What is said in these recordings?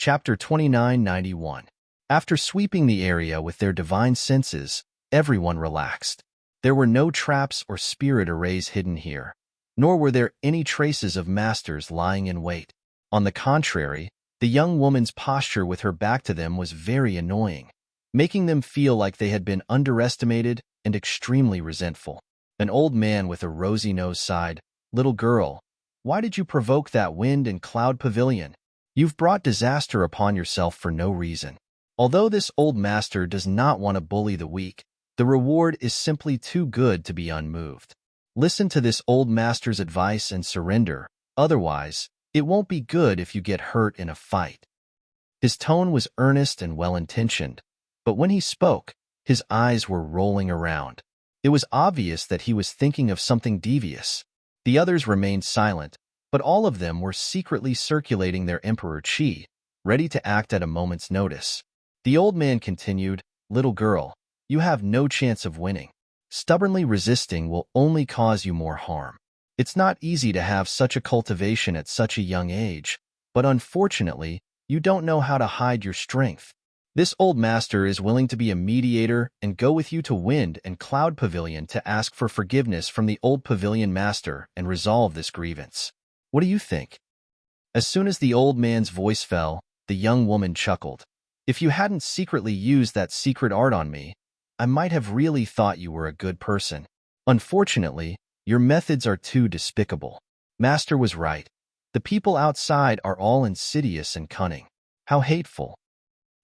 Chapter 2991. After sweeping the area with their divine senses, everyone relaxed. There were no traps or spirit arrays hidden here, nor were there any traces of masters lying in wait. On the contrary, the young woman's posture with her back to them was very annoying, making them feel like they had been underestimated and extremely resentful. An old man with a rosy nose sighed, "Little girl, why did you provoke that wind and cloud pavilion? You've brought disaster upon yourself for no reason." Although this old master does not want to bully the weak, the reward is simply too good to be unmoved. Listen to this old master's advice and surrender, otherwise, it won't be good if you get hurt in a fight. His tone was earnest and well-intentioned, but when he spoke, his eyes were rolling around. It was obvious that he was thinking of something devious. The others remained silent, but all of them were secretly circulating their emperor chi, ready to act at a moment's notice. The old man continued, "Little girl, you have no chance of winning. Stubbornly resisting will only cause you more harm. It's not easy to have such a cultivation at such a young age, but unfortunately, you don't know how to hide your strength. This old master is willing to be a mediator and go with you to Wind and Cloud Pavilion to ask for forgiveness from the old pavilion master and resolve this grievance. What do you think?" As soon as the old man's voice fell, the young woman chuckled. "If you hadn't secretly used that secret art on me, I might have really thought you were a good person. Unfortunately, your methods are too despicable." Master was right. The people outside are all insidious and cunning. How hateful.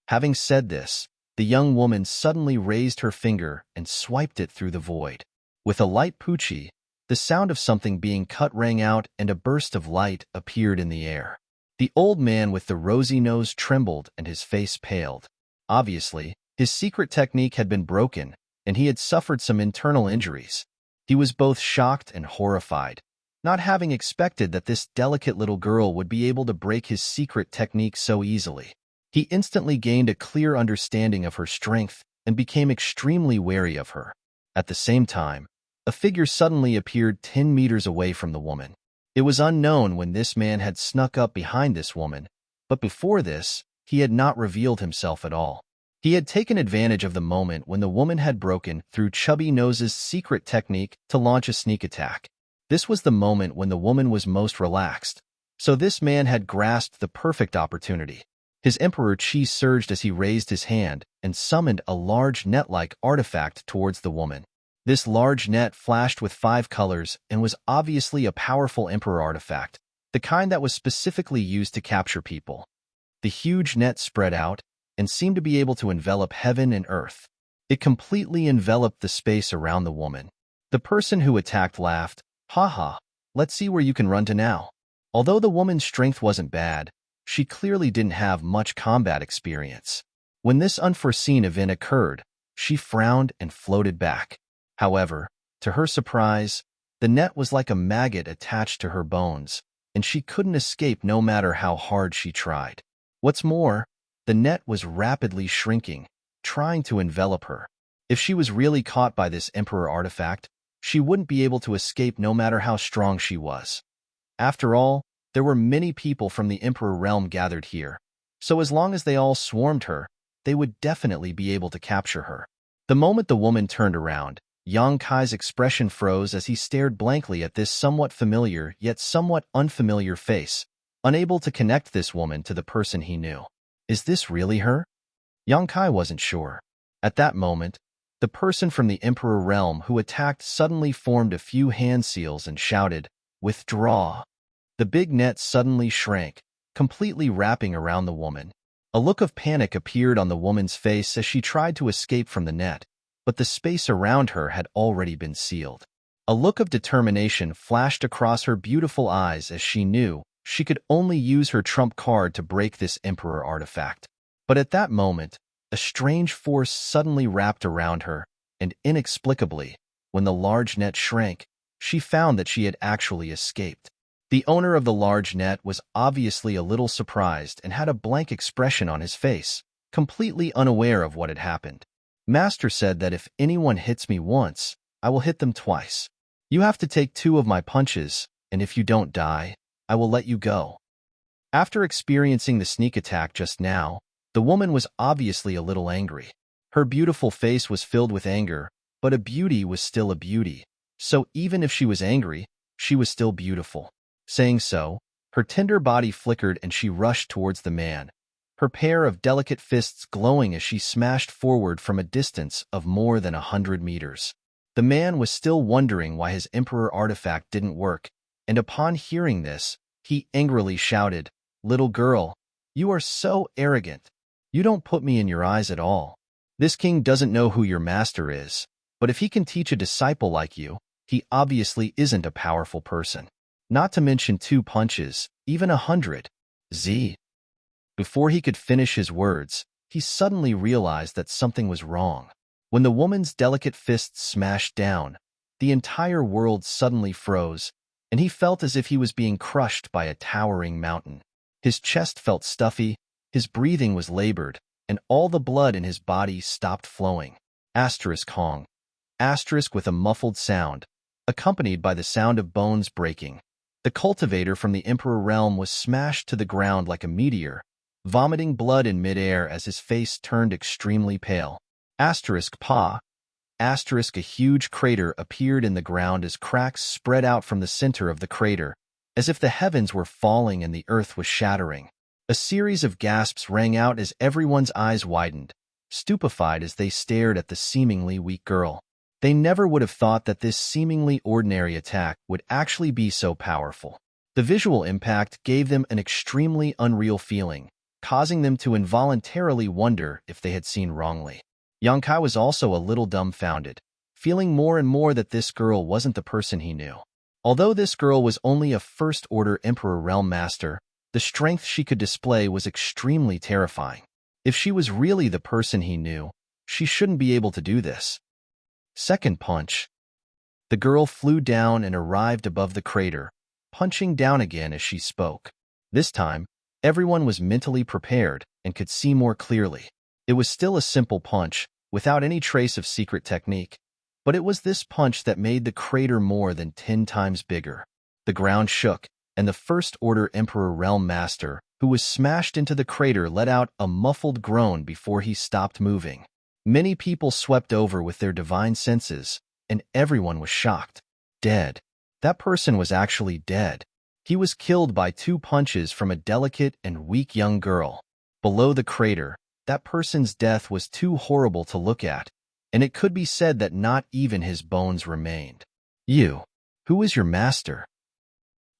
Having said this, the young woman suddenly raised her finger and swiped it through the void. With a light poochie, the sound of something being cut rang out and a burst of light appeared in the air. The old man with the rosy nose trembled and his face paled. Obviously, his secret technique had been broken, and he had suffered some internal injuries. He was both shocked and horrified, not having expected that this delicate little girl would be able to break his secret technique so easily. He instantly gained a clear understanding of her strength and became extremely wary of her. At the same time, a figure suddenly appeared 10 meters away from the woman. It was unknown when this man had snuck up behind this woman, but before this, he had not revealed himself at all. He had taken advantage of the moment when the woman had broken through Chubby Nose's secret technique to launch a sneak attack. This was the moment when the woman was most relaxed, so this man had grasped the perfect opportunity. His emperor chi surged as he raised his hand and summoned a large net-like artifact towards the woman. This large net flashed with 5 colors and was obviously a powerful emperor artifact, the kind that was specifically used to capture people. The huge net spread out and seemed to be able to envelop heaven and earth. It completely enveloped the space around the woman. The person who attacked laughed, "Ha ha, let's see where you can run to now." Although the woman's strength wasn't bad, she clearly didn't have much combat experience. When this unforeseen event occurred, she frowned and floated back. However, to her surprise, the net was like a maggot attached to her bones, and she couldn't escape no matter how hard she tried. What's more, the net was rapidly shrinking, trying to envelop her. If she was really caught by this emperor artifact, she wouldn't be able to escape no matter how strong she was. After all, there were many people from the emperor realm gathered here, so as long as they all swarmed her, they would definitely be able to capture her. The moment the woman turned around, Yang Kai's expression froze as he stared blankly at this somewhat familiar yet somewhat unfamiliar face, unable to connect this woman to the person he knew. Is this really her? Yang Kai wasn't sure. At that moment, the person from the Emperor realm who attacked suddenly formed a few hand seals and shouted, "Withdraw." The big net suddenly shrank, completely wrapping around the woman. A look of panic appeared on the woman's face as she tried to escape from the net, but the space around her had already been sealed. A look of determination flashed across her beautiful eyes as she knew she could only use her trump card to break this emperor artifact. But at that moment, a strange force suddenly wrapped around her, and inexplicably, when the large net shrank, she found that she had actually escaped. The owner of the large net was obviously a little surprised and had a blank expression on his face, completely unaware of what had happened. Master said that if anyone hits me once, I will hit them twice. You have to take 2 of my punches, and if you don't die, I will let you go. After experiencing the sneak attack just now, the woman was obviously a little angry. Her beautiful face was filled with anger, but a beauty was still a beauty. So even if she was angry, she was still beautiful. Saying so, her tender body flickered and she rushed towards the man, her pair of delicate fists glowing as she smashed forward from a distance of more than 100 meters. The man was still wondering why his Emperor artifact didn't work, and upon hearing this, he angrily shouted, "Little girl, you are so arrogant. You don't put me in your eyes at all. This king doesn't know who your master is, but if he can teach a disciple like you, he obviously isn't a powerful person. Not to mention 2 punches, even 100. Z." Before he could finish his words, he suddenly realized that something was wrong. When the woman's delicate fists smashed down, the entire world suddenly froze, and he felt as if he was being crushed by a towering mountain. His chest felt stuffy, his breathing was labored, and all the blood in his body stopped flowing. Asterisk Hong. Asterisk with a muffled sound, accompanied by the sound of bones breaking. The cultivator from the Emperor realm was smashed to the ground like a meteor, vomiting blood in midair as his face turned extremely pale. Asterisk Pa. Asterisk a huge crater appeared in the ground as cracks spread out from the center of the crater, as if the heavens were falling and the earth was shattering. A series of gasps rang out as everyone's eyes widened, stupefied as they stared at the seemingly weak girl. They never would have thought that this seemingly ordinary attack would actually be so powerful. The visual impact gave them an extremely unreal feeling, causing them to involuntarily wonder if they had seen wrongly. Yang Kai was also a little dumbfounded, feeling more and more that this girl wasn't the person he knew. Although this girl was only a first-order Emperor Realm Master, the strength she could display was extremely terrifying. If she was really the person he knew, she shouldn't be able to do this. Second punch. The girl flew down and arrived above the crater, punching down again as she spoke. This time, everyone was mentally prepared and could see more clearly. It was still a simple punch, without any trace of secret technique, but it was this punch that made the crater more than 10 times bigger. The ground shook, and the First-Order Emperor Realm Master, who was smashed into the crater, let out a muffled groan before he stopped moving. Many people swept over with their divine senses, and everyone was shocked. Dead. That person was actually dead. He was killed by 2 punches from a delicate and weak young girl. Below the crater, that person's death was too horrible to look at, and it could be said that not even his bones remained. "You, who is your master?"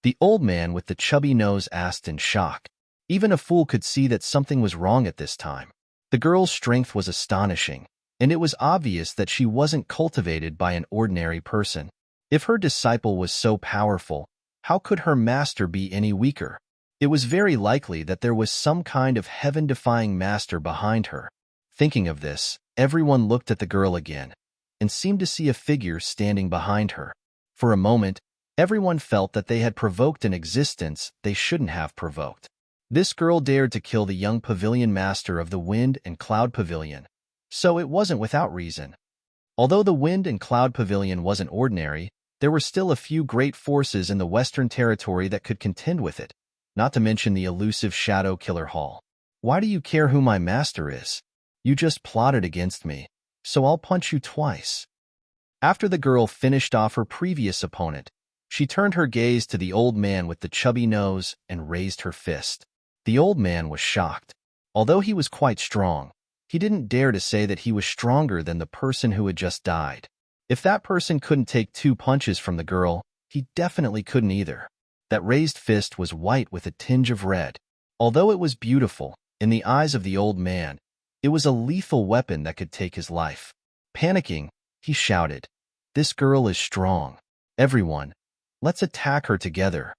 The old man with the chubby nose asked in shock. Even a fool could see that something was wrong at this time. The girl's strength was astonishing, and it was obvious that she wasn't cultivated by an ordinary person. If her disciple was so powerful, how could her master be any weaker? It was very likely that there was some kind of heaven-defying master behind her. Thinking of this, everyone looked at the girl again, and seemed to see a figure standing behind her. For a moment, everyone felt that they had provoked an existence they shouldn't have provoked. This girl dared to kill the young pavilion master of the Wind and Cloud Pavilion, so it wasn't without reason. Although the Wind and Cloud Pavilion wasn't ordinary, there were still a few great forces in the Western Territory that could contend with it, not to mention the elusive Shadow Killer Hall. "Why do you care who my master is? You just plotted against me, so I'll punch you twice." After the girl finished off her previous opponent, she turned her gaze to the old man with the chubby nose and raised her fist. The old man was shocked. Although he was quite strong, he didn't dare to say that he was stronger than the person who had just died. If that person couldn't take 2 punches from the girl, he definitely couldn't either. That raised fist was white with a tinge of red. Although it was beautiful, in the eyes of the old man, it was a lethal weapon that could take his life. Panicking, he shouted, "This girl is strong. Everyone, let's attack her together.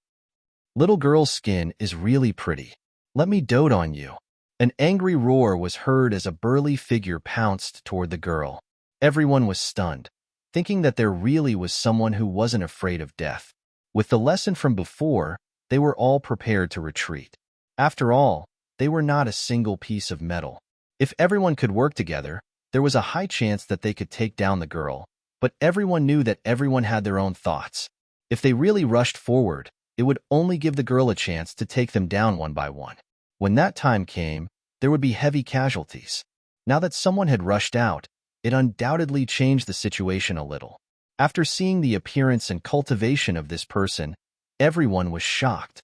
Little girl's skin is really pretty. Let me dote on you." An angry roar was heard as a burly figure pounced toward the girl. Everyone was stunned, thinking that there really was someone who wasn't afraid of death. With the lesson from before, they were all prepared to retreat. After all, they were not a single piece of metal. If everyone could work together, there was a high chance that they could take down the girl, but everyone knew that everyone had their own thoughts. If they really rushed forward, It would only give the girl a chance to take them down one by one. When that time came, there would be heavy casualties. Now that someone had rushed out, it undoubtedly changed the situation a little. After seeing the appearance and cultivation of this person, everyone was shocked.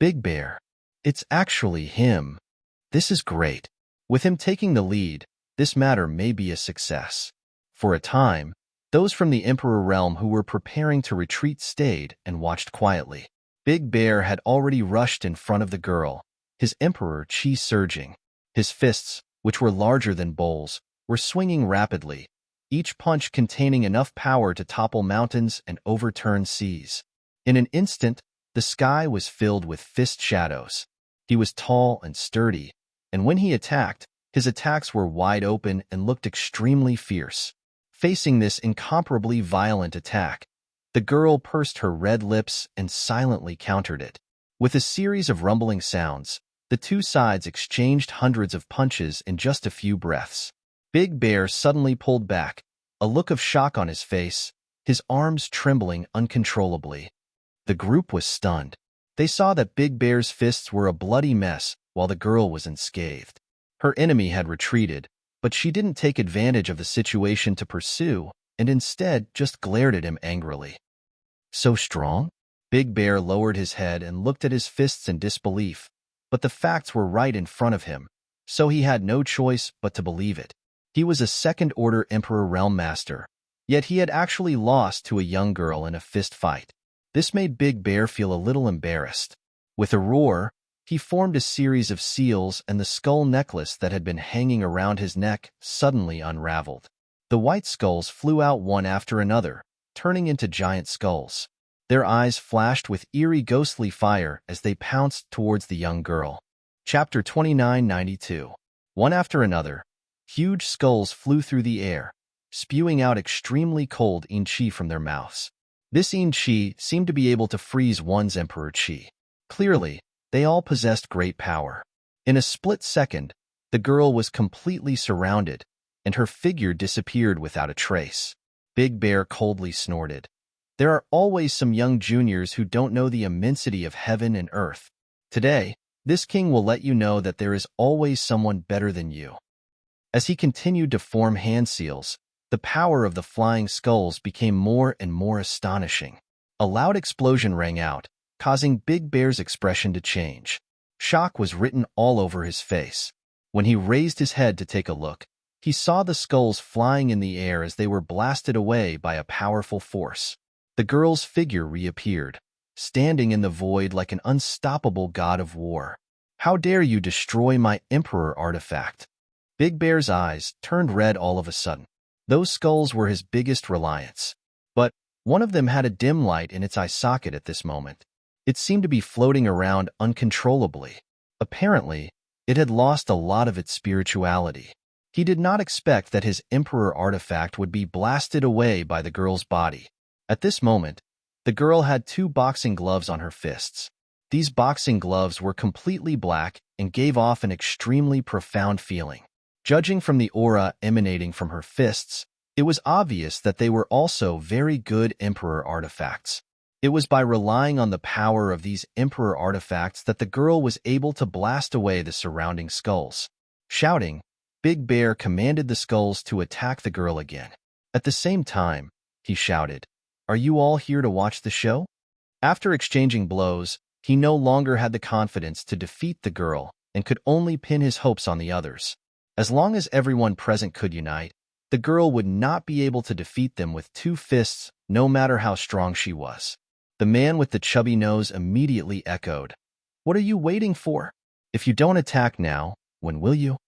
Big Bear. It's actually him. This is great. With him taking the lead, this matter may be a success. For a time, those from the Emperor realm who were preparing to retreat stayed and watched quietly. Big Bear had already rushed in front of the girl, his Emperor chi surging. His fists, which were larger than bowls, were swinging rapidly, each punch containing enough power to topple mountains and overturn seas. In an instant, the sky was filled with fist shadows. He was tall and sturdy, and when he attacked, his attacks were wide open and looked extremely fierce. Facing this incomparably violent attack, the girl pursed her red lips and silently countered it. With a series of rumbling sounds, the two sides exchanged hundreds of punches in just a few breaths. Big Bear suddenly pulled back, a look of shock on his face, his arms trembling uncontrollably. The group was stunned. They saw that Big Bear's fists were a bloody mess while the girl was unscathed. Her enemy had retreated, but she didn't take advantage of the situation to pursue and instead just glared at him angrily. So strong? Big Bear lowered his head and looked at his fists in disbelief, but the facts were right in front of him, so he had no choice but to believe it. He was a second-order Emperor Realm Master, yet he had actually lost to a young girl in a fist fight. This made Big Bear feel a little embarrassed. With a roar, he formed a series of seals, and the skull necklace that had been hanging around his neck suddenly unraveled. The white skulls flew out one after another, turning into giant skulls. Their eyes flashed with eerie ghostly fire as they pounced towards the young girl. Chapter 2992. One after another, huge skulls flew through the air, spewing out extremely cold Chi from their mouths. This Chi seemed to be able to freeze one's Emperor Chi. Clearly, they all possessed great power. In a split second, the girl was completely surrounded, and her figure disappeared without a trace. Big Bear coldly snorted. There are always some young juniors who don't know the immensity of heaven and earth. Today, this king will let you know that there is always someone better than you. As he continued to form hand seals, the power of the flying skulls became more and more astonishing. A loud explosion rang out, causing Big Bear's expression to change. Shock was written all over his face. When he raised his head to take a look, he saw the skulls flying in the air as they were blasted away by a powerful force. The girl's figure reappeared, standing in the void like an unstoppable god of war. "How dare you destroy my Emperor artifact?" Big Bear's eyes turned red all of a sudden. Those skulls were his biggest reliance. But one of them had a dim light in its eye socket at this moment. It seemed to be floating around uncontrollably. Apparently, it had lost a lot of its spirituality. He did not expect that his Emperor artifact would be blasted away by the girl's body. At this moment, the girl had two boxing gloves on her fists. These boxing gloves were completely black and gave off an extremely profound feeling. Judging from the aura emanating from her fists, it was obvious that they were also very good Emperor artifacts. It was by relying on the power of these Emperor artifacts that the girl was able to blast away the surrounding skulls. Shouting, Big Bear commanded the skulls to attack the girl again. At the same time, he shouted, "Are you all here to watch the show?" After exchanging blows, he no longer had the confidence to defeat the girl and could only pin his hopes on the others. As long as everyone present could unite, the girl would not be able to defeat them with two fists, no matter how strong she was. The man with the chubby nose immediately echoed, "What are you waiting for? If you don't attack now, when will you?"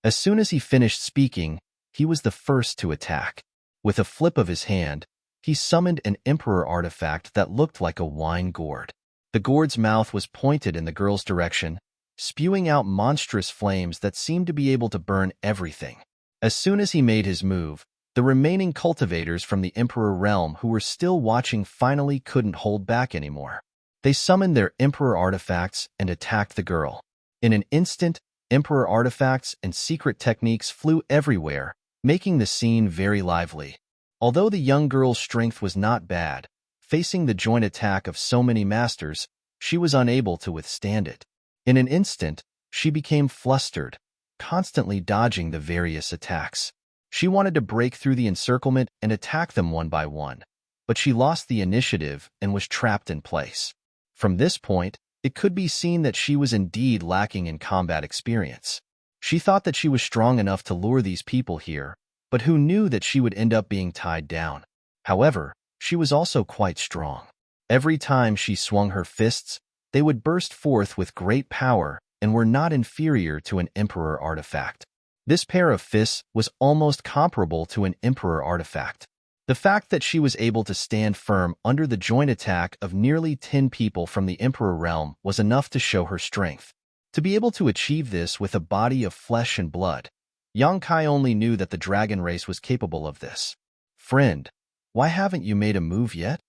As soon as he finished speaking, he was the first to attack. With a flip of his hand, he summoned an Emperor artifact that looked like a wine gourd. The gourd's mouth was pointed in the girl's direction, spewing out monstrous flames that seemed to be able to burn everything. As soon as he made his move, the remaining cultivators from the Emperor realm who were still watching finally couldn't hold back anymore. They summoned their Emperor artifacts and attacked the girl. In an instant, Emperor artifacts and secret techniques flew everywhere, making the scene very lively. Although the young girl's strength was not bad, Facing the joint attack of so many masters, she was unable to withstand it. In an instant, she became flustered, constantly dodging the various attacks. She wanted to break through the encirclement and attack them one by one, but she lost the initiative and was trapped in place. From this point, it could be seen that she was indeed lacking in combat experience. She thought that she was strong enough to lure these people here, but who knew that she would end up being tied down? However, she was also quite strong. Every time she swung her fists, they would burst forth with great power and were not inferior to an Emperor artifact. This pair of fists was almost comparable to an Emperor artifact. The fact that she was able to stand firm under the joint attack of nearly 10 people from the Emperor realm was enough to show her strength. To be able to achieve this with a body of flesh and blood, Yang Kai only knew that the dragon race was capable of this. "Friend, why haven't you made a move yet?"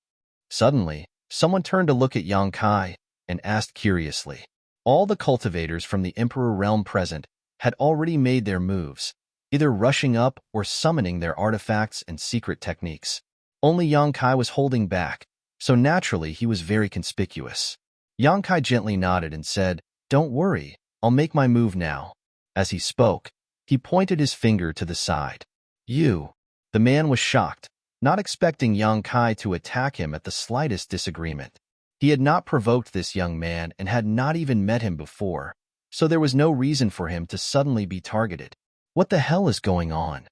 Suddenly, someone turned to look at Yang Kai and asked curiously. All the cultivators from the Emperor realm present had already made their moves, either rushing up or summoning their artifacts and secret techniques. Only Yang Kai was holding back, so naturally he was very conspicuous. Yang Kai gently nodded and said, "Don't worry, I'll make my move now." As he spoke, he pointed his finger to the side. "You." The man was shocked, not expecting Yang Kai to attack him at the slightest disagreement. He had not provoked this young man and had not even met him before, so there was no reason for him to suddenly be targeted. What the hell is going on?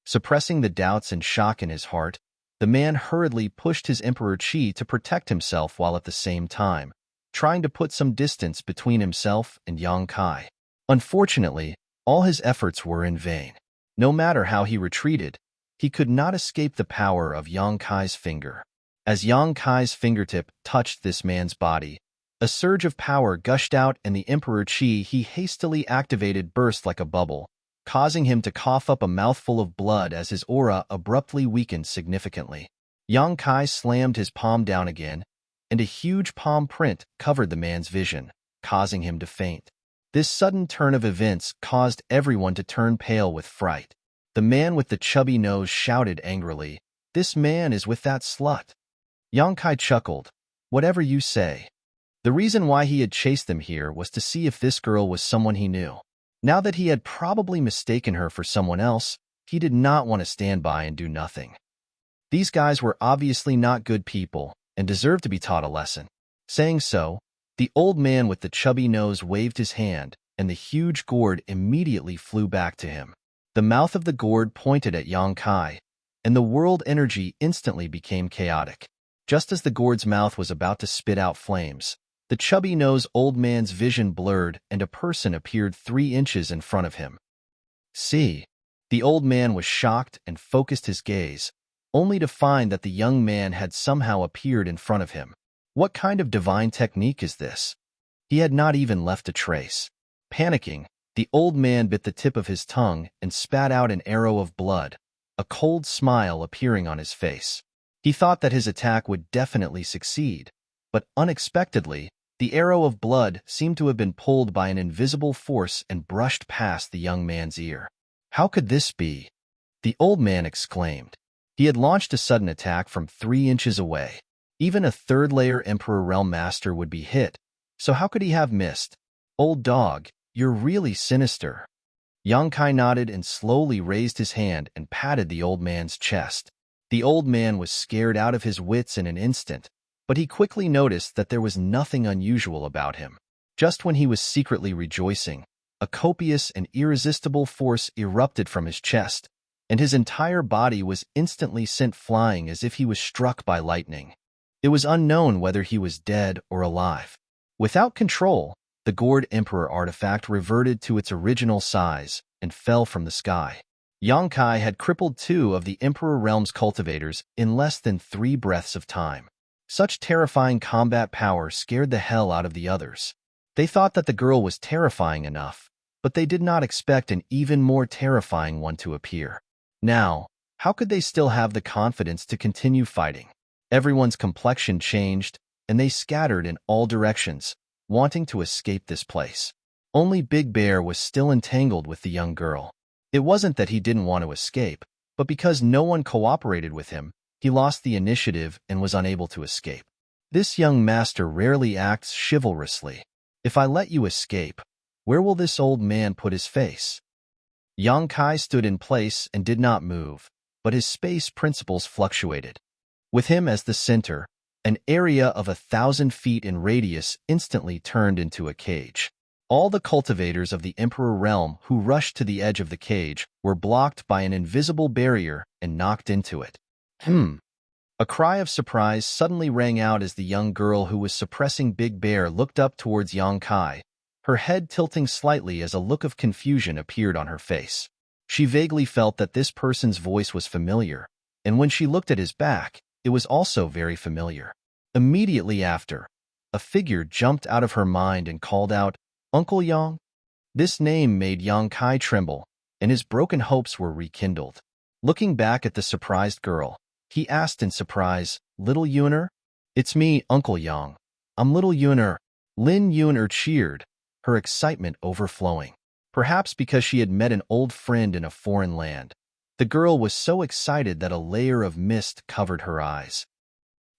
Suppressing the doubts and shock in his heart, the man hurriedly pushed his Emperor Qi to protect himself while at the same time trying to put some distance between himself and Yang Kai. Unfortunately, all his efforts were in vain. No matter how he retreated, he could not escape the power of Yang Kai's finger. As Yang Kai's fingertip touched this man's body, a surge of power gushed out and the Emperor Qi he hastily activated burst like a bubble, causing him to cough up a mouthful of blood as his aura abruptly weakened significantly. Yang Kai slammed his palm down again, and a huge palm print covered the man's vision, causing him to faint. This sudden turn of events caused everyone to turn pale with fright. The man with the chubby nose shouted angrily, "This man is with that slut." Yang Kai chuckled, "Whatever you say." The reason why he had chased them here was to see if this girl was someone he knew. Now that he had probably mistaken her for someone else, he did not want to stand by and do nothing. These guys were obviously not good people and deserved to be taught a lesson. Saying so, the old man with the chubby nose waved his hand, and the huge gourd immediately flew back to him. The mouth of the gourd pointed at Yang Kai, and the world energy instantly became chaotic. Just as the gourd's mouth was about to spit out flames, the chubby-nosed old man's vision blurred and a person appeared 3 inches in front of him. "See." The old man was shocked and focused his gaze, only to find that the young man had somehow appeared in front of him. What kind of divine technique is this? He had not even left a trace. Panicking, the old man bit the tip of his tongue and spat out an arrow of blood, a cold smile appearing on his face. He thought that his attack would definitely succeed, but unexpectedly, the arrow of blood seemed to have been pulled by an invisible force and brushed past the young man's ear. "How could this be?" the old man exclaimed. He had launched a sudden attack from 3 inches away. Even a third-layer Emperor Realm Master would be hit, so how could he have missed? "Old dog, you're really sinister." Yang Kai nodded and slowly raised his hand and patted the old man's chest. The old man was scared out of his wits in an instant, but he quickly noticed that there was nothing unusual about him. Just when he was secretly rejoicing, a copious and irresistible force erupted from his chest, and his entire body was instantly sent flying as if he was struck by lightning. It was unknown whether he was dead or alive. Without control, the Gourd Emperor artifact reverted to its original size and fell from the sky. Yang Kai had crippled 2 of the Emperor Realm's cultivators in less than 3 breaths of time. Such terrifying combat power scared the hell out of the others. They thought that the girl was terrifying enough, but they did not expect an even more terrifying one to appear. Now, how could they still have the confidence to continue fighting? Everyone's complexion changed, and they scattered in all directions, wanting to escape this place. Only Big Bear was still entangled with the young girl. It wasn't that he didn't want to escape, but because no one cooperated with him, He lost the initiative and was unable to escape. This young master rarely acts chivalrously. If I let you escape, where will this old man put his face? Yang Kai stood in place and did not move, but his space principles fluctuated. With him as the center, an area of 1,000 feet in radius instantly turned into a cage. All the cultivators of the Emperor realm who rushed to the edge of the cage were blocked by an invisible barrier and knocked into it. A cry of surprise suddenly rang out as the young girl who was suppressing Big Bear looked up towards Yang Kai, her head tilting slightly as a look of confusion appeared on her face. She vaguely felt that this person's voice was familiar, and when she looked at his back, it was also very familiar. Immediately after, a figure jumped out of her mind and called out, "Uncle Yang?" This name made Yang Kai tremble, and his broken hopes were rekindled. Looking back at the surprised girl, he asked in surprise, "Little Yuner?" "It's me, Uncle Yang. I'm Little Yuner." Lin Yuner cheered, her excitement overflowing. Perhaps because she had met an old friend in a foreign land. The girl was so excited that a layer of mist covered her eyes.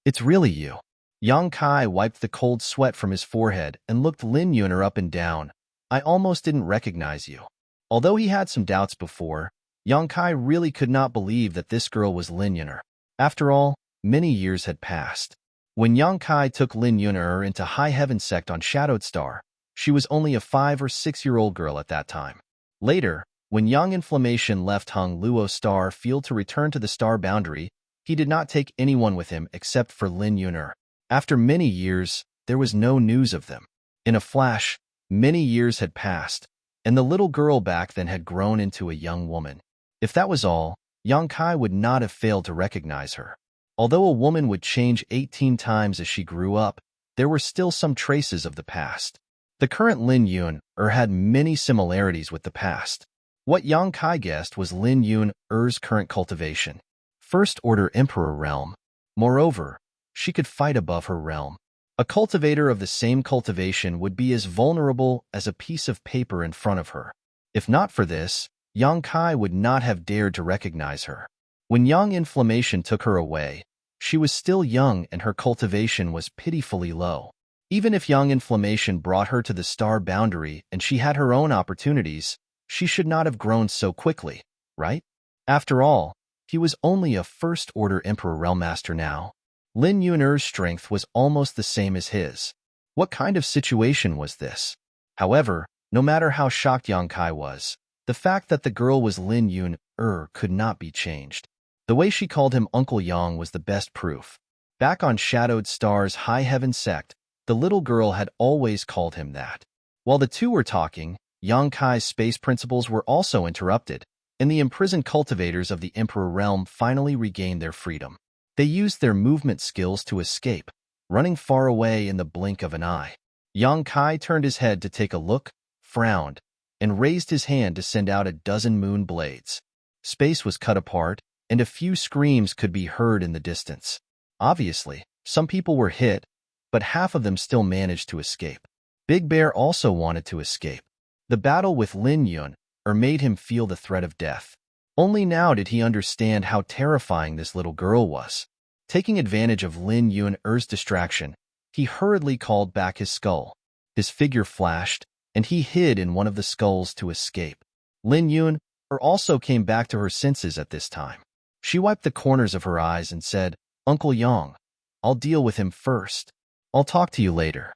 "It's really you." Yang Kai wiped the cold sweat from his forehead and looked Lin Yuner up and down. "I almost didn't recognize you." Although he had some doubts before, Yang Kai really could not believe that this girl was Lin Yuner. After all, many years had passed. When Yang Kai took Lin Yuner into High Heaven Sect on Shadowed Star, she was only a 5- or 6-year-old girl at that time. Later, when Yang Inflammation left Hung Luo Star Field to return to the star boundary, he did not take anyone with him except for Lin Yuner. After many years, there was no news of them. In a flash, many years had passed, and the little girl back then had grown into a young woman. If that was all, Yang Kai would not have failed to recognize her. Although a woman would change 18 times as she grew up, there were still some traces of the past. The current Lin Yuner had many similarities with the past. What Yang Kai guessed was Lin Yuner's current cultivation. First Order Emperor realm. Moreover, she could fight above her realm. A cultivator of the same cultivation would be as vulnerable as a piece of paper in front of her. If not for this, Yang Kai would not have dared to recognize her. When Yang Inflammation took her away, she was still young and her cultivation was pitifully low. Even if Yang Inflammation brought her to the star boundary and she had her own opportunities, she should not have grown so quickly, right? After all, he was only a First Order Emperor Realm Master now. Lin Yuner's strength was almost the same as his. What kind of situation was this? However, no matter how shocked Yang Kai was, the fact that the girl was Lin Yuner could not be changed. The way she called him Uncle Yang was the best proof. Back on Shadowed Star's High Heaven Sect, the little girl had always called him that. While the two were talking, Yang Kai's space principles were also interrupted, and the imprisoned cultivators of the Emperor Realm finally regained their freedom. They used their movement skills to escape, running far away in the blink of an eye. Yang Kai turned his head to take a look, frowned, and raised his hand to send out a dozen moon blades. Space was cut apart, and a few screams could be heard in the distance. Obviously, some people were hit, but half of them still managed to escape. Big Bear also wanted to escape. The battle with Lin Yuner made him feel the threat of death. Only now did he understand how terrifying this little girl was. Taking advantage of Lin Yuner's distraction, he hurriedly called back his skull. His figure flashed, and he hid in one of the skulls to escape. Lin Yuner also came back to her senses at this time. She wiped the corners of her eyes and said, "Uncle Yang, I'll deal with him first. I'll talk to you later."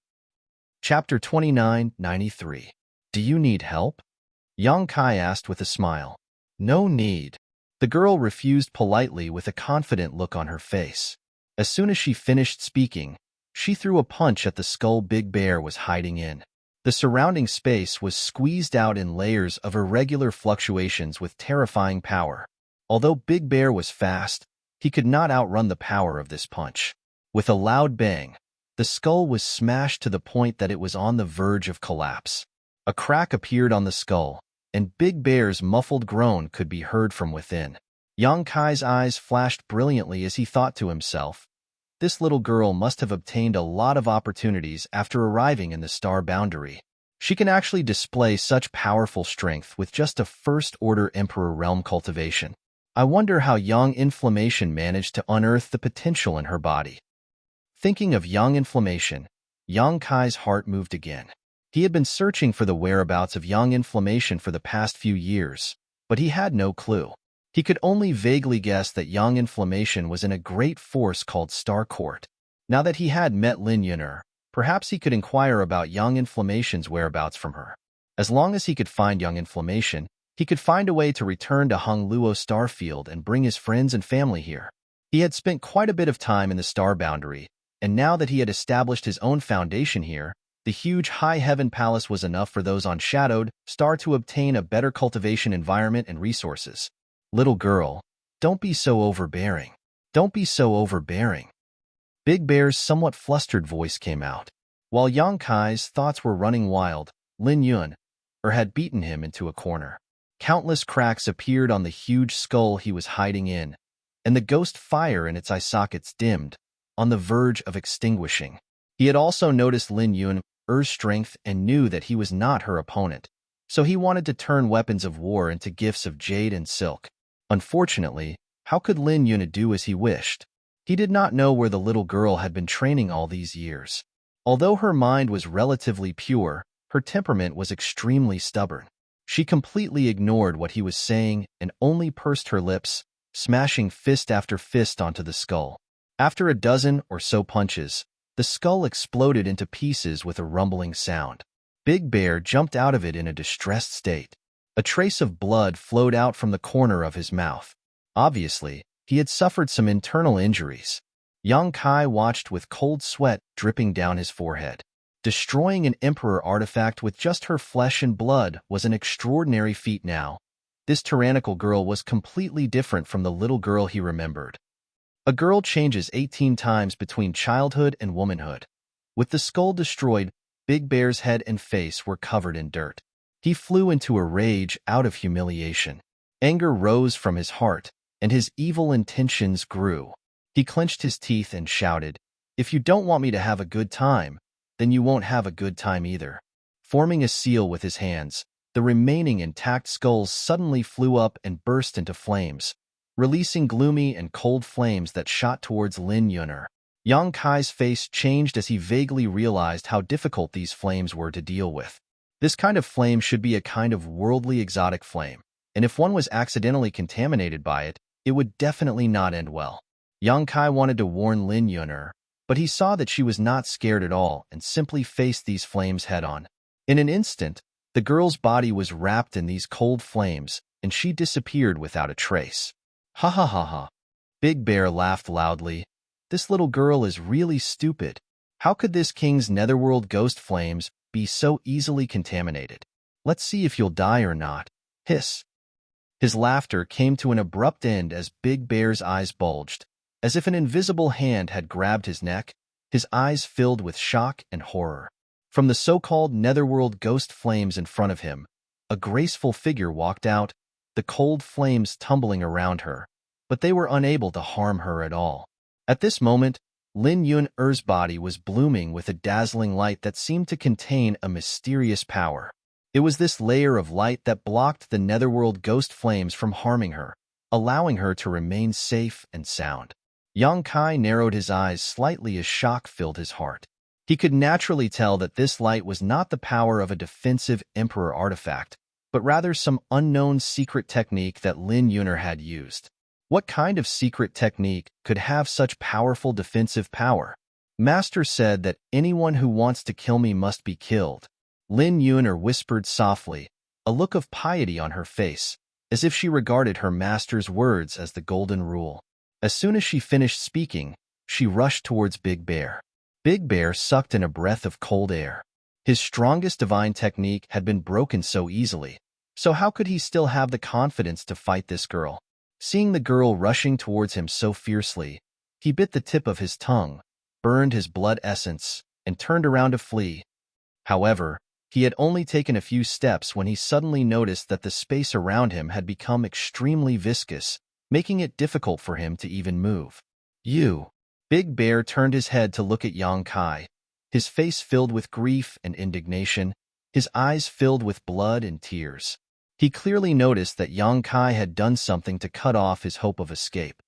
Chapter 2993. Do you need help? Yang Kai asked with a smile. No need. The girl refused politely with a confident look on her face. As soon as she finished speaking, she threw a punch at the skull Big Bear was hiding in. The surrounding space was squeezed out in layers of irregular fluctuations with terrifying power. Although Big Bear was fast, he could not outrun the power of this punch. With a loud bang, the skull was smashed to the point that it was on the verge of collapse. A crack appeared on the skull, and Big Bear's muffled groan could be heard from within. Yang Kai's eyes flashed brilliantly as he thought to himself, this little girl must have obtained a lot of opportunities after arriving in the star boundary. She can actually display such powerful strength with just a First Order Emperor realm cultivation. I wonder how young inflammation managed to unearth the potential in her body. Thinking of young inflammation, Yang Kai's heart moved again. He had been searching for the whereabouts of young inflammation for the past few years, but he had no clue. He could only vaguely guess that young inflammation was in a great force called Star Court. Now that he had met Lin Yun'er, perhaps he could inquire about young inflammation's whereabouts from her. As long as he could find young inflammation, he could find a way to return to Hung Luo Starfield and bring his friends and family here. He had spent quite a bit of time in the star boundary, and now that he had established his own foundation here, the huge High Heaven Palace was enough for those on Shadowed Star to obtain a better cultivation environment and resources. Little girl, don't be so overbearing. Don't be so overbearing. Big Bear's somewhat flustered voice came out. While Yang Kai's thoughts were running wild, Lin Yun'er had beaten him into a corner. Countless cracks appeared on the huge skull he was hiding in, and the ghost fire in its eye sockets dimmed, on the verge of extinguishing. He had also noticed Lin Yun'er's strength and knew that he was not her opponent, so he wanted to turn weapons of war into gifts of jade and silk. Unfortunately, how could Lin Yun'er do as he wished? He did not know where the little girl had been training all these years. Although her mind was relatively pure, her temperament was extremely stubborn. She completely ignored what he was saying and only pursed her lips, smashing fist after fist onto the skull. After a dozen or so punches, the skull exploded into pieces with a rumbling sound. Big Bear jumped out of it in a distressed state. A trace of blood flowed out from the corner of his mouth. Obviously, he had suffered some internal injuries. Yang Kai watched with cold sweat dripping down his forehead. Destroying an emperor artifact with just her flesh and blood was an extraordinary feat now. This tyrannical girl was completely different from the little girl he remembered. A girl changes 18 times between childhood and womanhood. With the skull destroyed, Big Bear's head and face were covered in dirt. He flew into a rage out of humiliation. Anger rose from his heart, and his evil intentions grew. He clenched his teeth and shouted, "If you don't want me to have a good time, then you won't have a good time either." Forming a seal with his hands, the remaining intact skulls suddenly flew up and burst into flames, releasing gloomy and cold flames that shot towards Lin Yun'er. Yang Kai's face changed as he vaguely realized how difficult these flames were to deal with. This kind of flame should be a kind of worldly exotic flame, and if one was accidentally contaminated by it, it would definitely not end well. Yang Kai wanted to warn Lin Yun'er, but he saw that she was not scared at all and simply faced these flames head-on. In an instant, the girl's body was wrapped in these cold flames, and she disappeared without a trace. Ha ha ha ha. Big Bear laughed loudly. This little girl is really stupid. How could this king's netherworld ghost flames be so easily contaminated? Let's see if you'll die or not. Hiss. His laughter came to an abrupt end as Big Bear's eyes bulged. As if an invisible hand had grabbed his neck, his eyes filled with shock and horror. From the so-called netherworld ghost flames in front of him, a graceful figure walked out, the cold flames tumbling around her, but they were unable to harm her at all. At this moment, Lin Yun'er's body was blooming with a dazzling light that seemed to contain a mysterious power. It was this layer of light that blocked the netherworld ghost flames from harming her, allowing her to remain safe and sound. Yang Kai narrowed his eyes slightly as shock filled his heart. He could naturally tell that this light was not the power of a defensive emperor artifact, but rather some unknown secret technique that Lin Yun'er had used. What kind of secret technique could have such powerful defensive power? Master said that anyone who wants to kill me must be killed. Lin Yun'er whispered softly, a look of piety on her face, as if she regarded her master's words as the golden rule. As soon as she finished speaking, she rushed towards Big Bear. Big Bear sucked in a breath of cold air. His strongest divine technique had been broken so easily, so how could he still have the confidence to fight this girl? Seeing the girl rushing towards him so fiercely, he bit the tip of his tongue, burned his blood essence, and turned around to flee. However, he had only taken a few steps when he suddenly noticed that the space around him had become extremely viscous, making it difficult for him to even move. You! Big Bear turned his head to look at Yang Kai, his face filled with grief and indignation, his eyes filled with blood and tears. He clearly noticed that Yang Kai had done something to cut off his hope of escape.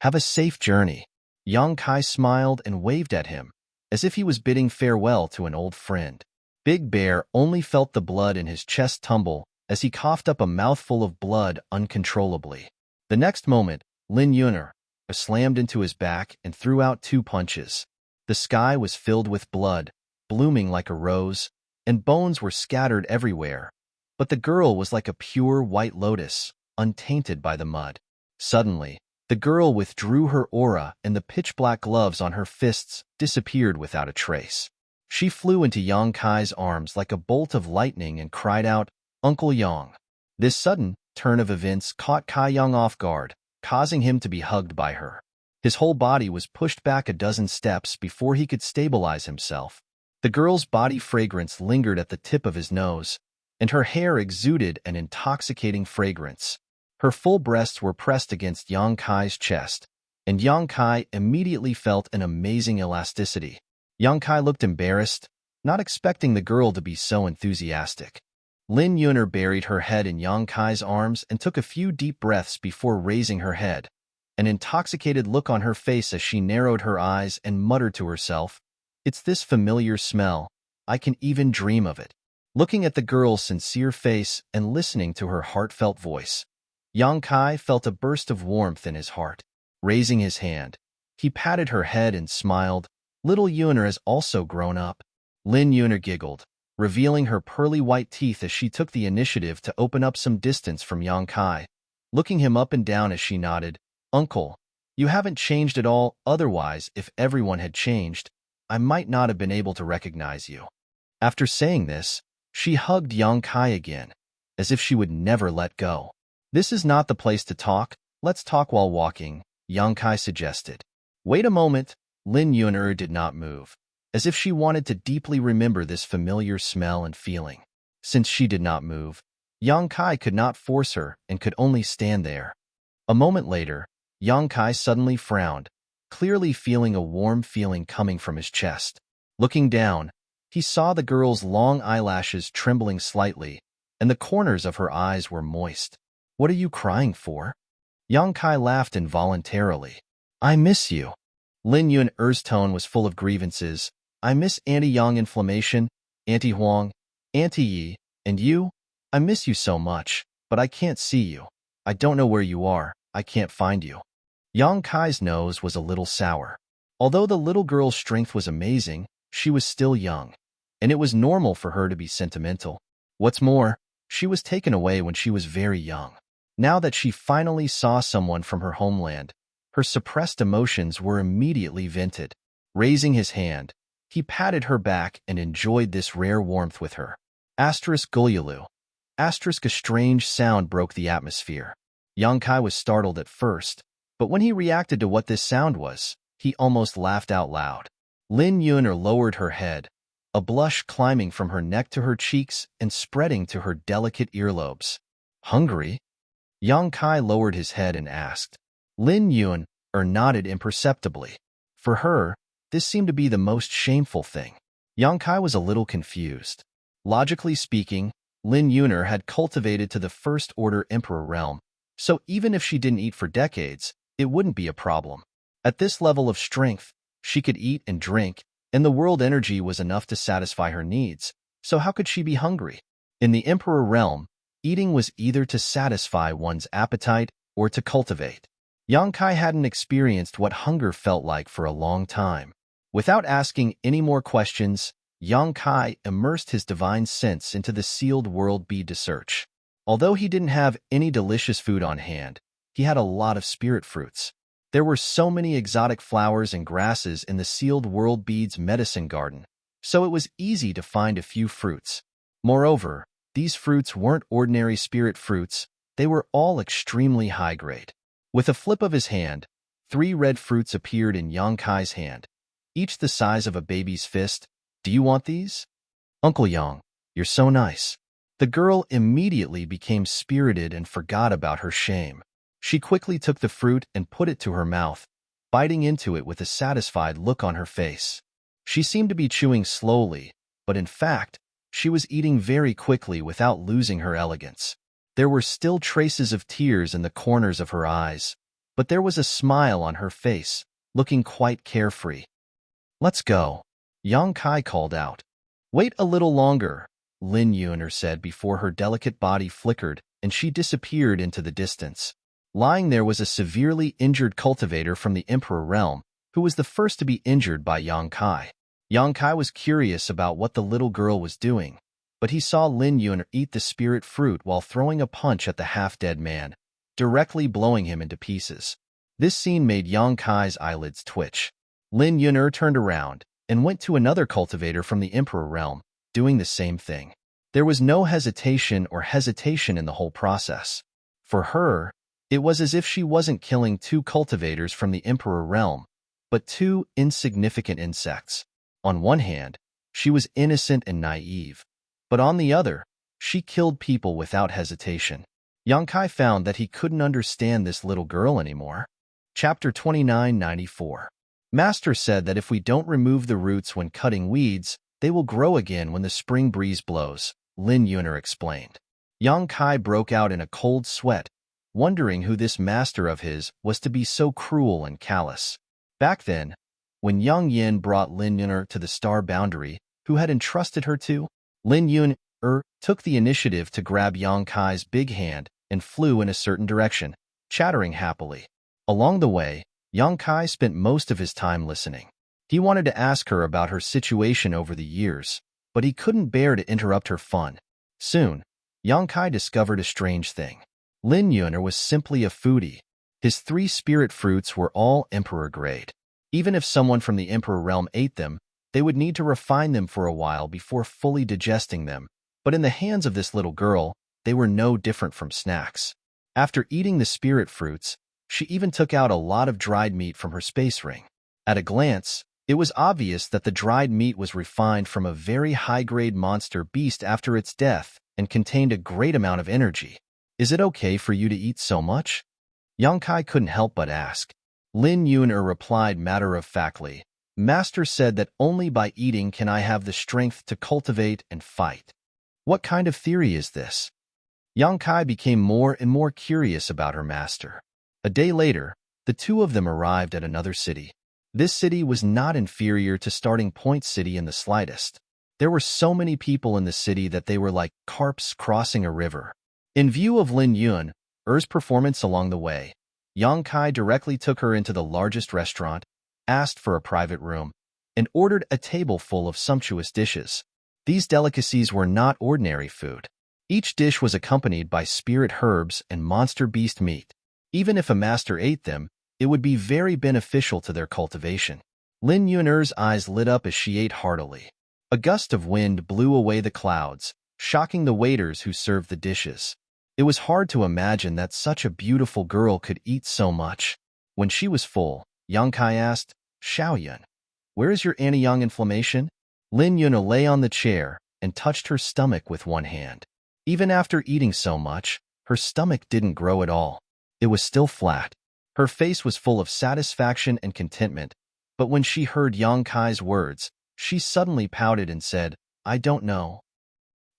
Have a safe journey. Yang Kai smiled and waved at him, as if he was bidding farewell to an old friend. Big Bear only felt the blood in his chest tumble as he coughed up a mouthful of blood uncontrollably. The next moment, Lin Yuner slammed into his back and threw out 2 punches. The sky was filled with blood, blooming like a rose, and bones were scattered everywhere. But the girl was like a pure white lotus, untainted by the mud. Suddenly, the girl withdrew her aura and the pitch-black gloves on her fists disappeared without a trace. She flew into Yang Kai's arms like a bolt of lightning and cried out, "Uncle Yang." This sudden turn of events caught Kai Yang off guard, causing him to be hugged by her. His whole body was pushed back a dozen steps before he could stabilize himself. The girl's body fragrance lingered at the tip of his nose, and her hair exuded an intoxicating fragrance. Her full breasts were pressed against Yang Kai's chest, and Yang Kai immediately felt an amazing elasticity. Yang Kai looked embarrassed, not expecting the girl to be so enthusiastic. Lin Yuner buried her head in Yang Kai's arms and took a few deep breaths before raising her head, an intoxicated look on her face as she narrowed her eyes and muttered to herself, "It's this familiar smell. I can even dream of it." Looking at the girl's sincere face and listening to her heartfelt voice, Yang Kai felt a burst of warmth in his heart. Raising his hand, he patted her head and smiled. Little Yuner has also grown up. Lin Yuner giggled, revealing her pearly white teeth as she took the initiative to open up some distance from Yang Kai, looking him up and down as she nodded. "Uncle, you haven't changed at all. Otherwise, if everyone had changed, I might not have been able to recognize you." After saying this, she hugged Yang Kai again, as if she would never let go. "This is not the place to talk. Let's talk while walking," Yang Kai suggested. "Wait a moment." Lin Yuner did not move, as if she wanted to deeply remember this familiar smell and feeling. Since she did not move, Yang Kai could not force her and could only stand there. A moment later, Yang Kai suddenly frowned, clearly feeling a warm feeling coming from his chest. Looking down, he saw the girl's long eyelashes trembling slightly, and the corners of her eyes were moist. "What are you crying for?" Yang Kai laughed involuntarily. "I miss you." Lin Yuner's tone was full of grievances. "I miss Auntie Yang inflammation, Auntie Huang, Auntie Yi, and you. I miss you so much, but I can't see you. I don't know where you are. I can't find you." Yang Kai's nose was a little sour. Although the little girl's strength was amazing, she was still young, and it was normal for her to be sentimental. What's more, she was taken away when she was very young. Now that she finally saw someone from her homeland, her suppressed emotions were immediately vented. Raising his hand, he patted her back and enjoyed this rare warmth with her. Gulyalu. A strange sound broke the atmosphere. Yang Kai was startled at first, but when he reacted to what this sound was, he almost laughed out loud. Lin Yuner lowered her head, a blush climbing from her neck to her cheeks and spreading to her delicate earlobes. "Hungry?" Yang Kai lowered his head and asked. Lin Yuner nodded imperceptibly. For her, this seemed to be the most shameful thing. Yang Kai was a little confused. Logically speaking, Lin Yuner had cultivated to the First Order Emperor realm, so even if she didn't eat for decades, it wouldn't be a problem. At this level of strength, she could eat and drink, and the world energy was enough to satisfy her needs, so how could she be hungry? In the Emperor realm, eating was either to satisfy one's appetite or to cultivate. Yang Kai hadn't experienced what hunger felt like for a long time. Without asking any more questions, Yang Kai immersed his divine sense into the sealed world bead to search. Although he didn't have any delicious food on hand, he had a lot of spirit fruits. There were so many exotic flowers and grasses in the sealed world bead's medicine garden, so it was easy to find a few fruits. Moreover, these fruits weren't ordinary spirit fruits, they were all extremely high grade. With a flip of his hand, 3 red fruits appeared in Yang Kai's hand, each the size of a baby's fist. "Do you want these?" "Uncle Yang, you're so nice." The girl immediately became spirited and forgot about her shame. She quickly took the fruit and put it to her mouth, biting into it with a satisfied look on her face. She seemed to be chewing slowly, but in fact, she was eating very quickly without losing her elegance. There were still traces of tears in the corners of her eyes, but there was a smile on her face, looking quite carefree. "Let's go," Yang Kai called out. "Wait a little longer," Lin Yuner said before her delicate body flickered and she disappeared into the distance. Lying there was a severely injured cultivator from the Emperor realm, who was the first to be injured by Yang Kai. Yang Kai was curious about what the little girl was doing, but he saw Lin Yuner eat the spirit fruit while throwing a punch at the half-dead man, directly blowing him into pieces. This scene made Yang Kai's eyelids twitch. Lin Yuner turned around and went to another cultivator from the Emperor realm, doing the same thing. There was no hesitation in the whole process. For her, it was as if she wasn't killing two cultivators from the Emperor realm, but two insignificant insects. On one hand, she was innocent and naive, but on the other, she killed people without hesitation. Yang Kai found that he couldn't understand this little girl anymore. Chapter 2994. Master said that if we don't remove the roots when cutting weeds, they will grow again when the spring breeze blows, Lin Yuner explained. Yang Kai broke out in a cold sweat, wondering who this master of his was to be so cruel and callous. Back then, when Yang Yin brought Lin Yuner to the star boundary, who had entrusted her to, Lin Yuner took the initiative to grab Yang Kai's big hand and flew in a certain direction, chattering happily. Along the way, Yang Kai spent most of his time listening. He wanted to ask her about her situation over the years, but he couldn't bear to interrupt her fun. Soon, Yang Kai discovered a strange thing. Lin Yuner was simply a foodie. His 3 spirit fruits were all emperor grade. Even if someone from the Emperor realm ate them, they would need to refine them for a while before fully digesting them. But in the hands of this little girl, they were no different from snacks. After eating the spirit fruits, she even took out a lot of dried meat from her space ring. At a glance, it was obvious that the dried meat was refined from a very high-grade monster beast after its death and contained a great amount of energy. "Is it okay for you to eat so much?" Yang Kai couldn't help but ask. Lin Yuner replied matter-of-factly, "Master said that only by eating can I have the strength to cultivate and fight." "What kind of theory is this?" Yang Kai became more and more curious about her master. A day later, the two of them arrived at another city. This city was not inferior to Starting Point City in the slightest. There were so many people in the city that they were like carps crossing a river. In view of Lin Yuner's performance along the way, Yang Kai directly took her into the largest restaurant, asked for a private room, and ordered a table full of sumptuous dishes. These delicacies were not ordinary food. Each dish was accompanied by spirit herbs and monster beast meat. Even if a master ate them, it would be very beneficial to their cultivation. Lin Yuner's eyes lit up as she ate heartily. A gust of wind blew away the clouds, shocking the waiters who served the dishes. It was hard to imagine that such a beautiful girl could eat so much. When she was full, Yang Kai asked, "Xiaoyun, where is your anti-yang inflammation?" Lin Yuner lay on the chair and touched her stomach with one hand. Even after eating so much, her stomach didn't grow at all. It was still flat. Her face was full of satisfaction and contentment, but when she heard Yang Kai's words, she suddenly pouted and said, "I don't know."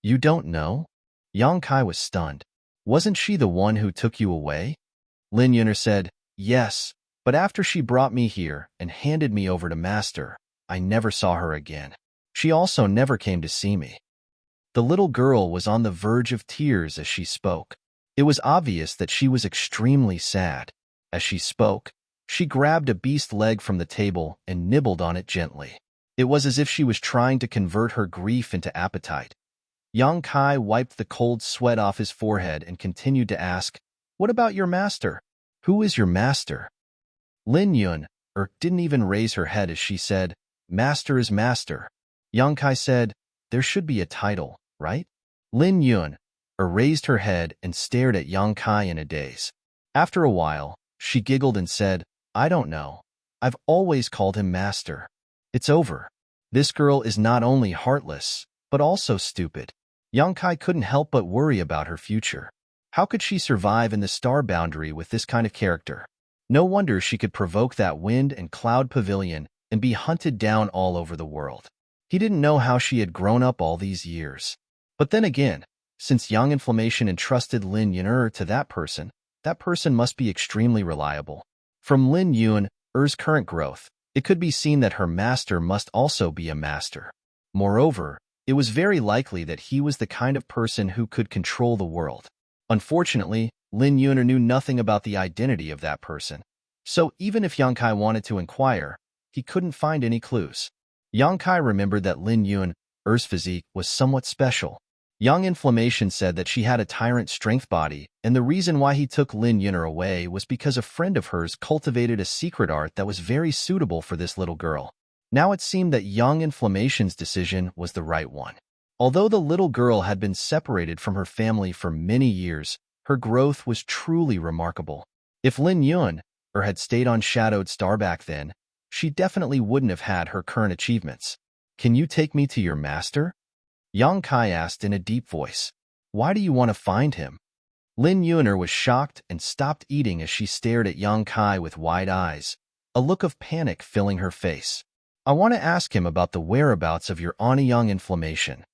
"You don't know?" Yang Kai was stunned. "Wasn't she the one who took you away?" Lin Yuner said, "Yes, but after she brought me here and handed me over to Master, I never saw her again. She also never came to see me." The little girl was on the verge of tears as she spoke. It was obvious that she was extremely sad. As she spoke, she grabbed a beast leg from the table and nibbled on it gently. It was as if she was trying to convert her grief into appetite. Yang Kai wiped the cold sweat off his forehead and continued to ask, "What about your master? Who is your master?" Lin Yuner didn't even raise her head as she said, "Master is master." Yang Kai said, "There should be a title, right?" Lin Yuner raised her head and stared at Yang Kai in a daze. After a while, she giggled and said, "I don't know. I've always called him master. It's over. This girl is not only heartless, but also stupid." Yang Kai couldn't help but worry about her future. How could she survive in the star boundary with this kind of character? No wonder she could provoke that wind and cloud pavilion and be hunted down all over the world. He didn't know how she had grown up all these years. But then again, Since Yang Inflammation entrusted Lin Yun'er to that person must be extremely reliable. From Lin Yun'er's current growth, it could be seen that her master must also be a master. Moreover, it was very likely that he was the kind of person who could control the world. Unfortunately, Lin Yun'er knew nothing about the identity of that person. So even if Yang Kai wanted to inquire, he couldn't find any clues. Yang Kai remembered that Lin Yun'er's physique was somewhat special. Yang Inflammation said that she had a tyrant strength body, and the reason why he took Lin Yun'er away was because a friend of hers cultivated a secret art that was very suitable for this little girl. Now it seemed that Yang Inflammation's decision was the right one. Although the little girl had been separated from her family for many years, her growth was truly remarkable. If Lin Yun'er had stayed on Shadowed Star back then, she definitely wouldn't have had her current achievements. "Can you take me to your master?" Yang Kai asked in a deep voice. "Why do you want to find him?" Lin Yun'er was shocked and stopped eating as she stared at Yang Kai with wide eyes, a look of panic filling her face. "I want to ask him about the whereabouts of your Yang Inflammation."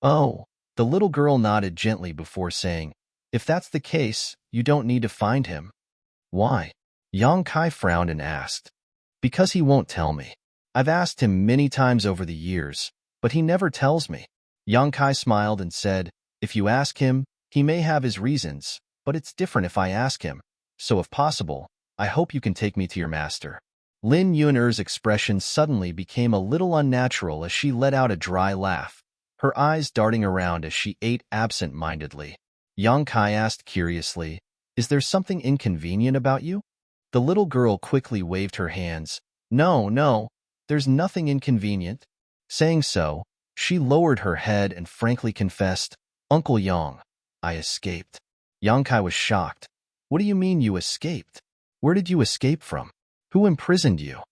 "Oh," the little girl nodded gently before saying, "If that's the case, you don't need to find him." "Why?" Yang Kai frowned and asked. "Because he won't tell me. I've asked him many times over the years, but he never tells me." Yang Kai smiled and said, "If you ask him, he may have his reasons, but it's different if I ask him. So if possible, I hope you can take me to your master." Lin Yun'er's expression suddenly became a little unnatural as she let out a dry laugh, her eyes darting around as she ate absent-mindedly. Yang Kai asked curiously, "Is there something inconvenient about you?" The little girl quickly waved her hands. No, there's nothing inconvenient." Saying so, she lowered her head and frankly confessed, "Uncle Yang, I escaped." Yang Kai was shocked. "What do you mean you escaped? Where did you escape from? Who imprisoned you?"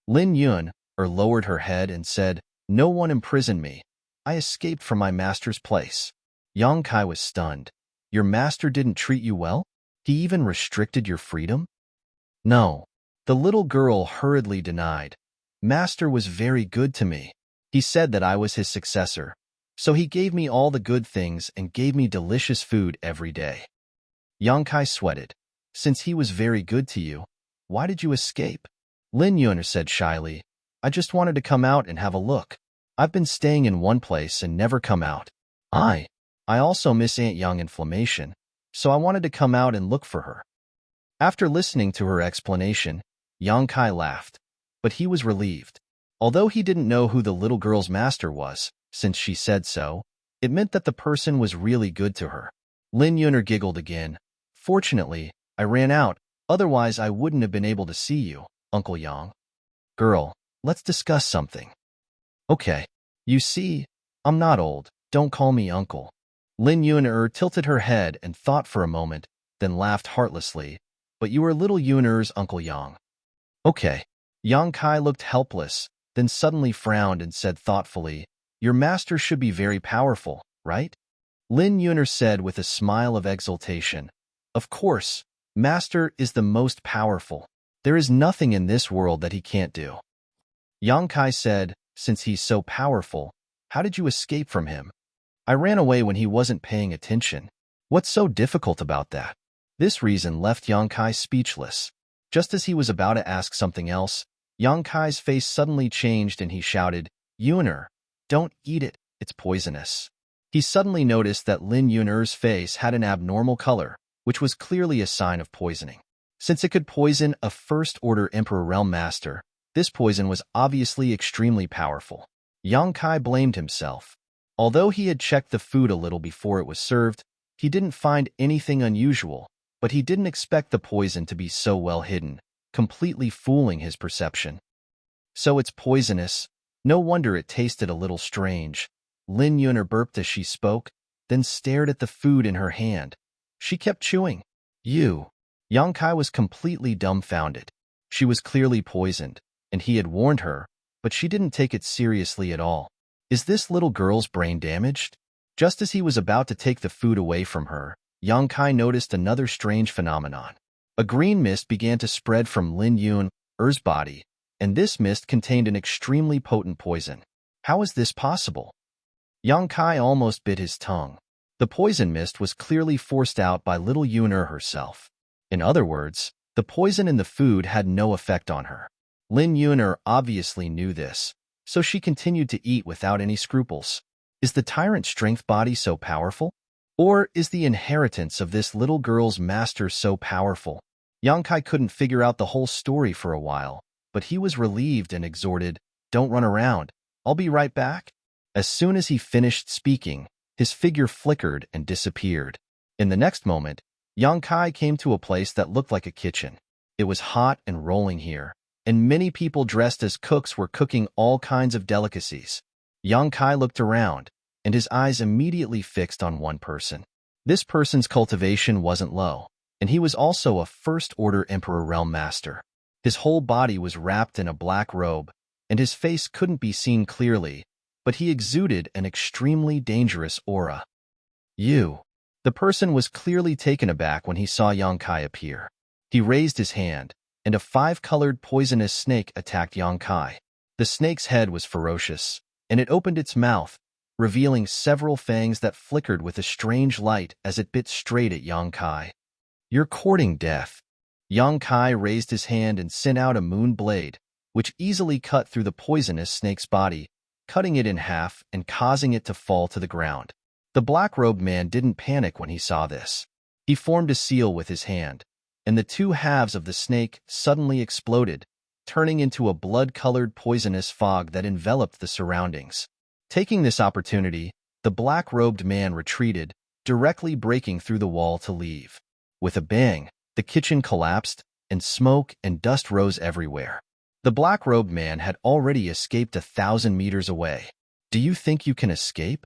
Lin Yun'er lowered her head and said, "No one imprisoned me. I escaped from my master's place." Yang Kai was stunned. "Your master didn't treat you well? He even restricted your freedom?" "No," the little girl hurriedly denied. "Master was very good to me. He said that I was his successor, so he gave me all the good things and gave me delicious food every day." Yang Kai sweated. "Since he was very good to you, why did you escape?" Lin Yun'er said shyly, "I just wanted to come out and have a look. I've been staying in one place and never come out. I also miss Aunt Yang Inflammation, so I wanted to come out and look for her." After listening to her explanation, Yang Kai laughed, but he was relieved. Although he didn't know who the little girl's master was, since she said so, it meant that the person was really good to her. Lin Yun'er giggled again. "Fortunately, I ran out, otherwise I wouldn't have been able to see you, Uncle Yang." "Girl, let's discuss something." "Okay. You see, I'm not old. Don't call me uncle." Lin Yun'er tilted her head and thought for a moment, then laughed heartlessly. "But you are little Yun'er's Uncle Yang." "Okay." Yang Kai looked helpless, then suddenly frowned and said thoughtfully, "Your master should be very powerful, right?" Lin Yun'er said with a smile of exultation, "Of course, master is the most powerful. There is nothing in this world that he can't do." Yang Kai said, "Since he's so powerful, how did you escape from him?" "I ran away when he wasn't paying attention." "What's so difficult about that?" This reason left Yang Kai speechless. Just as he was about to ask something else, Yang Kai's face suddenly changed and he shouted, "Yun'er, don't eat it, it's poisonous." He suddenly noticed that Lin Yun'er's face had an abnormal color, which was clearly a sign of poisoning. Since it could poison a First-Order Emperor Realm Master, this poison was obviously extremely powerful. Yang Kai blamed himself. Although he had checked the food a little before it was served, he didn't find anything unusual, but he didn't expect the poison to be so well hidden, completely fooling his perception. "So it's poisonous. No wonder it tasted a little strange." Lin Yun'er burped as she spoke, then stared at the food in her hand. She kept chewing. "You." Yang Kai was completely dumbfounded. She was clearly poisoned, and he had warned her, but she didn't take it seriously at all. Is this little girl's brain damaged? Just as he was about to take the food away from her, Yang Kai noticed another strange phenomenon. A green mist began to spread from Lin Yun'er's body, and this mist contained an extremely potent poison. How is this possible? Yang Kai almost bit his tongue. The poison mist was clearly forced out by little Yuner herself. In other words, the poison in the food had no effect on her. Lin Yuner obviously knew this, so she continued to eat without any scruples. Is the tyrant strength body so powerful? Or is the inheritance of this little girl's master so powerful? Yang Kai couldn't figure out the whole story for a while, but he was relieved and exhorted, "Don't run around. I'll be right back." As soon as he finished speaking, his figure flickered and disappeared. In the next moment, Yang Kai came to a place that looked like a kitchen. It was hot and rolling here, and many people dressed as cooks were cooking all kinds of delicacies. Yang Kai looked around, and his eyes immediately fixed on one person. This person's cultivation wasn't low, and he was also a first-order Emperor Realm Master. His whole body was wrapped in a black robe, and his face couldn't be seen clearly, but he exuded an extremely dangerous aura. "You." The person was clearly taken aback when he saw Yang Kai appear. He raised his hand, and a 5-colored poisonous snake attacked Yang Kai. The snake's head was ferocious, and it opened its mouth, revealing several fangs that flickered with a strange light as it bit straight at Yang Kai. "You're courting death." Yang Kai raised his hand and sent out a moon blade, which easily cut through the poisonous snake's body, cutting it in half and causing it to fall to the ground. The black-robed man didn't panic when he saw this. He formed a seal with his hand, and the two halves of the snake suddenly exploded, turning into a blood-colored poisonous fog that enveloped the surroundings. Taking this opportunity, the black-robed man retreated, directly breaking through the wall to leave. With a bang, the kitchen collapsed, and smoke and dust rose everywhere. The black-robed man had already escaped 1,000 meters away. "Do you think you can escape?"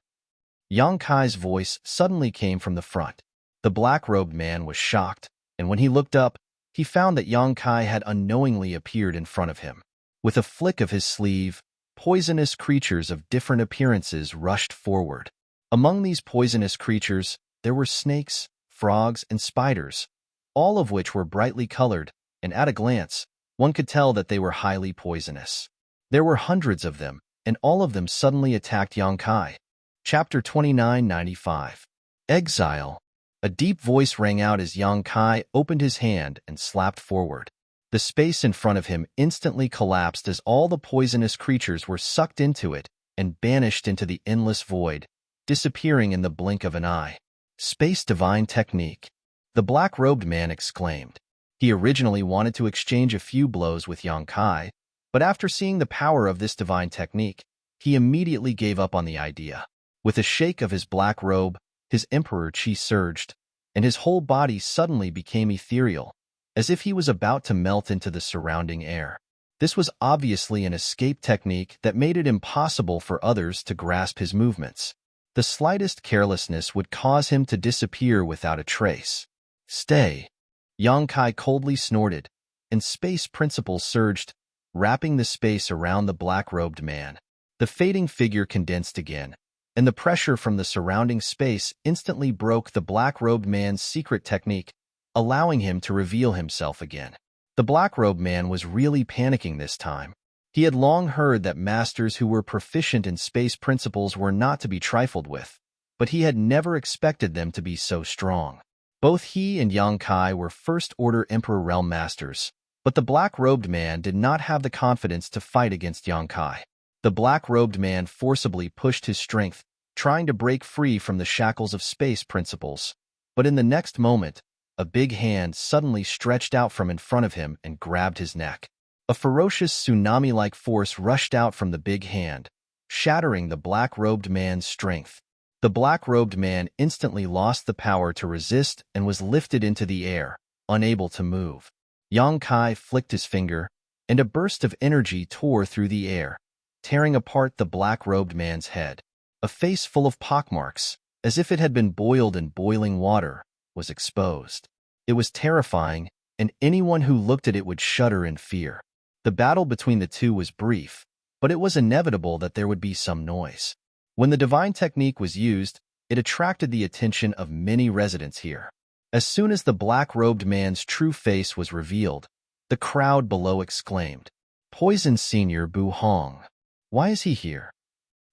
Yang Kai's voice suddenly came from the front. The black-robed man was shocked, and when he looked up, he found that Yang Kai had unknowingly appeared in front of him. With a flick of his sleeve, poisonous creatures of different appearances rushed forward. Among these poisonous creatures, there were snakes, frogs, and spiders, all of which were brightly colored, and at a glance, one could tell that they were highly poisonous. There were hundreds of them, and all of them suddenly attacked Yang Kai. Chapter 2995. Exile. A deep voice rang out as Yang Kai opened his hand and slapped forward. The space in front of him instantly collapsed as all the poisonous creatures were sucked into it and banished into the endless void, disappearing in the blink of an eye. "Space Divine Technique," the black-robed man exclaimed. He originally wanted to exchange a few blows with Yang Kai, but after seeing the power of this divine technique, he immediately gave up on the idea. With a shake of his black robe, his emperor chi surged, and his whole body suddenly became ethereal, as if he was about to melt into the surrounding air. This was obviously an escape technique that made it impossible for others to grasp his movements. The slightest carelessness would cause him to disappear without a trace. "Stay." Yang Kai coldly snorted, and space principles surged, wrapping the space around the black-robed man. The fading figure condensed again, and the pressure from the surrounding space instantly broke the black-robed man's secret technique, allowing him to reveal himself again. The black-robed man was really panicking this time. He had long heard that masters who were proficient in space principles were not to be trifled with, but he had never expected them to be so strong. Both he and Yang Kai were first-order Emperor Realm Masters, but the black-robed man did not have the confidence to fight against Yang Kai. The black-robed man forcibly pushed his strength, trying to break free from the shackles of space principles. But in the next moment, a big hand suddenly stretched out from in front of him and grabbed his neck. A ferocious tsunami-like force rushed out from the big hand, shattering the black-robed man's strength. The black-robed man instantly lost the power to resist and was lifted into the air, unable to move. Yang Kai flicked his finger, and a burst of energy tore through the air, tearing apart the black-robed man's head. A face full of pockmarks, as if it had been boiled in boiling water, was exposed. It was terrifying, and anyone who looked at it would shudder in fear. The battle between the two was brief, but it was inevitable that there would be some noise. When the divine technique was used, it attracted the attention of many residents here. As soon as the black-robed man's true face was revealed, the crowd below exclaimed, "Poison Senior Bu Hong. Why is he here?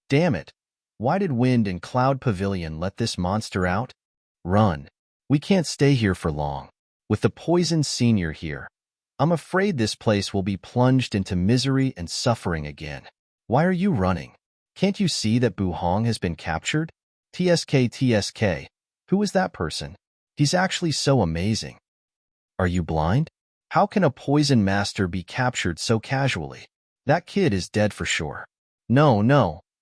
Damn it. Why did Wind and Cloud Pavilion let this monster out? Run. We can't stay here for long. With the poisoned senior here, I'm afraid this place will be plunged into misery and suffering again. Why are you running? Can't you see that Bu Hong has been captured? TSK. Who is that person? He's actually so amazing. Are you blind? How can a poison master be captured so casually? That kid is dead for sure. No,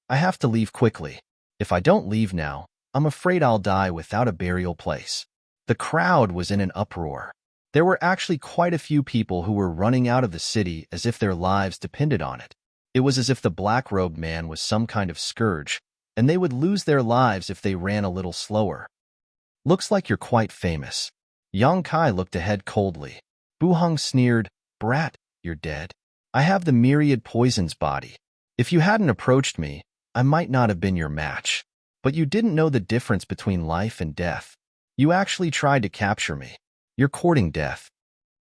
I have to leave quickly. If I don't leave now, I'm afraid I'll die without a burial place. The crowd was in an uproar. There were actually quite a few people who were running out of the city as if their lives depended on it. It was as if the black-robed man was some kind of scourge, and they would lose their lives if they ran a little slower. Looks like you're quite famous. Yang Kai looked ahead coldly. Bu Hong sneered, Brat, you're dead. I have the myriad poison's body. If you hadn't approached me, I might not have been your match. But you didn't know the difference between life and death. You actually tried to capture me. You're courting death.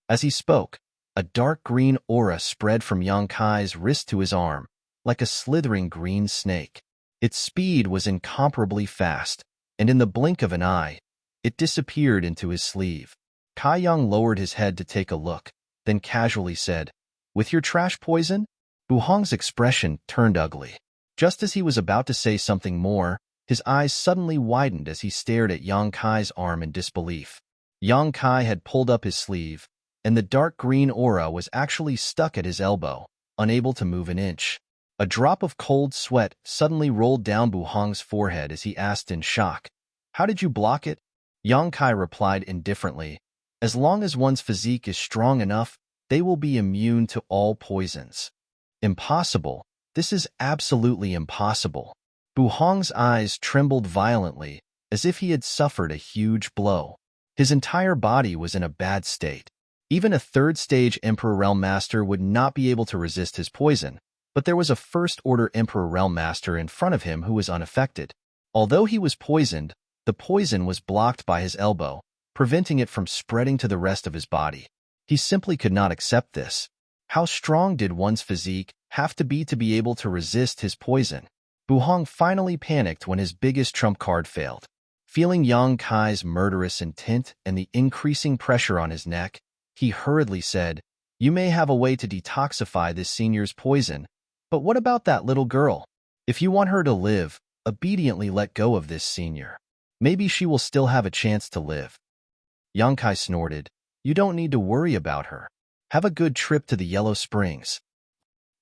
As he spoke, a dark green aura spread from Yang Kai's wrist to his arm, like a slithering green snake. Its speed was incomparably fast, and in the blink of an eye, it disappeared into his sleeve. Kai Yang lowered his head to take a look, then casually said, With your trash poison? Bu Hong's expression turned ugly. Just as he was about to say something more, his eyes suddenly widened as he stared at Yang Kai's arm in disbelief. Yang Kai had pulled up his sleeve, and the dark green aura was actually stuck at his elbow, unable to move an inch. A drop of cold sweat suddenly rolled down Bu Hong's forehead as he asked in shock, How did you block it? Yang Kai replied indifferently, As long as one's physique is strong enough, they will be immune to all poisons. Impossible. This is absolutely impossible. Bu Hong's eyes trembled violently, as if he had suffered a huge blow. His entire body was in a bad state. Even a third-stage Emperor Realm Master would not be able to resist his poison, but there was a first-order Emperor Realm Master in front of him who was unaffected. Although he was poisoned, the poison was blocked by his elbow, preventing it from spreading to the rest of his body. He simply could not accept this. How strong did one's physique have to be able to resist his poison? Bu Hong finally panicked when his biggest trump card failed. Feeling Yang Kai's murderous intent and the increasing pressure on his neck, he hurriedly said, You may have a way to detoxify this senior's poison, but what about that little girl? If you want her to live, obediently let go of this senior. Maybe she will still have a chance to live. Yang Kai snorted, You don't need to worry about her. Have a good trip to the Yellow Springs.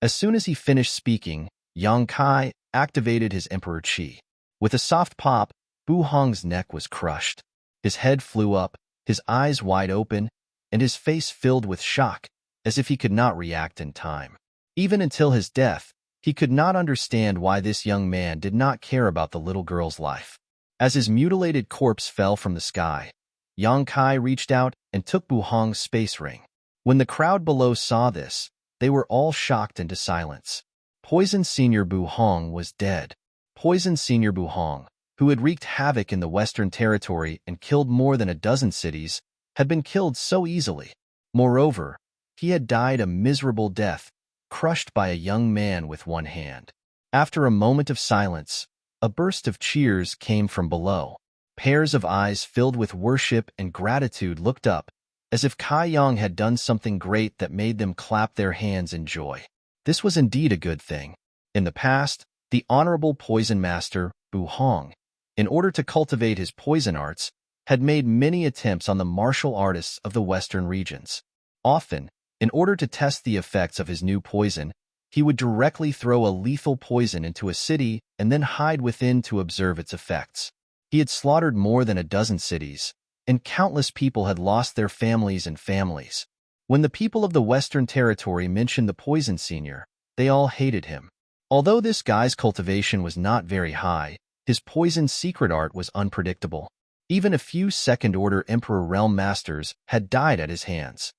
As soon as he finished speaking, Yang Kai activated his Emperor Qi. With a soft pop, Bu Hong's neck was crushed. His head flew up, his eyes wide open, and his face filled with shock, as if he could not react in time. Even until his death, he could not understand why this young man did not care about the little girl's life. As his mutilated corpse fell from the sky, Yang Kai reached out and took Bu Hong's space ring. When the crowd below saw this, they were all shocked into silence. Poison Senior Bu Hong was dead. Poison Senior Bu Hong, who had wreaked havoc in the Western Territory and killed more than a dozen cities, had been killed so easily. Moreover, he had died a miserable death, crushed by a young man with one hand. After a moment of silence, a burst of cheers came from below. Pairs of eyes filled with worship and gratitude looked up, as if Kai Yang had done something great that made them clap their hands in joy. This was indeed a good thing. In the past, the Honorable Poison Master, Bu Hong, in order to cultivate his poison arts, had made many attempts on the martial artists of the western regions. Often, in order to test the effects of his new poison, he would directly throw a lethal poison into a city and then hide within to observe its effects. He had slaughtered more than a dozen cities, and countless people had lost their families and families. When the people of the Western Territory mentioned the Poison Senior, they all hated him. Although this guy's cultivation was not very high, his poison secret art was unpredictable. Even a few second-order Emperor Realm Masters had died at his hands.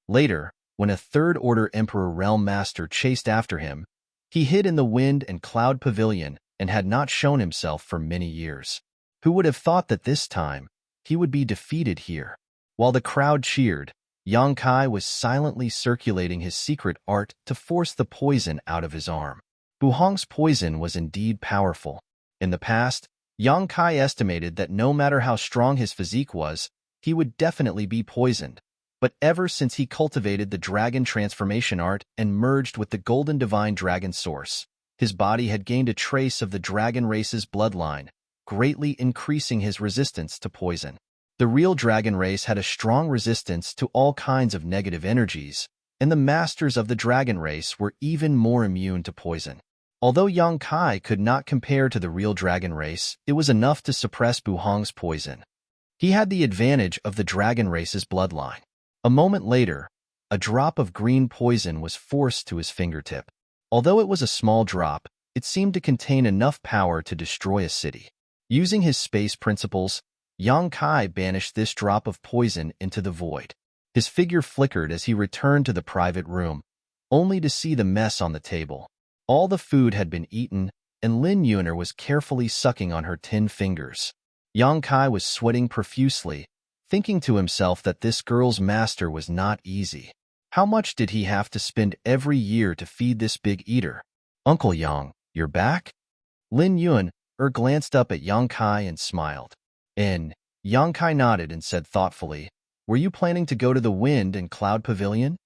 Later, when a third-order Emperor Realm Master chased after him, he hid in the Wind and Cloud Pavilion and had not shown himself for many years. Who would have thought that this time, he would be defeated here? While the crowd cheered, Yang Kai was silently circulating his secret art to force the poison out of his arm. Bu Hong's poison was indeed powerful, In the past, Yang Kai estimated that no matter how strong his physique was, he would definitely be poisoned. But ever since he cultivated the dragon transformation art and merged with the golden divine dragon source, his body had gained a trace of the dragon race's bloodline, greatly increasing his resistance to poison. The real dragon race had a strong resistance to all kinds of negative energies, and the masters of the dragon race were even more immune to poison. Although Yang Kai could not compare to the real dragon race, it was enough to suppress Bu Hong's poison. He had the advantage of the dragon race's bloodline. A moment later, a drop of green poison was forced to his fingertip. Although it was a small drop, it seemed to contain enough power to destroy a city. Using his space principles, Yang Kai banished this drop of poison into the void. His figure flickered as he returned to the private room, only to see the mess on the table. All the food had been eaten, and Lin Yuner was carefully sucking on her 10 fingers. Yang Kai was sweating profusely, thinking to himself that this girl's master was not easy. How much did he have to spend every year to feed this big eater? Uncle Yang, you're back? Lin Yuner glanced up at Yang Kai and smiled. Yang Kai nodded and said thoughtfully, were you planning to go to the Wind and Cloud Pavilion?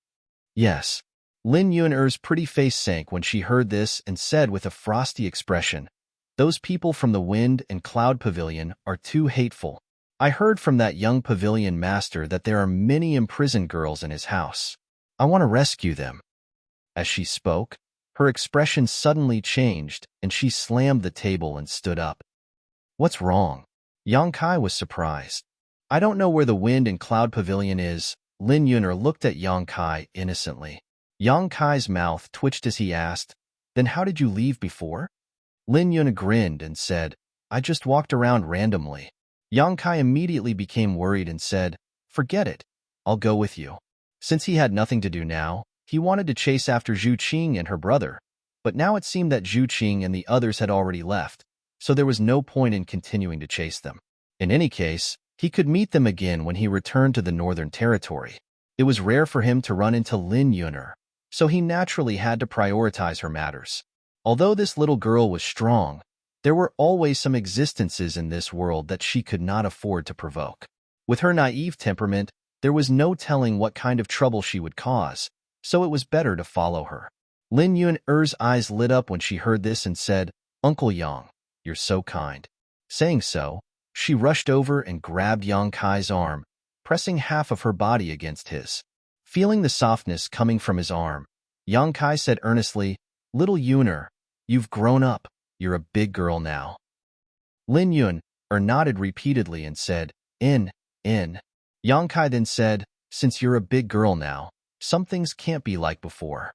Yes. Lin Yuner's pretty face sank when she heard this and said with a frosty expression, those people from the Wind and Cloud Pavilion are too hateful. I heard from that young pavilion master that there are many imprisoned girls in his house. I want to rescue them. As she spoke, her expression suddenly changed and she slammed the table and stood up. What's wrong? Yang Kai was surprised. I don't know where the Wind and Cloud Pavilion is. Lin Yuner looked at Yang Kai innocently. Yang Kai's mouth twitched as he asked, then how did you leave before? Lin Yuner grinned and said, I just walked around randomly. Yang Kai immediately became worried and said, forget it, I'll go with you. Since he had nothing to do now, he wanted to chase after Zhu Qing and her brother, but now it seemed that Zhu Qing and the others had already left, so there was no point in continuing to chase them. In any case, he could meet them again when he returned to the Northern Territory. It was rare for him to run into Lin Yuner, so he naturally had to prioritize her matters. Although this little girl was strong, there were always some existences in this world that she could not afford to provoke. With her naive temperament, there was no telling what kind of trouble she would cause, so it was better to follow her. Lin Yuner's eyes lit up when she heard this and said, Uncle Yang, you're so kind. Saying so, she rushed over and grabbed Yang Kai's arm, pressing half of her body against his. Feeling the softness coming from his arm, Yang Kai said earnestly, Little Yuner, you've grown up. You're a big girl now. Lin Yuner nodded repeatedly and said, In. Yang Kai then said, since you're a big girl now, some things can't be like before.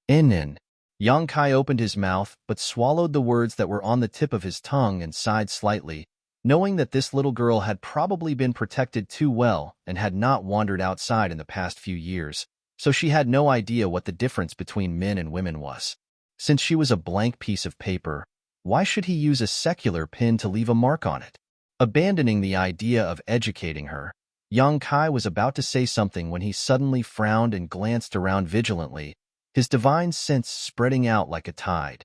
In. Yang Kai opened his mouth but swallowed the words that were on the tip of his tongue and sighed slightly, knowing that this little girl had probably been protected too well and had not wandered outside in the past few years, so she had no idea what the difference between men and women was. Since she was a blank piece of paper, why should he use a secular pen to leave a mark on it? Abandoning the idea of educating her, Yang Kai was about to say something when he suddenly frowned and glanced around vigilantly, his divine sense spreading out like a tide.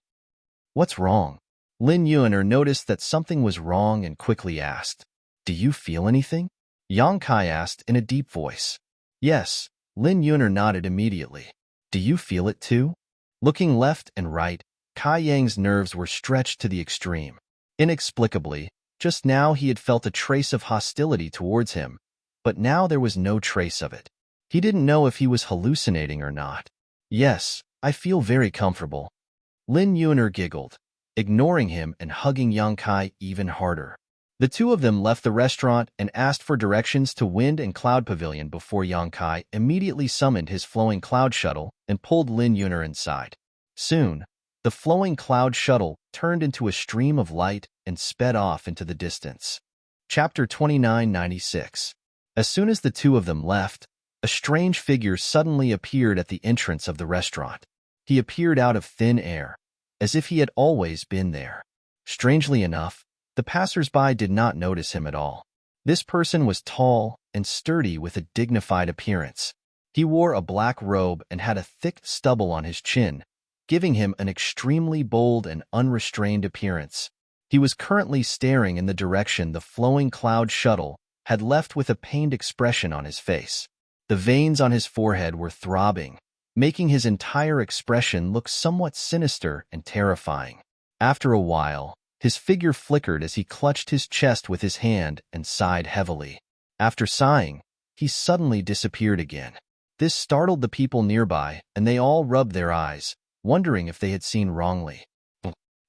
What's wrong? Lin Yuner noticed that something was wrong and quickly asked, Do you feel anything? Yang Kai asked in a deep voice. Yes, Lin Yuner nodded immediately. Do you feel it too? Looking left and right, Kai Yang's nerves were stretched to the extreme. Inexplicably, just now he had felt a trace of hostility towards him, but now there was no trace of it. He didn't know if he was hallucinating or not. Yes, I feel very comfortable. Lin Yuner giggled, ignoring him and hugging Yang Kai even harder. The two of them left the restaurant and asked for directions to Wind and Cloud Pavilion before Yang Kai immediately summoned his flowing cloud shuttle and pulled Lin Yuner inside. Soon, the flowing cloud shuttle turned into a stream of light and sped off into the distance. Chapter 2996. As soon as the two of them left, a strange figure suddenly appeared at the entrance of the restaurant. He appeared out of thin air, as if he had always been there. Strangely enough, the passers-by did not notice him at all. This person was tall and sturdy with a dignified appearance. He wore a black robe and had a thick stubble on his chin, giving him an extremely bold and unrestrained appearance. He was currently staring in the direction the flowing cloud shuttle had left with a pained expression on his face. The veins on his forehead were throbbing, making his entire expression look somewhat sinister and terrifying. After a while, his figure flickered as he clutched his chest with his hand and sighed heavily. After sighing, he suddenly disappeared again. This startled the people nearby, and they all rubbed their eyes, wondering if they had seen wrongly.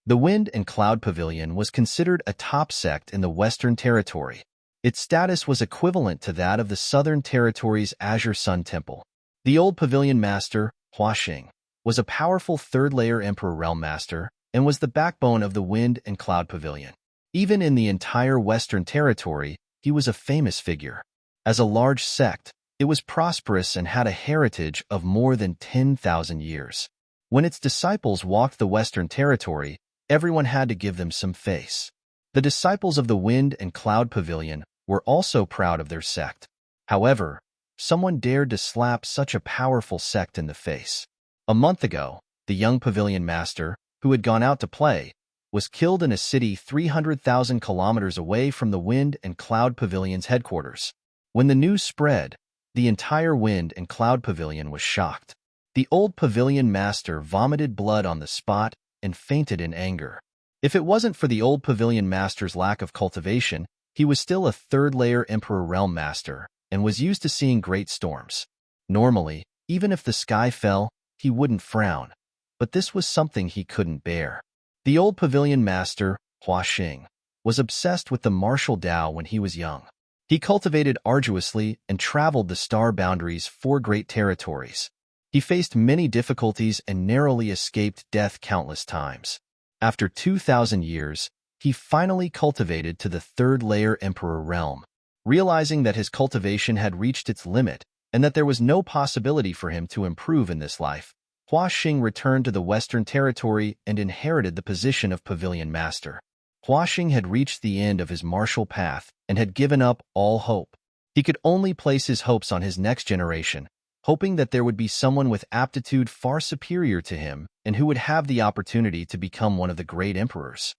The Wind and Cloud Pavilion was considered a top sect in the Western Territory. Its status was equivalent to that of the Southern Territory's Azure Sun Temple. The old Pavilion Master, Huaxing, was a powerful third-layer Emperor Realm Master and was the backbone of the Wind and Cloud Pavilion. Even in the entire Western Territory, he was a famous figure. As a large sect, it was prosperous and had a heritage of more than 10,000 years. When its disciples walked the Western Territory, everyone had to give them some face. The disciples of the Wind and Cloud Pavilion were also proud of their sect. However, someone dared to slap such a powerful sect in the face. A month ago, the young Pavilion Master, who had gone out to play, was killed in a city 300,000 kilometers away from the Wind and Cloud Pavilion's headquarters. When the news spread, the entire Wind and Cloud Pavilion was shocked. The old Pavilion Master vomited blood on the spot and fainted in anger. If it wasn't for the old Pavilion Master's lack of cultivation, he was still a third-layer Emperor Realm Master and was used to seeing great storms. Normally, even if the sky fell, he wouldn't frown, but this was something he couldn't bear. The old Pavilion Master, Huaxing, was obsessed with the martial Tao when he was young. He cultivated arduously and traveled the star boundaries 4 great territories. He faced many difficulties and narrowly escaped death countless times. After 2,000 years, he finally cultivated to the third-layer Emperor realm. Realizing that his cultivation had reached its limit and that there was no possibility for him to improve in this life, Huaxing returned to the Western Territory and inherited the position of Pavilion Master. Huaxing had reached the end of his martial path and had given up all hope. He could only place his hopes on his next generation, hoping that there would be someone with aptitude far superior to him and who would have the opportunity to become one of the great emperors.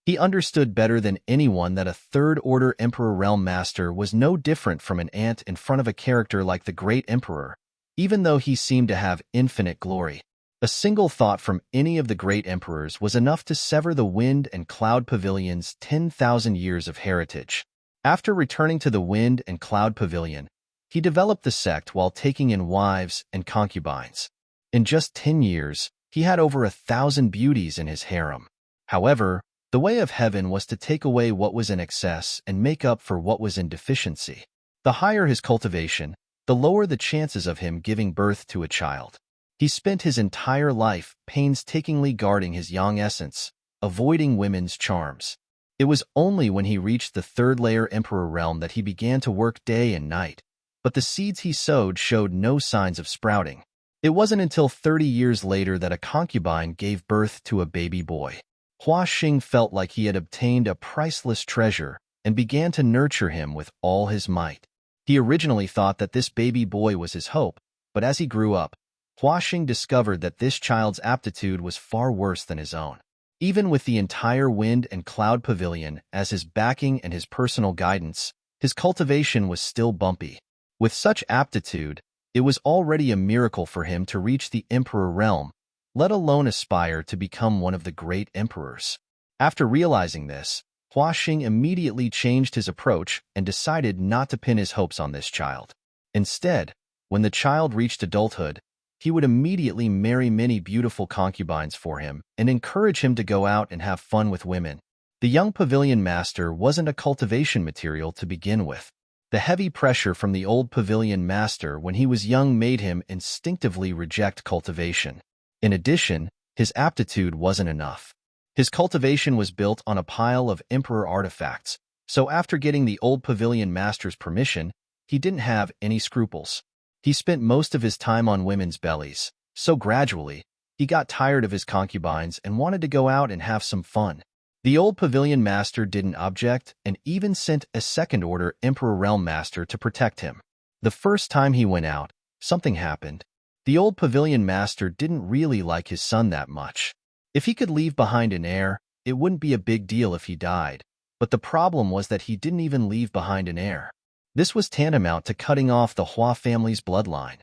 He understood better than anyone that a third-order Emperor Realm Master was no different from an ant in front of a character like the Great Emperor, even though he seemed to have infinite glory. A single thought from any of the great emperors was enough to sever the Wind and Cloud Pavilion's 10,000 years of heritage. After returning to the Wind and Cloud Pavilion, he developed the sect while taking in wives and concubines. In just 10 years, he had over 1,000 beauties in his harem. However, the way of heaven was to take away what was in excess and make up for what was in deficiency. The higher his cultivation, the lower the chances of him giving birth to a child. He spent his entire life painstakingly guarding his young essence, avoiding women's charms. It was only when he reached the third-layer Emperor realm that he began to work day and night, but the seeds he sowed showed no signs of sprouting. It wasn't until 30 years later that a concubine gave birth to a baby boy. Huaxing felt like he had obtained a priceless treasure and began to nurture him with all his might. He originally thought that this baby boy was his hope, but as he grew up, Huaxing discovered that this child's aptitude was far worse than his own. Even with the entire Wind and Cloud Pavilion as his backing and his personal guidance, his cultivation was still bumpy. With such aptitude, it was already a miracle for him to reach the Emperor realm, let alone aspire to become one of the great emperors. After realizing this, Huaxing immediately changed his approach and decided not to pin his hopes on this child. Instead, when the child reached adulthood, he would immediately marry many beautiful concubines for him and encourage him to go out and have fun with women. The young Pavilion Master wasn't a cultivation material to begin with. The heavy pressure from the old Pavilion Master when he was young made him instinctively reject cultivation. In addition, his aptitude wasn't enough. His cultivation was built on a pile of Emperor artifacts, so after getting the old Pavilion Master's permission, he didn't have any scruples. He spent most of his time on women's bellies, so gradually, he got tired of his concubines and wanted to go out and have some fun. The old Pavilion Master didn't object and even sent a second-order Emperor Realm Master to protect him. The first time he went out, something happened. The old Pavilion Master didn't really like his son that much. If he could leave behind an heir, It wouldn't be a big deal if he died, but the problem was that he didn't even leave behind an heir. This was tantamount to cutting off the Hua family's bloodline.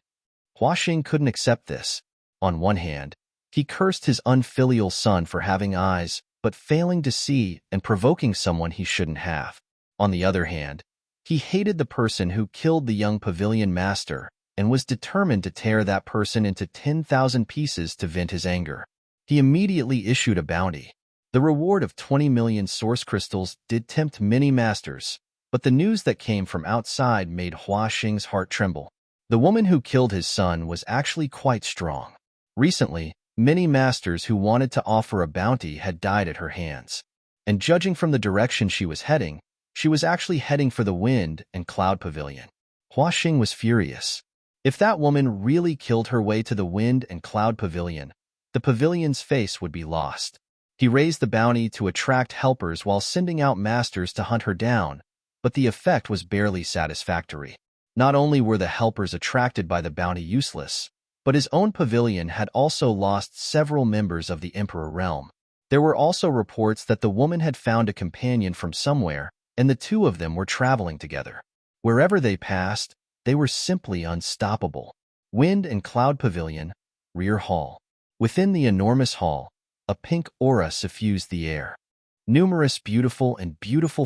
Hua Xing couldn't accept this. On one hand, he cursed his unfilial son for having eyes, but failing to see and provoking someone he shouldn't have. On the other hand, he hated the person who killed the young pavilion master and was determined to tear that person into 10,000 pieces to vent his anger. He immediately issued a bounty. The reward of 20 million source crystals did tempt many masters, but the news that came from outside made Hua Xing's heart tremble. The woman who killed his son was actually quite strong. Recently, many masters who wanted to offer a bounty had died at her hands. And judging from the direction she was actually heading for the Wind and Cloud Pavilion. Hua Xing was furious. If that woman really killed her way to the Wind and Cloud Pavilion, the pavilion's face would be lost. He raised the bounty to attract helpers while sending out masters to hunt her down, but the effect was barely satisfactory. Not only were the helpers attracted by the bounty useless, but his own pavilion had also lost several members of the Emperor realm. There were also reports that the woman had found a companion from somewhere, and the two of them were traveling together. Wherever they passed, they were simply unstoppable. Wind and Cloud Pavilion, Rear Hall. Within the enormous hall, a pink aura suffused the air. Numerous beautiful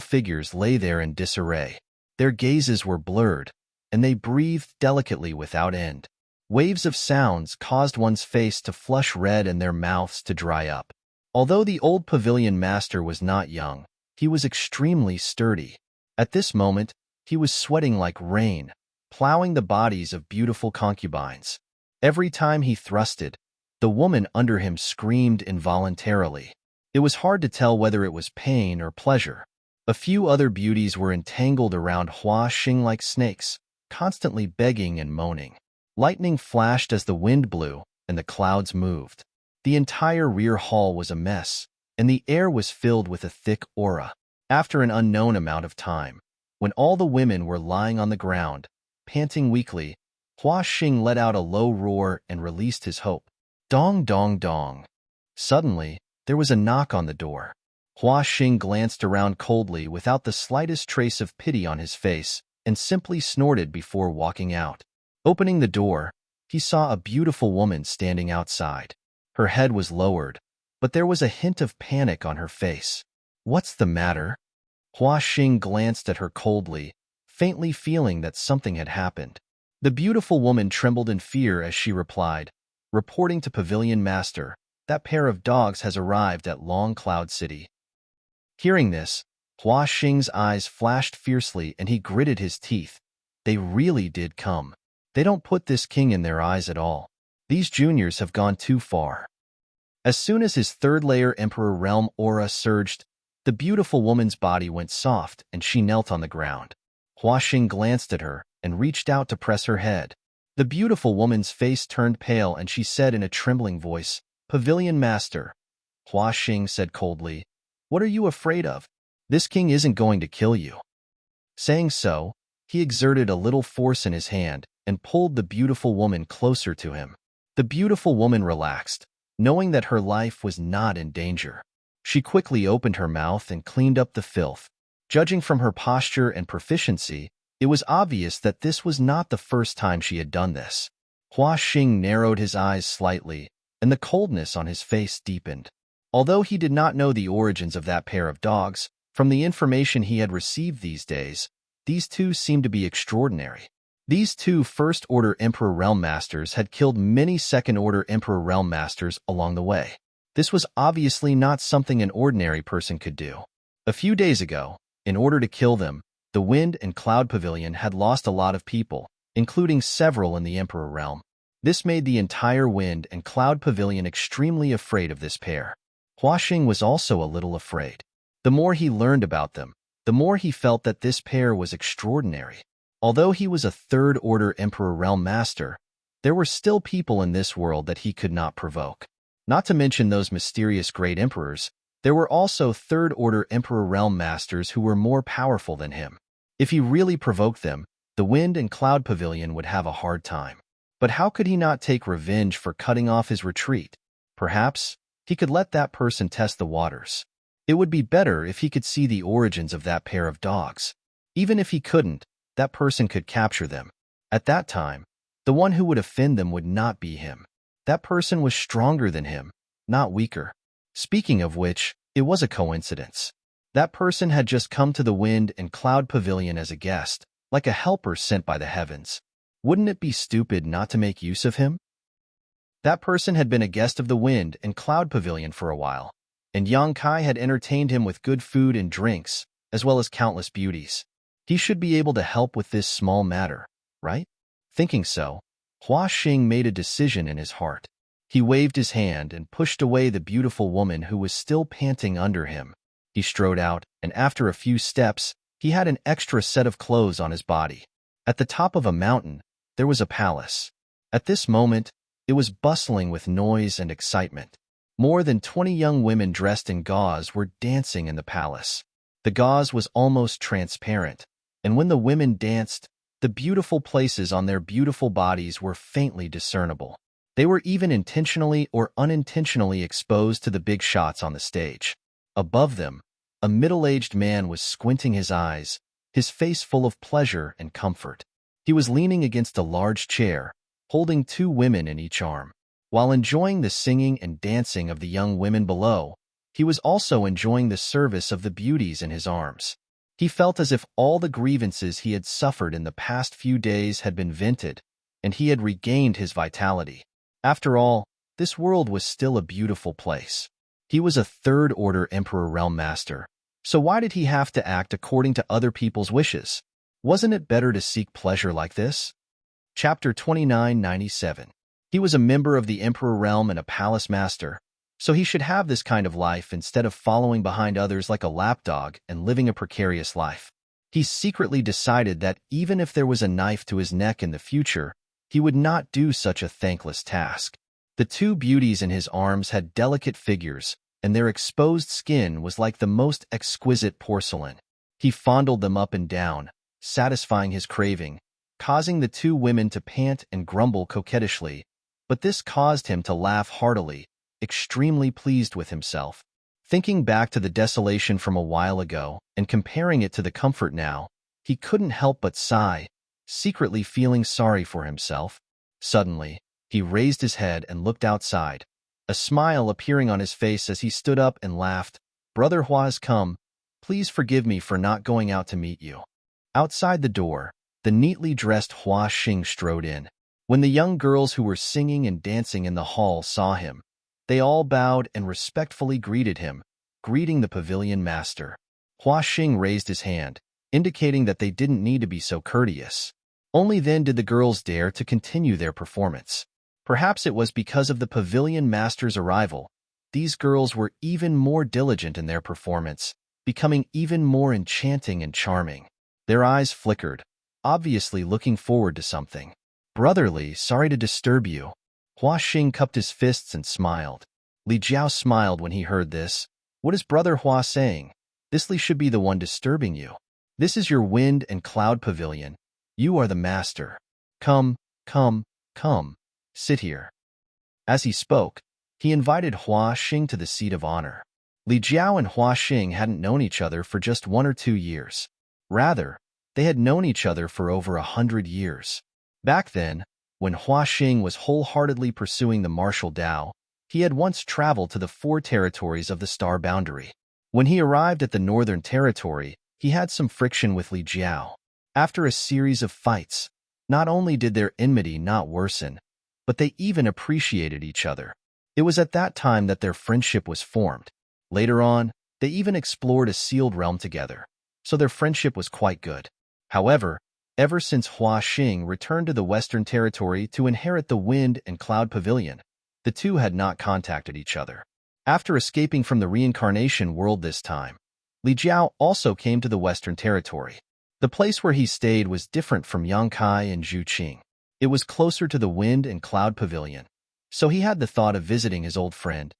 figures lay there in disarray. Their gazes were blurred, and they breathed delicately without end. Waves of sounds caused one's face to flush red and their mouths to dry up. Although the old pavilion master was not young, he was extremely sturdy. At this moment, he was sweating like rain, plowing the bodies of beautiful concubines. Every time he thrusted, the woman under him screamed involuntarily. It was hard to tell whether it was pain or pleasure. A few other beauties were entangled around Hua Xing like snakes, constantly begging and moaning. Lightning flashed as the wind blew, and the clouds moved. The entire rear hall was a mess, and the air was filled with a thick aura. After an unknown amount of time, when all the women were lying on the ground, panting weakly, Hua Xing let out a low roar and released his hope. Dong, dong, dong. Suddenly, there was a knock on the door. Hua Xing glanced around coldly without the slightest trace of pity on his face and simply snorted before walking out. Opening the door, he saw a beautiful woman standing outside. Her head was lowered, but there was a hint of panic on her face. What's the matter? Hua Xing glanced at her coldly, faintly feeling that something had happened. The beautiful woman trembled in fear as she replied, reporting to Pavilion Master, that pair of dogs has arrived at Long Cloud City. Hearing this, Hua Xing's eyes flashed fiercely and he gritted his teeth. They really did come. They don't put this king in their eyes at all. These juniors have gone too far. As soon as his third-layer Emperor Realm aura surged, the beautiful woman's body went soft and she knelt on the ground. Hua Xing glanced at her and reached out to press her head. The beautiful woman's face turned pale and she said in a trembling voice, "Pavilion Master." Hua Xing said coldly, "What are you afraid of? This king isn't going to kill you." Saying so, he exerted a little force in his hand and pulled the beautiful woman closer to him. The beautiful woman relaxed, knowing that her life was not in danger. She quickly opened her mouth and cleaned up the filth. Judging from her posture and proficiency, it was obvious that this was not the first time she had done this. Hua Xing narrowed his eyes slightly, and the coldness on his face deepened. Although he did not know the origins of that pair of dogs, from the information he had received these days, these two seemed to be extraordinary. These two First-Order Emperor Realm Masters had killed many Second-Order Emperor Realm Masters along the way. This was obviously not something an ordinary person could do. A few days ago, in order to kill them, the Wind and Cloud Pavilion had lost a lot of people, including several in the Emperor Realm. This made the entire Wind and Cloud Pavilion extremely afraid of this pair. Hua Xing was also a little afraid. The more he learned about them, the more he felt that this pair was extraordinary. Although he was a Third-Order Emperor Realm Master, there were still people in this world that he could not provoke. Not to mention those mysterious Great Emperors, there were also Third-Order Emperor Realm Masters who were more powerful than him. If he really provoked them, the Wind and Cloud Pavilion would have a hard time. But how could he not take revenge for cutting off his retreat? Perhaps he could let that person test the waters. It would be better if he could see the origins of that pair of dogs. Even if he couldn't, that person could capture them. At that time, the one who would offend them would not be him. That person was stronger than him, not weaker. Speaking of which, it was a coincidence. That person had just come to the Wind and Cloud Pavilion as a guest, like a helper sent by the heavens. Wouldn't it be stupid not to make use of him? That person had been a guest of the Wind and Cloud Pavilion for a while, and Yang Kai had entertained him with good food and drinks, as well as countless beauties. He should be able to help with this small matter, right? Thinking so, Hua Xing made a decision in his heart. He waved his hand and pushed away the beautiful woman who was still panting under him. He strode out, and after a few steps, he had an extra set of clothes on his body. At the top of a mountain, there was a palace. At this moment, it was bustling with noise and excitement. More than 20 young women dressed in gauze were dancing in the palace. The gauze was almost transparent, and when the women danced, the beautiful places on their beautiful bodies were faintly discernible. They were even intentionally or unintentionally exposed to the big shots on the stage. Above them, a middle-aged man was squinting his eyes, his face full of pleasure and comfort. He was leaning against a large chair, holding 2 women in each arm. While enjoying the singing and dancing of the young women below, he was also enjoying the service of the beauties in his arms. He felt as if all the grievances he had suffered in the past few days had been vented, and he had regained his vitality. After all, this world was still a beautiful place. He was a third-order Emperor Realm Master, so why did he have to act according to other people's wishes? Wasn't it better to seek pleasure like this? Chapter 2997. He was a member of the Emperor Realm and a Palace Master, so he should have this kind of life instead of following behind others like a lapdog and living a precarious life. He secretly decided that even if there was a knife to his neck in the future, he would not do such a thankless task. The 2 beauties in his arms had delicate figures, and their exposed skin was like the most exquisite porcelain. He fondled them up and down, satisfying his craving, causing the 2 women to pant and grumble coquettishly, but this caused him to laugh heartily, extremely pleased with himself. Thinking back to the desolation from a while ago and comparing it to the comfort now, he couldn't help but sigh, secretly feeling sorry for himself. Suddenly, he raised his head and looked outside, a smile appearing on his face as he stood up and laughed. "Brother Hua has come. Please forgive me for not going out to meet you." Outside the door, the neatly dressed Hua Xing strode in. When the young girls who were singing and dancing in the hall saw him, they all bowed and respectfully greeted him, greeting the pavilion master. Hua Xing raised his hand, indicating that they didn't need to be so courteous. Only then did the girls dare to continue their performance. Perhaps it was because of the pavilion master's arrival. These girls were even more diligent in their performance, becoming even more enchanting and charming. Their eyes flickered, obviously looking forward to something. "Brotherly, sorry to disturb you." Hua Xing cupped his fists and smiled. Li Jiao smiled when he heard this. "What is Brother Hua saying? This Li should be the one disturbing you. This is your Wind and Cloud Pavilion. You are the master. Come, come, come. Sit here." As he spoke, he invited Hua Xing to the seat of honor. Li Jiao and Hua Xing hadn't known each other for just 1 or 2 years. Rather, they had known each other for over 100 years. Back then, when Hua Xing was wholeheartedly pursuing the martial Tao, he had once traveled to the 4 territories of the star boundary. When he arrived at the northern territory, he had some friction with Li Jiao. After a series of fights, not only did their enmity not worsen, but they even appreciated each other. It was at that time that their friendship was formed. Later on, they even explored a sealed realm together, so their friendship was quite good. However, ever since Hua Xing returned to the Western Territory to inherit the Wind and Cloud Pavilion, the 2 had not contacted each other. After escaping from the reincarnation world this time, Li Jiao also came to the Western Territory. The place where he stayed was different from Yangkai and Zhuqing. It was closer to the Wind and Cloud Pavilion, so he had the thought of visiting his old friend.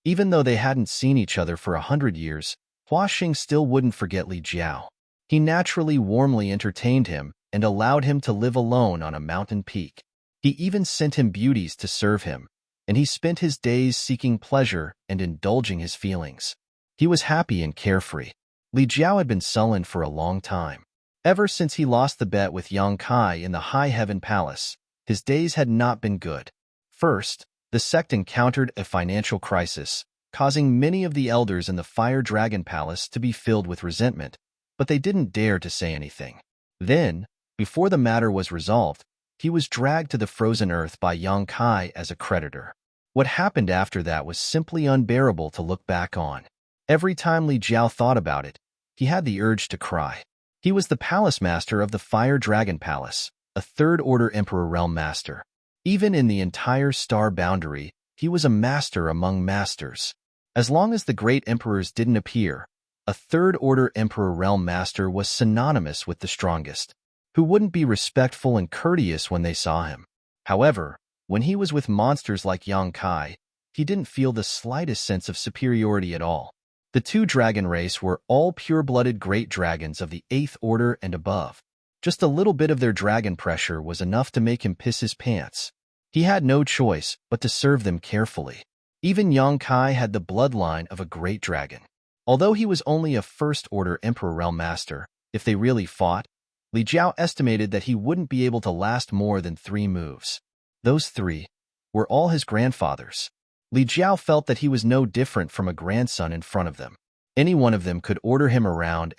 Even though they hadn't seen each other for 100 years, Hua Xing still wouldn't forget Li Jiao. He naturally warmly entertained him and allowed him to live alone on a mountain peak. He even sent him beauties to serve him, and he spent his days seeking pleasure and indulging his feelings. He was happy and carefree. Li Jiao had been sullen for a long time. Ever since he lost the bet with Yang Kai in the High Heaven Palace, his days had not been good. First, the sect encountered a financial crisis, causing many of the elders in the Fire Dragon Palace to be filled with resentment, but they didn't dare to say anything. Then, before the matter was resolved, he was dragged to the frozen earth by Yang Kai as a creditor. What happened after that was simply unbearable to look back on. Every time Li Jiao thought about it, he had the urge to cry. He was the palace master of the Fire Dragon Palace, a third-order Emperor Realm Master. Even in the entire star boundary, he was a master among masters. As long as the great emperors didn't appear, a third-order Emperor Realm Master was synonymous with the strongest, who wouldn't be respectful and courteous when they saw him. However, when he was with monsters like Yang Kai, he didn't feel the slightest sense of superiority at all. The two dragon race were all pure-blooded great dragons of the 8th order and above. Just a little bit of their dragon pressure was enough to make him piss his pants. He had no choice but to serve them carefully. Even Yang Kai had the bloodline of a great dragon. Although he was only a first-order Emperor Realm Master, if they really fought, Li Jiao estimated that he wouldn't be able to last more than 3 moves. Those 3 were all his grandfathers. Li Jiao felt that he was no different from a grandson in front of them. Any one of them could order him around,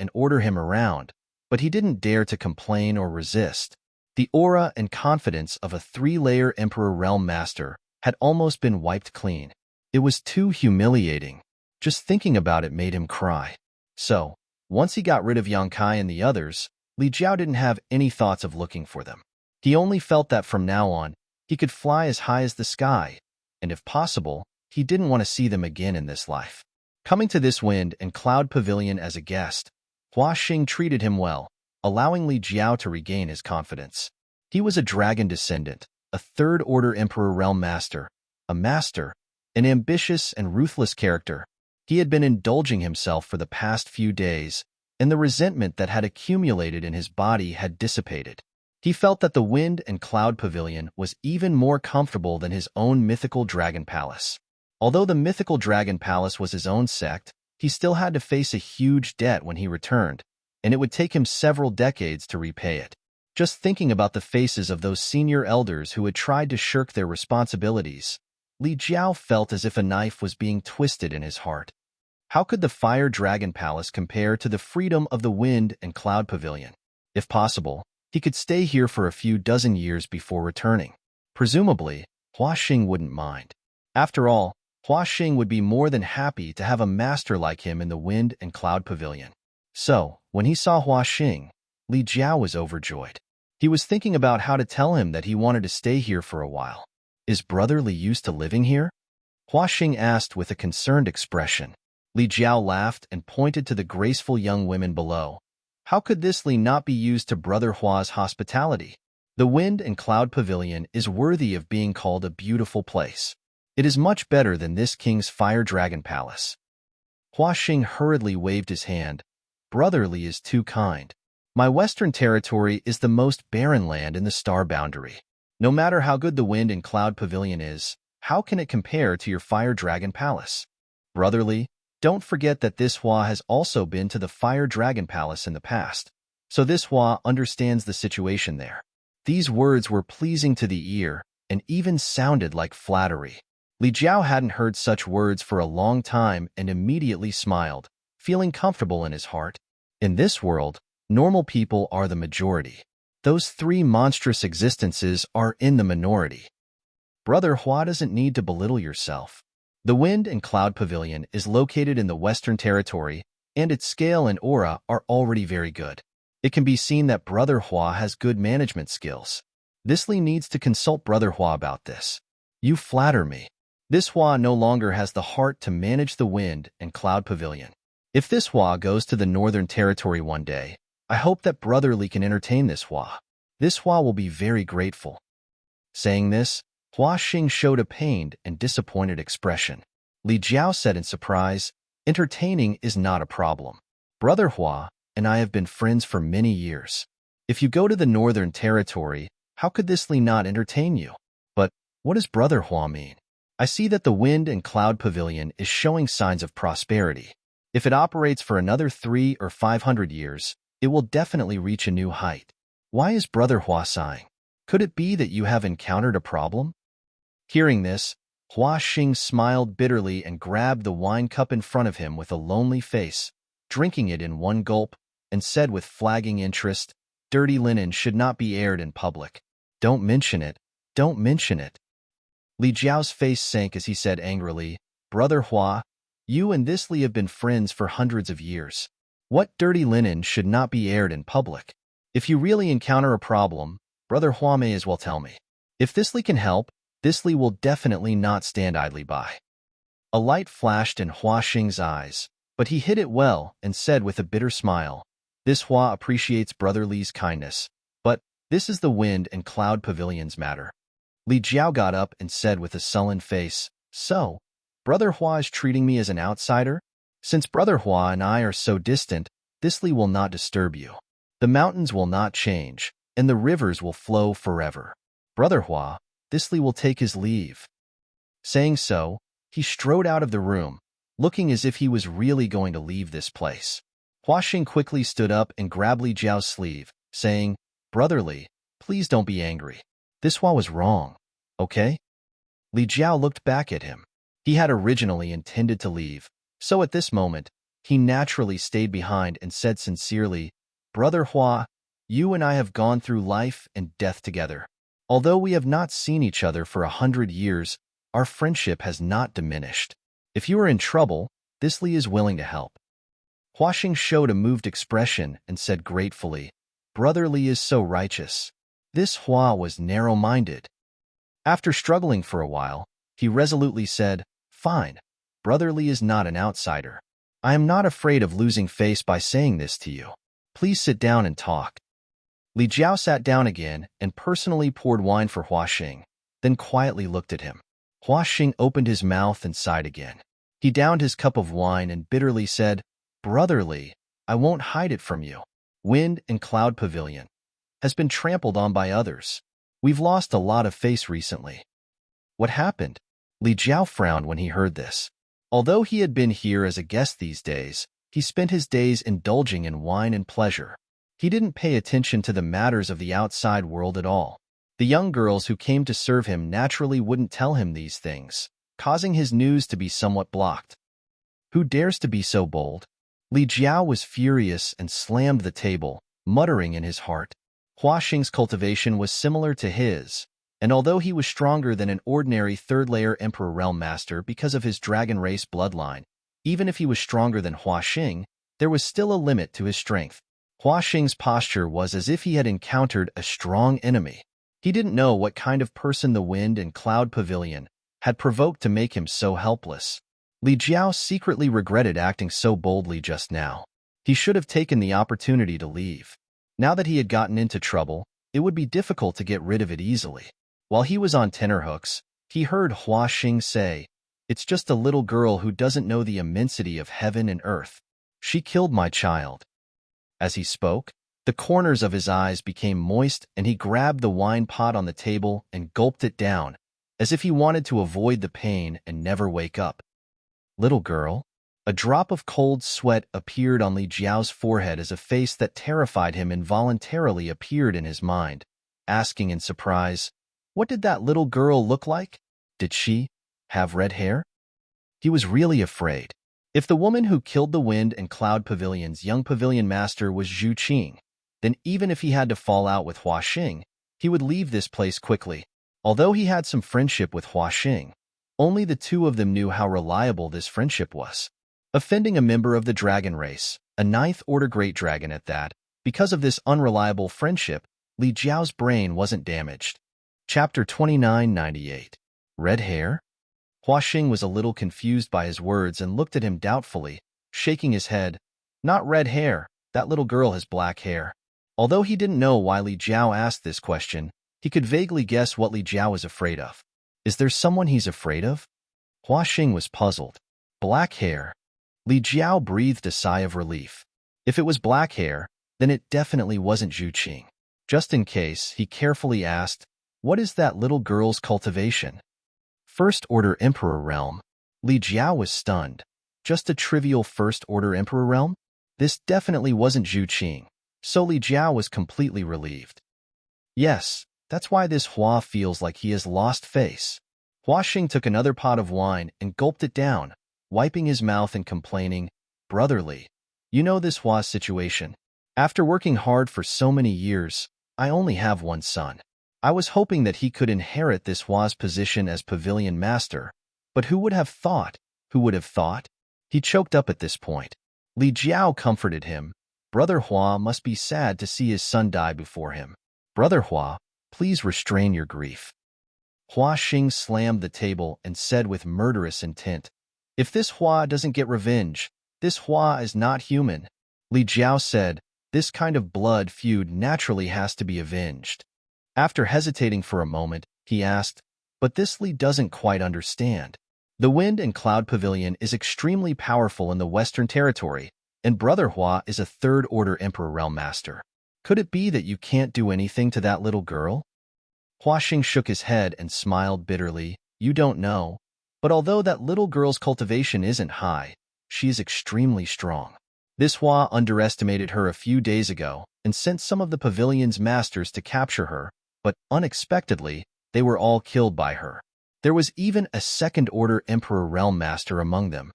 but he didn't dare to complain or resist. The aura and confidence of a 3-layer Emperor Realm Master had almost been wiped clean. It was too humiliating. Just thinking about it made him cry. So, once he got rid of Yang Kai and the others, Li Jiao didn't have any thoughts of looking for them. He only felt that from now on, he could fly as high as the sky, and if possible, he didn't want to see them again in this life. Coming to this wind and cloud pavilion as a guest, Hua Xing treated him well, allowing Li Jiao to regain his confidence. He was a dragon descendant, a third-order Emperor Realm Master, an ambitious and ruthless character. He had been indulging himself for the past few days, and the resentment that had accumulated in his body had dissipated. He felt that the wind and cloud pavilion was even more comfortable than his own mythical dragon palace. Although the mythical dragon palace was his own sect, he still had to face a huge debt when he returned, and it would take him several decades to repay it. Just thinking about the faces of those senior elders who had tried to shirk their responsibilities, Li Jiao felt as if a knife was being twisted in his heart. How could the Fire Dragon Palace compare to the freedom of the Wind and Cloud Pavilion? If possible, he could stay here for a few dozen years before returning. Presumably, Hua Xing wouldn't mind. After all, Hua Xing would be more than happy to have a master like him in the Wind and Cloud Pavilion. So, when he saw Hua Xing, Li Jiao was overjoyed. He was thinking about how to tell him that he wanted to stay here for a while. Is Brother Li used to living here? Hua Xing asked with a concerned expression. Li Jiao laughed and pointed to the graceful young women below. How could this Li not be used to Brother Hua's hospitality? The Wind and Cloud Pavilion is worthy of being called a beautiful place. It is much better than this king's Fire Dragon Palace. Hua Xing hurriedly waved his hand. Brother Li is too kind. My western territory is the most barren land in the star boundary. No matter how good the Wind and Cloud Pavilion is, how can it compare to your Fire Dragon Palace? Brother Li, don't forget that this Hua has also been to the Fire Dragon Palace in the past, so this Hua understands the situation there. These words were pleasing to the ear and even sounded like flattery. Li Jiao hadn't heard such words for a long time and immediately smiled, feeling comfortable in his heart. In this world, normal people are the majority. Those 3 monstrous existences are in the minority. Brother Hua doesn't need to belittle yourself. The Wind and Cloud Pavilion is located in the Western Territory, and its scale and aura are already very good. It can be seen that Brother Hua has good management skills. This Li needs to consult Brother Hua about this. You flatter me. This Hua no longer has the heart to manage the Wind and Cloud Pavilion. If this Hua goes to the Northern Territory one day, I hope that Brother Li can entertain this Hua. This Hua will be very grateful. Saying this, Hua Xing showed a pained and disappointed expression. Li Jiao said in surprise, entertaining is not a problem. Brother Hua and I have been friends for many years. If you go to the Northern Territory, how could this Li not entertain you? But what does Brother Hua mean? I see that the Wind and Cloud Pavilion is showing signs of prosperity. If it operates for another 3 or 500 years, it will definitely reach a new height. Why is Brother Hua sighing? Could it be that you have encountered a problem? Hearing this, Hua Xing smiled bitterly and grabbed the wine cup in front of him with a lonely face, drinking it in one gulp, and said with flagging interest, "Dirty linen should not be aired in public. Don't mention it. Don't mention it." Li Jiao's face sank as he said angrily, "Brother Hua, you and this Li have been friends for hundreds of years. What dirty linen should not be aired in public? If you really encounter a problem, Brother Hua may as well tell me. If this Li can help, this Li will definitely not stand idly by." A light flashed in Hua Xing's eyes, but he hid it well and said with a bitter smile, "This Hua appreciates Brother Li's kindness, but this is the wind and cloud pavilion's matter." Li Jiao got up and said with a sullen face, "So, Brother Hua is treating me as an outsider? Since Brother Hua and I are so distant, this Li will not disturb you. The mountains will not change, and the rivers will flow forever. Brother Hua, this Li will take his leave." Saying so, he strode out of the room, looking as if he was really going to leave this place. Hua Xing quickly stood up and grabbed Li Jiao's sleeve, saying, "Brother Li, please don't be angry. This Hua was wrong, okay?" Li Jiao looked back at him. He had originally intended to leave, so at this moment, he naturally stayed behind and said sincerely, "Brother Hua, you and I have gone through life and death together. Although we have not seen each other for 100 years, our friendship has not diminished. If you are in trouble, this Li is willing to help." Hua Xing showed a moved expression and said gratefully, "Brother Li is so righteous." This Hua was narrow-minded. After struggling for a while, he resolutely said, "Fine, Brother Li is not an outsider. I am not afraid of losing face by saying this to you. Please sit down and talk." Li Jiao sat down again and personally poured wine for Hua Xing, then quietly looked at him. Hua Xing opened his mouth and sighed again. He downed his cup of wine and bitterly said, "Brother Li, I won't hide it from you. Wind and Cloud Pavilion has been trampled on by others. We've lost a lot of face recently." "What happened?" Li Jiao frowned when he heard this. Although he had been here as a guest these days, he spent his days indulging in wine and pleasure. He didn't pay attention to the matters of the outside world at all. The young girls who came to serve him naturally wouldn't tell him these things, causing his news to be somewhat blocked. Who dares to be so bold? Li Jiao was furious and slammed the table, muttering in his heart. Hua Xing's cultivation was similar to his, and although he was stronger than an ordinary third-layer Emperor Realm Master because of his dragon race bloodline, even if he was stronger than Hua Xing, there was still a limit to his strength. Hua Xing's posture was as if he had encountered a strong enemy. He didn't know what kind of person the Wind and Cloud Pavilion had provoked to make him so helpless. Li Jiao secretly regretted acting so boldly just now. He should have taken the opportunity to leave. Now that he had gotten into trouble, it would be difficult to get rid of it easily. While he was on tenterhooks, he heard Hua Xing say, "It's just a little girl who doesn't know the immensity of heaven and earth. She killed my child." As he spoke, the corners of his eyes became moist and he grabbed the wine pot on the table and gulped it down, as if he wanted to avoid the pain and never wake up. "Little girl?" A drop of cold sweat appeared on Li Jiao's forehead as a face that terrified him involuntarily appeared in his mind, asking in surprise, "What did that little girl look like? Did she have red hair?" He was really afraid. If the woman who killed the Wind and Cloud Pavilion's young pavilion master was Zhu Qing, then even if he had to fall out with Hua Xing, he would leave this place quickly. Although he had some friendship with Hua Xing, only the two of them knew how reliable this friendship was. Offending a member of the dragon race, a ninth-order great dragon at that, because of this unreliable friendship, Li Jiao's brain wasn't damaged. Chapter 2998. Red hair? Hua Xing was a little confused by his words and looked at him doubtfully, shaking his head. "Not red hair, that little girl has black hair." Although he didn't know why Li Jiao asked this question, he could vaguely guess what Li Jiao was afraid of. Is there someone he's afraid of? Hua Xing was puzzled. Black hair. Li Jiao breathed a sigh of relief. If it was black hair, then it definitely wasn't Zhu Qing. Just in case, he carefully asked, "What is that little girl's cultivation?" First Order Emperor Realm. Li Jiao was stunned. Just a trivial first-order emperor realm? This definitely wasn't Zhu Qing, so Li Jiao was completely relieved. Yes, that's why this Hua feels like he has lost face. Hua Xing took another pot of wine and gulped it down, wiping his mouth and complaining, "Brotherly, you know this Hua's situation. After working hard for so many years, I only have one son. I was hoping that he could inherit this Hua's position as pavilion master, but who would have thought? Who would have thought?" He choked up at this point. Li Jiao comforted him. Brother Hua must be sad to see his son die before him. Brother Hua, please restrain your grief. Hua Xing slammed the table and said with murderous intent, "If this Hua doesn't get revenge, this Hua is not human." Li Jiao said, "This kind of blood feud naturally has to be avenged." After hesitating for a moment, he asked, "But this Li doesn't quite understand. The Wind and Cloud Pavilion is extremely powerful in the Western Territory, and Brother Hua is a third-order Emperor Realm Master. Could it be that you can't do anything to that little girl?" Hua Xing shook his head and smiled bitterly. "You don't know. But although that little girl's cultivation isn't high, she is extremely strong. This Hua underestimated her a few days ago and sent some of the pavilion's masters to capture her, but unexpectedly, they were all killed by her. There was even a second-order Emperor Realm Master among them."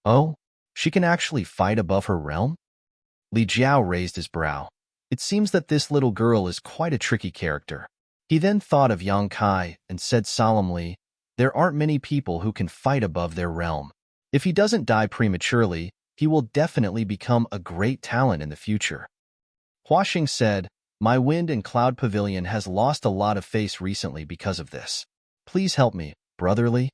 "Oh, she can actually fight above her realm?" Li Jiao raised his brow. It seems that this little girl is quite a tricky character. He then thought of Yang Kai and said solemnly, "There aren't many people who can fight above their realm. If he doesn't die prematurely, he will definitely become a great talent in the future." Hua Xing said, "My Wind and Cloud Pavilion has lost a lot of face recently because of this. Please help me, brotherly."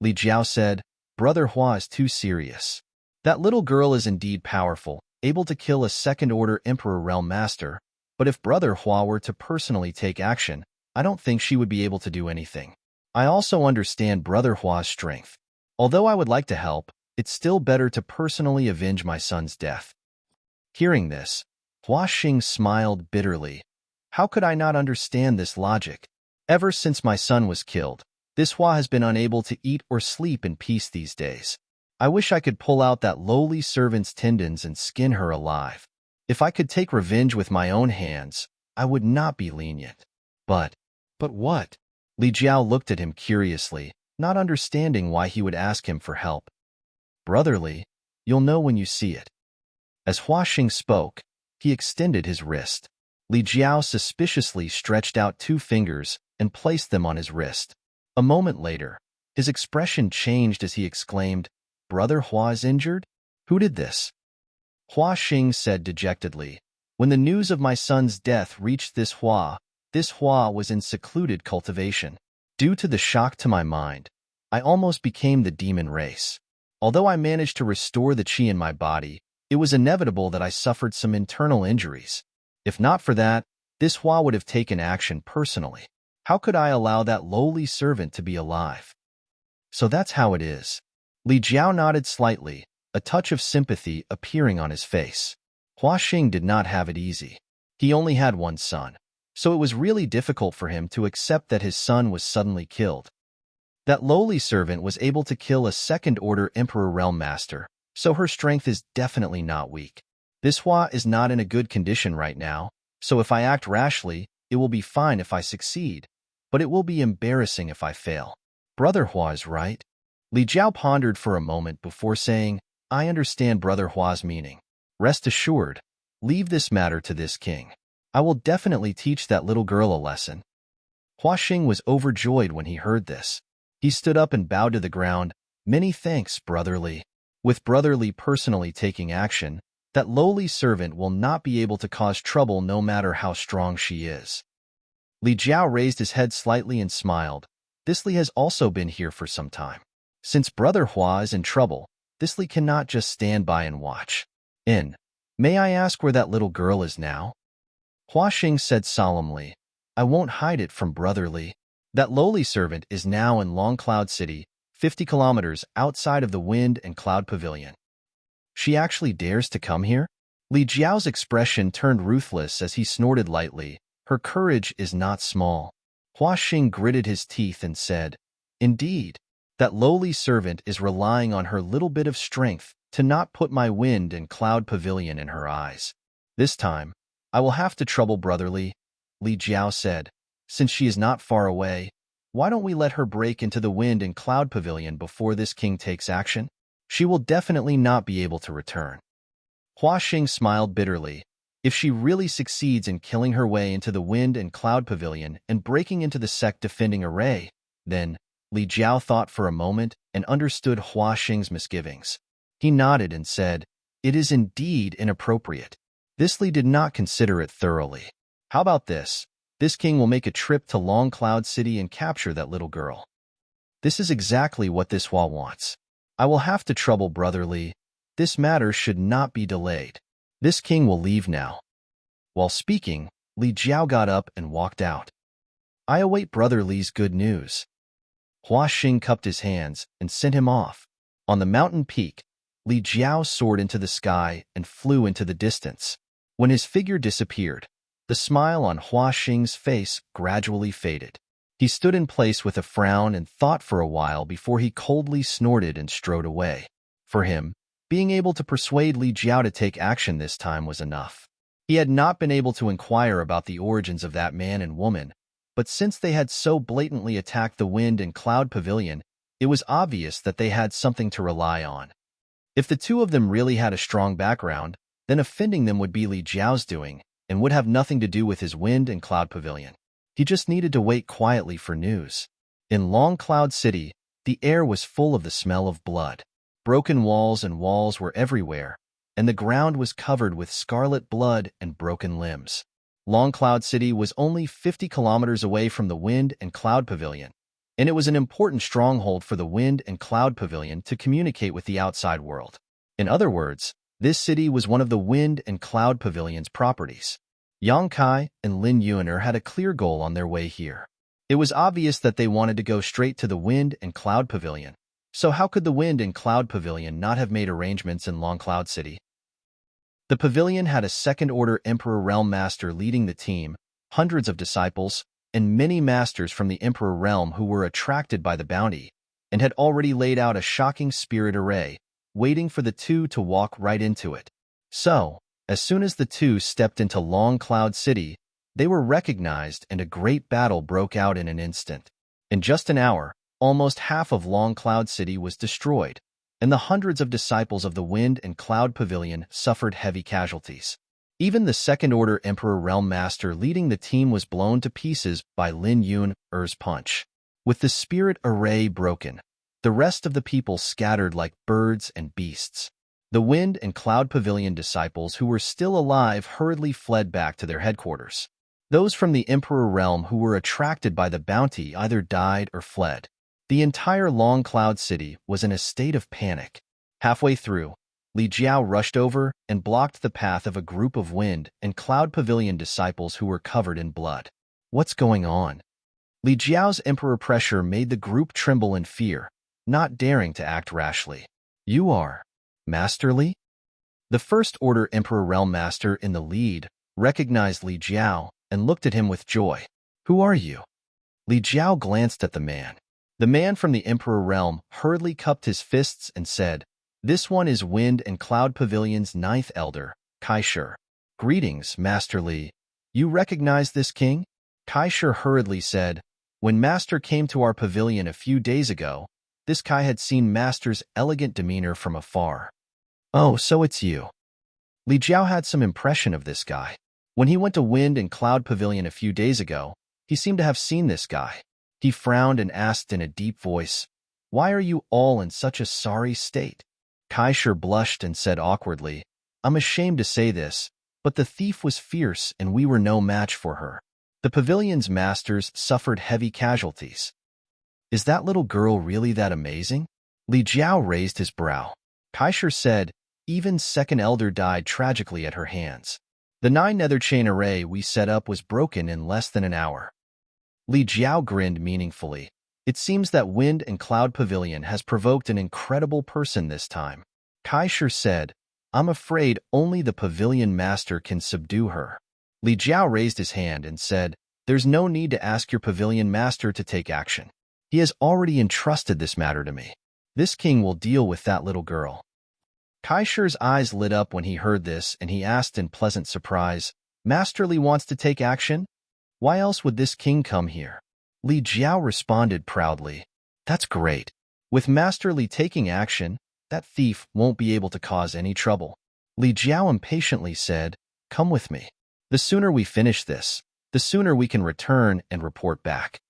Li Jiao said, "Brother Hua is too serious. That little girl is indeed powerful, able to kill a second-order Emperor Realm Master, but if Brother Hua were to personally take action, I don't think she would be able to do anything. I also understand Brother Hua's strength. Although I would like to help, it's still better to personally avenge my son's death." Hearing this, Hua Xing smiled bitterly. "How could I not understand this logic? Ever since my son was killed, this Hua has been unable to eat or sleep in peace these days. I wish I could pull out that lowly servant's tendons and skin her alive. If I could take revenge with my own hands, I would not be lenient. But what?" Li Jiao looked at him curiously, not understanding why he would ask him for help. "Brotherly, you'll know when you see it." As Hua Xing spoke, he extended his wrist. Li Jiao suspiciously stretched out 2 fingers and placed them on his wrist. A moment later, his expression changed as he exclaimed, "Brother Hua is injured? Who did this?" Hua Xing said dejectedly, "When the news of my son's death reached this Hua was in secluded cultivation. Due to the shock to my mind, I almost became the demon race. Although I managed to restore the qi in my body, it was inevitable that I suffered some internal injuries. If not for that, this Hua would have taken action personally. How could I allow that lowly servant to be alive?" "So that's how it is." Li Jiao nodded slightly, a touch of sympathy appearing on his face. Hua Xing did not have it easy. He only had one son, so it was really difficult for him to accept that his son was suddenly killed. That lowly servant was able to kill a second-order Emperor Realm Master, so her strength is definitely not weak. This Hua is not in a good condition right now, so if I act rashly, it will be fine if I succeed, but it will be embarrassing if I fail. Brother Hua is right." Li Jiao pondered for a moment before saying, "I understand Brother Hua's meaning. Rest assured, leave this matter to this king. I will definitely teach that little girl a lesson." Hua Xing was overjoyed when he heard this. He stood up and bowed to the ground. "Many thanks, brotherly." With brotherly personally taking action, that lowly servant will not be able to cause trouble no matter how strong she is. Li Jiao raised his head slightly and smiled. This Li has also been here for some time. Since Brother Hua is in trouble, this Li cannot just stand by and watch. May I ask where that little girl is now?" Hua Xing said solemnly, "I won't hide it from brotherly. That lowly servant is now in Long Cloud City, 50 kilometers outside of the Wind and Cloud Pavilion." "She actually dares to come here?" Li Jiao's expression turned ruthless as he snorted lightly. "Her courage is not small." Hua Xing gritted his teeth and said, "Indeed. That lowly servant is relying on her little bit of strength to not put my wind and cloud pavilion in her eyes. This time, I will have to trouble brotherly, Li Jiao said. Since she is not far away, why don't we let her break into the wind and cloud pavilion before this king takes action? She will definitely not be able to return. Hua Xing smiled bitterly. If she really succeeds in killing her way into the wind and cloud pavilion and breaking into the sect defending array, then Li Jiao thought for a moment and understood Hua Xing's misgivings. He nodded and said, "It is indeed inappropriate." This Li did not consider it thoroughly. How about this? This king will make a trip to Long Cloud City and capture that little girl. This is exactly what this Hua wants. I will have to trouble Brother Li. This matter should not be delayed. This king will leave now. While speaking, Li Jiao got up and walked out. I await Brother Li's good news. Hua Xing cupped his hands and sent him off. On the mountain peak, Li Jiao soared into the sky and flew into the distance. When his figure disappeared, the smile on Hua Xing's face gradually faded. He stood in place with a frown and thought for a while before he coldly snorted and strode away. For him, being able to persuade Li Jiao to take action this time was enough. He had not been able to inquire about the origins of that man and woman, but since they had so blatantly attacked the wind and cloud pavilion, it was obvious that they had something to rely on. If the two of them really had a strong background, then offending them would be Li Jiao's doing and would have nothing to do with his wind and cloud pavilion. He just needed to wait quietly for news. In Long Cloud City, the air was full of the smell of blood. Broken walls were everywhere, and the ground was covered with scarlet blood and broken limbs. Long Cloud City was only 50 kilometers away from the Wind and Cloud Pavilion, and it was an important stronghold for the Wind and Cloud Pavilion to communicate with the outside world. In other words, this city was one of the Wind and Cloud Pavilion's properties. Yang Kai and Lin Yuaner had a clear goal on their way here. It was obvious that they wanted to go straight to the Wind and Cloud Pavilion. So how could the Wind and Cloud Pavilion not have made arrangements in Long Cloud City? The pavilion had a second-order Emperor Realm Master leading the team, hundreds of disciples, and many masters from the Emperor Realm who were attracted by the bounty, and had already laid out a shocking spirit array, waiting for the two to walk right into it. So, as soon as the two stepped into Long Cloud City, they were recognized and a great battle broke out in an instant. In just an hour, almost half of Long Cloud City was destroyed, and the hundreds of disciples of the Wind and Cloud Pavilion suffered heavy casualties. Even the second-order Emperor Realm Master leading the team was blown to pieces by Lin Yuaner's punch. With the spirit array broken, the rest of the people scattered like birds and beasts. The Wind and Cloud Pavilion disciples who were still alive hurriedly fled back to their headquarters. Those from the Emperor Realm who were attracted by the bounty either died or fled. The entire Long Cloud City was in a state of panic. Halfway through, Li Jiao rushed over and blocked the path of a group of Wind and Cloud Pavilion disciples who were covered in blood. What's going on? Li Jiao's emperor pressure made the group tremble in fear, not daring to act rashly. You are Master Li? The First-Order Emperor Realm Master in the lead recognized Li Jiao and looked at him with joy. Who are you? Li Jiao glanced at the man. The man from the Emperor Realm hurriedly cupped his fists and said, "This one is Wind and Cloud Pavilion's 9th Elder, Kai Shi. Greetings, Master Li. You recognize this king?" Kai Shi hurriedly said, "When Master came to our pavilion a few days ago, this Kai had seen Master's elegant demeanor from afar." "Oh, so it's you." Li Jiao had some impression of this guy. When he went to Wind and Cloud Pavilion a few days ago, he seemed to have seen this guy. He frowned and asked in a deep voice, "Why are you all in such a sorry state?" Kai Shi blushed and said awkwardly, "I'm ashamed to say this, but the thief was fierce and we were no match for her. The pavilion's masters suffered heavy casualties." "Is that little girl really that amazing?" Li Jiao raised his brow. Kai Shi said, "Even second elder died tragically at her hands. The 9 nether chain array we set up was broken in less than an hour." Li Jiao grinned meaningfully. It seems that Wind and Cloud Pavilion has provoked an incredible person this time. Kai Shi said, "I'm afraid only the pavilion master can subdue her." Li Jiao raised his hand and said, "There's no need to ask your pavilion master to take action. He has already entrusted this matter to me. This king will deal with that little girl." Kaishir's eyes lit up when he heard this, and he asked in pleasant surprise, "Master Li wants to take action? Why else would this king come here?" Li Jiao responded proudly, "That's great. With Master Li taking action, that thief won't be able to cause any trouble." Li Jiao impatiently said, "Come with me. The sooner we finish this, the sooner we can return and report back."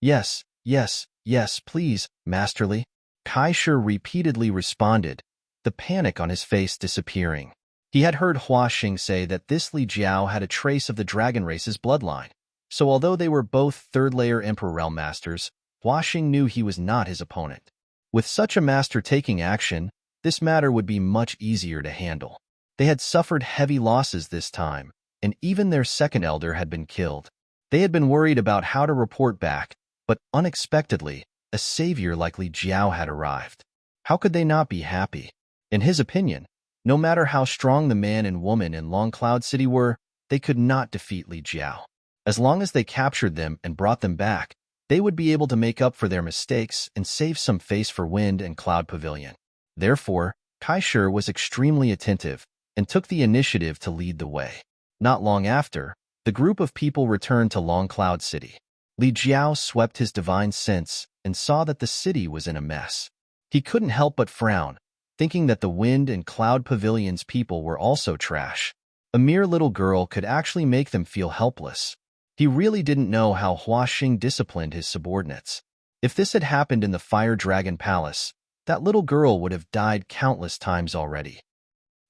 "Yes, yes, yes, please, Master Li," Kaishir repeatedly responded, the panic on his face disappearing. He had heard Hua Xing say that this Li Jiao had a trace of the dragon race's bloodline, so although they were both third-layer Emperor Realm Masters, Hua Xing knew he was not his opponent. With such a master taking action, this matter would be much easier to handle. They had suffered heavy losses this time, and even their second elder had been killed. They had been worried about how to report back, but unexpectedly, a savior like Li Jiao had arrived. How could they not be happy? In his opinion, no matter how strong the man and woman in Long Cloud City were, they could not defeat Li Jiao. As long as they captured them and brought them back, they would be able to make up for their mistakes and save some face for Wind and Cloud Pavilion. Therefore, Kaishir was extremely attentive and took the initiative to lead the way. Not long after, the group of people returned to Long Cloud City. Li Jiao swept his divine sense and saw that the city was in a mess. He couldn't help but frown, thinking that the Wind and Cloud Pavilion's people were also trash. A mere little girl could actually make them feel helpless. He really didn't know how Hua Xing disciplined his subordinates. If this had happened in the Fire Dragon Palace, that little girl would have died countless times already.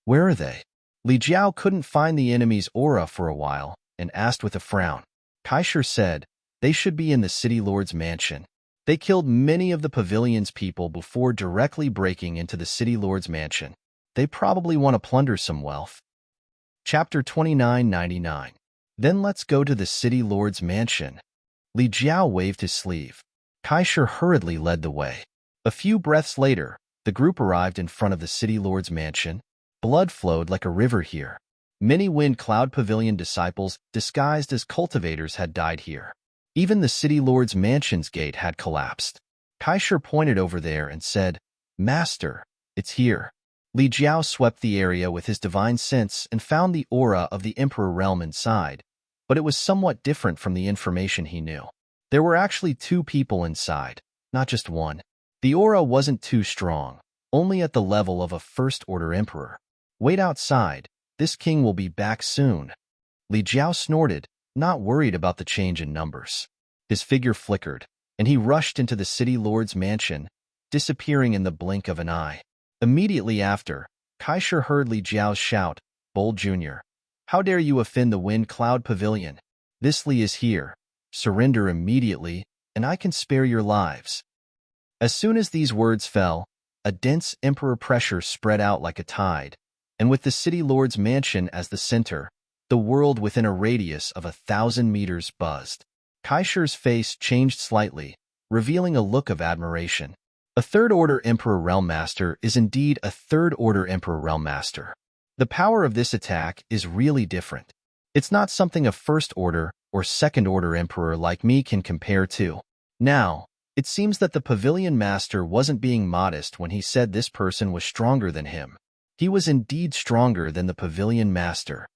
"Where are they?" Li Jiao couldn't find the enemy's aura for a while and asked with a frown. Kaishir said, "They should be in the City Lord's mansion. They killed many of the pavilion's people before directly breaking into the City Lord's mansion. They probably want to plunder some wealth." Chapter 2999. Then let's go to the City Lord's mansion. Li Jiao waved his sleeve. Kaishir hurriedly led the way. A few breaths later, the group arrived in front of the City Lord's mansion. Blood flowed like a river here. Many Wind Cloud Pavilion disciples disguised as cultivators had died here. Even the City Lord's mansion's gate had collapsed. Kaishir pointed over there and said, "Master, it's here." Li Jiao swept the area with his divine sense and found the aura of the Emperor Realm inside, but it was somewhat different from the information he knew. There were actually two people inside, not just one. The aura wasn't too strong, only at the level of a first-order emperor. "Wait outside, this king will be back soon." Li Jiao snorted, not worried about the change in numbers. His figure flickered, and he rushed into the City Lord's mansion, disappearing in the blink of an eye. Immediately after, Kaishir heard Li Jiao's shout, "Bold Junior, how dare you offend the Wind Cloud Pavilion? This Li is here. Surrender immediately, and I can spare your lives." As soon as these words fell, a dense emperor pressure spread out like a tide, and with the City Lord's mansion as the center, the world within a radius of 1,000 meters buzzed. Kaishir's face changed slightly, revealing a look of admiration. A third-order Emperor Realm Master is indeed a third-order Emperor Realm Master. The power of this attack is really different. It's not something a first-order or second-order Emperor like me can compare to. Now, it seems that the Pavilion Master wasn't being modest when he said this person was stronger than him. He was indeed stronger than the Pavilion Master.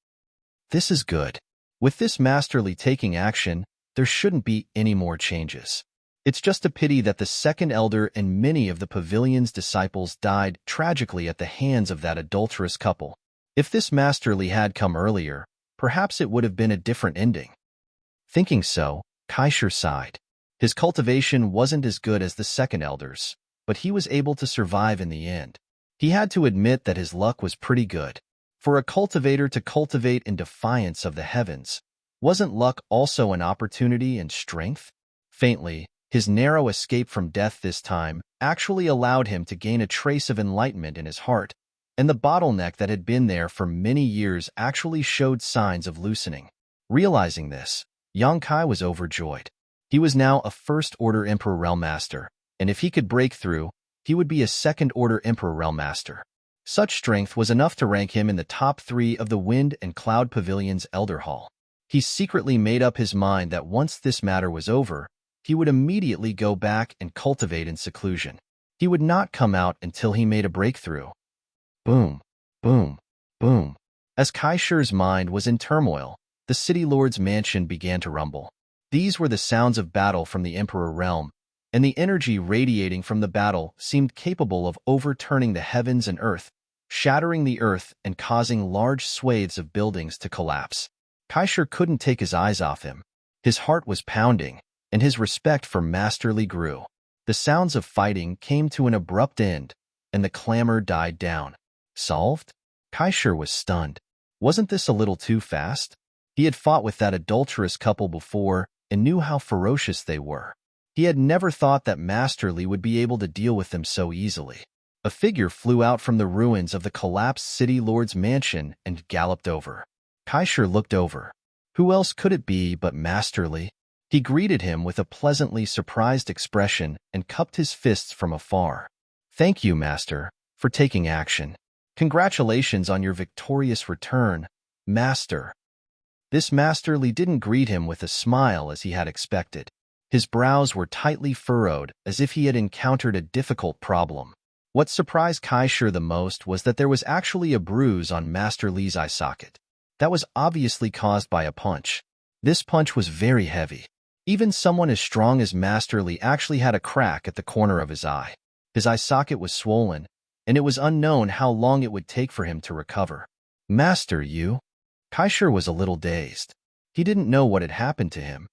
This is good. With this masterly taking action, there shouldn't be any more changes. It's just a pity that the second elder and many of the pavilion's disciples died tragically at the hands of that adulterous couple. If this masterly had come earlier, perhaps it would have been a different ending. Thinking so, Kaishir sighed. His cultivation wasn't as good as the second elder's, but he was able to survive in the end. He had to admit that his luck was pretty good. For a cultivator to cultivate in defiance of the heavens, wasn't luck also an opportunity and strength? Faintly, his narrow escape from death this time actually allowed him to gain a trace of enlightenment in his heart, and the bottleneck that had been there for many years actually showed signs of loosening. Realizing this, Yang Kai was overjoyed. He was now a first-order Emperor Realm Master, and if he could break through, he would be a second-order Emperor Realm Master. Such strength was enough to rank him in the top 3 of the Wind and Cloud Pavilion's Elder Hall. He secretly made up his mind that once this matter was over, he would immediately go back and cultivate in seclusion. He would not come out until he made a breakthrough. Boom, boom, boom. As Kaishur's mind was in turmoil, the city lord's mansion began to rumble. These were the sounds of battle from the Emperor realm, and the energy radiating from the battle seemed capable of overturning the heavens and earth, shattering the earth and causing large swathes of buildings to collapse. Kaishur couldn't take his eyes off him. His heart was pounding, and his respect for Master Li grew. The sounds of fighting came to an abrupt end, and the clamor died down. Solved? Kaishur was stunned. Wasn't this a little too fast? He had fought with that adulterous couple before and knew how ferocious they were. He had never thought that Master Li would be able to deal with them so easily. A figure flew out from the ruins of the collapsed city lord's mansion and galloped over. Kaishur looked over. Who else could it be but Master Li? He greeted him with a pleasantly surprised expression and cupped his fists from afar. Thank you, Master, for taking action. Congratulations on your victorious return, Master. This Master Li didn't greet him with a smile as he had expected. His brows were tightly furrowed as if he had encountered a difficult problem. What surprised Kaishur the most was that there was actually a bruise on Master Li's eye socket. That was obviously caused by a punch. This punch was very heavy. Even someone as strong as Master Li actually had a crack at the corner of his eye. His eye socket was swollen, and it was unknown how long it would take for him to recover. Master, you? Kaishur was a little dazed. He didn't know what had happened to him.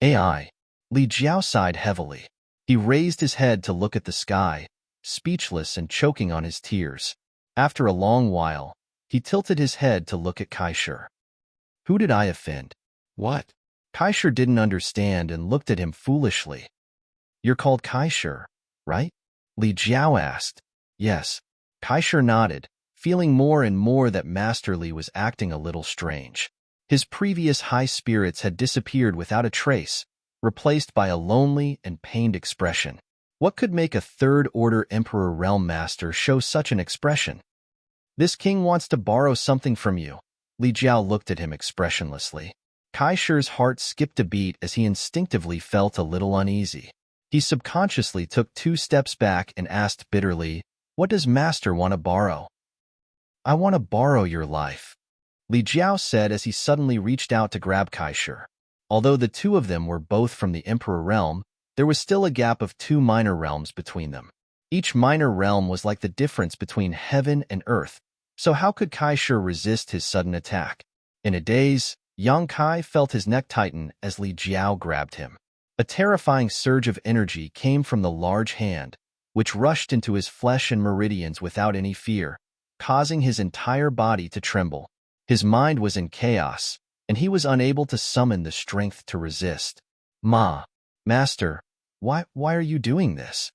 AI. Li Jiao sighed heavily. He raised his head to look at the sky, speechless and choking on his tears. After a long while, he tilted his head to look at Kaishur. Who did I offend? What? Kaishur didn't understand and looked at him foolishly. You're called Kaishur, right? Li Jiao asked. Yes. Kaishur nodded, feeling more and more that Master Li was acting a little strange. His previous high spirits had disappeared without a trace, replaced by a lonely and pained expression. What could make a third-order Emperor Realm Master show such an expression? This king wants to borrow something from you. Li Jiao looked at him expressionlessly. Kaishur's heart skipped a beat as he instinctively felt a little uneasy. He subconsciously took 2 steps back and asked bitterly, What does Master want to borrow? I want to borrow your life, Li Jiao said as he suddenly reached out to grab Kaishur. Although the two of them were both from the Emperor realm, there was still a gap of 2 minor realms between them. Each minor realm was like the difference between heaven and earth, so how could Kaishur resist his sudden attack? In a daze, Yang Kai felt his neck tighten as Li Jiao grabbed him. A terrifying surge of energy came from the large hand, which rushed into his flesh and meridians without any fear, causing his entire body to tremble. His mind was in chaos, and he was unable to summon the strength to resist. Master, why are you doing this?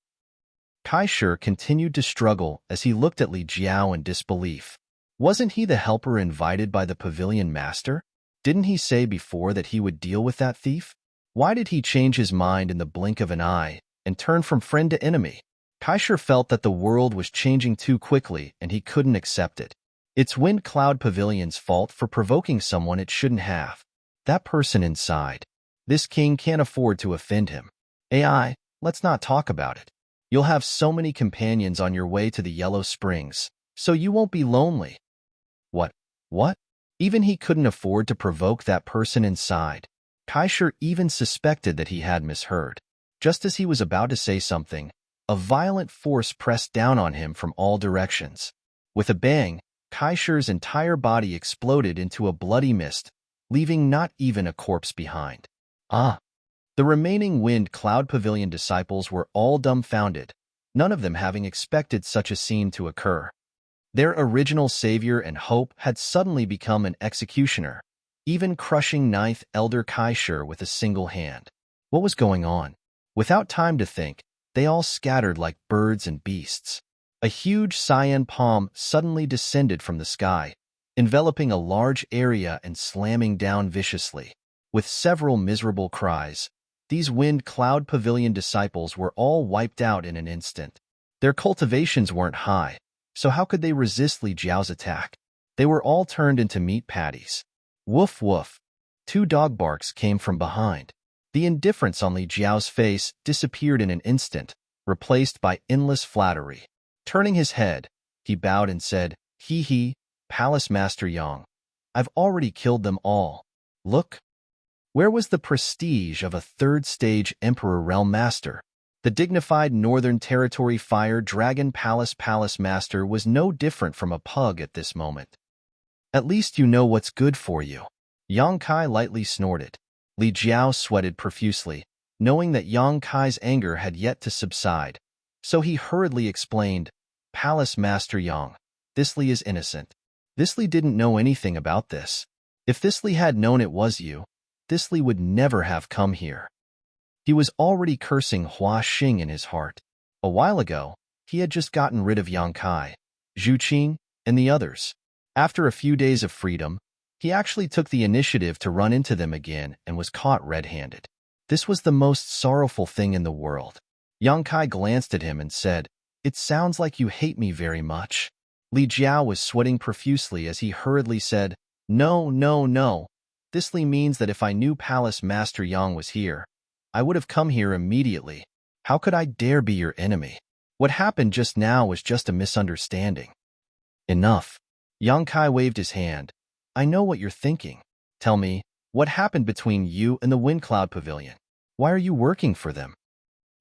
Kaishur continued to struggle as he looked at Li Jiao in disbelief. Wasn't he the helper invited by the pavilion master? Didn't he say before that he would deal with that thief? Why did he change his mind in the blink of an eye and turn from friend to enemy? Kaishur felt that the world was changing too quickly and he couldn't accept it. It's Wind Cloud Pavilion's fault for provoking someone it shouldn't have. That person inside. This king can't afford to offend him. AI, let's not talk about it. You'll have so many companions on your way to the Yellow Springs, so you won't be lonely. What? Even he couldn't afford to provoke that person inside. Kaishur even suspected that he had misheard. Just as he was about to say something, a violent force pressed down on him from all directions. With a bang, Kaishur's entire body exploded into a bloody mist, leaving not even a corpse behind. The remaining Wind Cloud Pavilion disciples were all dumbfounded, none of them having expected such a scene to occur. Their original savior and hope had suddenly become an executioner, even crushing Ninth Elder Kaishur with a single hand. What was going on? Without time to think, they all scattered like birds and beasts. A huge cyan palm suddenly descended from the sky, enveloping a large area and slamming down viciously. With several miserable cries, these Wind Cloud Pavilion disciples were all wiped out in an instant. Their cultivations weren't high, so how could they resist Li Jiao's attack? They were all turned into meat patties. Woof woof. 2 dog barks came from behind. The indifference on Li Jiao's face disappeared in an instant, replaced by endless flattery. Turning his head, he bowed and said, "He he, Palace Master Yang. I've already killed them all. Look." Where was the prestige of a third-stage Emperor Realm Master? The dignified Northern Territory Fire Dragon Palace Master was no different from a pug at this moment. "At least you know what's good for you." Yang Kai lightly snorted. Li Jiao sweated profusely, knowing that Yang Kai's anger had yet to subside. So he hurriedly explained, "Palace Master Yang, this Li is innocent. This Li didn't know anything about this. If this Li had known it was you, this Li would never have come here." He was already cursing Hua Xing in his heart. A while ago, he had just gotten rid of Yang Kai, Zhu Qing, and the others. After a few days of freedom, he actually took the initiative to run into them again and was caught red-handed. This was the most sorrowful thing in the world. Yang Kai glanced at him and said, "It sounds like you hate me very much." Li Jiao was sweating profusely as he hurriedly said, "No, no, no. This Li means that if I knew Palace Master Yang was here, I would have come here immediately. How could I dare be your enemy? What happened just now was just a misunderstanding." "Enough." Yang Kai waved his hand. "I know what you're thinking. Tell me, what happened between you and the Wind Cloud Pavilion? Why are you working for them?"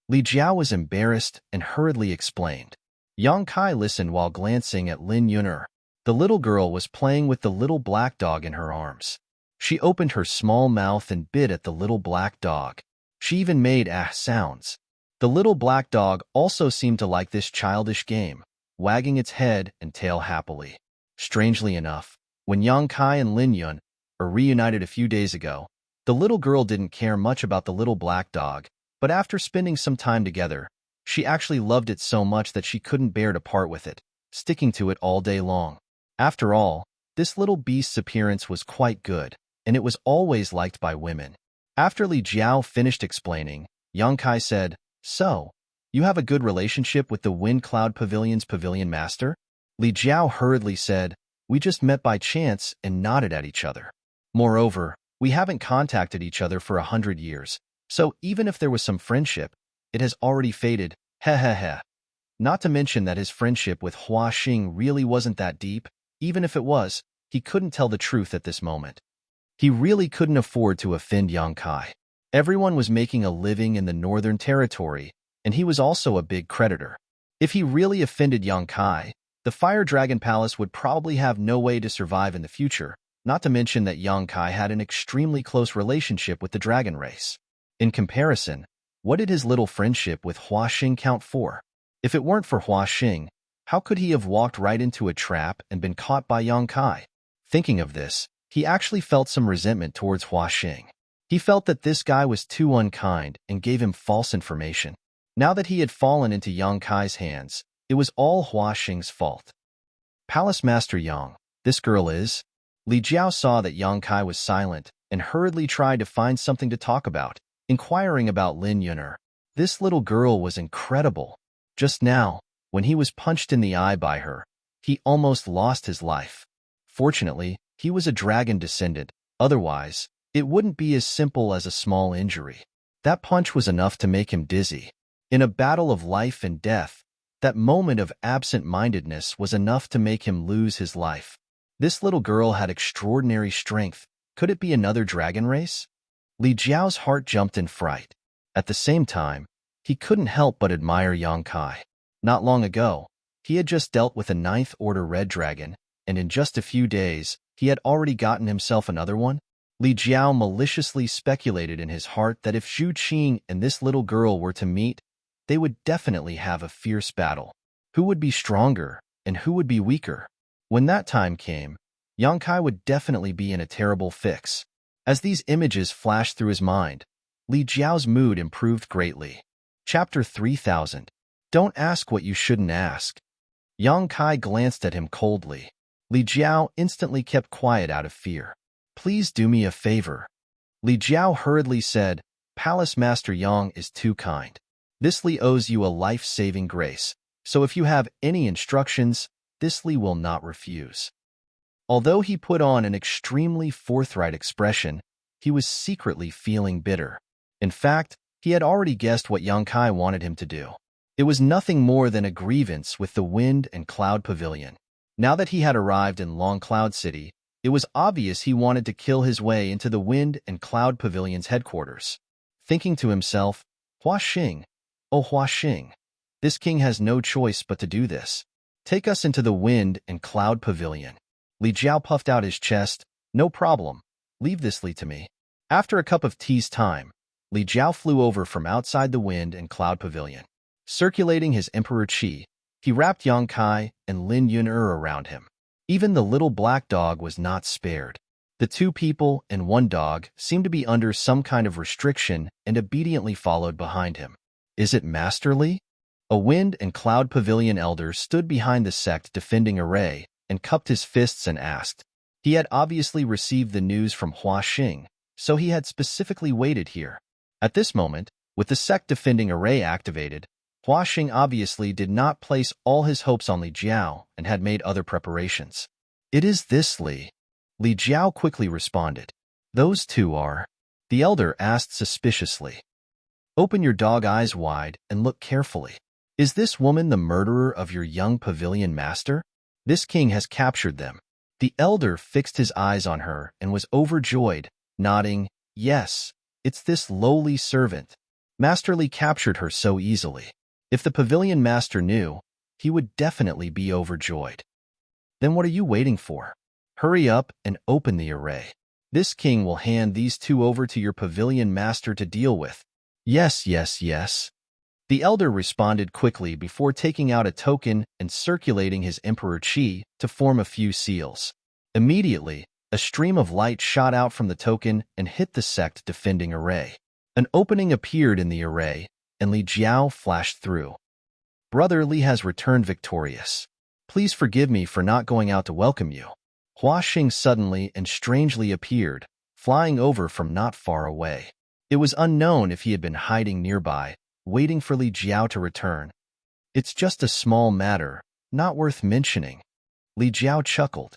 Li Jiao was embarrassed and hurriedly explained. Yang Kai listened while glancing at Lin Yun'er. The little girl was playing with the little black dog in her arms. She opened her small mouth and bit at the little black dog. She even made sounds. The little black dog also seemed to like this childish game, wagging its head and tail happily. Strangely enough, when Yang Kai and Lin Yun were reunited a few days ago, the little girl didn't care much about the little black dog, but after spending some time together, she actually loved it so much that she couldn't bear to part with it, sticking to it all day long. After all, this little beast's appearance was quite good, and it was always liked by women. After Li Jiao finished explaining, Yang Kai said, "So, you have a good relationship with the Wind Cloud Pavilion's pavilion master?" Li Jiao hurriedly said, "We just met by chance and nodded at each other. Moreover, we haven't contacted each other for 100 years, so even if there was some friendship, it has already faded, heh heh heh." Not to mention that his friendship with Hua Xing really wasn't that deep. Even if it was, he couldn't tell the truth at this moment. He really couldn't afford to offend Yang Kai. Everyone was making a living in the Northern Territory, and he was also a big creditor. If he really offended Yang Kai, the Fire Dragon Palace would probably have no way to survive in the future, not to mention that Yang Kai had an extremely close relationship with the dragon race. In comparison, what did his little friendship with Hua Xing count for? If it weren't for Hua Xing, how could he have walked right into a trap and been caught by Yang Kai? Thinking of this, he actually felt some resentment towards Hua Xing. He felt that this guy was too unkind and gave him false information. Now that he had fallen into Yang Kai's hands, it was all Hua Xing's fault. "Palace Master Yang, this girl is..." Li Jiao saw that Yang Kai was silent and hurriedly tried to find something to talk about, inquiring about Lin Yun'er. This little girl was incredible. Just now, when he was punched in the eye by her, he almost lost his life. Fortunately, he was a dragon descendant. Otherwise, it wouldn't be as simple as a small injury. That punch was enough to make him dizzy. In a battle of life and death, that moment of absent-mindedness was enough to make him lose his life. This little girl had extraordinary strength. Could it be another dragon race? Li Jiao's heart jumped in fright. At the same time, he couldn't help but admire Yang Kai. Not long ago, he had just dealt with a 9th Order Red Dragon, and in just a few days, he had already gotten himself another one. Li Jiao maliciously speculated in his heart that if Zhu Qing and this little girl were to meet, they would definitely have a fierce battle. Who would be stronger, and who would be weaker? When that time came, Yang Kai would definitely be in a terrible fix. As these images flashed through his mind, Li Jiao's mood improved greatly. Chapter 3000. Don't ask what you shouldn't ask. Yang Kai glanced at him coldly. Li Jiao instantly kept quiet out of fear. "Please do me a favor." Li Jiao hurriedly said, "Palace Master Yang is too kind. This Li owes you a life-saving grace, so if you have any instructions, this Li will not refuse." Although he put on an extremely forthright expression, he was secretly feeling bitter. In fact, he had already guessed what Yang Kai wanted him to do. It was nothing more than a grievance with the Wind and Cloud Pavilion. Now that he had arrived in Long Cloud City, it was obvious he wanted to kill his way into the Wind and Cloud Pavilion's headquarters. Thinking to himself, Hua Xing, oh Hua Xing, this king has no choice but to do this. Take us into the Wind and Cloud Pavilion. Li Jiao puffed out his chest. No problem. Leave this Li to me. After a cup of tea's time, Li Jiao flew over from outside the Wind and Cloud Pavilion. Circulating his Emperor Qi, he wrapped Yang Kai and Lin Yun'er around him. Even the little black dog was not spared. The 2 people and 1 dog seemed to be under some kind of restriction and obediently followed behind him. Is it Master Li? A Wind and Cloud Pavilion elder stood behind the sect defending array and cupped his fists and asked. He had obviously received the news from Hua Xing, so he had specifically waited here. At this moment, with the sect defending array activated, Hua Xing obviously did not place all his hopes on Li Jiao and had made other preparations. It is this Li. Li Jiao quickly responded. Those 2 are. The elder asked suspiciously. Open your dog eyes wide and look carefully. Is this woman the murderer of your young pavilion master? This king has captured them. The elder fixed his eyes on her and was overjoyed, nodding, yes, it's this lowly servant. Master Li captured her so easily. If the pavilion master knew, he would definitely be overjoyed. Then what are you waiting for? Hurry up and open the array. This king will hand these 2 over to your pavilion master to deal with. Yes, yes, yes. The elder responded quickly before taking out a token and circulating his Emperor Qi to form a few seals. Immediately, a stream of light shot out from the token and hit the sect defending array. An opening appeared in the array, and Li Jiao flashed through. Brother Li has returned victorious. Please forgive me for not going out to welcome you. Hua Xing suddenly and strangely appeared, flying over from not far away. It was unknown if he had been hiding nearby, waiting for Li Jiao to return. It's just a small matter, not worth mentioning. Li Jiao chuckled.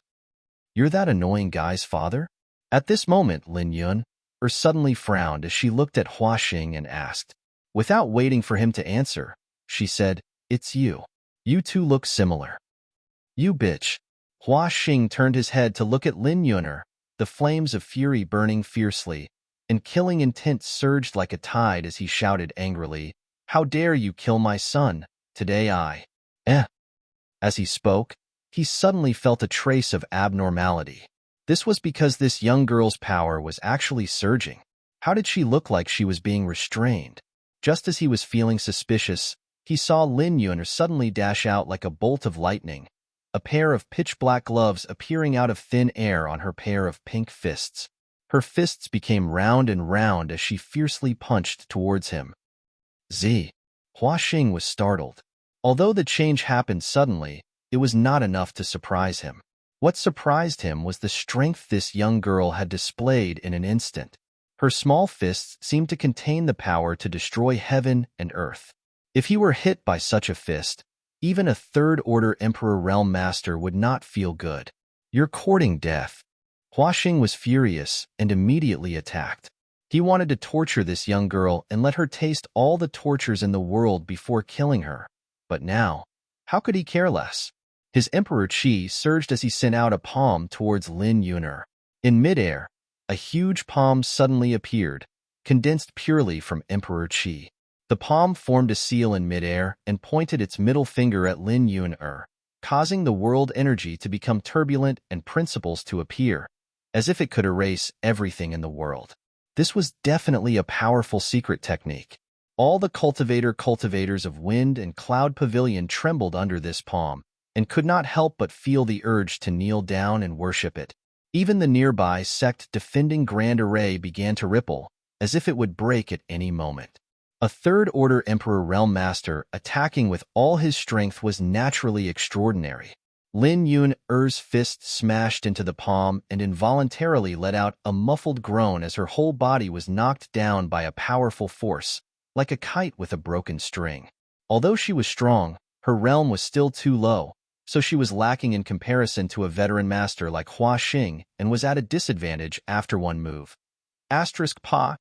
You're that annoying guy's father? At this moment, Lin Yun'er suddenly frowned as she looked at Hua Xing and asked. Without waiting for him to answer, she said, It's you. You 2 look similar. You bitch. Hua Xing turned his head to look at Lin Yun'er, the flames of fury burning fiercely, and killing intent surged like a tide as he shouted angrily, How dare you kill my son? Today I. As he spoke, he suddenly felt a trace of abnormality. This was because this young girl's power was actually surging. How did she look like she was being restrained? Just as he was feeling suspicious, he saw Lin Yun'er suddenly dash out like a bolt of lightning, a pair of pitch-black gloves appearing out of thin air on her pair of pink fists. Her fists became round and round as she fiercely punched towards him. Hua Xing was startled. Although the change happened suddenly, it was not enough to surprise him. What surprised him was the strength this young girl had displayed in an instant. Her small fists seemed to contain the power to destroy heaven and earth. If he were hit by such a fist, even a 3rd-order Emperor Realm Master would not feel good. You're courting death. Hua Xing was furious and immediately attacked. He wanted to torture this young girl and let her taste all the tortures in the world before killing her. But now, how could he care less? His Emperor Qi surged as he sent out a palm towards Lin Yun'er. In midair, a huge palm suddenly appeared, condensed purely from Emperor Qi. The palm formed a seal in midair and pointed its middle finger at Lin Yun'er, causing the world energy to become turbulent and principles to appear, as if it could erase everything in the world. This was definitely a powerful secret technique. All the cultivators of Wind and Cloud Pavilion trembled under this palm, and could not help but feel the urge to kneel down and worship it. Even the nearby sect defending Grand Array began to ripple, as if it would break at any moment. A 3rd-order Emperor Realm Master attacking with all his strength was naturally extraordinary. Lin Yun'er's fist smashed into the palm and involuntarily let out a muffled groan as her whole body was knocked down by a powerful force, like a kite with a broken string. Although she was strong, her realm was still too low, so she was lacking in comparison to a veteran master like Hua Xing and was at a disadvantage after one move. Pa.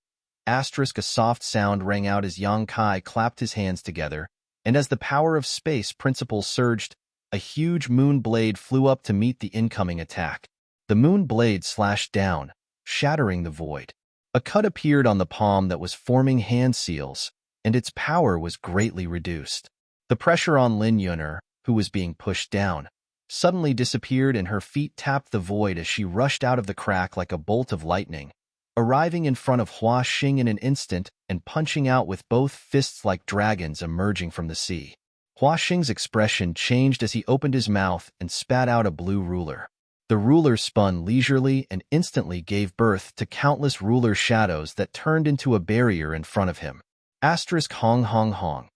Asterisk, a soft sound rang out as Yang Kai clapped his hands together, and as the power of space principle surged, a huge moon blade flew up to meet the incoming attack. The moon blade slashed down, shattering the void. A cut appeared on the palm that was forming hand seals, and its power was greatly reduced. The pressure on Lin Yuner, who was being pushed down, suddenly disappeared, and her feet tapped the void as she rushed out of the crack like a bolt of lightning, arriving in front of Hua Xing in an instant and punching out with both fists like dragons emerging from the sea. Hua Xing's expression changed as he opened his mouth and spat out a blue ruler. The ruler spun leisurely and instantly gave birth to countless ruler shadows that turned into a barrier in front of him. Asterisk Hong Hong Hong.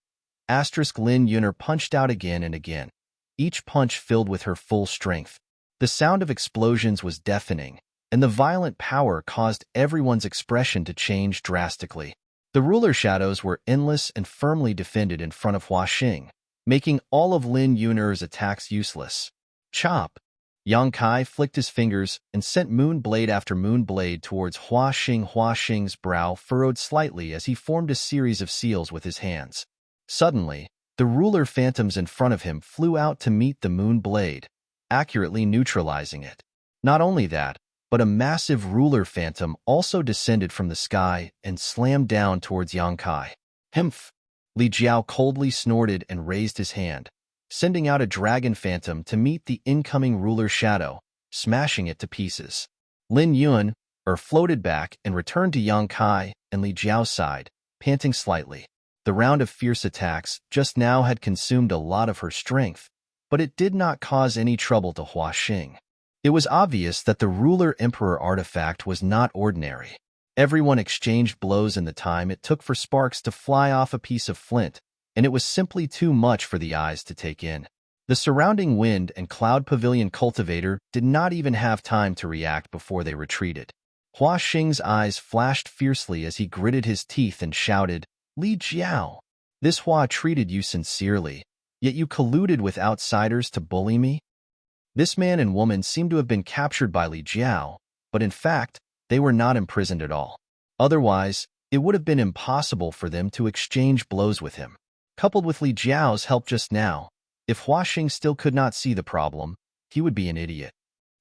Asterisk Lin Yuner punched out again and again, each punch filled with her full strength. The sound of explosions was deafening, and the violent power caused everyone's expression to change drastically. The ruler shadows were endless and firmly defended in front of Hua Xing, making all of Lin Yuner's attacks useless. Chop! Yang Kai flicked his fingers and sent moon blade after moon blade towards Hua Xing. Hua Xing's brow furrowed slightly as he formed a series of seals with his hands. Suddenly, the ruler phantoms in front of him flew out to meet the moon blade, accurately neutralizing it. Not only that, but a massive ruler phantom also descended from the sky and slammed down towards Yang Kai. Humph! Li Jiao coldly snorted and raised his hand, sending out a dragon phantom to meet the incoming ruler shadow, smashing it to pieces. Lin Yuan floated back and returned to Yang Kai and Li Jiao's side, panting slightly. The round of fierce attacks just now had consumed a lot of her strength, but it did not cause any trouble to Hua Xing. It was obvious that the ruler emperor artifact was not ordinary. Everyone exchanged blows in the time it took for sparks to fly off a piece of flint, and it was simply too much for the eyes to take in. The surrounding wind and cloud pavilion cultivator did not even have time to react before they retreated. Hua Xing's eyes flashed fiercely as he gritted his teeth and shouted, "Li Jiao, this Hua treated you sincerely, yet you colluded with outsiders to bully me?" This man and woman seemed to have been captured by Li Jiao, but in fact, they were not imprisoned at all. Otherwise, it would have been impossible for them to exchange blows with him. Coupled with Li Jiao's help just now, if Hua Xing still could not see the problem, he would be an idiot.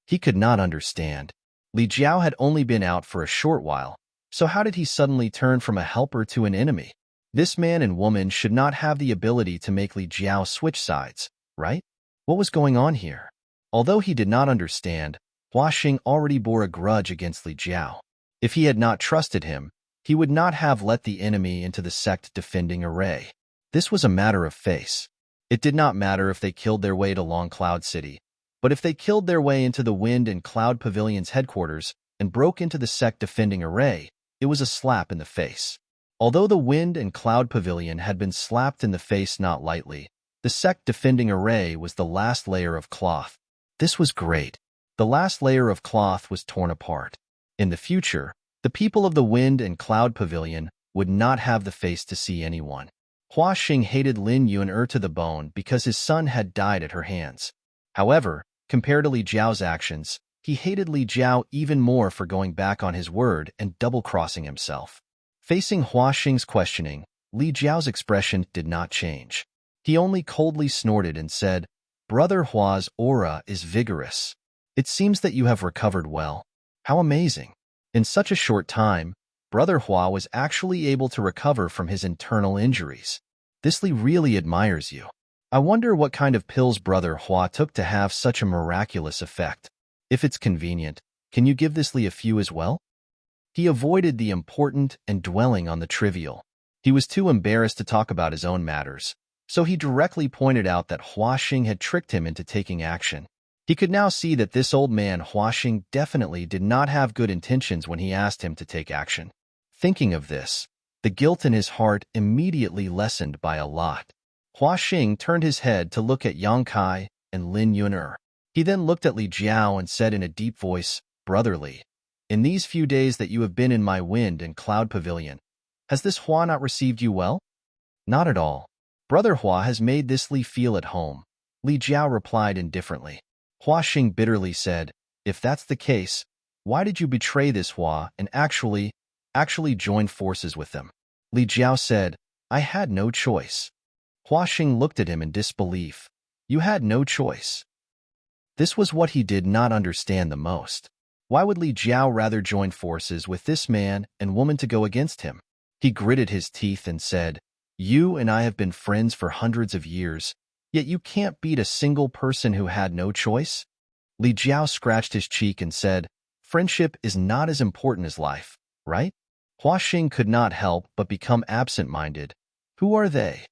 He could not understand. Li Jiao had only been out for a short while, so how did he suddenly turn from a helper to an enemy? This man and woman should not have the ability to make Li Jiao switch sides, right? What was going on here? Although he did not understand, Hua Xing already bore a grudge against Li Jiao. If he had not trusted him, he would not have let the enemy into the sect defending array. This was a matter of face. It did not matter if they killed their way to Long Cloud City, but if they killed their way into the Wind and Cloud Pavilion's headquarters and broke into the sect defending array, it was a slap in the face. Although the Wind and Cloud Pavilion had been slapped in the face not lightly, the sect defending array was the last layer of cloth. This was great. The last layer of cloth was torn apart. In the future, the people of the Wind and Cloud Pavilion would not have the face to see anyone. Hua Xing hated Lin Yuan to the bone because his son had died at her hands. However, compared to Li Jiao's actions, he hated Li Jiao even more for going back on his word and double-crossing himself. Facing Hua Xing's questioning, Li Jiao's expression did not change. He only coldly snorted and said, "Brother Hua's aura is vigorous. It seems that you have recovered well. How amazing." In such a short time, Brother Hua was actually able to recover from his internal injuries. This Li really admires you. I wonder what kind of pills Brother Hua took to have such a miraculous effect. If it's convenient, can you give this Li a few as well? He avoided the important and dwelling on the trivial. He was too embarrassed to talk about his own matters, so he directly pointed out that Hua Xing had tricked him into taking action. He could now see that this old man Hua Xing definitely did not have good intentions when he asked him to take action. Thinking of this, the guilt in his heart immediately lessened by a lot. Hua Xing turned his head to look at Yang Kai and Lin Yuan. He then looked at Li Jiao and said in a deep voice, "Brother Li, in these few days that you have been in my Wind and Cloud Pavilion, has this Hua not received you well?" "Not at all. Brother Hua has made this Li feel at home," Li Jiao replied indifferently. Hua Xing bitterly said, "If that's the case, why did you betray this Hua and actually actually joined forces with them. Li Jiao said, I had no choice. Hua Xing looked at him in disbelief. You had no choice. This was what he did not understand the most. Why would Li Jiao rather join forces with this man and woman to go against him? He gritted his teeth and said, You and I have been friends for hundreds of years, yet you can't beat a single person who had no choice? Li Jiao scratched his cheek and said, Friendship is not as important as life, right? Hua Xing could not help but become absent-minded. Who are they?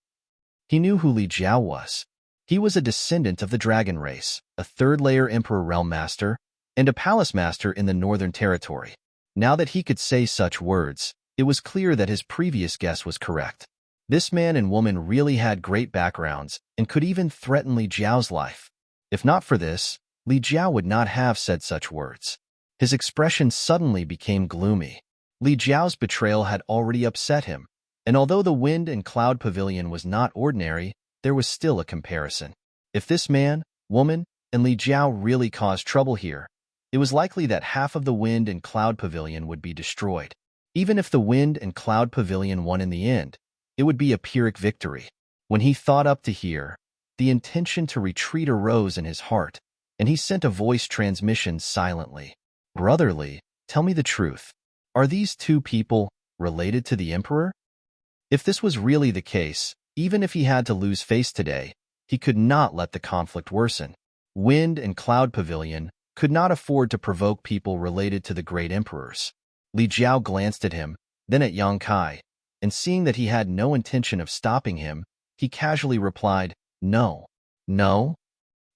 He knew who Li Jiao was. He was a descendant of the dragon race, a third-layer emperor realm master, and a palace master in the Northern Territory. Now that he could say such words, it was clear that his previous guess was correct. This man and woman really had great backgrounds and could even threaten Li Jiao's life. If not for this, Li Jiao would not have said such words. His expression suddenly became gloomy. Li Jiao's betrayal had already upset him, and although the Wind and Cloud Pavilion was not ordinary, there was still a comparison. If this man, woman, and Li Jiao really caused trouble here, it was likely that half of the Wind and Cloud Pavilion would be destroyed. Even if the Wind and Cloud Pavilion won in the end, it would be a Pyrrhic victory. When he thought up to here, the intention to retreat arose in his heart, and he sent a voice transmission silently. Brotherly, tell me the truth. Are these two people related to the Emperor? If this was really the case, even if he had to lose face today, he could not let the conflict worsen. Wind and Cloud Pavilion could not afford to provoke people related to the great emperors. Li Jiao glanced at him, then at Yang Kai, and seeing that he had no intention of stopping him, he casually replied, No. No?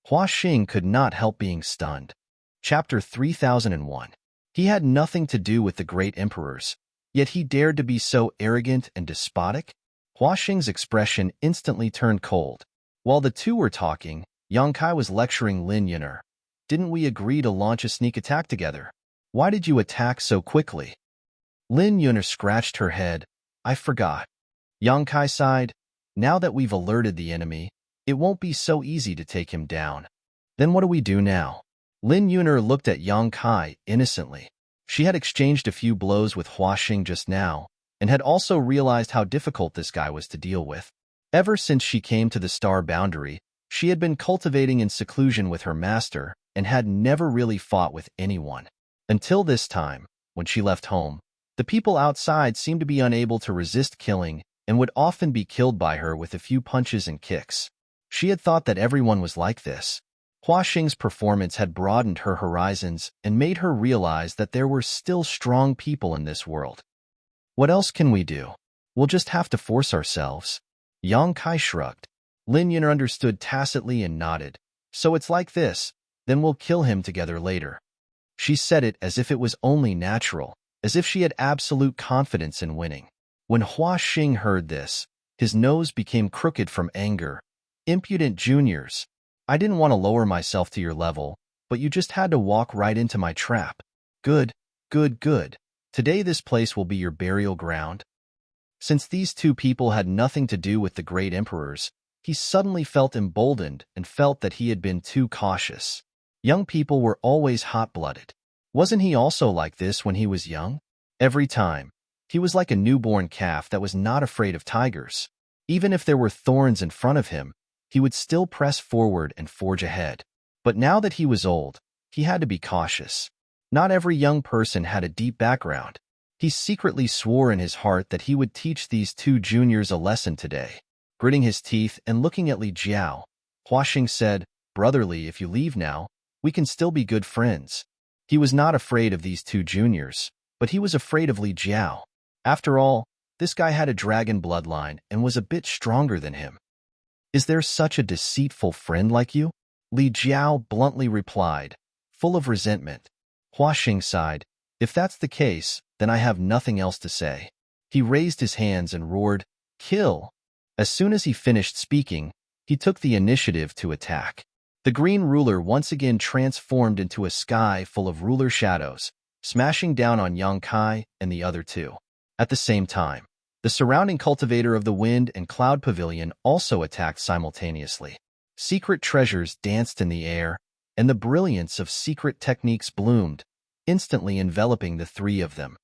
Hua Xing could not help being stunned. Chapter 3001. He had nothing to do with the great emperors, yet he dared to be so arrogant and despotic? Hua Xing's expression instantly turned cold. While the two were talking, Yang Kai was lecturing Lin Yuner. Didn't we agree to launch a sneak attack together? Why did you attack so quickly? Lin Yuner scratched her head. I forgot. Yang Kai sighed. Now that we've alerted the enemy, it won't be so easy to take him down. Then what do we do now? Lin Yuner looked at Yang Kai innocently. She had exchanged a few blows with Hua Xing just now, and had also realized how difficult this guy was to deal with. Ever since she came to the Star Boundary, she had been cultivating in seclusion with her master, and had never really fought with anyone. Until this time, when she left home, the people outside seemed to be unable to resist killing and would often be killed by her with a few punches and kicks. She had thought that everyone was like this. Hua Xing's performance had broadened her horizons and made her realize that there were still strong people in this world. What else can we do? We'll just have to force ourselves. Yang Kai shrugged. Lin Yuner understood tacitly and nodded. So it's like this, then we'll kill him together later. She said it as if it was only natural, as if she had absolute confidence in winning. When Hua Xing heard this, his nose became crooked from anger. Impudent juniors. I didn't want to lower myself to your level, but you just had to walk right into my trap. Good, good, good. Today this place will be your burial ground. Since these two people had nothing to do with the great emperors, he suddenly felt emboldened and felt that he had been too cautious. Young people were always hot-blooded. Wasn't he also like this when he was young? Every time, he was like a newborn calf that was not afraid of tigers. Even if there were thorns in front of him, he would still press forward and forge ahead. But now that he was old, he had to be cautious. Not every young person had a deep background. He secretly swore in his heart that he would teach these two juniors a lesson today. Gritting his teeth and looking at Li Jiao, Hua Xing said, Brotherly, if you leave now, we can still be good friends. He was not afraid of these two juniors, but he was afraid of Li Jiao. After all, this guy had a dragon bloodline and was a bit stronger than him. Is there such a deceitful friend like you? Li Jiao bluntly replied, full of resentment. Hua Xing sighed. If that's the case, then I have nothing else to say. He raised his hands and roared, Kill! As soon as he finished speaking, he took the initiative to attack. The green ruler once again transformed into a sky full of ruler shadows, smashing down on Yang Kai and the other two. At the same time, the surrounding cultivator of the Wind and Cloud Pavilion also attacked simultaneously. Secret treasures danced in the air, and the brilliance of secret techniques bloomed, instantly enveloping the three of them.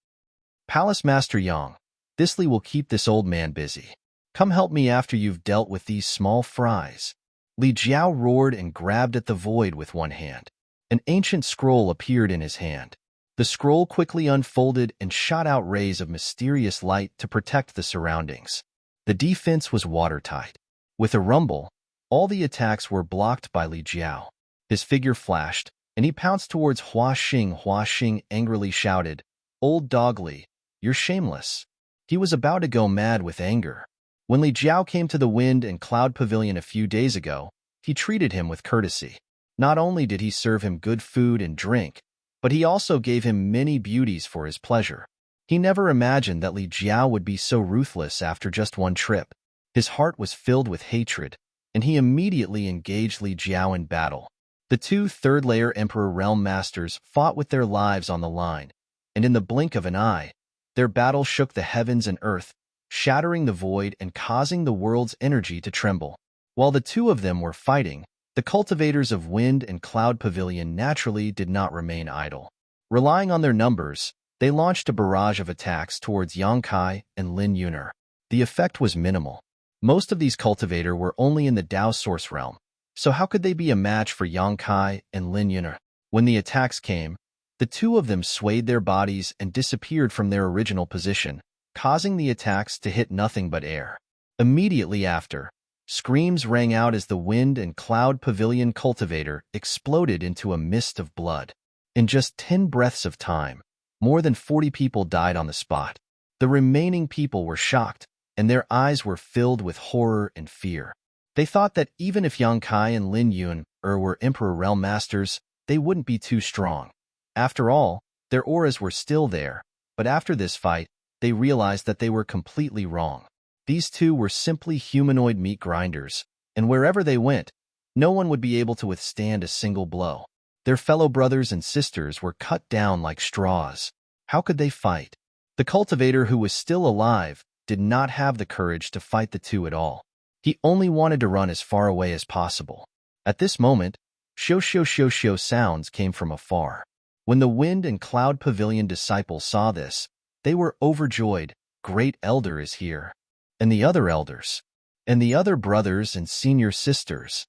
Palace Master Yang, thisly will keep this old man busy. Come help me after you've dealt with these small fries. Li Jiao roared and grabbed at the void with one hand. An ancient scroll appeared in his hand. The scroll quickly unfolded and shot out rays of mysterious light to protect the surroundings. The defense was watertight. With a rumble, all the attacks were blocked by Li Jiao. His figure flashed, and he pounced towards Hua Xing. Hua Xing angrily shouted, "Old dog Li, you're shameless." He was about to go mad with anger. When Li Jiao came to the Wind and Cloud Pavilion a few days ago, he treated him with courtesy. Not only did he serve him good food and drink, but he also gave him many beauties for his pleasure. He never imagined that Li Jiao would be so ruthless after just one trip. His heart was filled with hatred, and he immediately engaged Li Jiao in battle. The two third-layer Emperor Realm Masters fought with their lives on the line, and in the blink of an eye, their battle shook the heavens and earth, shattering the void and causing the world's energy to tremble. While the two of them were fighting, the cultivators of Wind and Cloud Pavilion naturally did not remain idle. Relying on their numbers, they launched a barrage of attacks towards Yang Kai and Lin Yuner. The effect was minimal. Most of these cultivators were only in the Dao Source realm, so how could they be a match for Yang Kai and Lin Yuner? When the attacks came, the two of them swayed their bodies and disappeared from their original position, causing the attacks to hit nothing but air. Immediately after, screams rang out as the Wind and Cloud Pavilion cultivator exploded into a mist of blood. In just 10 breaths of time, more than 40 people died on the spot. The remaining people were shocked, and their eyes were filled with horror and fear. They thought that even if Yang Kai and Lin Yuner were Emperor Realm Masters, they wouldn't be too strong. After all, their auras were still there, but after this fight, they realized that they were completely wrong. These two were simply humanoid meat grinders, and wherever they went, no one would be able to withstand a single blow. Their fellow brothers and sisters were cut down like straws. How could they fight? The cultivator who was still alive did not have the courage to fight the two at all. He only wanted to run as far away as possible. At this moment, shio sounds came from afar. When the Wind and Cloud Pavilion disciples saw this, they were overjoyed. Great Elder is here. And the other elders. And the other brothers and senior sisters.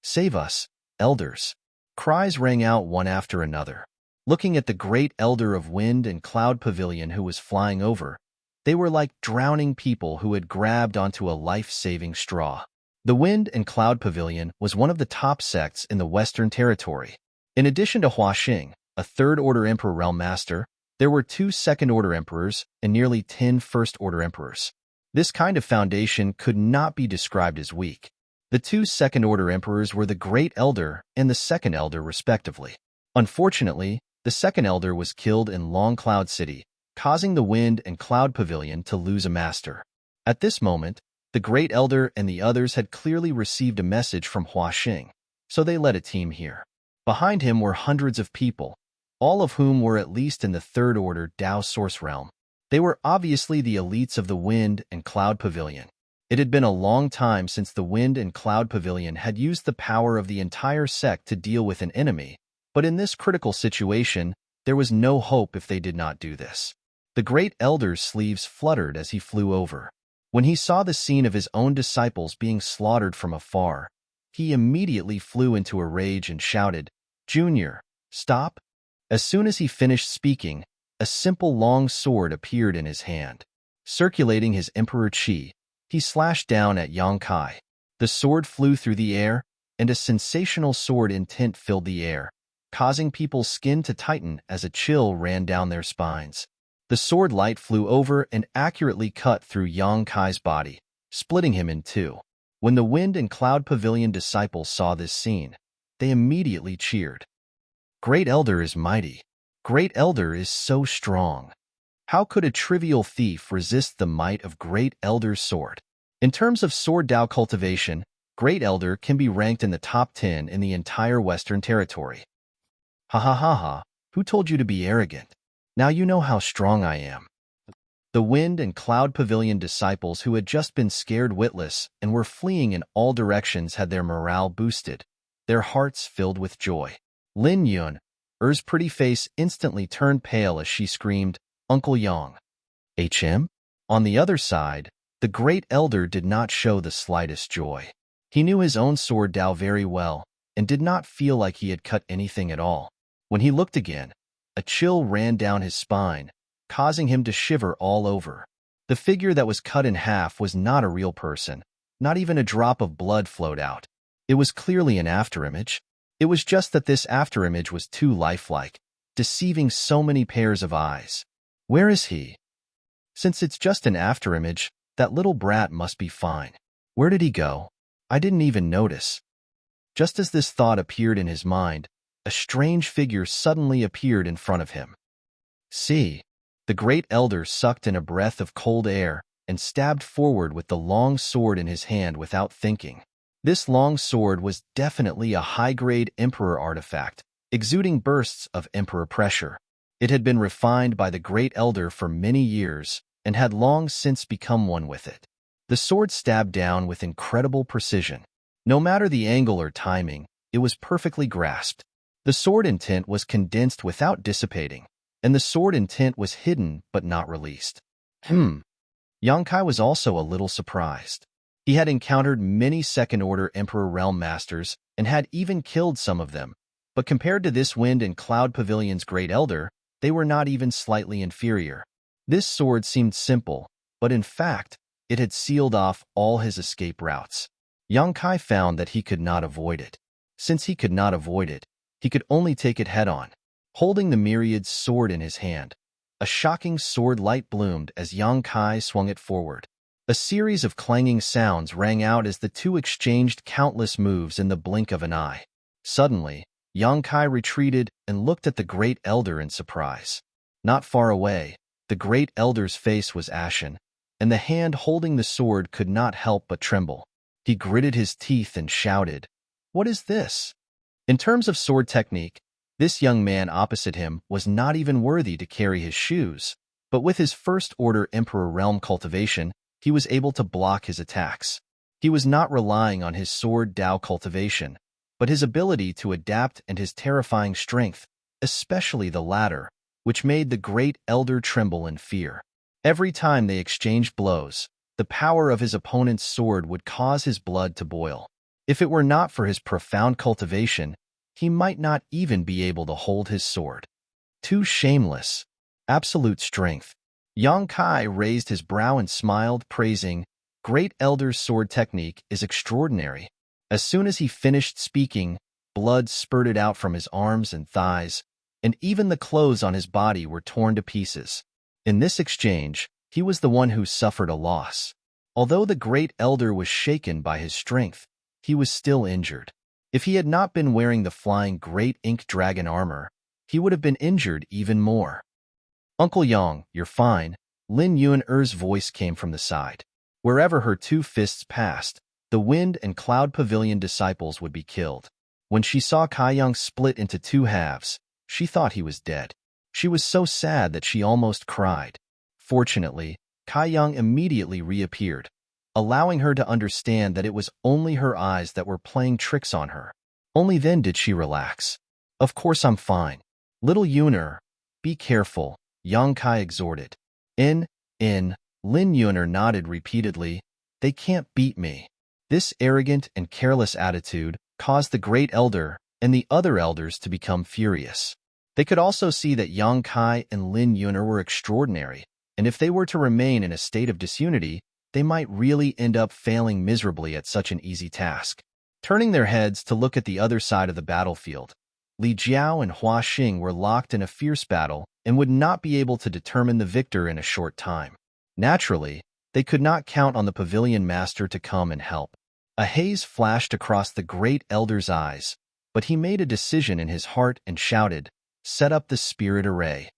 Save us, elders. Cries rang out one after another. Looking at the Great Elder of Wind and Cloud Pavilion who was flying over, they were like drowning people who had grabbed onto a life-saving straw. The Wind and Cloud Pavilion was one of the top sects in the Western Territory. In addition to Hua Xing, a third-order Emperor Realm Master, there were 2 second-order emperors and nearly 10 first-order emperors. This kind of foundation could not be described as weak. The 2 second-order emperors were the Great Elder and the Second Elder, respectively. Unfortunately, the Second Elder was killed in Long Cloud City, causing the Wind and Cloud Pavilion to lose a master. At this moment, the Great Elder and the others had clearly received a message from Hua Xing, so they led a team here. Behind him were hundreds of people, all of whom were at least in the third-order Dao Source realm. They were obviously the elites of the Wind and Cloud Pavilion. It had been a long time since the Wind and Cloud Pavilion had used the power of the entire sect to deal with an enemy, but in this critical situation, there was no hope if they did not do this. The Great Elder's sleeves fluttered as he flew over. When he saw the scene of his own disciples being slaughtered from afar, he immediately flew into a rage and shouted, "Junior, stop!" As soon as he finished speaking, a simple long sword appeared in his hand. Circulating his Emperor Qi, he slashed down at Yang Kai. The sword flew through the air, and a sensational sword intent filled the air, causing people's skin to tighten as a chill ran down their spines. The sword light flew over and accurately cut through Yang Kai's body, splitting him in two. When the Wind and Cloud Pavilion disciples saw this scene, they immediately cheered. Great Elder is mighty. Great Elder is so strong. How could a trivial thief resist the might of Great Elder's sword? In terms of sword Dao cultivation, Great Elder can be ranked in the top 10 in the entire Western Territory. Ha ha ha ha, who told you to be arrogant? Now you know how strong I am. The Wind and Cloud Pavilion disciples who had just been scared witless and were fleeing in all directions had their morale boosted, their hearts filled with joy. Lin Yuner's pretty face instantly turned pale as she screamed, "Uncle Yang, HM? On the other side, the great elder did not show the slightest joy. He knew his own sword Dao very well and did not feel like he had cut anything at all. When he looked again, a chill ran down his spine, causing him to shiver all over. The figure that was cut in half was not a real person. Not even a drop of blood flowed out. It was clearly an afterimage. It was just that this afterimage was too lifelike, deceiving so many pairs of eyes. Where is he? Since it's just an afterimage, that little brat must be fine. Where did he go? I didn't even notice. Just as this thought appeared in his mind, a strange figure suddenly appeared in front of him. See, the great elder sucked in a breath of cold air and stabbed forward with the long sword in his hand without thinking. This long sword was definitely a high-grade Emperor artifact, exuding bursts of Emperor pressure. It had been refined by the great elder for many years and had long since become one with it. The sword stabbed down with incredible precision. No matter the angle or timing, it was perfectly grasped. The sword intent was condensed without dissipating, and the sword intent was hidden but not released. Yang Kai was also a little surprised. He had encountered many second-order Emperor Realm Masters and had even killed some of them, but compared to this Wind and Cloud Pavilion's Great Elder, they were not even slightly inferior. This sword seemed simple, but in fact, it had sealed off all his escape routes. Yang Kai found that he could not avoid it. Since he could not avoid it, he could only take it head-on. Holding the Myriad's sword in his hand, a shocking sword light bloomed as Yang Kai swung it forward. A series of clanging sounds rang out as the two exchanged countless moves in the blink of an eye. Suddenly, Yang Kai retreated and looked at the great elder in surprise. Not far away, the great elder's face was ashen, and the hand holding the sword could not help but tremble. He gritted his teeth and shouted, "What is this?" In terms of sword technique, this young man opposite him was not even worthy to carry his shoes, but with his first-order Emperor Realm cultivation, he was able to block his attacks. He was not relying on his sword Dao cultivation, but his ability to adapt and his terrifying strength, especially the latter, which made the great elder tremble in fear. Every time they exchanged blows, the power of his opponent's sword would cause his blood to boil. If it were not for his profound cultivation, he might not even be able to hold his sword. Too shameless. Absolute strength. Yang Kai raised his brow and smiled, praising, "Great Elder's sword technique is extraordinary." As soon as he finished speaking, blood spurted out from his arms and thighs, and even the clothes on his body were torn to pieces. In this exchange, he was the one who suffered a loss. Although the great elder was shaken by his strength, he was still injured. If he had not been wearing the flying great ink dragon armor, he would have been injured even more. "Uncle Yang, you're fine," Lin Yuan'er's voice came from the side. Wherever her two fists passed, the Wind and Cloud Pavilion disciples would be killed. When she saw Kai Yang split into two halves, she thought he was dead. She was so sad that she almost cried. Fortunately, Kai Yang immediately reappeared, allowing her to understand that it was only her eyes that were playing tricks on her. Only then did she relax. "Of course I'm fine. Little Yuan'er, be careful," Yang Kai exhorted. Lin Yuan'er nodded repeatedly. "They can't beat me." This arrogant and careless attitude caused the great elder and the other elders to become furious. They could also see that Yang Kai and Lin Yuan'er were extraordinary, and if they were to remain in a state of disunity, they might really end up failing miserably at such an easy task. Turning their heads to look at the other side of the battlefield, Li Jiao and Hua Xing were locked in a fierce battle and would not be able to determine the victor in a short time. Naturally, they could not count on the pavilion master to come and help. A haze flashed across the great elder's eyes, but he made a decision in his heart and shouted, "Set up the spirit array."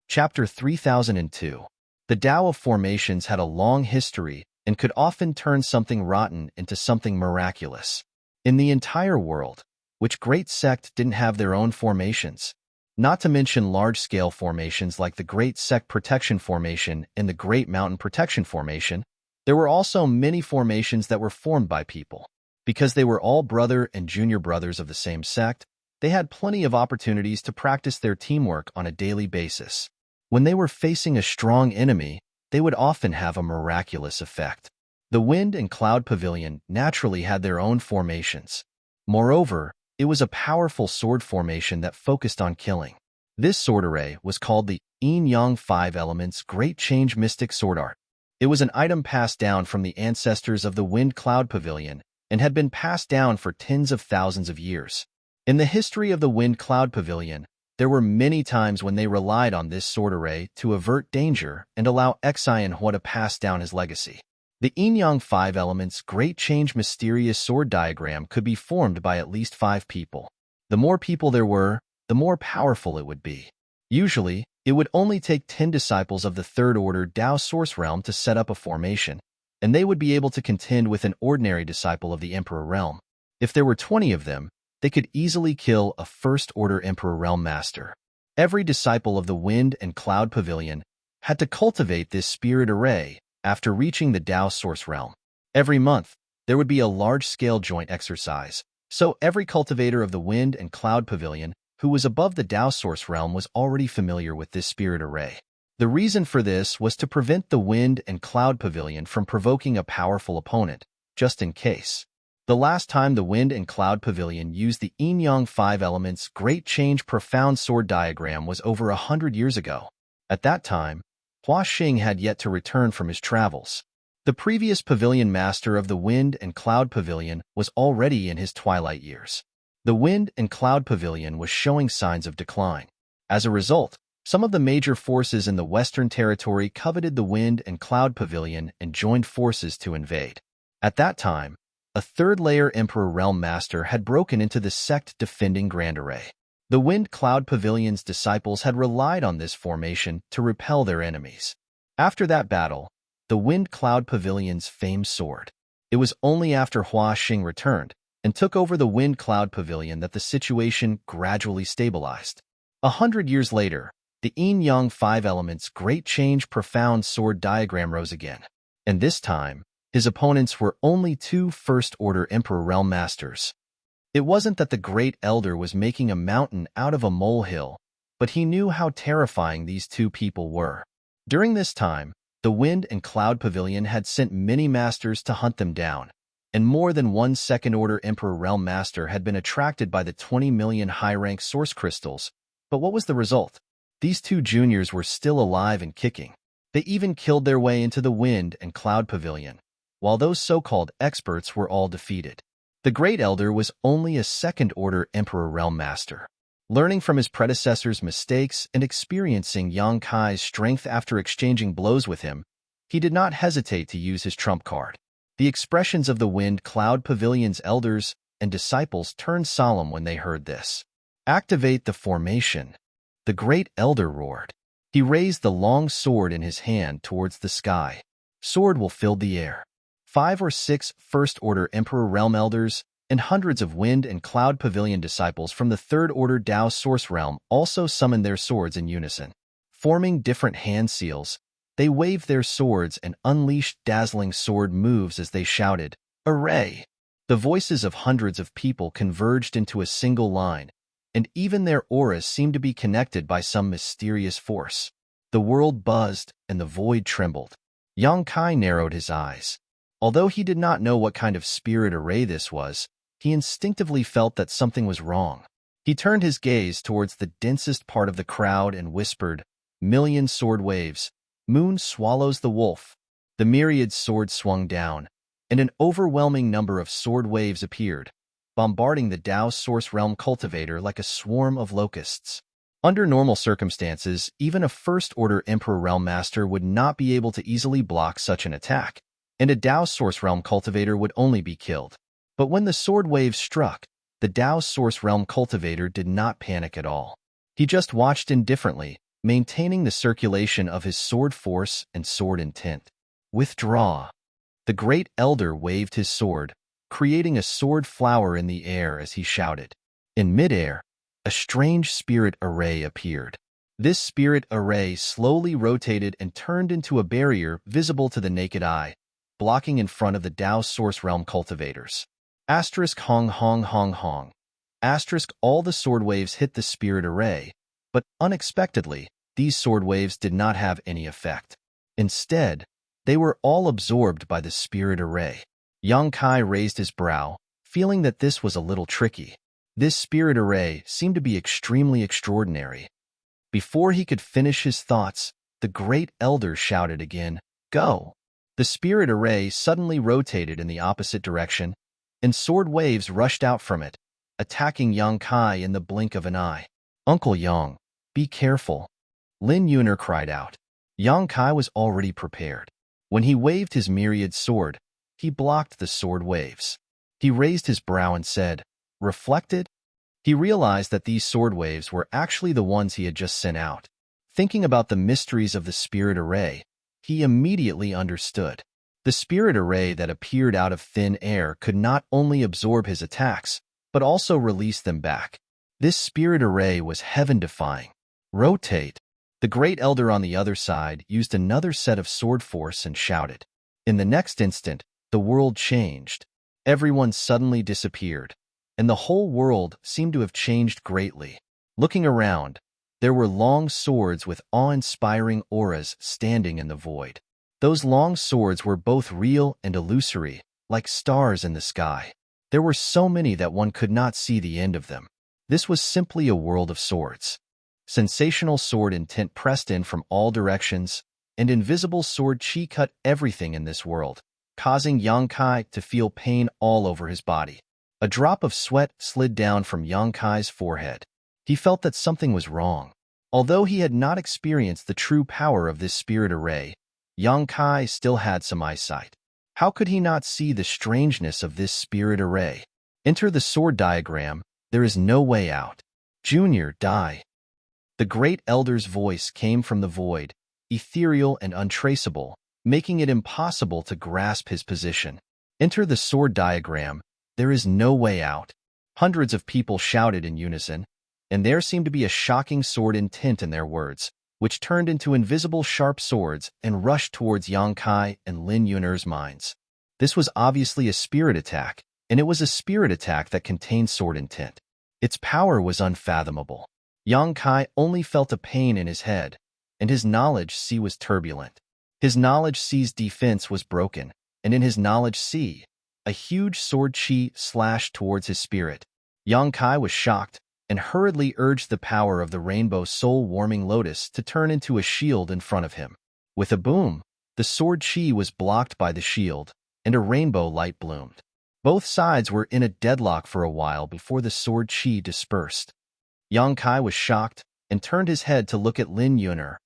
Chapter 3002. The Tao of formations had a long history and could often turn something rotten into something miraculous. In the entire world, which great sect didn't have their own formations? Not to mention large-scale formations like the Great Sect Protection Formation and the Great Mountain Protection Formation, there were also many formations that were formed by people. Because they were all brother and junior brothers of the same sect, they had plenty of opportunities to practice their teamwork on a daily basis. When they were facing a strong enemy, they would often have a miraculous effect. The wind and cloud pavilion naturally had their own formations. Moreover, it was a powerful sword formation that focused on killing. This sword array was called the Yin-Yang Five Elements Great Change Mystic Sword Art. It was an item passed down from the ancestors of the Wind Cloud Pavilion and had been passed down for tens of thousands of years. In the history of the Wind Cloud Pavilion, there were many times when they relied on this sword array to avert danger and allow Xianhua to pass down his legacy. The Yin-Yang Five Elements Great Change Mysterious Sword Diagram could be formed by at least 5 people. The more people there were, the more powerful it would be. Usually, it would only take 10 disciples of the Third Order Dao Source Realm to set up a formation, and they would be able to contend with an ordinary disciple of the Emperor Realm. If there were 20 of them, they could easily kill a First Order Emperor Realm Master. Every disciple of the Wind and Cloud Pavilion had to cultivate this spirit array after reaching the Dao Source Realm. Every month, there would be a large-scale joint exercise, so every cultivator of the Wind and Cloud Pavilion who was above the Dao Source Realm was already familiar with this spirit array. The reason for this was to prevent the Wind and Cloud Pavilion from provoking a powerful opponent, just in case. The last time the Wind and Cloud Pavilion used the Yin-Yang Five Elements Great Change Profound Sword Diagram was over 100 years ago. At that time, Hua Xing had yet to return from his travels. The previous pavilion master of the Wind and Cloud Pavilion was already in his twilight years. The Wind and Cloud Pavilion was showing signs of decline. As a result, some of the major forces in the Western Territory coveted the Wind and Cloud Pavilion and joined forces to invade. At that time, a third-layer Emperor Realm Master had broken into the sect defending Grand Array. The Wind Cloud Pavilion's disciples had relied on this formation to repel their enemies. After that battle, the Wind Cloud Pavilion's famed sword. It was only after Hua Xing returned and took over the Wind Cloud Pavilion that the situation gradually stabilized. 100 years later, the Yin-Yang Five Elements Great Change Profound Sword Diagram rose again. And this time, his opponents were only 2 First-Order Emperor Realm Masters. It wasn't that the Great Elder was making a mountain out of a molehill, but he knew how terrifying these 2 people were. During this time, the Wind and Cloud Pavilion had sent many masters to hunt them down, and more than 1 Second-Order Emperor Realm Master had been attracted by the 20 million high-rank source crystals. But what was the result? These 2 juniors were still alive and kicking. They even killed their way into the Wind and Cloud Pavilion, while those so-called experts were all defeated. The Great Elder was only a Second-Order Emperor Realm Master. Learning from his predecessor's mistakes and experiencing Yang Kai's strength after exchanging blows with him, he did not hesitate to use his trump card. The expressions of the Wind Cloud Pavilion's elders and disciples turned solemn when they heard this. "Activate the formation," the Great Elder roared. He raised the long sword in his hand towards the sky. Sword will fill the air. 5 or 6 First-Order Emperor Realm Elders and hundreds of Wind and Cloud Pavilion disciples from the Third Order Dao Source Realm also summoned their swords in unison. Forming different hand seals, they waved their swords and unleashed dazzling sword moves as they shouted, "Array!" The voices of hundreds of people converged into a single line, and even their auras seemed to be connected by some mysterious force. The world buzzed and the void trembled. Yang Kai narrowed his eyes. Although he did not know what kind of spirit array this was, he instinctively felt that something was wrong. He turned his gaze towards the densest part of the crowd and whispered, "Million sword waves. Moon swallows the wolf." The myriad swords swung down, and an overwhelming number of sword waves appeared, bombarding the Dao Source Realm cultivator like a swarm of locusts. Under normal circumstances, even a First-Order Emperor Realm Master would not be able to easily block such an attack, and a Dao Source Realm cultivator would only be killed. But when the sword waves struck, the Dao Source Realm cultivator did not panic at all. He just watched indifferently, maintaining the circulation of his sword force and sword intent. "Withdraw." The Great Elder waved his sword, creating a sword flower in the air as he shouted. In midair, a strange spirit array appeared. This spirit array slowly rotated and turned into a barrier visible to the naked eye, blocking in front of the Dao Source Realm cultivators. Asterisk hong hong hong hong. Asterisk all the sword waves hit the spirit array, but unexpectedly, these sword waves did not have any effect. Instead, they were all absorbed by the spirit array. Yang Kai raised his brow, feeling that this was a little tricky. This spirit array seemed to be extremely extraordinary. Before he could finish his thoughts, the great elder shouted again, "Go!" The spirit array suddenly rotated in the opposite direction, and sword waves rushed out from it, attacking Yang Kai in the blink of an eye. "Uncle Yang, be careful," Lin Yuner cried out. Yang Kai was already prepared. When he waved his myriad sword, he blocked the sword waves. He raised his brow and said, "Reflected?" He realized that these sword waves were actually the ones he had just sent out. Thinking about the mysteries of the spirit array, he immediately understood. The spirit array that appeared out of thin air could not only absorb his attacks, but also release them back. This spirit array was heaven-defying. "Rotate!" The great elder on the other side used another set of sword force and shouted. In the next instant, the world changed. Everyone suddenly disappeared, and the whole world seemed to have changed greatly. Looking around, there were long swords with awe-inspiring auras standing in the void. Those long swords were both real and illusory, like stars in the sky. There were so many that one could not see the end of them. This was simply a world of swords. Sensational sword intent pressed in from all directions, and invisible sword chi cut everything in this world, causing Yang Kai to feel pain all over his body. A drop of sweat slid down from Yang Kai's forehead. He felt that something was wrong. Although he had not experienced the true power of this spirit array, Yang Kai still had some eyesight. How could he not see the strangeness of this spirit array? Enter the sword diagram. There is no way out. Junior, die. The great elder's voice came from the void, ethereal and untraceable, making it impossible to grasp his position. Enter the sword diagram. There is no way out. Hundreds of people shouted in unison, and there seemed to be a shocking sword intent in their words, which turned into invisible sharp swords and rushed towards Yang Kai and Lin Yuner's minds. This was obviously a spirit attack, and it was a spirit attack that contained sword intent. Its power was unfathomable. Yang Kai only felt a pain in his head, and his knowledge sea was turbulent. His knowledge sea's defense was broken, and in his knowledge sea, a huge sword chi slashed towards his spirit. Yang Kai was shocked and hurriedly urged the power of the rainbow soul-warming lotus to turn into a shield in front of him. With a boom, the sword chi was blocked by the shield, and a rainbow light bloomed. Both sides were in a deadlock for a while before the sword chi dispersed. Yang Kai was shocked and turned his head to look at Lin Yuner,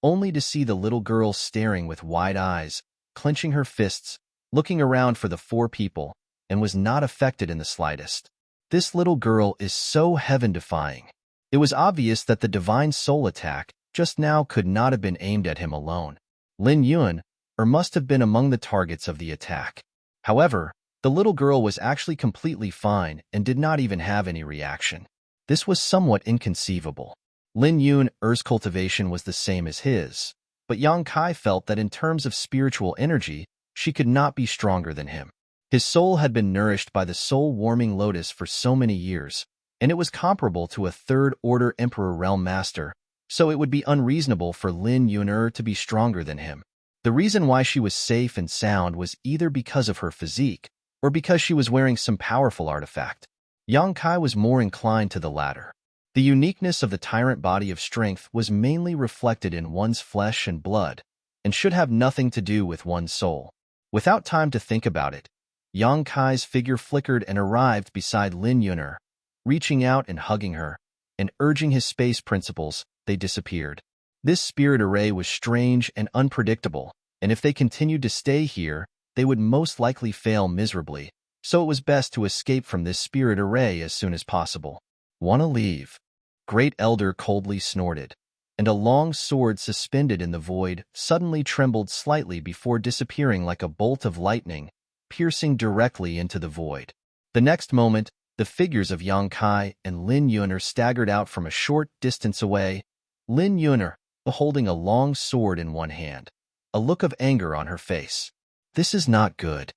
only to see the little girl staring with wide eyes, clenching her fists, looking around for the four people, and was not affected in the slightest. This little girl is so heaven-defying. It was obvious that the divine soul attack just now could not have been aimed at him alone. Lin Yuan must have been among the targets of the attack. However, the little girl was actually completely fine and did not even have any reaction. This was somewhat inconceivable. Lin Yuan's cultivation was the same as his, but Yang Kai felt that in terms of spiritual energy, she could not be stronger than him. His soul had been nourished by the soul-warming lotus for so many years, and it was comparable to a third-order Emperor Realm Master, so it would be unreasonable for Lin Yuan to be stronger than him. The reason why she was safe and sound was either because of her physique, or because she was wearing some powerful artifact. Yang Kai was more inclined to the latter. The uniqueness of the tyrant body of strength was mainly reflected in one's flesh and blood, and should have nothing to do with one's soul. Without time to think about it, Yang Kai's figure flickered and arrived beside Lin Yuan. Reaching out and hugging her, and urging his space principles, they disappeared. This spirit array was strange and unpredictable, and if they continued to stay here, they would most likely fail miserably, so it was best to escape from this spirit array as soon as possible. "Wanna leave?" Great Elder coldly snorted, and a long sword suspended in the void suddenly trembled slightly before disappearing like a bolt of lightning, piercing directly into the void. The next moment, the figures of Yang Kai and Lin Yuan staggered out from a short distance away, Lin Yuan holding a long sword in one hand, a look of anger on her face. "This is not good."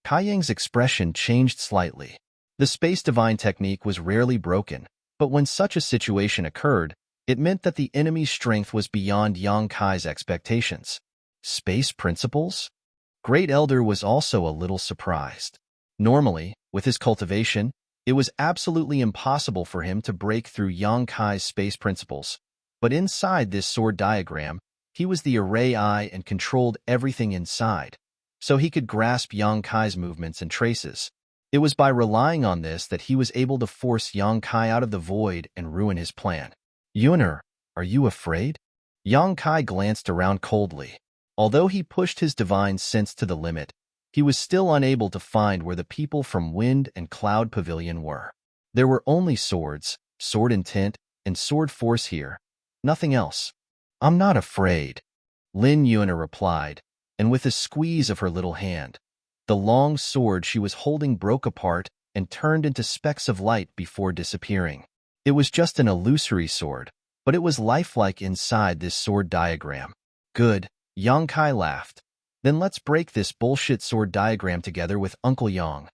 Kai Yang's expression changed slightly. The space divine technique was rarely broken, but when such a situation occurred, it meant that the enemy's strength was beyond Yang Kai's expectations. Space principles? Great Elder was also a little surprised. Normally, with his cultivation, it was absolutely impossible for him to break through Yang Kai's space principles. But inside this sword diagram, he was the array eye and controlled everything inside, so he could grasp Yang Kai's movements and traces. It was by relying on this that he was able to force Yang Kai out of the void and ruin his plan. Yuner, are you afraid? Yang Kai glanced around coldly. Although he pushed his divine sense to the limit, he was still unable to find where the people from Wind and Cloud Pavilion were. There were only swords, sword intent, and sword force here. Nothing else. I'm not afraid, Lin Yuner replied, and with a squeeze of her little hand, the long sword she was holding broke apart and turned into specks of light before disappearing. It was just an illusory sword, but it was lifelike inside this sword diagram. Good, Yang Kai laughed. Then let's break this bullshit sword diagram together with Uncle Yang.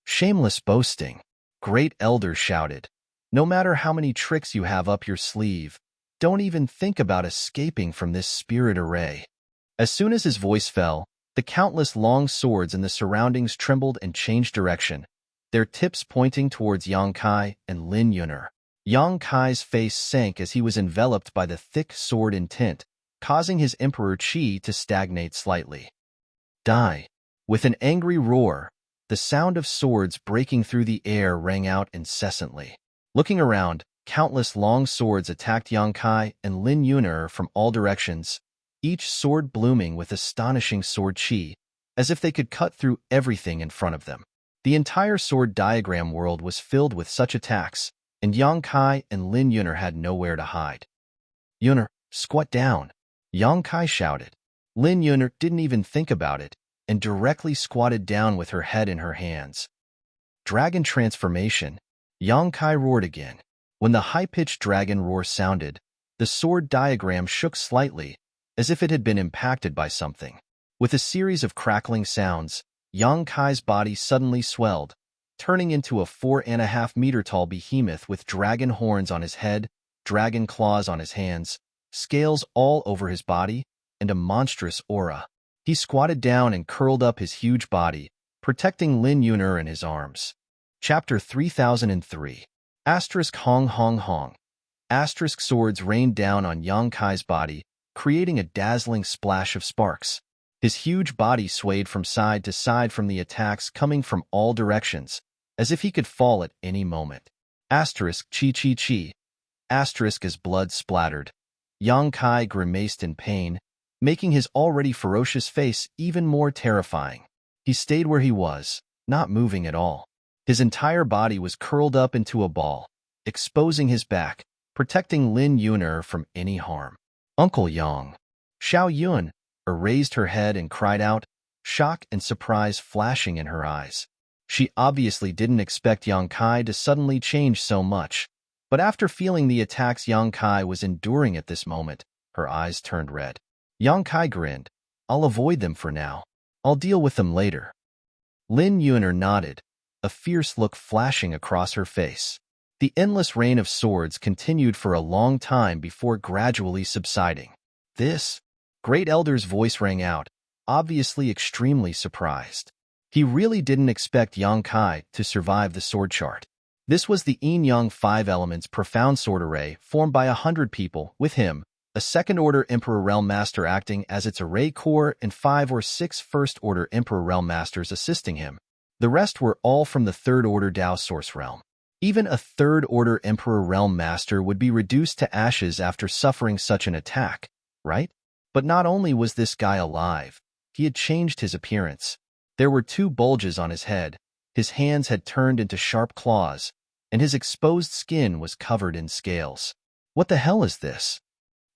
Shameless boasting, Great Elder shouted. No matter how many tricks you have up your sleeve, don't even think about escaping from this spirit array. As soon as his voice fell, the countless long swords in the surroundings trembled and changed direction, their tips pointing towards Yang Kai and Lin Yuner. Yang Kai's face sank as he was enveloped by the thick sword intent, causing his Emperor Qi to stagnate slightly. Die! With an angry roar, the sound of swords breaking through the air rang out incessantly. Looking around, countless long swords attacked Yang Kai and Lin Yuner from all directions, each sword blooming with astonishing sword chi, as if they could cut through everything in front of them. The entire sword diagram world was filled with such attacks, and Yang Kai and Lin Yuner had nowhere to hide. Yuner, squat down, Yang Kai shouted. Lin Yuner didn't even think about it, and directly squatted down with her head in her hands. Dragon transformation, Yang Kai roared again. When the high-pitched dragon roar sounded, the sword diagram shook slightly, as if it had been impacted by something. With a series of crackling sounds, Yang Kai's body suddenly swelled, turning into a 4.5-meter-tall behemoth with dragon horns on his head, dragon claws on his hands, scales all over his body, and a monstrous aura. He squatted down and curled up his huge body, protecting Lin Yuner in his arms. Chapter 3003. Asterisk Hong Hong Hong. Asterisk swords rained down on Yang Kai's body, creating a dazzling splash of sparks. His huge body swayed from side to side from the attacks coming from all directions, as if he could fall at any moment. Asterisk Chi Chi Chi. Asterisk as blood splattered. Yang Kai grimaced in pain, making his already ferocious face even more terrifying. He stayed where he was, not moving at all. His entire body was curled up into a ball, exposing his back, protecting Lin Yuner from any harm. Uncle Yang. Xiao Yun raised her head and cried out, shock and surprise flashing in her eyes. She obviously didn't expect Yang Kai to suddenly change so much, but after feeling the attacks Yang Kai was enduring at this moment, her eyes turned red. Yang Kai grinned. I'll avoid them for now. I'll deal with them later. Lin Yuner nodded, a fierce look flashing across her face. The endless rain of swords continued for a long time before gradually subsiding. This, Great Elder's voice rang out, obviously extremely surprised. He really didn't expect Yang Kai to survive the sword chart. This was the Yin-Yang 5 Elements profound sword array formed by 100 people, with him, a second-order Emperor Realm Master acting as its array core and 5 or 6 first-order Emperor Realm Masters assisting him. The rest were all from the third-order Dao Source Realm. Even a third-order Emperor Realm Master would be reduced to ashes after suffering such an attack, right? But not only was this guy alive, he had changed his appearance. There were 2 bulges on his head, his hands had turned into sharp claws, and his exposed skin was covered in scales. What the hell is this?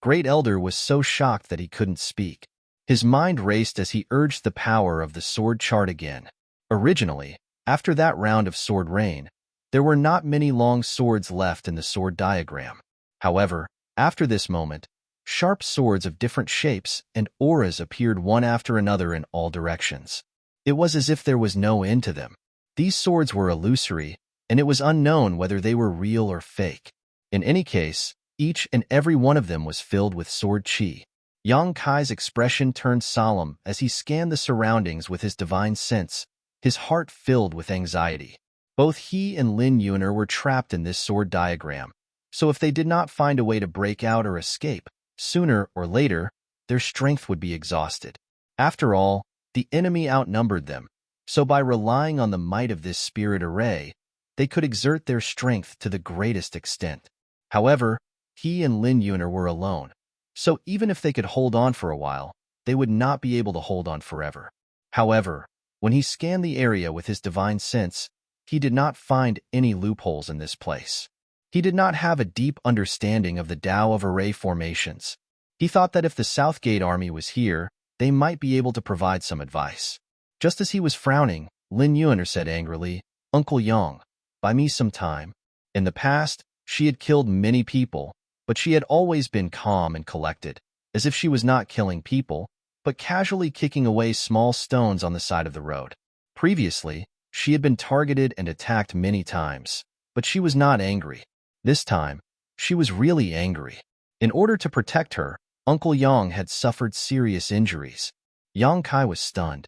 Great Elder was so shocked that he couldn't speak. His mind raced as he urged the power of the sword chart again. Originally, after that round of sword rain, there were not many long swords left in the sword diagram. However, after this moment, sharp swords of different shapes and auras appeared one after another in all directions. It was as if there was no end to them. These swords were illusory, and it was unknown whether they were real or fake. In any case, each and every one of them was filled with sword chi. Yang Kai's expression turned solemn as he scanned the surroundings with his divine sense, his heart filled with anxiety. Both he and Lin Yuner were trapped in this sword diagram, so if they did not find a way to break out or escape, sooner or later, their strength would be exhausted. After all, the enemy outnumbered them, so by relying on the might of this spirit array, they could exert their strength to the greatest extent. However, he and Lin Yuner were alone, so even if they could hold on for a while, they would not be able to hold on forever. However, when he scanned the area with his divine sense, he did not find any loopholes in this place. He did not have a deep understanding of the Tao of array formations. He thought that if the Southgate army was here, they might be able to provide some advice. Just as he was frowning, Lin Yuner said angrily, "Uncle Yang, buy me some time." In the past, she had killed many people, but she had always been calm and collected, as if she was not killing people, but casually kicking away small stones on the side of the road. Previously, she had been targeted and attacked many times, but she was not angry. This time, she was really angry. In order to protect her, Uncle Yang had suffered serious injuries. Yang Kai was stunned.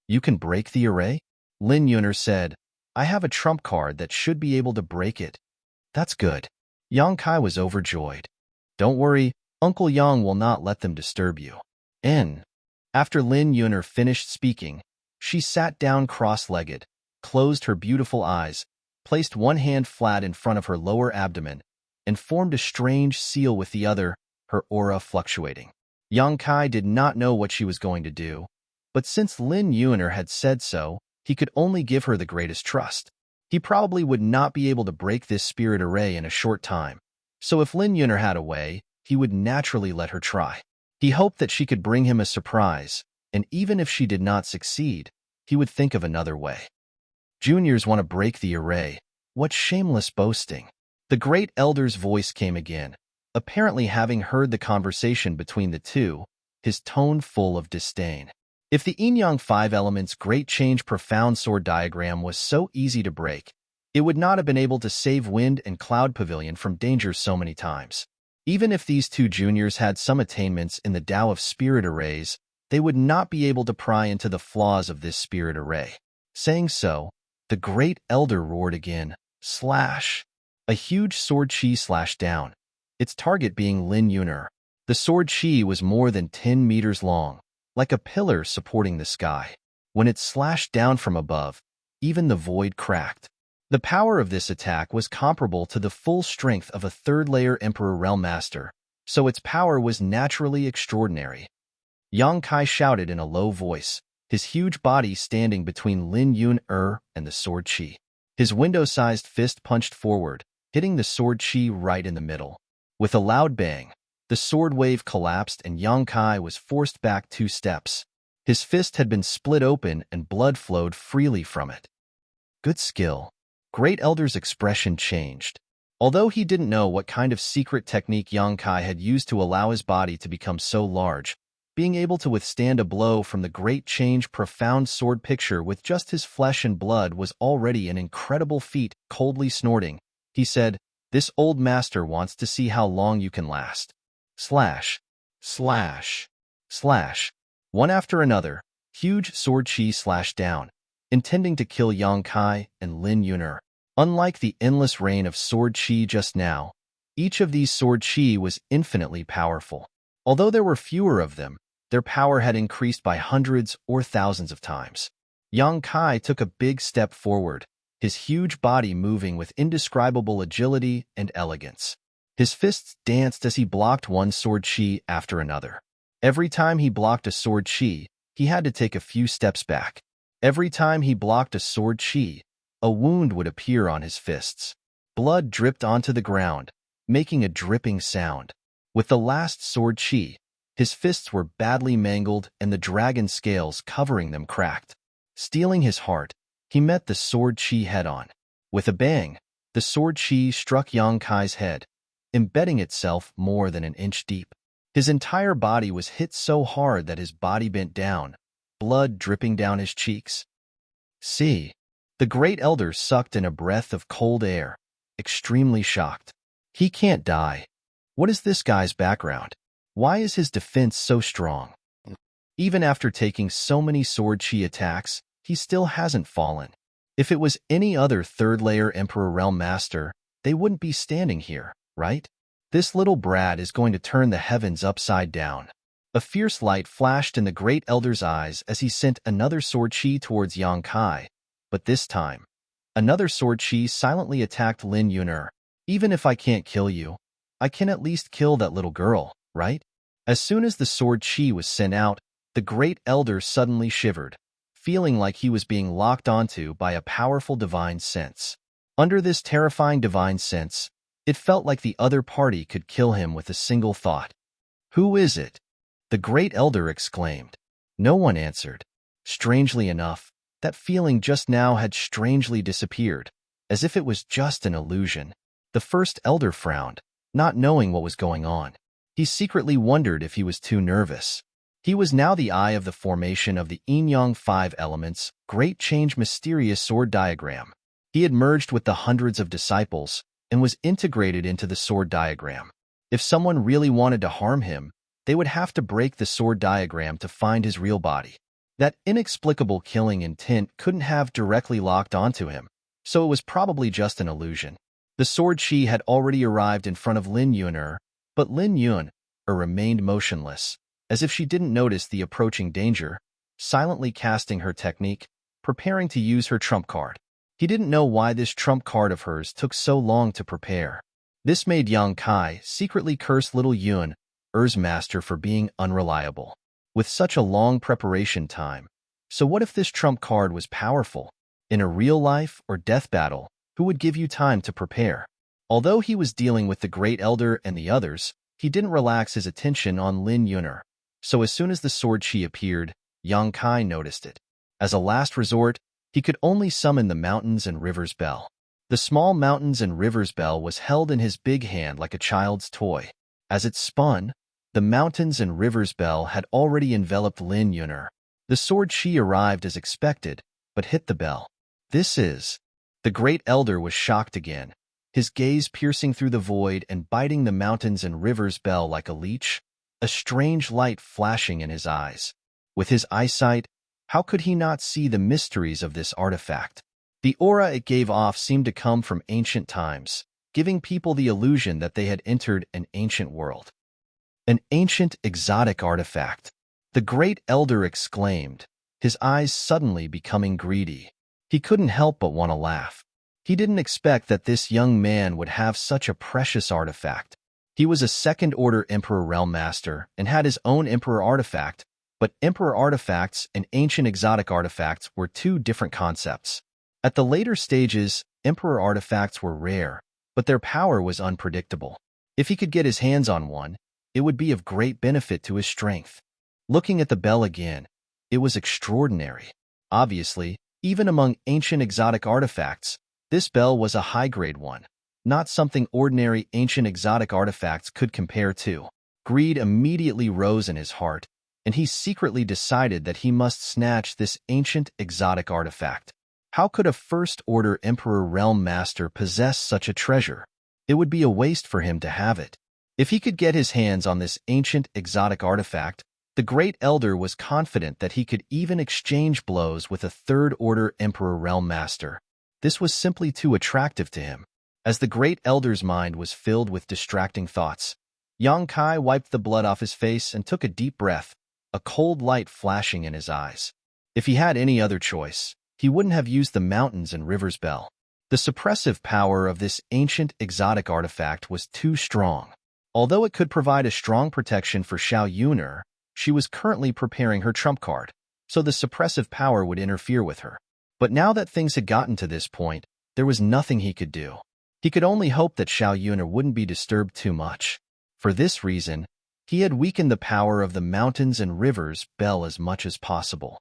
"You can break the array?" Lin Yuner said, "I have a trump card that should be able to break it." "That's good." Yang Kai was overjoyed. "Don't worry, Uncle Yang will not let them disturb you." After Lin Yuner finished speaking, she sat down cross-legged, closed her beautiful eyes, placed one hand flat in front of her lower abdomen, and formed a strange seal with the other, her aura fluctuating. Yang Kai did not know what she was going to do, but since Lin Yuner had said so, he could only give her the greatest trust. He probably would not be able to break this spirit array in a short time, so if Lin Yuner had a way, he would naturally let her try. He hoped that she could bring him a surprise, and even if she did not succeed, he would think of another way. "Juniors want to break the array. What shameless boasting." The great elder's voice came again, apparently having heard the conversation between the two, his tone full of disdain. If the Yin-Yang 5 Elements Great Change Profound Sword diagram was so easy to break, it would not have been able to save Wind and Cloud Pavilion from danger so many times. Even if these two juniors had some attainments in the Tao of Spirit Arrays, they would not be able to pry into the flaws of this spirit array. Saying so, the great elder roared again, "Slash!" A huge sword chi slashed down, its target being Lin Yuner. The sword chi was more than 10 meters long, like a pillar supporting the sky. When it slashed down from above, even the void cracked. The power of this attack was comparable to the full strength of a third-layer Emperor Realm Master, so its power was naturally extraordinary. Yang Kai shouted in a low voice, his huge body standing between Lin Yuner and the sword chi. His window-sized fist punched forward, hitting the sword chi right in the middle. With a loud bang, the sword wave collapsed and Yang Kai was forced back 2 steps. His fist had been split open and blood flowed freely from it. Good skill. Great Elder's expression changed. Although he didn't know what kind of secret technique Yang Kai had used to allow his body to become so large, being able to withstand a blow from the Great Change Profound Sword picture with just his flesh and blood was already an incredible feat. Coldly snorting, he said, "This old master wants to see how long you can last." Slash, slash, slash. One after another, huge sword chi slashed down, intending to kill Yang Kai and Lin Yuner. Unlike the endless rain of sword chi just now, each of these sword chi was infinitely powerful. Although there were fewer of them, their power had increased by hundreds or thousands of times. Yang Kai took a big step forward, his huge body moving with indescribable agility and elegance. His fists danced as he blocked one sword chi after another. Every time he blocked a sword chi, he had to take a few steps back. Every time he blocked a sword chi, a wound would appear on his fists. Blood dripped onto the ground, making a dripping sound. With the last sword chi, his fists were badly mangled and the dragon scales covering them cracked. Stealing his heart, he met the sword chi head-on. With a bang, the sword chi struck Yang Kai's head, embedding itself more than an inch deep. His entire body was hit so hard that his body bent down, blood dripping down his cheeks. See, the great elder sucked in a breath of cold air, extremely shocked. He can't die. What is this guy's background? Why is his defense so strong? Even after taking so many sword chi attacks, he still hasn't fallen. If it was any other third-layer Emperor Realm Master, they wouldn't be standing here, right? This little brat is going to turn the heavens upside down. A fierce light flashed in the Great Elder's eyes as he sent another sword chi towards Yang Kai, but this time, another sword chi silently attacked Lin Yun'er. Even if I can't kill you, I can at least kill that little girl, right? As soon as the sword chi was sent out, the Great Elder suddenly shivered, feeling like he was being locked onto by a powerful divine sense. Under this terrifying divine sense, it felt like the other party could kill him with a single thought. Who is it? The Great Elder exclaimed. No one answered. Strangely enough, that feeling just now had strangely disappeared, as if it was just an illusion. The First Elder frowned, not knowing what was going on. He secretly wondered if he was too nervous. He was now the eye of the formation of the Yin-Yang 5 elements, Great Change Mysterious Sword Diagram. He had merged with the hundreds of disciples and was integrated into the sword diagram. If someone really wanted to harm him, they would have to break the sword diagram to find his real body. That inexplicable killing intent couldn't have directly locked onto him, so it was probably just an illusion. The sword chi had already arrived in front of Lin Yun'er, but Lin Yun'er remained motionless, as if she didn't notice the approaching danger, silently casting her technique, preparing to use her trump card. He didn't know why this trump card of hers took so long to prepare. This made Yang Kai secretly curse little Yun'er's master for being unreliable. With such a long preparation time, so what if this trump card was powerful? In a real life or death battle, who would give you time to prepare? Although he was dealing with the Great Elder and the others, he didn't relax his attention on Lin Yun'er. So as soon as the sword chi appeared, Yang Kai noticed it. As a last resort, he could only summon the Mountains and Rivers Bell. The small Mountains and Rivers Bell was held in his big hand like a child's toy. As it spun, the Mountains and Rivers Bell had already enveloped Lin Yun'er. The sword chi arrived as expected, but hit the bell. This is... The Great Elder was shocked again, his gaze piercing through the void and biting the Mountains and Rivers Bell like a leech, a strange light flashing in his eyes. With his eyesight, how could he not see the mysteries of this artifact? The aura it gave off seemed to come from ancient times, giving people the illusion that they had entered an ancient world. An ancient exotic artifact. The Great Elder exclaimed, his eyes suddenly becoming greedy. He couldn't help but want to laugh. He didn't expect that this young man would have such a precious artifact. He was a second-order Emperor Realm Master and had his own Emperor artifact, but Emperor artifacts and ancient exotic artifacts were two different concepts. At the later stages, Emperor artifacts were rare, but their power was unpredictable. If he could get his hands on one, it would be of great benefit to his strength. Looking at the bell again, it was extraordinary. Obviously, even among ancient exotic artifacts, this bell was a high-grade one, not something ordinary ancient exotic artifacts could compare to. Greed immediately rose in his heart, and he secretly decided that he must snatch this ancient exotic artifact. How could a first-order Emperor Realm Master possess such a treasure? It would be a waste for him to have it. If he could get his hands on this ancient exotic artifact, the Great Elder was confident that he could even exchange blows with a third-order Emperor Realm Master. This was simply too attractive to him. As the Great Elder's mind was filled with distracting thoughts, Yang Kai wiped the blood off his face and took a deep breath, a cold light flashing in his eyes. If he had any other choice, he wouldn't have used the Mountains and Rivers Bell. The suppressive power of this ancient exotic artifact was too strong. Although it could provide a strong protection for Xiao Yun'er, she was currently preparing her trump card, so the suppressive power would interfere with her. But now that things had gotten to this point, there was nothing he could do. He could only hope that Xiao Yun'er wouldn't be disturbed too much. For this reason, he had weakened the power of the Mountains and Rivers Bell as much as possible.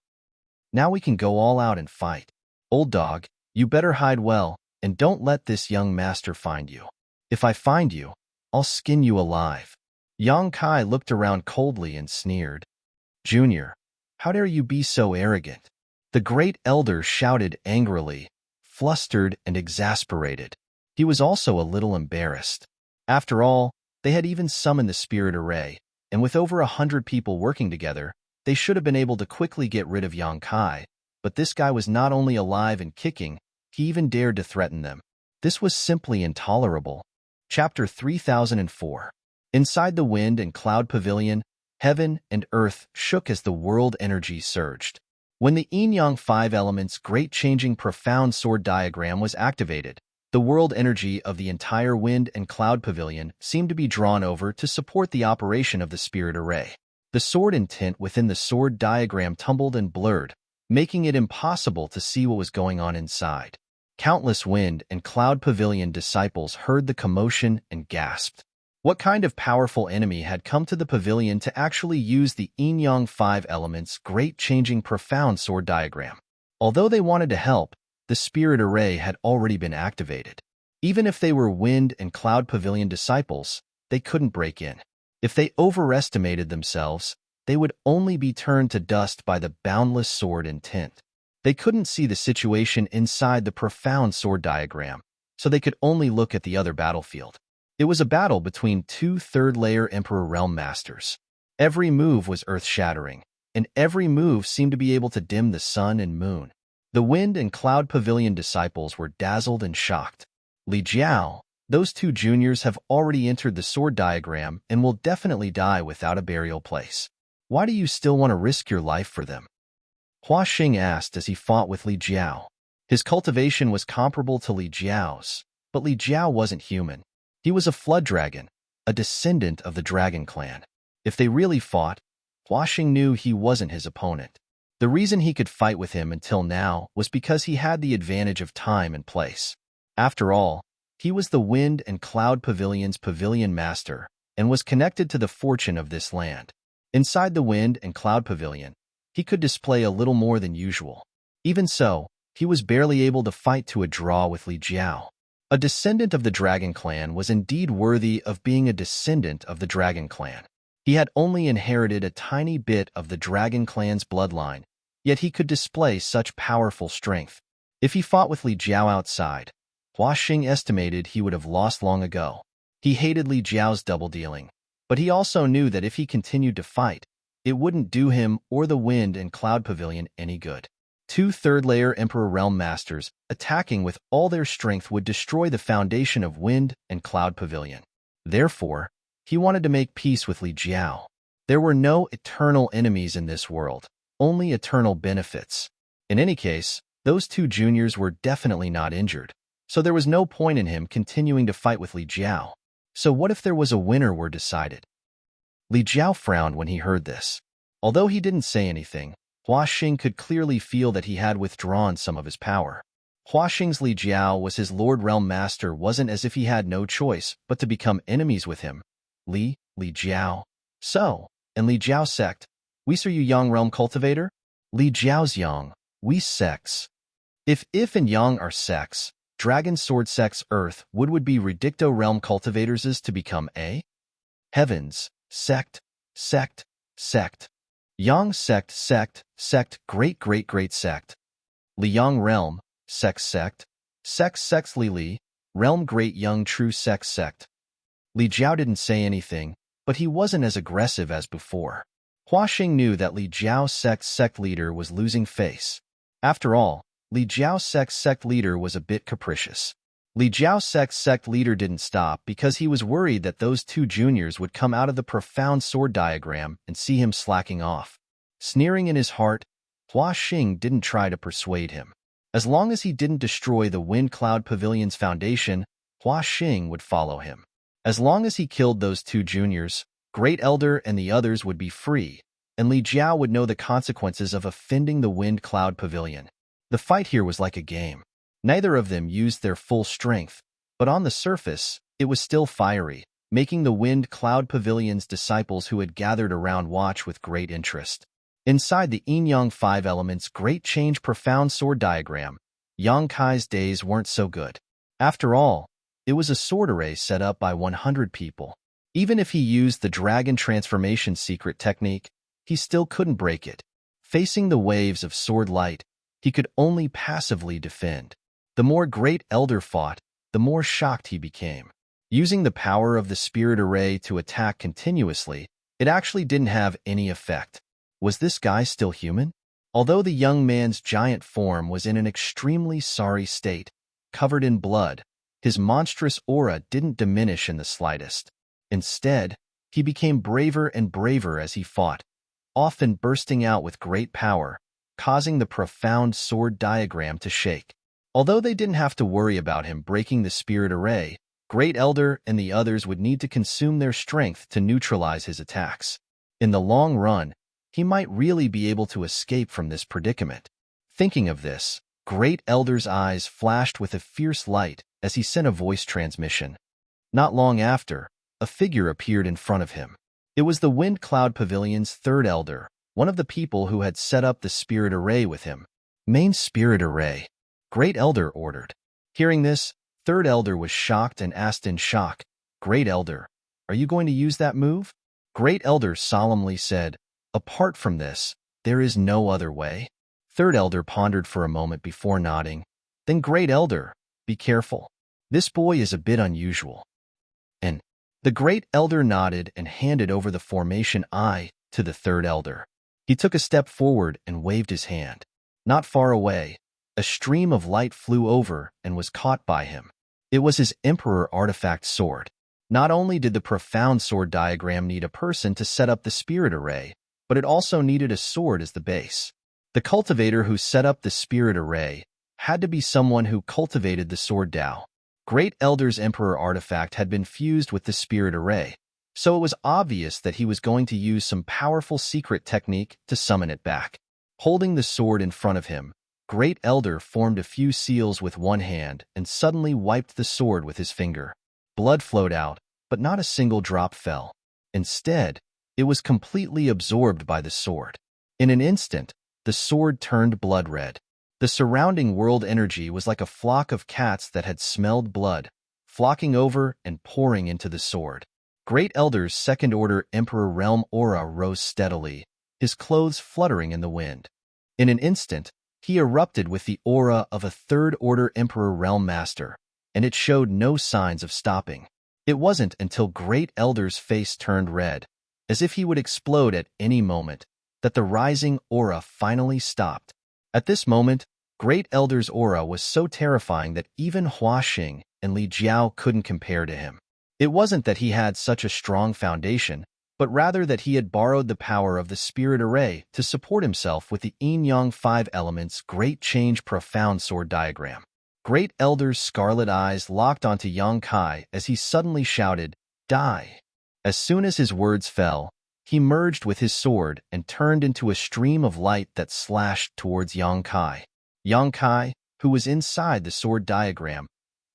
Now we can go all out and fight. Old dog, you better hide well, and don't let this young master find you. If I find you, I'll skin you alive. Yang Kai looked around coldly and sneered. Junior, how dare you be so arrogant? The Great Elder shouted angrily, flustered and exasperated. He was also a little embarrassed. After all, they had even summoned the spirit array, and with over 100 people working together, they should have been able to quickly get rid of Yang Kai, but this guy was not only alive and kicking, he even dared to threaten them. This was simply intolerable. Chapter 3004. Inside the wind and cloud pavilion, heaven and earth shook as the world energy surged. When the yin-yang 5 elements great changing profound sword diagram was activated, the world energy of the entire wind and cloud pavilion seemed to be drawn over to support the operation of the spirit array. The sword intent within the sword diagram tumbled and blurred, making it impossible to see what was going on inside. Countless wind and cloud pavilion disciples heard the commotion and gasped. What kind of powerful enemy had come to the pavilion to actually use the yin-yang 5 elements great changing profound sword diagram? Although they wanted to help, the spirit array had already been activated. Even if they were wind and cloud pavilion disciples, they couldn't break in. If they overestimated themselves, they would only be turned to dust by the boundless sword intent. They couldn't see the situation inside the profound sword diagram, so they could only look at the other battlefield. It was a battle between two third-layer Emperor Realm Masters. Every move was earth-shattering, and every move seemed to be able to dim the sun and moon. The wind and cloud pavilion disciples were dazzled and shocked. Li Jiao, those two juniors have already entered the sword diagram and will definitely die without a burial place. Why do you still want to risk your life for them? Hua Xing asked as he fought with Li Jiao. His cultivation was comparable to Li Jiao's, but Li Jiao wasn't human. He was a flood dragon, a descendant of the dragon clan. If they really fought, Hua Xing knew he wasn't his opponent. The reason he could fight with him until now was because he had the advantage of time and place. After all, he was the Wind and Cloud Pavilion's pavilion master and was connected to the fortune of this land. Inside the Wind and Cloud Pavilion, he could display a little more than usual. Even so, he was barely able to fight to a draw with Li Jiao. A descendant of the Dragon Clan was indeed worthy of being a descendant of the Dragon Clan. He had only inherited a tiny bit of the Dragon Clan's bloodline, yet he could display such powerful strength. If he fought with Li Jiao outside, Hua Xing estimated he would have lost long ago. He hated Li Jiao's double-dealing, but he also knew that if he continued to fight, it wouldn't do him or the Wind and Cloud Pavilion any good. Two third-layer Emperor Realm Masters attacking with all their strength would destroy the foundation of Wind and Cloud Pavilion. Therefore, he wanted to make peace with Li Jiao. There were no eternal enemies in this world, only eternal benefits. In any case, those two juniors were definitely not injured, so there was no point in him continuing to fight with Li Jiao. So what if there was a winner were decided? Li Jiao frowned when he heard this. Although he didn't say anything, Hua Xing could clearly feel that he had withdrawn some of his power. Hua Xing's Li Jiao was his Lord Realm Master wasn't as if he had no choice but to become enemies with him. Li Jiao. So, and Li Jiao sect, we are you Yang Realm Cultivator? Li Jiao's Yang, we sects. If and Yang are sects, Dragon Sword sects Earth would be Redicto Realm Cultivators to become a? Heavens, sect. Yang sect, great sect. Liang realm, sect. Li, realm great young true sect. Li Jiao didn't say anything, but he wasn't as aggressive as before. Hua Xing knew that Li Jiao's sect leader was losing face. After all, Li Jiao's sect leader was a bit capricious. Li Jiao's sect leader didn't stop because he was worried that those two juniors would come out of the profound sword diagram and see him slacking off. Sneering in his heart, Hua Xing didn't try to persuade him. As long as he didn't destroy the Wind Cloud Pavilion's foundation, Hua Xing would follow him. As long as he killed those two juniors, Great Elder and the others would be free, and Li Jiao would know the consequences of offending the Wind Cloud Pavilion. The fight here was like a game. Neither of them used their full strength, but on the surface, it was still fiery, making the Wind Cloud Pavilion's disciples who had gathered around watch with great interest. Inside the yin-yang 5 elements great change profound sword diagram, Yang Kai's days weren't so good. After all, it was a sword array set up by 100 people. Even if he used the dragon transformation secret technique, he still couldn't break it. Facing the waves of sword light, he could only passively defend. The more Great Elder fought, the more shocked he became. Using the power of the spirit array to attack continuously, It actually didn't have any effect. Was this guy still human? Although the young man's giant form was in an extremely sorry state, covered in blood, his monstrous aura didn't diminish in the slightest. Instead, he became braver and braver as he fought, often bursting out with great power, causing the profound sword diagram to shake. Although they didn't have to worry about him breaking the spirit array, Great Elder and the others would need to consume their strength to neutralize his attacks. In the long run, he might really be able to escape from this predicament. Thinking of this, Great Elder's eyes flashed with a fierce light as he sent a voice transmission. Not long after, a figure appeared in front of him. It was the Wind Cloud Pavilion's third elder, one of the people who had set up the spirit array with him. Main spirit array, Great Elder ordered. Hearing this, third elder was shocked and asked in shock, "Great Elder, are you going to use that move?" Great Elder solemnly said, "Apart from this, there is no other way." Third elder pondered for a moment before nodding. Then Great Elder, be careful. This boy is a bit unusual. And the Great Elder nodded and handed over the formation eye to the third elder. He took a step forward and waved his hand. Not far away, a stream of light flew over and was caught by him. It was his Emperor artifact sword. Not only did the profound sword diagram need a person to set up the spirit array, but it also needed a sword as the base. The cultivator who set up the spirit array had to be someone who cultivated the sword Tao. Great Elder's Emperor artifact had been fused with the spirit array, so it was obvious that he was going to use some powerful secret technique to summon it back. Holding the sword in front of him, Great Elder formed a few seals with one hand and suddenly wiped the sword with his finger. Blood flowed out, but not a single drop fell. Instead, it was completely absorbed by the sword. In an instant, the sword turned blood red. The surrounding world energy was like a flock of cats that had smelled blood, flocking over and pouring into the sword. Great Elder's second-order Emperor realm aura rose steadily, his clothes fluttering in the wind. In an instant, he erupted with the aura of a third-order Emperor realm master, and it showed no signs of stopping. It wasn't until Great Elder's face turned red, as if he would explode at any moment, that the rising aura finally stopped. At this moment, Great Elder's aura was so terrifying that even Hua Xing and Li Jiao couldn't compare to him. It wasn't that he had such a strong foundation, but rather that he had borrowed the power of the spirit array to support himself with the Yin-Yang 5 elements Great Change Profound Sword Diagram. Great Elder's scarlet eyes locked onto Yang Kai as he suddenly shouted, "Die!" As soon as his words fell, he merged with his sword and turned into a stream of light that slashed towards Yang Kai. Yang Kai, who was inside the sword diagram,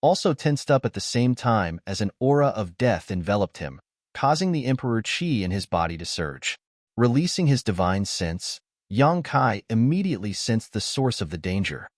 also tensed up at the same time as an aura of death enveloped him, causing the Emperor Qi in his body to surge. Releasing his divine sense, Yang Kai immediately sensed the source of the danger.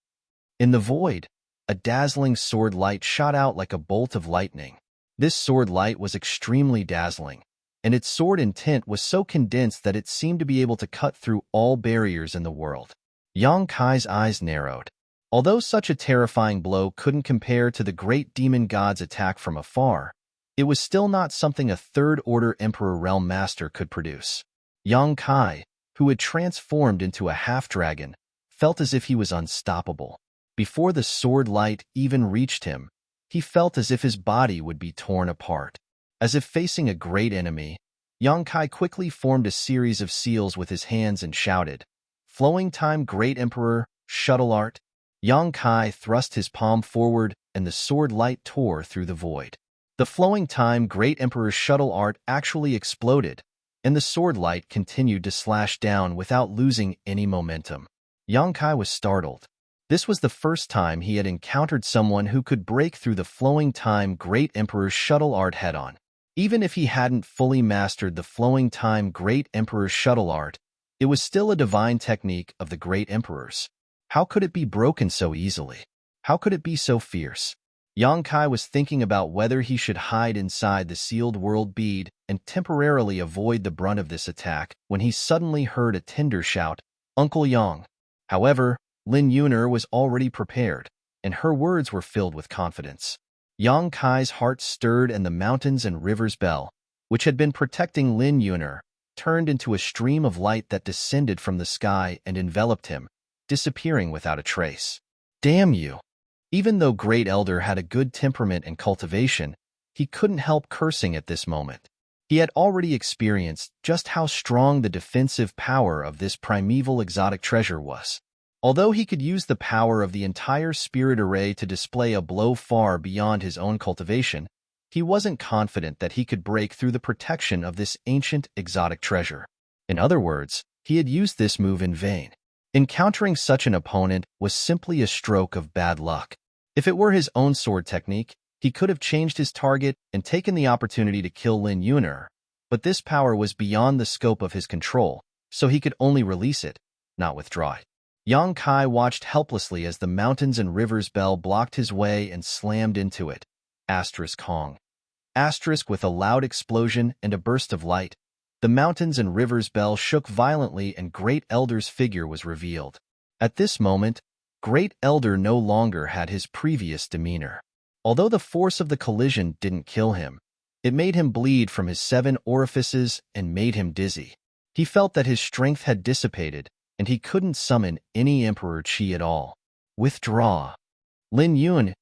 In the void, a dazzling sword light shot out like a bolt of lightning. This sword light was extremely dazzling, and its sword intent was so condensed that it seemed to be able to cut through all barriers in the world. Yang Kai's eyes narrowed. Although such a terrifying blow couldn't compare to the great demon god's attack from afar, it was still not something a third-order Emperor Realm Master could produce. Yang Kai, who had transformed into a half-dragon, felt as if he was unstoppable. Before the sword light even reached him, he felt as if his body would be torn apart. As if facing a great enemy, Yang Kai quickly formed a series of seals with his hands and shouted, "Flowing Time Great Emperor, Shuttle Art." Yang Kai thrust his palm forward and the sword light tore through the void. The Flowing Time Great Emperor's Shuttle Art actually exploded, and the sword light continued to slash down without losing any momentum. Yang Kai was startled. This was the first time he had encountered someone who could break through the Flowing Time Great Emperor's Shuttle Art head-on. Even if he hadn't fully mastered the Flowing Time Great Emperor's Shuttle Art, it was still a divine technique of the Great Emperor's. How could it be broken so easily? How could it be so fierce? Yang Kai was thinking about whether he should hide inside the sealed world bead and temporarily avoid the brunt of this attack when he suddenly heard a tender shout, "Uncle Yang." However, Lin Yuner was already prepared, and her words were filled with confidence. Yang Kai's heart stirred and the mountains and rivers bell, which had been protecting Lin Yuner, turned into a stream of light that descended from the sky and enveloped him, disappearing without a trace. Damn you! Even though Great Elder had a good temperament and cultivation, he couldn't help cursing at this moment. He had already experienced just how strong the defensive power of this primeval exotic treasure was. Although he could use the power of the entire spirit array to display a blow far beyond his own cultivation, he wasn't confident that he could break through the protection of this ancient exotic treasure. In other words, he had used this move in vain. Encountering such an opponent was simply a stroke of bad luck. If it were his own sword technique, he could have changed his target and taken the opportunity to kill Lin Yuner, but this power was beyond the scope of his control, so he could only release it, not withdraw it. Yang Kai watched helplessly as the mountains and rivers bell blocked his way and slammed into it. Hong. With a loud explosion and a burst of light, the mountains and rivers bell shook violently and Great Elder's figure was revealed. At this moment, Great Elder no longer had his previous demeanor. Although the force of the collision didn't kill him, it made him bleed from his 7 orifices and made him dizzy. He felt that his strength had dissipated, and he couldn't summon any Emperor Qi at all. Withdraw. Lin Yuan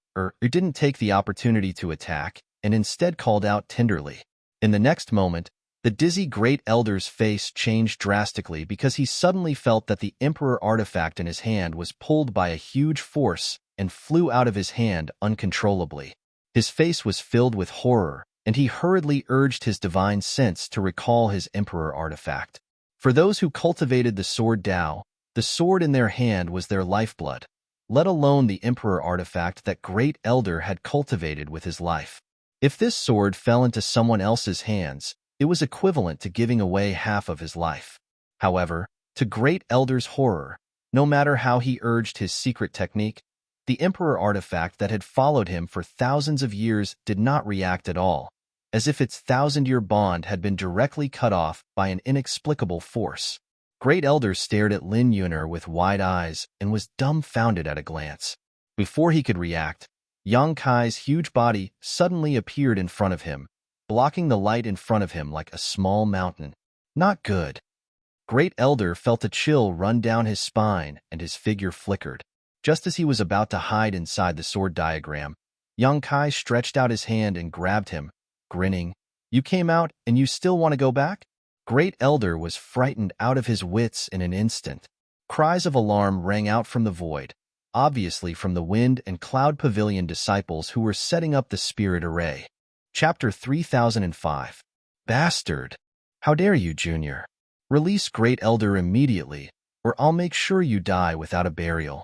didn't take the opportunity to attack, and instead called out tenderly. In the next moment, the dizzy Great Elder's face changed drastically because he suddenly felt that the Emperor artifact in his hand was pulled by a huge force and flew out of his hand uncontrollably. His face was filled with horror, and he hurriedly urged his divine sense to recall his Emperor artifact. For those who cultivated the sword Dao, the sword in their hand was their lifeblood, let alone the Emperor artifact that Great Elder had cultivated with his life. If this sword fell into someone else's hands, it was equivalent to giving away half of his life. However, to Great Elder's horror, no matter how he urged his secret technique, the Emperor artifact that had followed him for thousands of years did not react at all, as if its 1,000-year bond had been directly cut off by an inexplicable force. Great Elder stared at Lin Yuner with wide eyes and was dumbfounded at a glance. Before he could react, Yang Kai's huge body suddenly appeared in front of him, blocking the light in front of him like a small mountain. Not good. Great Elder felt a chill run down his spine and his figure flickered. Just as he was about to hide inside the sword diagram, Yang Kai stretched out his hand and grabbed him, grinning. You came out and you still want to go back? Great Elder was frightened out of his wits in an instant. Cries of alarm rang out from the void, obviously from the Wind and Cloud Pavilion disciples who were setting up the spirit array. Chapter 3005. Bastard! How dare you, Junior? Release Great Elder immediately, or I'll make sure you die without a burial.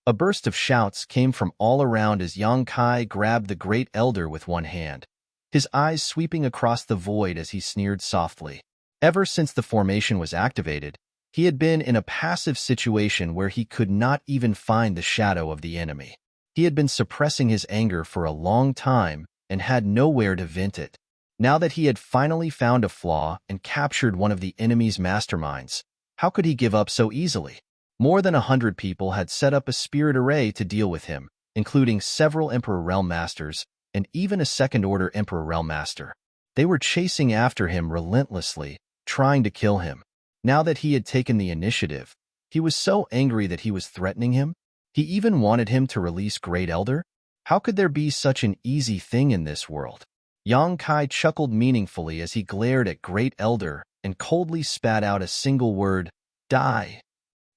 A burst of shouts came from all around as Yang Kai grabbed the Great Elder with one hand, his eyes sweeping across the void as he sneered softly. Ever since the formation was activated, he had been in a passive situation where he could not even find the shadow of the enemy. He had been suppressing his anger for a long time and had nowhere to vent it. Now that he had finally found a flaw and captured one of the enemy's masterminds, how could he give up so easily? More than 100 people had set up a spirit array to deal with him, including several Emperor Realm Masters and even a second-order Emperor Realm Master. They were chasing after him relentlessly, trying to kill him. Now that he had taken the initiative, he was so angry that he was threatening him. He even wanted him to release Great Elder. How could there be such an easy thing in this world? Yang Kai chuckled meaningfully as he glared at Great Elder and coldly spat out a single word, die.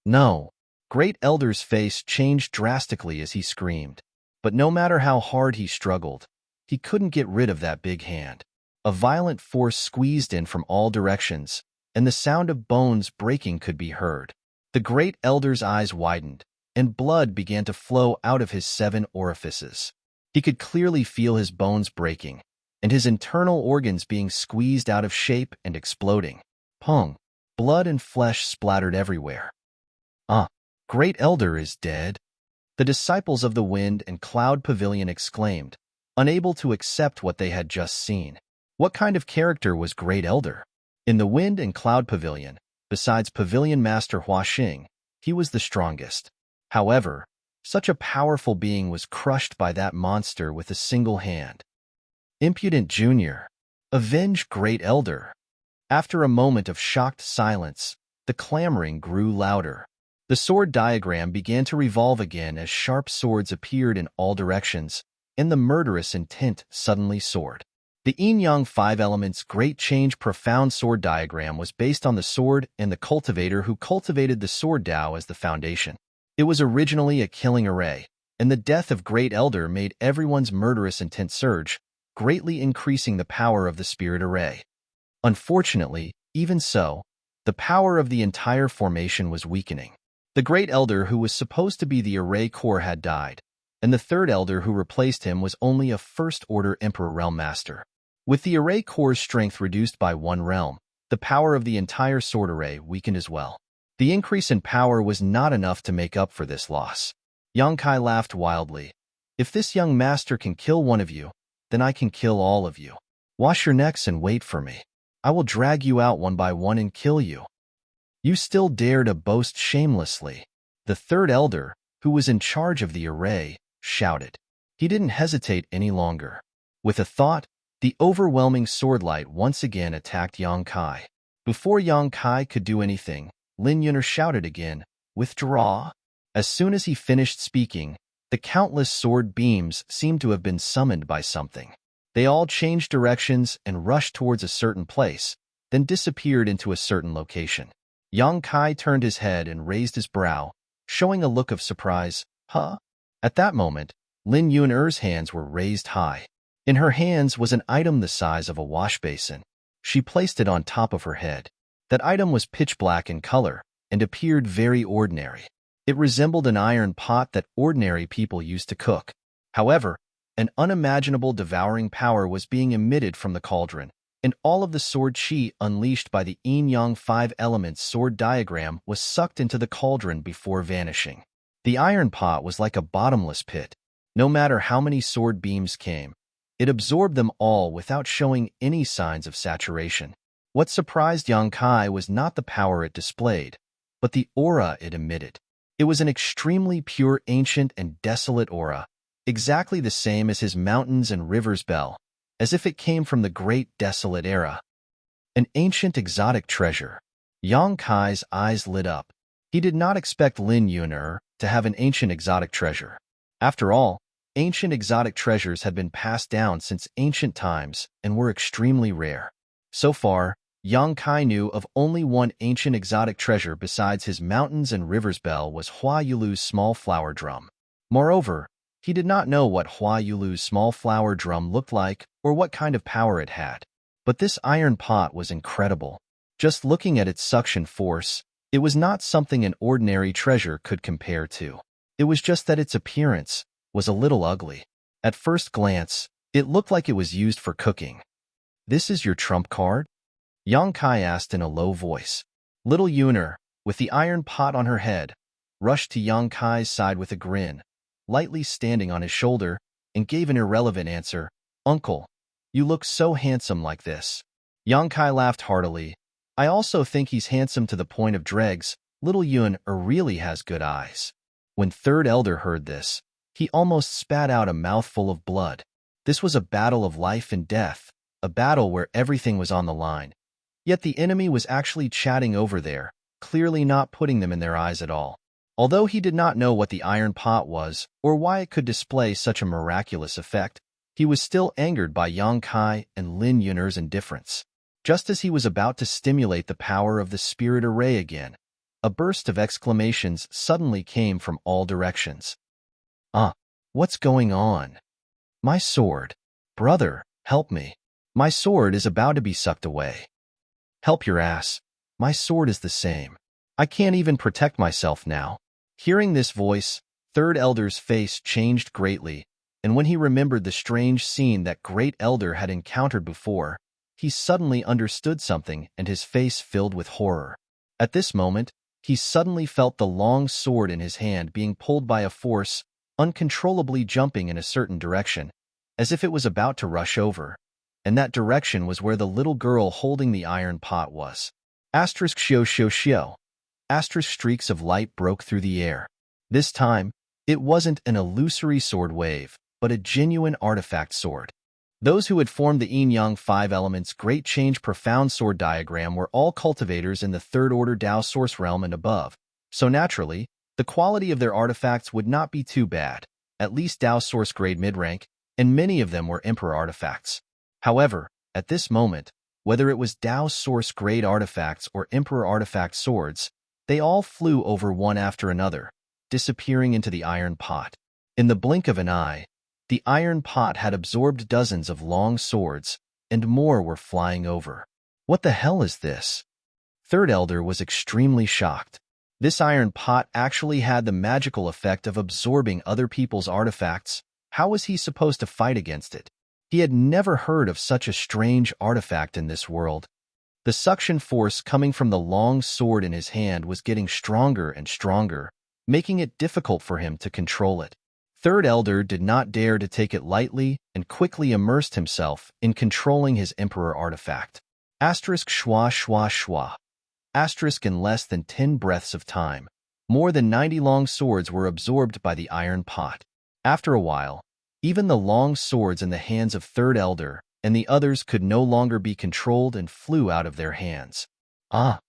No. Great Elder's face changed drastically as he screamed. But no matter how hard he struggled, he couldn't get rid of that big hand. A violent force squeezed in from all directions, and the sound of bones breaking could be heard. The Great Elder's eyes widened, and blood began to flow out of his 7 orifices. He could clearly feel his bones breaking, and his internal organs being squeezed out of shape and exploding. Pong! Blood and flesh splattered everywhere. Great Elder is dead. The disciples of the Wind and Cloud Pavilion exclaimed, unable to accept what they had just seen. What kind of character was Great Elder? In the Wind and Cloud Pavilion, besides Pavilion Master Hua Xing, he was the strongest. However, such a powerful being was crushed by that monster with a single hand. Impudent Junior! Avenge Great Elder! After a moment of shocked silence, the clamoring grew louder. The sword diagram began to revolve again as sharp swords appeared in all directions, and the murderous intent suddenly soared. The yin-yang five elements great change profound sword diagram was based on the sword and the cultivator who cultivated the sword Tao as the foundation. It was originally a killing array, and the death of Great Elder made everyone's murderous intent surge, greatly increasing the power of the spirit array. Unfortunately, even so, the power of the entire formation was weakening. The Great Elder who was supposed to be the array core had died, and the third Elder who replaced him was only a First-Order Emperor Realm Master. With the array core's strength reduced by one realm, the power of the entire sword array weakened as well. The increase in power was not enough to make up for this loss. Yang Kai laughed wildly. If this young master can kill one of you, then I can kill all of you. Wash your necks and wait for me. I will drag you out one by one and kill you. You still dare to boast shamelessly. The third Elder, who was in charge of the array, shouted. He didn't hesitate any longer. With a thought, the overwhelming sword light once again attacked Yang Kai. Before Yang Kai could do anything, Lin Yuner shouted again, "Withdraw." As soon as he finished speaking, the countless sword beams seemed to have been summoned by something. They all changed directions and rushed towards a certain place, then disappeared into a certain location. Yang Kai turned his head and raised his brow, showing a look of surprise. Huh? At that moment, Lin Yuner's hands were raised high. In her hands was an item the size of a wash basin. She placed it on top of her head. That item was pitch black in color and appeared very ordinary. It resembled an iron pot that ordinary people used to cook. However, an unimaginable devouring power was being emitted from the cauldron, and all of the sword chi unleashed by the yin-yang five elements sword diagram was sucked into the cauldron before vanishing. The iron pot was like a bottomless pit. No matter how many sword beams came, it absorbed them all without showing any signs of saturation. What surprised Yang Kai was not the power it displayed, but the aura it emitted. It was an extremely pure, ancient, and desolate aura, exactly the same as his mountains and rivers bell, as if it came from the great desolate era. An ancient exotic treasure. Yang Kai's eyes lit up. He did not expect Lin Yuner to have an ancient exotic treasure. After all, ancient exotic treasures had been passed down since ancient times and were extremely rare. So far, Yang Kai knew of only one ancient exotic treasure besides his mountains and rivers bell was Hua Yulu's small flower drum. Moreover, he did not know what Hua Yulu's small flower drum looked like or what kind of power it had. But this iron pot was incredible. Just looking at its suction force, it was not something an ordinary treasure could compare to. It was just that its appearance was a little ugly. At first glance, it looked like it was used for cooking. "This is your trump card?" Yang Kai asked in a low voice. Little Yuner, with the iron pot on her head, rushed to Yang Kai's side with a grin, lightly standing on his shoulder, and gave an irrelevant answer. "Uncle, you look so handsome like this." Yang Kai laughed heartily. "I also think he's handsome to the point of dregs. Little Yuner really has good eyes." When Third Elder heard this, he almost spat out a mouthful of blood. This was a battle of life and death, a battle where everything was on the line. Yet the enemy was actually chatting over there, clearly not putting them in their eyes at all. Although he did not know what the iron pot was or why it could display such a miraculous effect, he was still angered by Yang Kai and Lin Yuner's indifference. Just as he was about to stimulate the power of the spirit array again, a burst of exclamations suddenly came from all directions. What's going on? My sword. Brother, help me. My sword is about to be sucked away. Help your ass. My sword is the same. I can't even protect myself now." Hearing this voice, Third Elder's face changed greatly, and when he remembered the strange scene that Great Elder had encountered before, he suddenly understood something and his face filled with horror. At this moment, he suddenly felt the long sword in his hand being pulled by a force, uncontrollably jumping in a certain direction, as if it was about to rush over, and that direction was where the little girl holding the iron pot was. Asterisk shio shio shio. Asterisk streaks of light broke through the air. This time, it wasn't an illusory sword wave, but a genuine artifact sword. Those who had formed the yin-yang five elements great change profound sword diagram were all cultivators in the third-order Dao source realm and above, so naturally, the quality of their artifacts would not be too bad, at least Dao source grade mid-rank, and many of them were Emperor artifacts. However, at this moment, whether it was Dao source grade artifacts or Emperor artifact swords, they all flew over one after another, disappearing into the iron pot. In the blink of an eye, the iron pot had absorbed dozens of long swords, and more were flying over. What the hell is this? Third Elder was extremely shocked. This iron pot actually had the magical effect of absorbing other people's artifacts. How was he supposed to fight against it? He had never heard of such a strange artifact in this world. The suction force coming from the long sword in his hand was getting stronger and stronger, making it difficult for him to control it. Third Elder did not dare to take it lightly and quickly immersed himself in controlling his Emperor artifact. Asterisk schwa schwa schwa. Asterisk in less than 10 breaths of time, more than 90 long swords were absorbed by the iron pot. After a while, even the long swords in the hands of Third Elder and the others could no longer be controlled and flew out of their hands. Ah!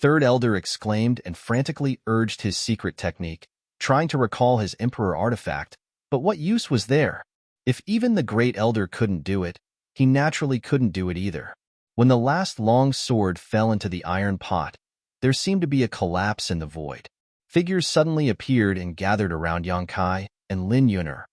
Third Elder exclaimed and frantically urged his secret technique, trying to recall his Emperor artifact, but what use was there? If even the Great Elder couldn't do it, he naturally couldn't do it either. When the last long sword fell into the iron pot, there seemed to be a collapse in the void. Figures suddenly appeared and gathered around Yang Kai and Lin Yuner,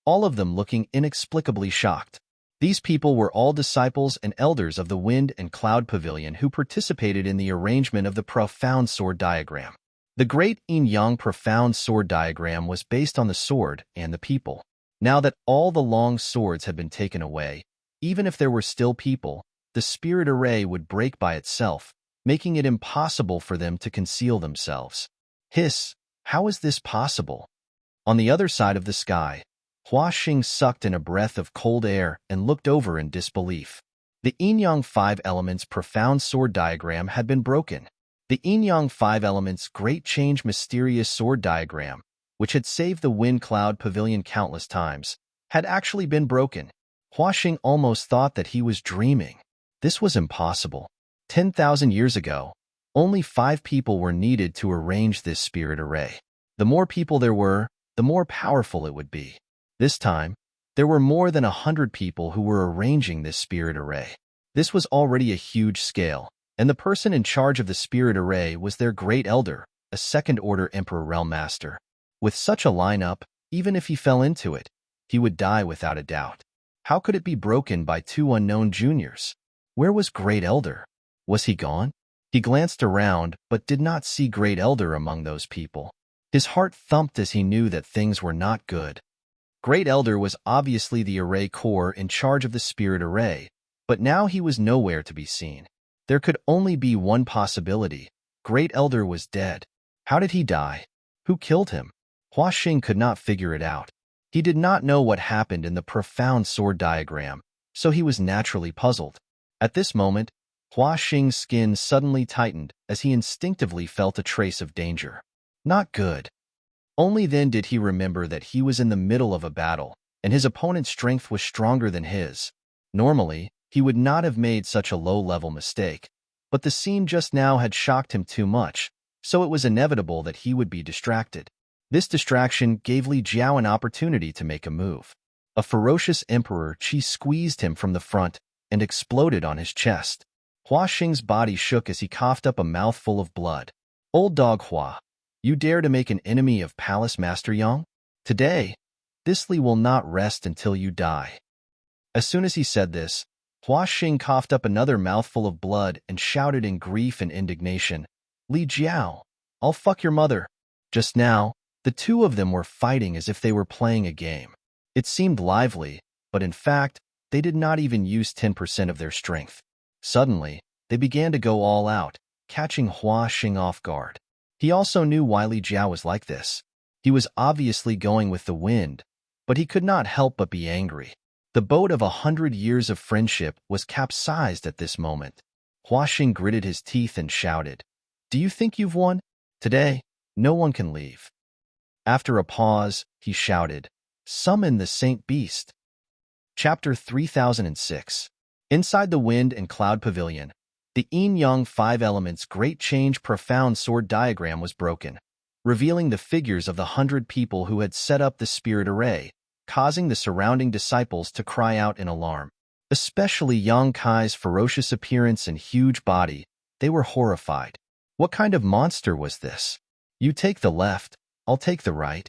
all of them looking inexplicably shocked. These people were all disciples and elders of the Wind and Cloud Pavilion who participated in the arrangement of the profound sword diagram. The great yin-yang profound sword diagram was based on the sword and the people. Now that all the long swords had been taken away, even if there were still people, the spirit array would break by itself, making it impossible for them to conceal themselves. Hiss, how is this possible? On the other side of the sky, Hua Xing sucked in a breath of cold air and looked over in disbelief. The yin-yang five elements profound sword diagram had been broken. The yin-yang five elements great change mysterious sword diagram, which had saved the Wind Cloud Pavilion countless times, had actually been broken. Hua Xing almost thought that he was dreaming. This was impossible. 10,000 years ago, only 5 people were needed to arrange this spirit array. The more people there were, the more powerful it would be. This time, there were more than 100 people who were arranging this spirit array. This was already a huge scale, and the person in charge of the spirit array was their great elder, a second-order Emperor Realm Master. With such a lineup, even if he fell into it, he would die without a doubt. How could it be broken by 2 unknown juniors? Where was Great Elder? Was he gone? He glanced around, but did not see Great Elder among those people. His heart thumped as he knew that things were not good. Great Elder was obviously the array core in charge of the spirit array, but now he was nowhere to be seen. There could only be one possibility. Great Elder was dead. How did he die? Who killed him? Hua Xing could not figure it out. He did not know what happened in the profound sword diagram, so he was naturally puzzled. At this moment, Hua Xing's skin suddenly tightened as he instinctively felt a trace of danger. Not good. Only then did he remember that he was in the middle of a battle, and his opponent's strength was stronger than his. Normally, he would not have made such a low-level mistake, but the scene just now had shocked him too much, so it was inevitable that he would be distracted. This distraction gave Li Jiao an opportunity to make a move. A ferocious emperor Qi squeezed him from the front and exploded on his chest. Hua Xing's body shook as he coughed up a mouthful of blood. Old dog Hua, you dare to make an enemy of Palace Master Yang? Today, this Li will not rest until you die. As soon as he said this, Hua Xing coughed up another mouthful of blood and shouted in grief and indignation, Li Jiao, I'll fuck your mother. Just now, the two of them were fighting as if they were playing a game. It seemed lively, but in fact, they did not even use 10% of their strength. Suddenly, they began to go all out, catching Hua Xing off guard. He also knew why Li Jiao was like this. He was obviously going with the wind, but he could not help but be angry. The boat of 100 years of friendship was capsized at this moment. Hua Xing gritted his teeth and shouted, Do you think you've won? Today, no one can leave. After a pause, he shouted, Summon the Saint Beast. Chapter 3006. Inside the Wind and Cloud Pavilion, the Yin-Yang Five Elements Great Change Profound Sword diagram was broken, revealing the figures of the 100 people who had set up the spirit array, causing the surrounding disciples to cry out in alarm. Especially Yang Kai's ferocious appearance and huge body, they were horrified. What kind of monster was this? You take the left, I'll take the right.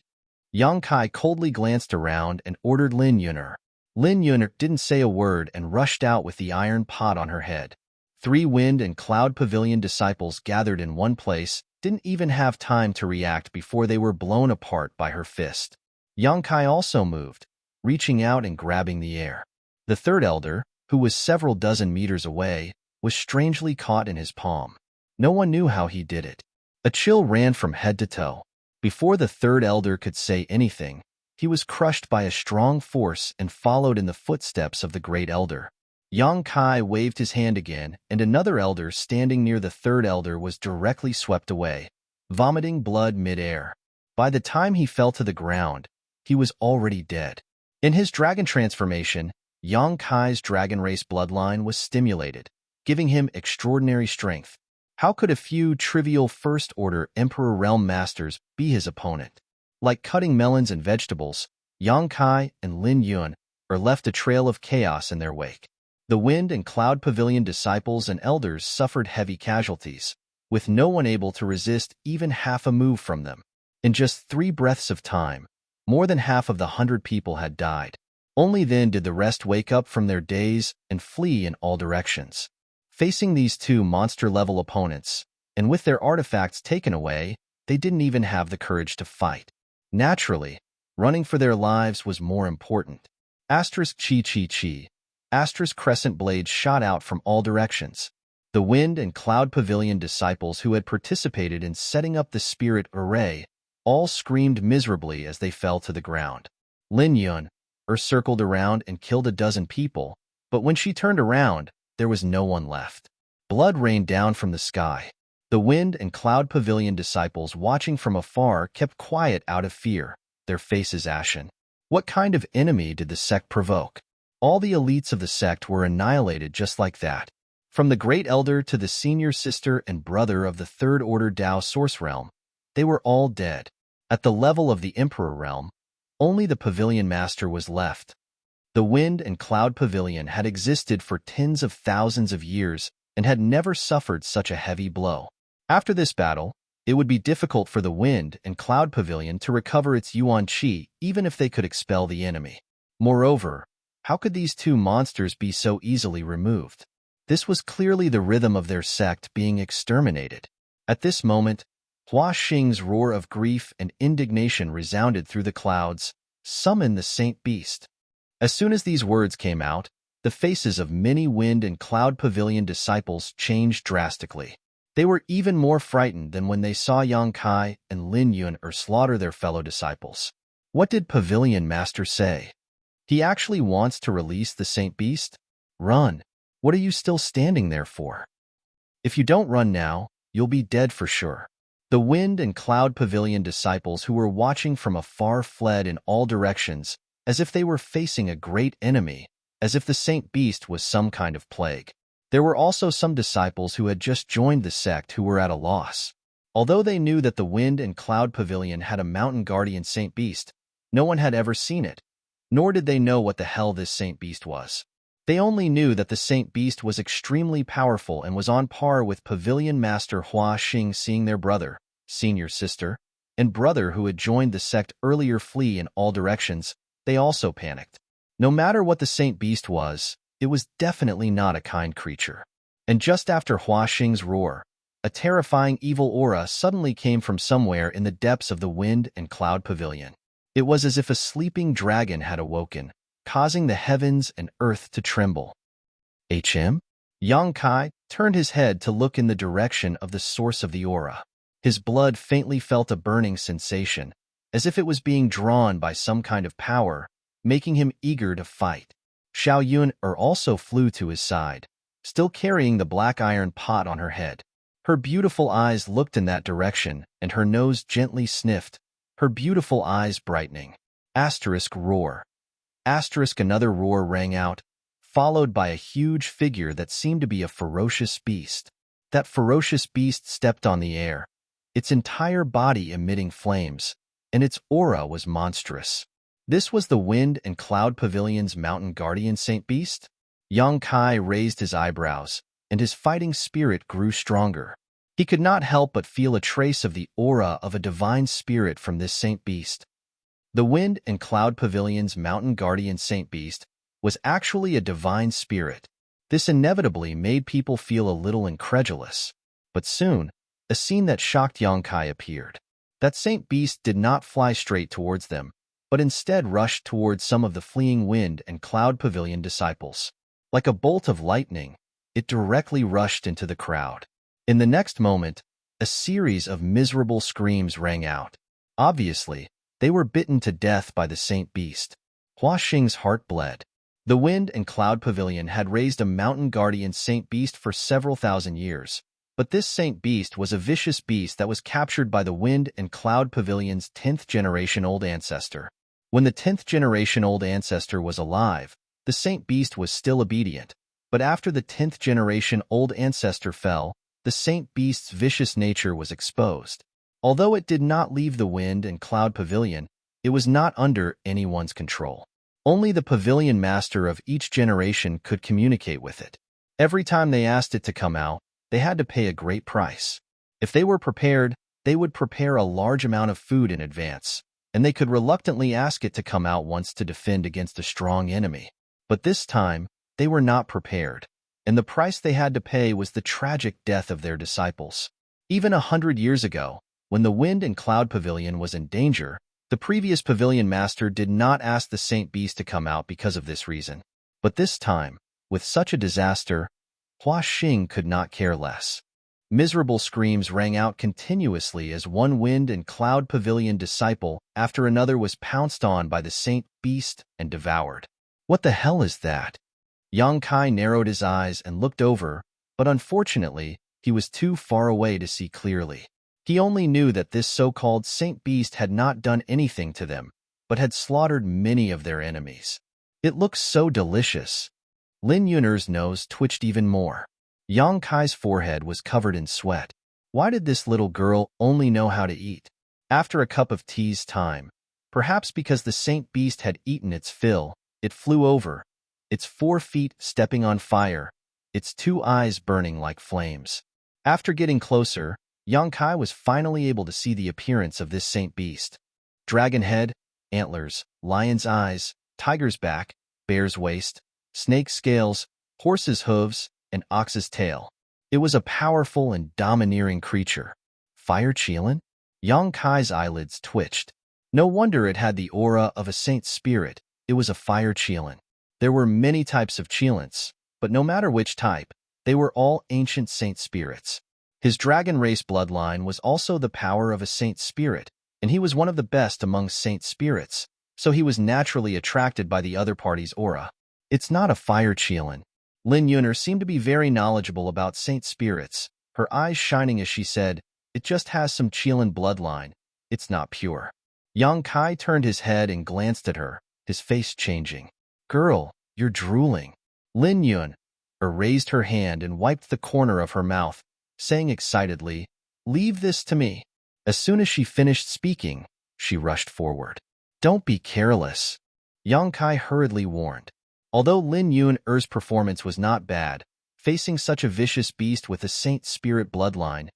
Yang Kai coldly glanced around and ordered Lin Yuner. Lin Yuner didn't say a word and rushed out with the iron pot on her head. 3 Wind and Cloud Pavilion disciples gathered in one place didn't even have time to react before they were blown apart by her fist. Yang Kai also moved, reaching out and grabbing the air. The third elder, who was several dozen meters away, was strangely caught in his palm. No one knew how he did it. A chill ran from head to toe. Before the third elder could say anything, he was crushed by a strong force and followed in the footsteps of the great elder. Yang Kai waved his hand again, and another elder standing near the third elder was directly swept away, vomiting blood mid-air. By the time he fell to the ground, he was already dead. In his dragon transformation, Yang Kai's dragon race bloodline was stimulated, giving him extraordinary strength. How could a few trivial First-Order Emperor Realm Masters be his opponent? Like cutting melons and vegetables, Yang Kai and Lin Yuan left a trail of chaos in their wake. The Wind and Cloud Pavilion disciples and elders suffered heavy casualties, with no one able to resist even half a move from them. In just 3 breaths of time, more than half of the 100 people had died. Only then did the rest wake up from their daze and flee in all directions. Facing these 2 monster-level opponents, and with their artifacts taken away, they didn't even have the courage to fight. Naturally, running for their lives was more important. Asterisk chi chi chi. Asterisk crescent blades shot out from all directions. The Wind and Cloud Pavilion disciples who had participated in setting up the spirit array all screamed miserably as they fell to the ground. Lin Yun circled around and killed a dozen people, but when she turned around, there was no one left. Blood rained down from the sky. The Wind and Cloud Pavilion disciples watching from afar kept quiet out of fear, their faces ashen. What kind of enemy did the sect provoke? All the elites of the sect were annihilated just like that. From the Great Elder to the senior sister and brother of the Third Order Dao Source Realm, they were all dead. At the level of the Emperor Realm, only the Pavilion Master was left. The Wind and Cloud Pavilion had existed for tens of thousands of years and had never suffered such a heavy blow. After this battle, it would be difficult for the Wind and Cloud Pavilion to recover its Yuan Qi even if they could expel the enemy. Moreover, how could these 2 monsters be so easily removed? This was clearly the rhythm of their sect being exterminated. At this moment, Hua Xing's roar of grief and indignation resounded through the clouds. Summon the Saint Beast. As soon as these words came out, the faces of many Wind and Cloud Pavilion disciples changed drastically. They were even more frightened than when they saw Yang Kai and Lin Yun slaughter their fellow disciples. What did Pavilion Master say? He actually wants to release the Saint Beast? Run! What are you still standing there for? If you don't run now, you'll be dead for sure. The Wind and Cloud Pavilion disciples who were watching from afar fled in all directions, as if they were facing a great enemy, as if the Saint Beast was some kind of plague. There were also some disciples who had just joined the sect who were at a loss. Although they knew that the Wind and Cloud Pavilion had a mountain guardian Saint Beast, no one had ever seen it, nor did they know what the hell this Saint Beast was. They only knew that the Saint Beast was extremely powerful and was on par with Pavilion Master Hua Xing. Seeing their brother, senior sister, and brother who had joined the sect earlier flee in all directions, they also panicked. No matter what the Saint Beast was, it was definitely not a kind creature. And just after Hua Xing's roar, a terrifying evil aura suddenly came from somewhere in the depths of the Wind and Cloud Pavilion. It was as if a sleeping dragon had awoken, causing the heavens and earth to tremble. HM? Yang Kai turned his head to look in the direction of the source of the aura. His blood faintly felt a burning sensation, as if it was being drawn by some kind of power, making him eager to fight. Xiao Yun also flew to his side, still carrying the black iron pot on her head. Her beautiful eyes looked in that direction, and her nose gently sniffed, her beautiful eyes brightening. Asterisk roar. Another roar rang out, followed by a huge figure that seemed to be a ferocious beast. That ferocious beast stepped on the air, its entire body emitting flames, and its aura was monstrous. This was the Wind and Cloud Pavilion's mountain guardian Saint Beast? Yang Kai raised his eyebrows, and his fighting spirit grew stronger. He could not help but feel a trace of the aura of a divine spirit from this Saint Beast. The Wind and Cloud Pavilion's mountain guardian Saint Beast was actually a divine spirit. This inevitably made people feel a little incredulous. But soon, a scene that shocked Yang Kai appeared. That Saint Beast did not fly straight towards them, but instead rushed towards some of the fleeing Wind and Cloud Pavilion disciples. Like a bolt of lightning, it directly rushed into the crowd. In the next moment, a series of miserable screams rang out. Obviously, they were bitten to death by the Saint Beast. Hua Xing's heart bled. The Wind and Cloud Pavilion had raised a mountain guardian Saint Beast for several thousand years, but this Saint Beast was a vicious beast that was captured by the Wind and Cloud Pavilion's 10th-generation-old ancestor. When the 10th-generation-old ancestor was alive, the Saint Beast was still obedient, but after the 10th-generation-old ancestor fell, the Saint Beast's vicious nature was exposed. Although it did not leave the Wind and Cloud Pavilion, it was not under anyone's control. Only the pavilion master of each generation could communicate with it. Every time they asked it to come out, they had to pay a great price. If they were prepared, they would prepare a large amount of food in advance, and they could reluctantly ask it to come out once to defend against a strong enemy. But this time, they were not prepared, and the price they had to pay was the tragic death of their disciples. Even 100 years ago, when the Wind and Cloud Pavilion was in danger, the previous pavilion master did not ask the Saint Beast to come out because of this reason. But this time, with such a disaster, Hua Xing could not care less. Miserable screams rang out continuously as one Wind and Cloud Pavilion disciple after another was pounced on by the Saint Beast and devoured. What the hell is that? Yang Kai narrowed his eyes and looked over, but unfortunately, he was too far away to see clearly. He only knew that this so-called Saint Beast had not done anything to them, but had slaughtered many of their enemies. It looked so delicious. Lin Yun'er's nose twitched even more. Yang Kai's forehead was covered in sweat. Why did this little girl only know how to eat? After a cup of tea's time, perhaps because the Saint Beast had eaten its fill, it flew over, its 4 feet stepping on fire, its 2 eyes burning like flames. After getting closer, Yang Kai was finally able to see the appearance of this Saint Beast. Dragon head, antlers, lion's eyes, tiger's back, bear's waist, snake's scales, horse's hooves, and ox's tail. It was a powerful and domineering creature. Fire Qilin? Yang Kai's eyelids twitched. No wonder it had the aura of a saint spirit. It was a fire Qilin. There were many types of Qilins, but no matter which type, they were all ancient saint spirits. His dragon race bloodline was also the power of a saint spirit, and he was one of the best among saint spirits, so he was naturally attracted by the other party's aura. It's not a fire Qilin. Lin Yun'er seemed to be very knowledgeable about saint spirits, her eyes shining as she said, "It just has some Qilin bloodline. It's not pure." Yang Kai turned his head and glanced at her, his face changing. "Girl, you're drooling." Lin Yun'er raised her hand and wiped the corner of her mouth, saying excitedly, "Leave this to me." As soon as she finished speaking, she rushed forward. "Don't be careless," Yang Kai hurriedly warned. Although Lin Yun'er's performance was not bad, facing such a vicious beast with a saint spirit bloodline,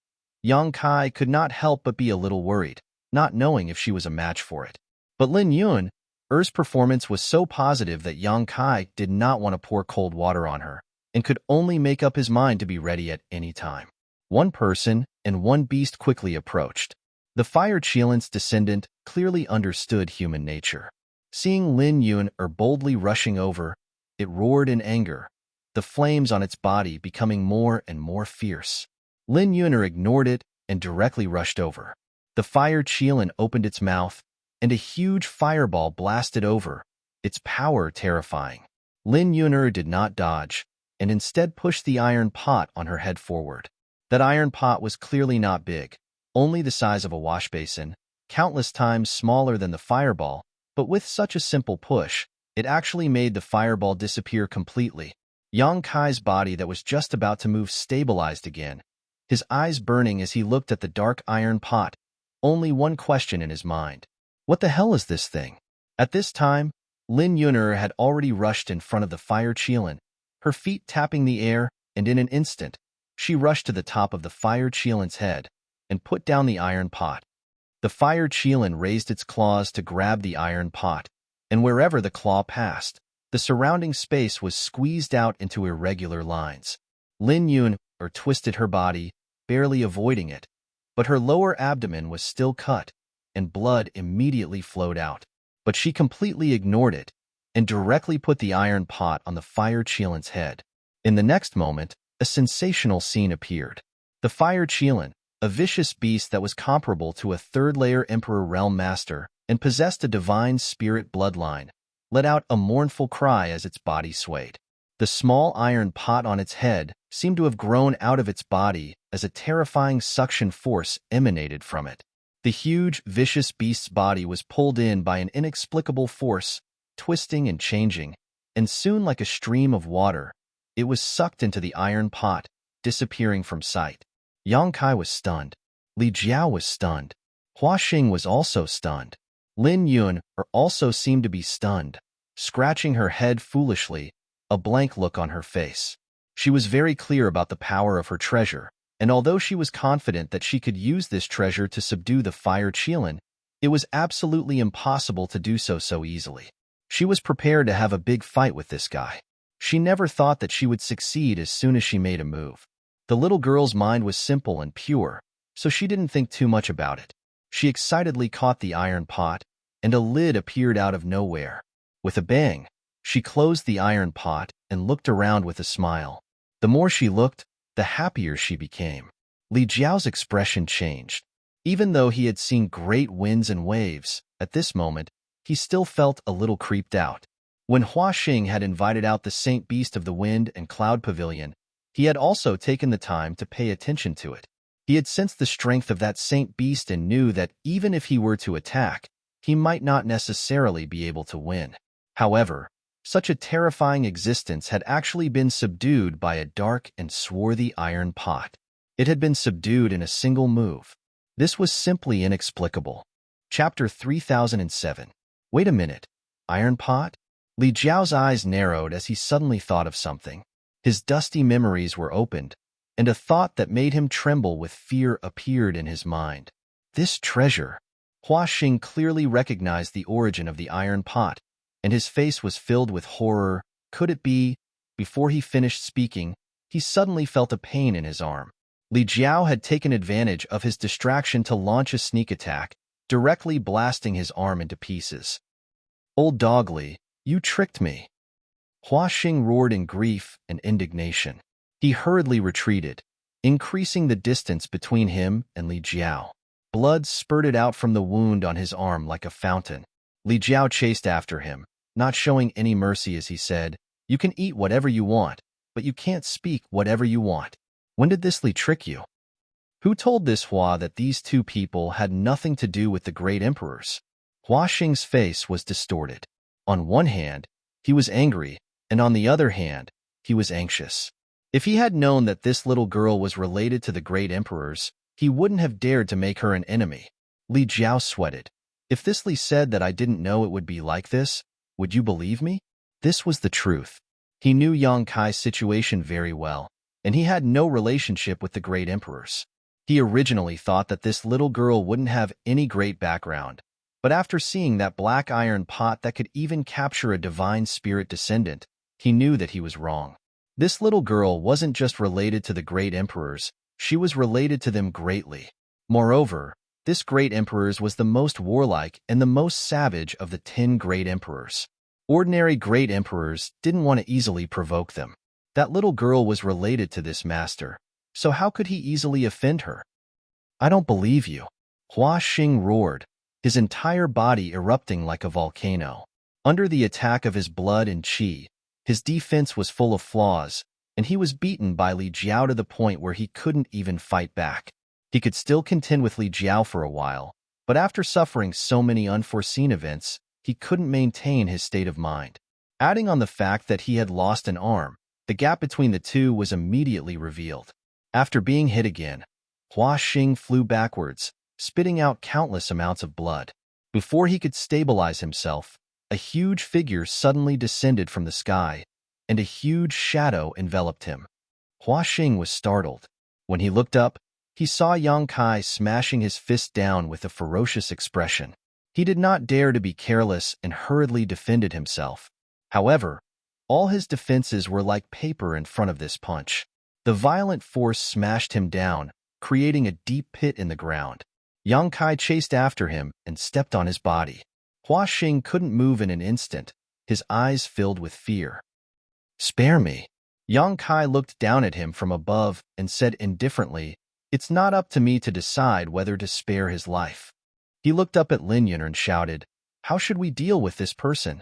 Yang Kai could not help but be a little worried, not knowing if she was a match for it. But Lin Yun'er's performance was so positive that Yang Kai did not want to pour cold water on her, and could only make up his mind to be ready at any time. One person and one beast quickly approached. The Fire Qilin's descendant clearly understood human nature. Seeing Lin Yun'er boldly rushing over, it roared in anger, the flames on its body becoming more and more fierce. Lin Yun'er ignored it and directly rushed over. The Fire Qilin opened its mouth, and a huge fireball blasted over, its power terrifying. Lin Yun'er did not dodge, and instead pushed the iron pot on her head forward. That iron pot was clearly not big, only the size of a wash basin, countless times smaller than the fireball, but with such a simple push, It actually made the fireball disappear completely. Yang Kai's body that was just about to move stabilized again, his eyes burning as he looked at the dark iron pot, only one question in his mind. What the hell is this thing? At this time, Lin Yun'er had already rushed in front of the fire qilin, her feet tapping the air, and in an instant, she rushed to the top of the fire qilin's head and put down the iron pot. The fire qilin raised its claws to grab the iron pot, and wherever the claw passed, the surrounding space was squeezed out into irregular lines. Lin Yun'er twisted her body, barely avoiding it, but her lower abdomen was still cut, and blood immediately flowed out. But she completely ignored it and directly put the iron pot on the fire qilin's head. In the next moment, a sensational scene appeared. The fire qilin, a vicious beast that was comparable to a third-layer Emperor Realm Master and possessed a divine spirit bloodline, let out a mournful cry as its body swayed. The small iron pot on its head seemed to have grown out of its body as a terrifying suction force emanated from it. The huge, vicious beast's body was pulled in by an inexplicable force, twisting and changing, and soon like a stream of water, it was sucked into the iron pot, disappearing from sight. Yang Kai was stunned. Li Jiao was stunned. Hua Xing was also stunned. Lin Yun'er also seemed to be stunned, scratching her head foolishly, a blank look on her face. She was very clear about the power of her treasure, and although she was confident that she could use this treasure to subdue the fire qilin, it was absolutely impossible to do so easily. She was prepared to have a big fight with this guy. She never thought that she would succeed as soon as she made a move. The little girl's mind was simple and pure, so she didn't think too much about it. She excitedly caught the iron pot, and a lid appeared out of nowhere. With a bang, she closed the iron pot and looked around with a smile. The more she looked, the happier she became. Li Jiao's expression changed. Even though he had seen great winds and waves, at this moment, he still felt a little creeped out. When Hua Xing had invited out the Saint Beast of the Wind and Cloud Pavilion, he had also taken the time to pay attention to it. He had sensed the strength of that Saint Beast and knew that even if he were to attack, he might not necessarily be able to win. However, such a terrifying existence had actually been subdued by a dark and swarthy iron pot. It had been subdued in a single move. This was simply inexplicable. Chapter 3007. Wait a minute. Iron pot? Li Jiao's eyes narrowed as he suddenly thought of something. His dusty memories were opened, and a thought that made him tremble with fear appeared in his mind. This treasure. Hua Xing clearly recognized the origin of the iron pot, and his face was filled with horror. Could it be? Before he finished speaking, he suddenly felt a pain in his arm. Li Jiao had taken advantage of his distraction to launch a sneak attack, directly blasting his arm into pieces. Old dog Li, you tricked me. Hua Xing roared in grief and indignation. He hurriedly retreated, increasing the distance between him and Li Jiao. Blood spurted out from the wound on his arm like a fountain. Li Jiao chased after him, not showing any mercy as he said, "You can eat whatever you want, but you can't speak whatever you want. When did this Li trick you? Who told this Hua that these two people had nothing to do with the great emperors?" Hua Xing's face was distorted. On one hand, he was angry, and on the other hand, he was anxious. If he had known that this little girl was related to the great emperors, he wouldn't have dared to make her an enemy. Li Jiao sweated. If this Li said that I didn't know it would be like this, would you believe me? This was the truth. He knew Yang Kai's situation very well, and he had no relationship with the great emperors. He originally thought that this little girl wouldn't have any great background, but after seeing that black iron pot that could even capture a divine spirit descendant, he knew that he was wrong. This little girl wasn't just related to the great emperors, she was related to them greatly. Moreover, this great emperor was the most warlike and the most savage of the 10 great emperors. Ordinary great emperors didn't want to easily provoke them. That little girl was related to this master, so how could he easily offend her? I don't believe you. Hua Xing roared, his entire body erupting like a volcano. Under the attack of his blood and qi, his defense was full of flaws, and he was beaten by Li Jiao to the point where he couldn't even fight back. He could still contend with Li Jiao for a while, but after suffering so many unforeseen events, he couldn't maintain his state of mind. Adding on the fact that he had lost an arm, the gap between the two was immediately revealed. After being hit again, Hua Xing flew backwards, spitting out countless amounts of blood. Before he could stabilize himself, a huge figure suddenly descended from the sky, and a huge shadow enveloped him. Hua Xing was startled. When he looked up, he saw Yang Kai smashing his fist down with a ferocious expression. He did not dare to be careless and hurriedly defended himself. However, all his defenses were like paper in front of this punch. The violent force smashed him down, creating a deep pit in the ground. Yang Kai chased after him and stepped on his body. Hua Xing couldn't move in an instant, his eyes filled with fear. "Spare me." Yang Kai looked down at him from above and said indifferently, "It's not up to me to decide whether to spare his life." He looked up at Lin Yun'er and shouted, "How should we deal with this person?"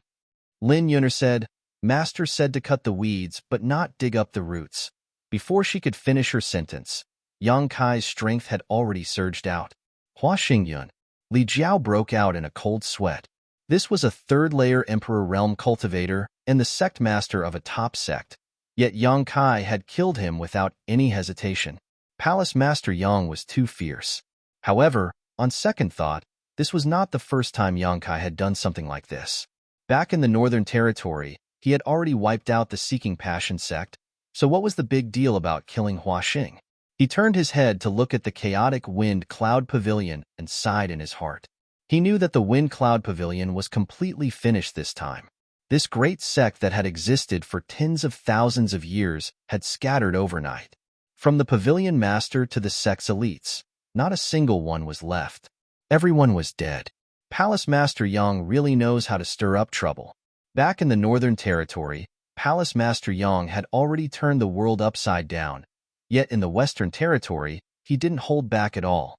Lin Yun'er said, "Master said to cut the weeds but not dig up the roots." Before she could finish her sentence, Yang Kai's strength had already surged out. "Hua Xingyun." Li Jiao broke out in a cold sweat. This was a third-layer Emperor Realm cultivator and the sect master of a top sect, yet Yang Kai had killed him without any hesitation. Palace Master Yang was too fierce. However, on second thought, this was not the first time Yang Kai had done something like this. Back in the Northern Territory, he had already wiped out the Seeking Passion sect, so what was the big deal about killing Hua Xing? He turned his head to look at the chaotic Wind Cloud Pavilion and sighed in his heart. He knew that the Wind Cloud Pavilion was completely finished this time. This great sect that had existed for tens of thousands of years had scattered overnight. From the pavilion master to the sect's elites, not a single one was left. Everyone was dead. Palace Master Yang really knows how to stir up trouble. Back in the Northern Territory, Palace Master Yang had already turned the world upside down, yet in the Western Territory, he didn't hold back at all.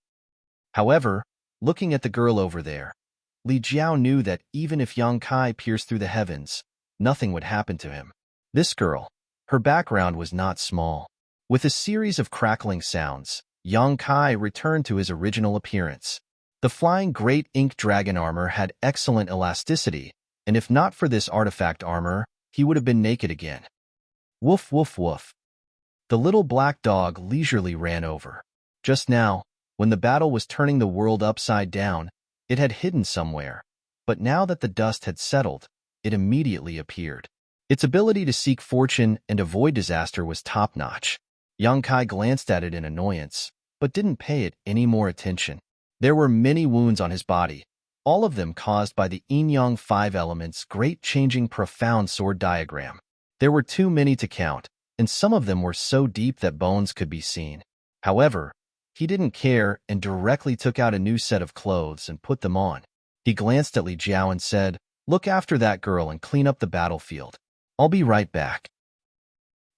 However, looking at the girl over there, Li Jiao knew that even if Yang Kai pierced through the heavens, nothing would happen to him. This girl, her background was not small. With a series of crackling sounds, Yang Kai returned to his original appearance. The flying great ink dragon armor had excellent elasticity, and if not for this artifact armor, he would have been naked again. Woof, woof, woof. The little black dog leisurely ran over. Just now, when the battle was turning the world upside down, it had hidden somewhere, but now that the dust had settled, it immediately appeared. Its ability to seek fortune and avoid disaster was top-notch. Yang Kai glanced at it in annoyance, but didn't pay it any more attention. There were many wounds on his body, all of them caused by the Yin-Yang 5 elements' great changing profound sword diagram. There were too many to count, and some of them were so deep that bones could be seen. However, he didn't care and directly took out a new set of clothes and put them on. He glanced at Li Jiao and said, "Look after that girl and clean up the battlefield. I'll be right back."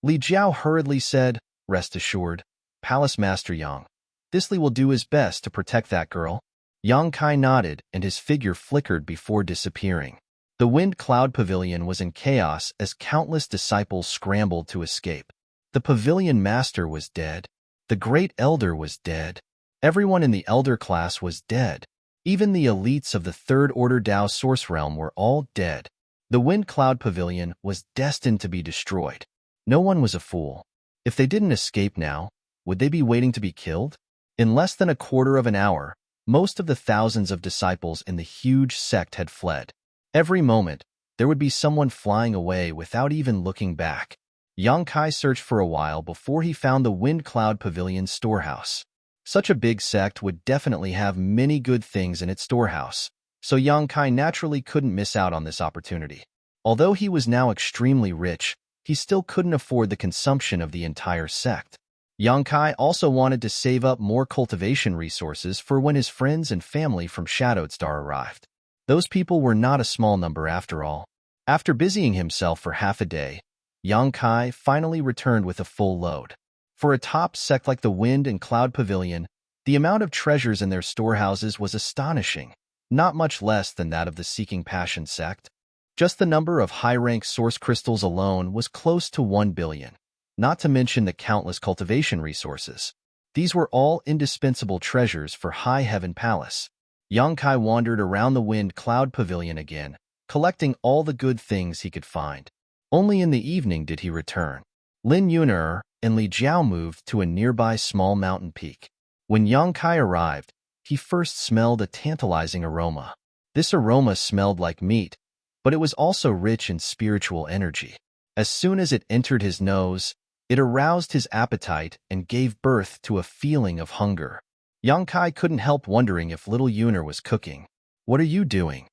Li Jiao hurriedly said, "Rest assured, Palace Master Yang. Thisly will do his best to protect that girl." Yang Kai nodded and his figure flickered before disappearing. The Wind Cloud Pavilion was in chaos as countless disciples scrambled to escape. The Pavilion Master was dead. The Great Elder was dead. Everyone in the Elder class was dead. Even the elites of the Third Order Dao Source Realm were all dead. The Wind Cloud Pavilion was destined to be destroyed. No one was a fool. If they didn't escape now, would they be waiting to be killed? In less than a quarter of an hour, most of the thousands of disciples in the huge sect had fled. Every moment, there would be someone flying away without even looking back. Yang Kai searched for a while before he found the Wind Cloud Pavilion's storehouse. Such a big sect would definitely have many good things in its storehouse, so Yang Kai naturally couldn't miss out on this opportunity. Although he was now extremely rich, he still couldn't afford the consumption of the entire sect. Yang Kai also wanted to save up more cultivation resources for when his friends and family from Shadowed Star arrived. Those people were not a small number after all. After busying himself for half a day, Yang Kai finally returned with a full load. For a top sect like the Wind and Cloud Pavilion, the amount of treasures in their storehouses was astonishing, not much less than that of the Seeking Passion sect. Just the number of high-rank source crystals alone was close to 1 billion, not to mention the countless cultivation resources. These were all indispensable treasures for High Heaven Palace. Yang Kai wandered around the wind cloud pavilion again, collecting all the good things he could find. Only in the evening did he return. Lin Yun'er and Li Jiao moved to a nearby small mountain peak. When Yang Kai arrived, he first smelled a tantalizing aroma. This aroma smelled like meat, but it was also rich in spiritual energy. As soon as it entered his nose, it aroused his appetite and gave birth to a feeling of hunger. Yang Kai couldn't help wondering if little Yun'er was cooking. "What are you doing?"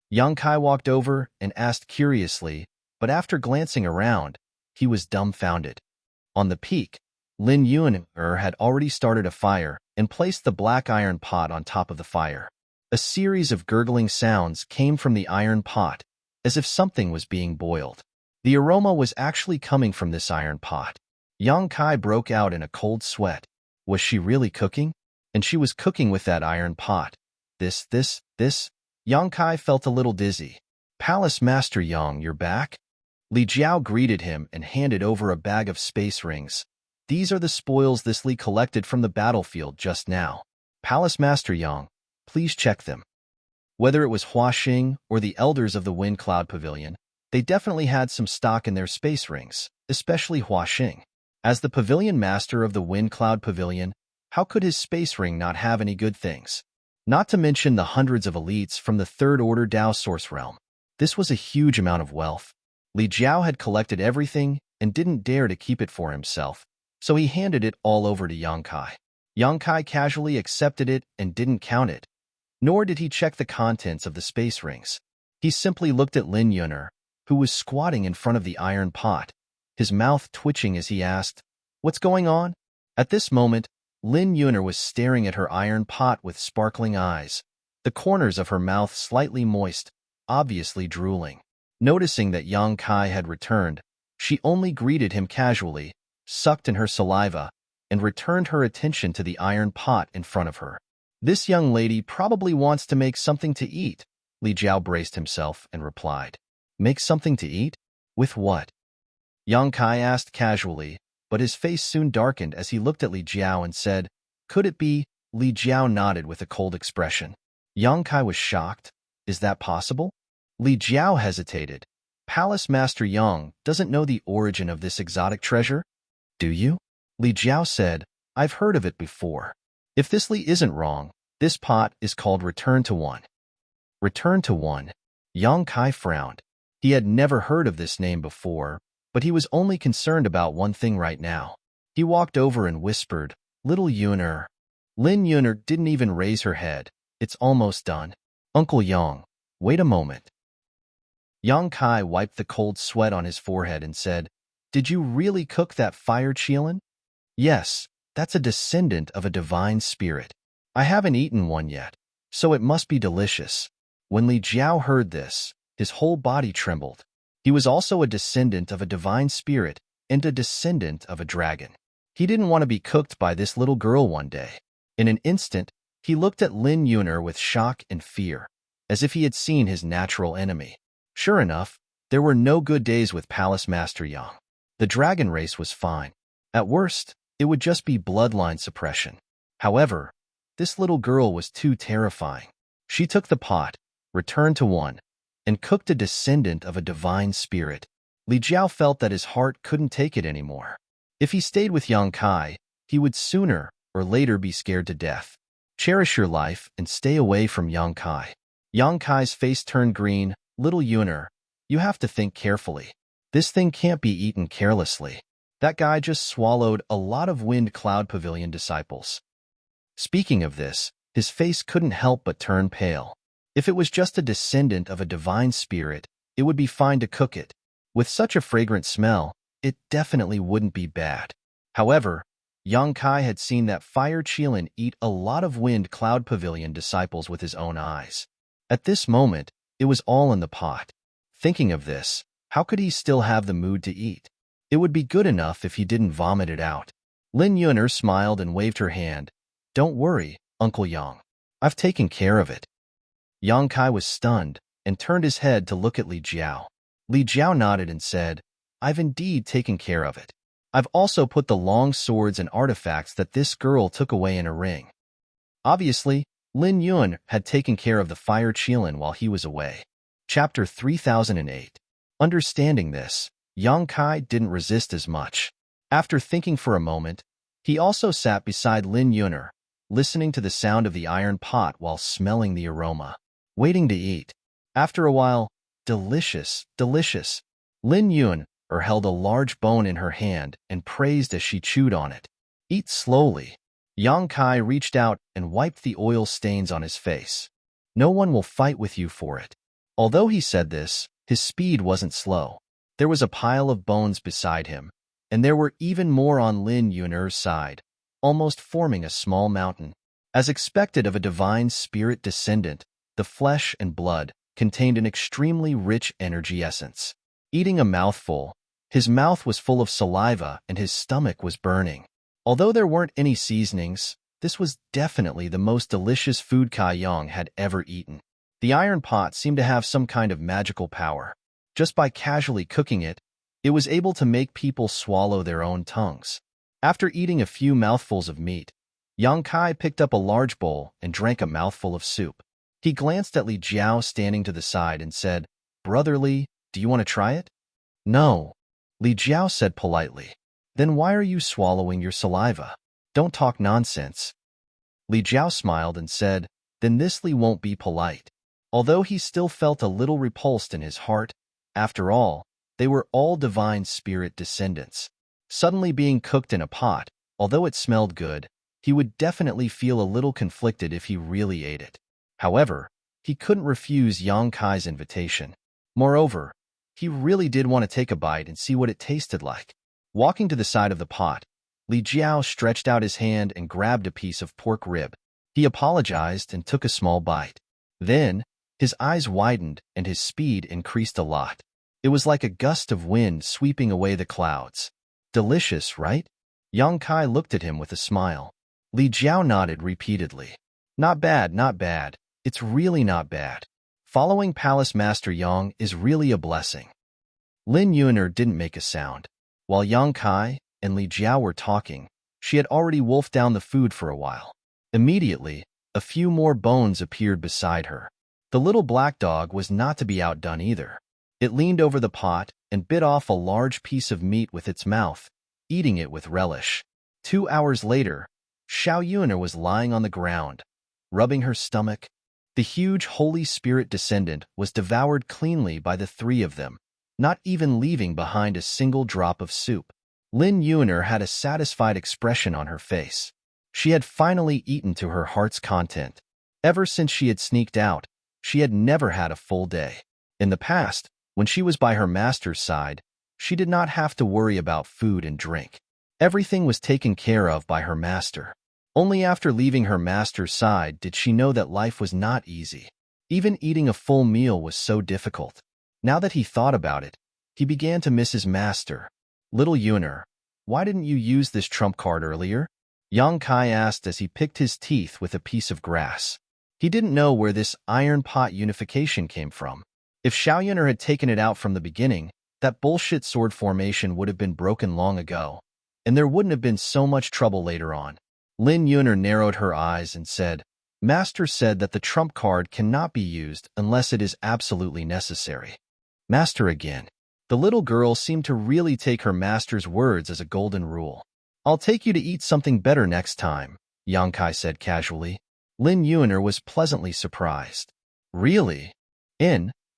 Yang Kai walked over and asked curiously, but after glancing around, he was dumbfounded. On the peak, Lin Yun'er had already started a fire and placed the black iron pot on top of the fire. A series of gurgling sounds came from the iron pot, as if something was being boiled. The aroma was actually coming from this iron pot. Yang Kai broke out in a cold sweat. Was she really cooking? And she was cooking with that iron pot. This. Yang Kai felt a little dizzy. "Palace Master Yang, you're back?" Li Jiao greeted him and handed over a bag of space rings. "These are the spoils this Li collected from the battlefield just now. Palace Master Yang, please check them." Whether it was Hua Xing or the elders of the Wind Cloud Pavilion, they definitely had some stock in their space rings, especially Hua Xing. As the pavilion master of the Wind Cloud Pavilion, how could his space ring not have any good things? Not to mention the hundreds of elites from the Third Order Dao Source Realm. This was a huge amount of wealth. Li Jiao had collected everything and didn't dare to keep it for himself, so he handed it all over to Yang Kai. Yang Kai casually accepted it and didn't count it, nor did he check the contents of the space rings. He simply looked at Lin Yun'er, who was squatting in front of the iron pot, his mouth twitching as he asked, "What's going on?" At this moment, Lin Yun'er was staring at her iron pot with sparkling eyes, the corners of her mouth slightly moist, obviously drooling. Noticing that Yang Kai had returned, she only greeted him casually, sucked in her saliva, and returned her attention to the iron pot in front of her. "This young lady probably wants to make something to eat," Li Jiao braced himself and replied. "Make something to eat? With what?" Yang Kai asked casually, but his face soon darkened as he looked at Li Jiao and said, "Could it be?" Li Jiao nodded with a cold expression. Yang Kai was shocked. "Is that possible?" Li Jiao hesitated. "Palace Master Yang doesn't know the origin of this exotic treasure? Do you?" Li Jiao said, "I've heard of it before. If this Li isn't wrong, this pot is called Return to One." Return to One. Yang Kai frowned. He had never heard of this name before, but he was only concerned about one thing right now. He walked over and whispered, "Little Yun'er." Lin Yun'er didn't even raise her head. "It's almost done. Uncle Yang, wait a moment." Yang Kai wiped the cold sweat on his forehead and said, "Did you really cook that fire chilin?" "Yes, that's a descendant of a divine spirit. I haven't eaten one yet, so it must be delicious." When Li Jiao heard this, his whole body trembled. He was also a descendant of a divine spirit and a descendant of a dragon. He didn't want to be cooked by this little girl one day. In an instant, he looked at Lin Yun'er with shock and fear, as if he had seen his natural enemy. Sure enough, there were no good days with Palace Master Yang. The dragon race was fine. At worst, it would just be bloodline suppression. However, this little girl was too terrifying. She took the pot, returned to one, and cooked a descendant of a divine spirit. Li Jiao felt that his heart couldn't take it anymore. If he stayed with Yang Kai, he would sooner or later be scared to death. Cherish your life and stay away from Yang Kai. Yang Kai's face turned green. "Little Yun'er, you have to think carefully. This thing can't be eaten carelessly. That guy just swallowed a lot of Wind Cloud Pavilion disciples." Speaking of this, his face couldn't help but turn pale. If it was just a descendant of a divine spirit, it would be fine to cook it. With such a fragrant smell, it definitely wouldn't be bad. However, Yang Kai had seen that Fire Qilin eat a lot of Wind Cloud Pavilion disciples with his own eyes. At this moment, it was all in the pot. Thinking of this, how could he still have the mood to eat? It would be good enough if he didn't vomit it out. Lin Yun'er smiled and waved her hand. "Don't worry, Uncle Yang. I've taken care of it." Yang Kai was stunned and turned his head to look at Li Jiao. Li Jiao nodded and said, "I've indeed taken care of it. I've also put the long swords and artifacts that this girl took away in a ring." Obviously, Lin Yun had taken care of the fire Qilin while he was away. Chapter 3008. Understanding this, Yang Kai didn't resist as much. After thinking for a moment, he also sat beside Lin Yuner, listening to the sound of the iron pot while smelling the aroma, waiting to eat. After a while, delicious, delicious. Lin Yuner held a large bone in her hand and praised as she chewed on it. Eat slowly. Yang Kai reached out and wiped the oil stains on his face. No one will fight with you for it. Although he said this, his speed wasn't slow. There was a pile of bones beside him, and there were even more on Lin Yuner's side, almost forming a small mountain. As expected of a divine spirit descendant, the flesh and blood contained an extremely rich energy essence. Eating a mouthful, his mouth was full of saliva and his stomach was burning. Although there weren't any seasonings, this was definitely the most delicious food Kai Yang had ever eaten. The iron pot seemed to have some kind of magical power. Just by casually cooking it, it was able to make people swallow their own tongues. After eating a few mouthfuls of meat, Yang Kai picked up a large bowl and drank a mouthful of soup. He glanced at Li Jiao standing to the side and said, "Brother Li, do you want to try it?" "No," Li Jiao said politely. "Then why are you swallowing your saliva? Don't talk nonsense." Li Jiao smiled and said, "Then this Li won't be polite." Although he still felt a little repulsed in his heart, after all, they were all divine spirit descendants. Suddenly being cooked in a pot, although it smelled good, he would definitely feel a little conflicted if he really ate it. However, he couldn't refuse Yang Kai's invitation. Moreover, he really did want to take a bite and see what it tasted like. Walking to the side of the pot, Li Jiao stretched out his hand and grabbed a piece of pork rib. He apologized and took a small bite. Then, his eyes widened and his speed increased a lot. It was like a gust of wind sweeping away the clouds. "Delicious, right?" Yang Kai looked at him with a smile. Li Jiao nodded repeatedly. "Not bad, not bad. It's really not bad. Following Palace Master Yang is really a blessing." Lin Yuner didn't make a sound. While Yang Kai and Li Jiao were talking, she had already wolfed down the food for a while. Immediately, a few more bones appeared beside her. The little black dog was not to be outdone either. It leaned over the pot and bit off a large piece of meat with its mouth, eating it with relish. 2 hours later, Xiao Yuner was lying on the ground, rubbing her stomach. The huge Holy Spirit descendant was devoured cleanly by the three of them, not even leaving behind a single drop of soup. Lin Yuner had a satisfied expression on her face. She had finally eaten to her heart's content. Ever since she had sneaked out, she had never had a full day. In the past, when she was by her master's side, she did not have to worry about food and drink. Everything was taken care of by her master. Only after leaving her master's side did she know that life was not easy. Even eating a full meal was so difficult. Now that he thought about it, he began to miss his master. "Little Yuner, why didn't you use this trump card earlier?" Yang Kai asked as he picked his teeth with a piece of grass. He didn't know where this iron pot unification came from. If Xiao Yuner had taken it out from the beginning, that bullshit sword formation would have been broken long ago, and there wouldn't have been so much trouble later on. Lin Yuner narrowed her eyes and said, "Master said that the trump card cannot be used unless it is absolutely necessary." Master again. The little girl seemed to really take her master's words as a golden rule. "I'll take you to eat something better next time," Yang Kai said casually. Lin Yuner was pleasantly surprised. "Really?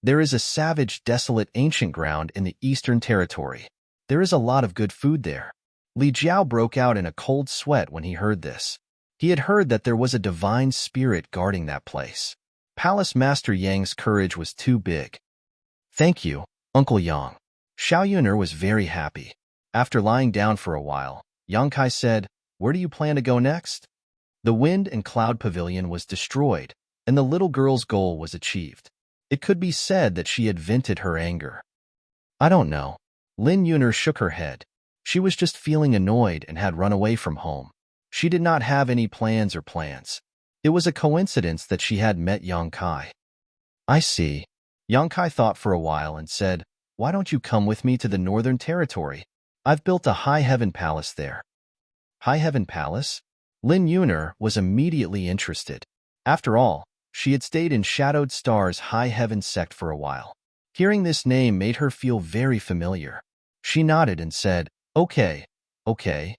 There is a savage, desolate ancient ground in the Eastern Territory. There is a lot of good food there." Li Jiao broke out in a cold sweat when he heard this. He had heard that there was a divine spirit guarding that place. Palace Master Yang's courage was too big. "Thank you, Uncle Yang." Xiao Yuner was very happy. After lying down for a while, Yang Kai said, "Where do you plan to go next?" The wind and cloud pavilion was destroyed, and the little girl's goal was achieved. It could be said that she had vented her anger. "I don't know." Lin Yuner shook her head. She was just feeling annoyed and had run away from home. She did not have any plans. It was a coincidence that she had met Yang Kai. "I see." Yang Kai thought for a while and said, "Why don't you come with me to the Northern Territory? I've built a high heaven palace there." High heaven palace? Lin Yuner was immediately interested. After all, she had stayed in Shadowed Star's high heaven sect for a while. Hearing this name made her feel very familiar. She nodded and said, "Okay, okay,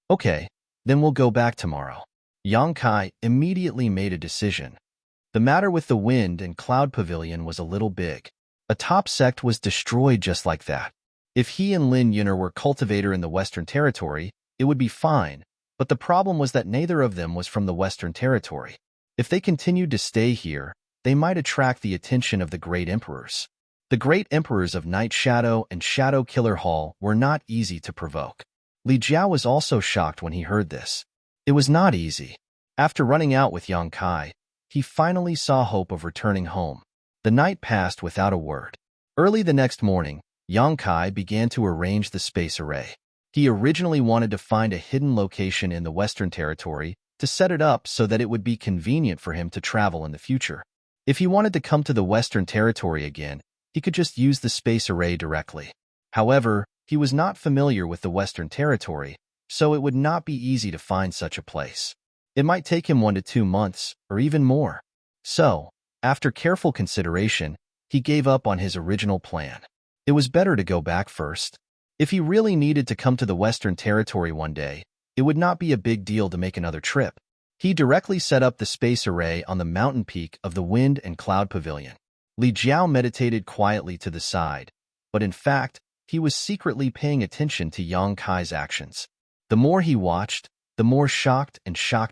okay, then we'll go back tomorrow." Yang Kai immediately made a decision. The matter with the Wind and Cloud Pavilion was a little big. A top sect was destroyed just like that. If he and Lin Yuner were cultivator in the Western Territory, it would be fine, but the problem was that neither of them was from the Western Territory. If they continued to stay here, they might attract the attention of the Great Emperors. The Great Emperors of Night Shadow and Shadow Killer Hall were not easy to provoke. Li Jiao was also shocked when he heard this. It was not easy. After running out with Yang Kai, he finally saw hope of returning home. The night passed without a word. Early the next morning, Yang Kai began to arrange the space array. He originally wanted to find a hidden location in the Western Territory to set it up so that it would be convenient for him to travel in the future. If he wanted to come to the Western Territory again, he could just use the space array directly. However, he was not familiar with the Western Territory, so it would not be easy to find such a place. It might take him 1 to 2 months, or even more. So, after careful consideration, he gave up on his original plan. It was better to go back first. If he really needed to come to the Western Territory one day, it would not be a big deal to make another trip. He directly set up the space array on the mountain peak of the Wind and Cloud Pavilion. Li Jiao meditated quietly to the side, but in fact, he was secretly paying attention to Yang Kai's actions. The more he watched, the more shocked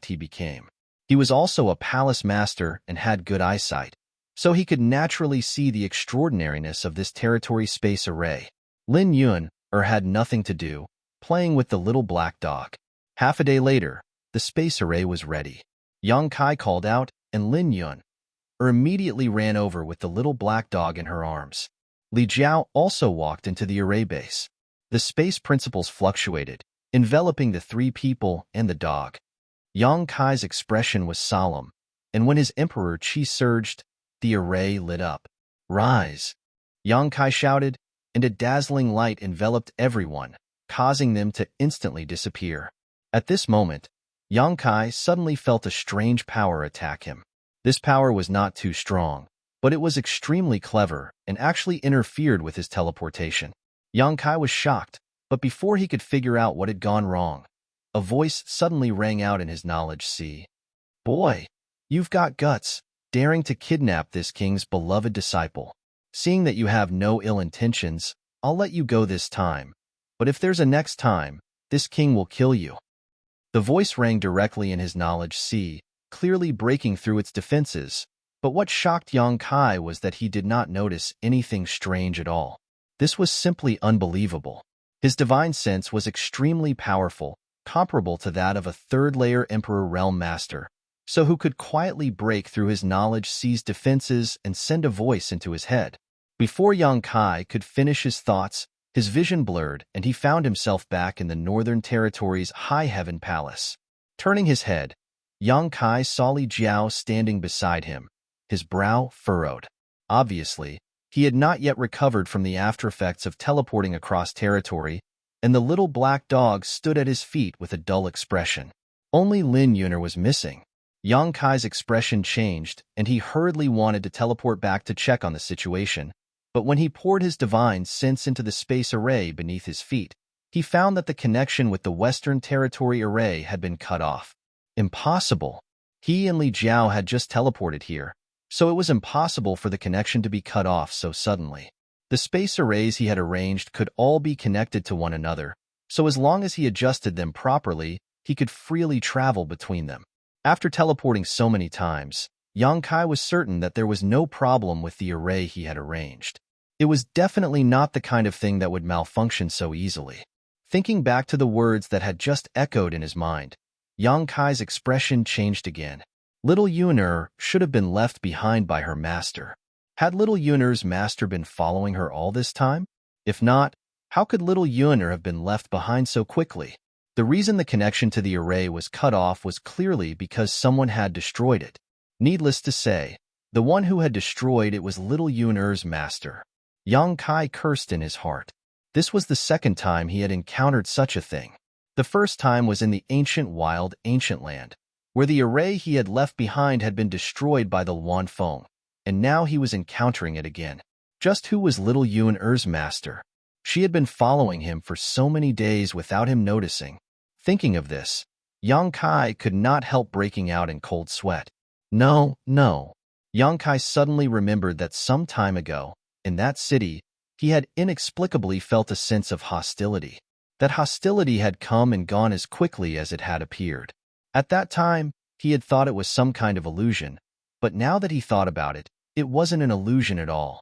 he became. He was also a palace master and had good eyesight, so he could naturally see the extraordinariness of this territory space array. Lin Yuan had nothing to do, playing with the little black dog. Half a day later, the space array was ready. Yang Kai called out, and Lin Yuan immediately ran over with the little black dog in her arms. Li Jiao also walked into the array base. The space principles fluctuated, enveloping the 3 people and the dog. Yang Kai's expression was solemn, and when his emperor chi surged, the array lit up. "Rise!" Yang Kai shouted, and a dazzling light enveloped everyone, causing them to instantly disappear. At this moment, Yang Kai suddenly felt a strange power attack him. This power was not too strong, but it was extremely clever and actually interfered with his teleportation. Yang Kai was shocked, but before he could figure out what had gone wrong, a voice suddenly rang out in his knowledge sea. "Boy, you've got guts, daring to kidnap this king's beloved disciple. Seeing that you have no ill intentions, I'll let you go this time, but if there's a next time, this king will kill you." The voice rang directly in his knowledge sea, clearly breaking through its defenses, but what shocked Yang Kai was that he did not notice anything strange at all. This was simply unbelievable. His divine sense was extremely powerful, comparable to that of a third-layer Emperor Realm Master, so who could quietly break through his knowledge sea's defenses and send a voice into his head. Before Yang Kai could finish his thoughts, his vision blurred and he found himself back in the Northern Territory's High Heaven Palace. Turning his head, Yang Kai saw Li Jiao standing beside him, his brow furrowed. Obviously, he had not yet recovered from the aftereffects of teleporting across territory, and the little black dog stood at his feet with a dull expression. Only Lin Yuner was missing. Yang Kai's expression changed, and he hurriedly wanted to teleport back to check on the situation, but when he poured his divine sense into the space array beneath his feet, he found that the connection with the Western Territory array had been cut off. Impossible. He and Li Jiao had just teleported here, so it was impossible for the connection to be cut off so suddenly. The space arrays he had arranged could all be connected to one another, so as long as he adjusted them properly, he could freely travel between them. After teleporting so many times, Yang Kai was certain that there was no problem with the array he had arranged. It was definitely not the kind of thing that would malfunction so easily. Thinking back to the words that had just echoed in his mind, Yang Kai's expression changed again. Little Yuner should have been left behind by her master. Had little Yuner's master been following her all this time? If not, how could little Yuner have been left behind so quickly? The reason the connection to the array was cut off was clearly because someone had destroyed it. Needless to say, the one who had destroyed it was little Yuner's master. Yang Kai cursed in his heart. This was the second time he had encountered such a thing. The first time was in the ancient land, where the array he had left behind had been destroyed by the Luan Feng, and now he was encountering it again. Just who was little Yun Er's master? She had been following him for so many days without him noticing. Thinking of this, Yang Kai could not help breaking out in cold sweat. No, no. Yang Kai suddenly remembered that some time ago, in that city, he had inexplicably felt a sense of hostility. That hostility had come and gone as quickly as it had appeared. At that time, he had thought it was some kind of illusion, but now that he thought about it, it wasn't an illusion at all.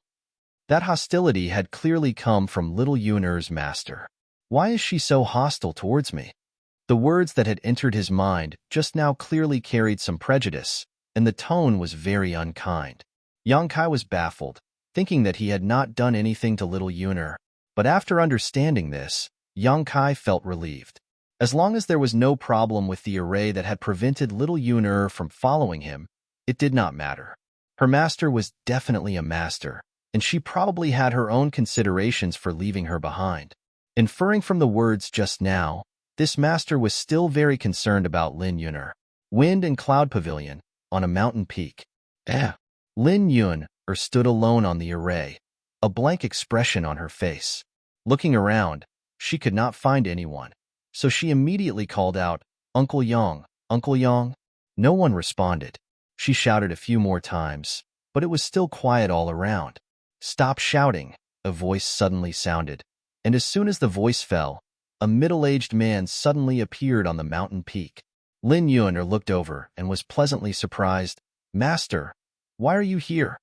That hostility had clearly come from little Yun Er's master. Why is she so hostile towards me? The words that had entered his mind just now clearly carried some prejudice, and the tone was very unkind. Yang Kai was baffled, thinking that he had not done anything to little Yun Er, but after understanding this, Yang Kai felt relieved. As long as there was no problem with the array that had prevented little Yun Er from following him, it did not matter. Her master was definitely a master, and she probably had her own considerations for leaving her behind. Inferring from the words just now, this master was still very concerned about Lin Yun Er. Wind and Cloud Pavilion, on a mountain peak. Lin Yun Er stood alone on the array, a blank expression on her face. Looking around, she could not find anyone, so she immediately called out, "Uncle Yang, Uncle Yang." No one responded. She shouted a few more times, but it was still quiet all around. "Stop shouting," a voice suddenly sounded, and as soon as the voice fell, a middle-aged man suddenly appeared on the mountain peak. Lin Yun Er looked over and was pleasantly surprised. "Master, why are you here?"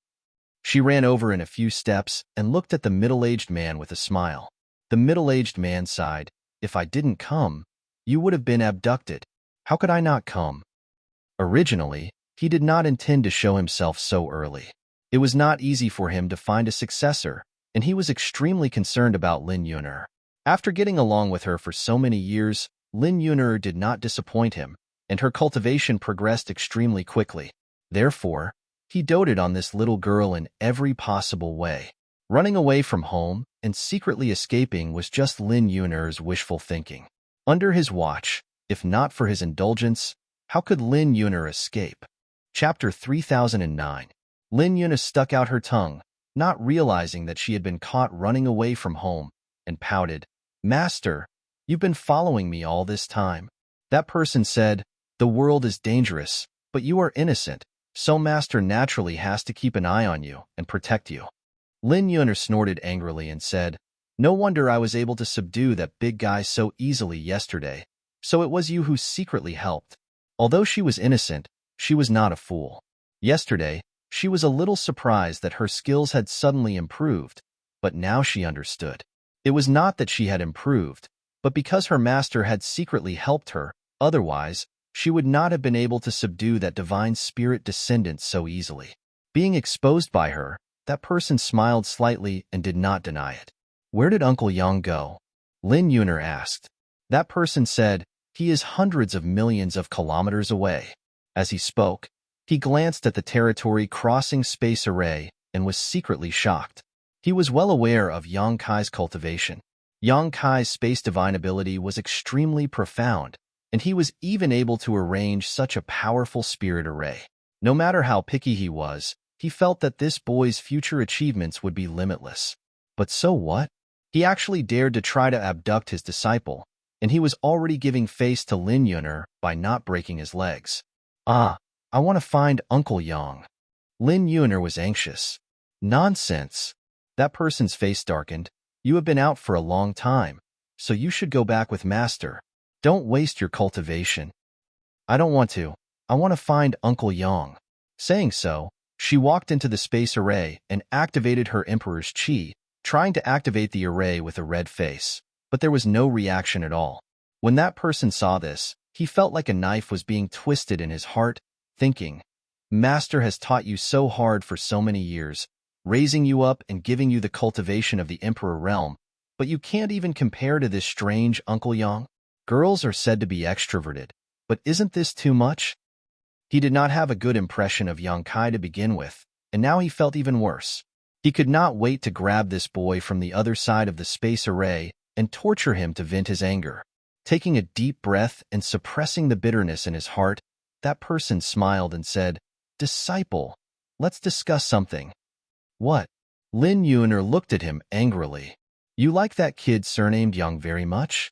She ran over in a few steps and looked at the middle-aged man with a smile. The middle-aged man sighed. "If I didn't come, you would have been abducted. How could I not come?" Originally, he did not intend to show himself so early. It was not easy for him to find a successor, and he was extremely concerned about Lin Yun Er. After getting along with her for so many years, Lin Yun Er did not disappoint him, and her cultivation progressed extremely quickly. Therefore, he doted on this little girl in every possible way. Running away from home and secretly escaping was just Lin Yun Er's wishful thinking. Under his watch, if not for his indulgence, how could Lin Yun Er escape? Chapter 3009. Lin Yun Er stuck out her tongue, not realizing that she had been caught running away from home, and pouted. "Master, you've been following me all this time." That person said, "The world is dangerous, but you are innocent, so Master naturally has to keep an eye on you and protect you." Lin Yun Er snorted angrily and said, "No wonder I was able to subdue that big guy so easily yesterday, so it was you who secretly helped." Although she was innocent, she was not a fool. Yesterday, she was a little surprised that her skills had suddenly improved, but now she understood. It was not that she had improved, but because her master had secretly helped her, otherwise, she would not have been able to subdue that divine spirit descendant so easily. Being exposed by her, that person smiled slightly and did not deny it. "Where did Uncle Yang go?" Lin Yun Er asked. That person said, "He is hundreds of millions of kilometers away." As he spoke, he glanced at the territory crossing space array and was secretly shocked. He was well aware of Yang Kai's cultivation. Yang Kai's space divine ability was extremely profound, and he was even able to arrange such a powerful spirit array. No matter how picky he was, he felt that this boy's future achievements would be limitless. But so what? He actually dared to try to abduct his disciple, and he was already giving face to Lin Yun Er by not breaking his legs. "I want to find Uncle Yang." Lin Yun Er was anxious. "Nonsense." That person's face darkened. "You have been out for a long time, so you should go back with Master. Don't waste your cultivation." "I don't want to. I want to find Uncle Yang." Saying so, she walked into the space array and activated her Emperor's Qi, trying to activate the array with a red face, but there was no reaction at all. When that person saw this, he felt like a knife was being twisted in his heart, thinking, "Master has taught you so hard for so many years, raising you up and giving you the cultivation of the Emperor realm, but you can't even compare to this strange Uncle Yang? Girls are said to be extroverted, but isn't this too much?" He did not have a good impression of Yang Kai to begin with, and now he felt even worse. He could not wait to grab this boy from the other side of the space array and torture him to vent his anger. Taking a deep breath and suppressing the bitterness in his heart, That person smiled and said, "Disciple, let's discuss something." "What?" Lin Yuner looked at him angrily. "You like that kid surnamed Yang very much?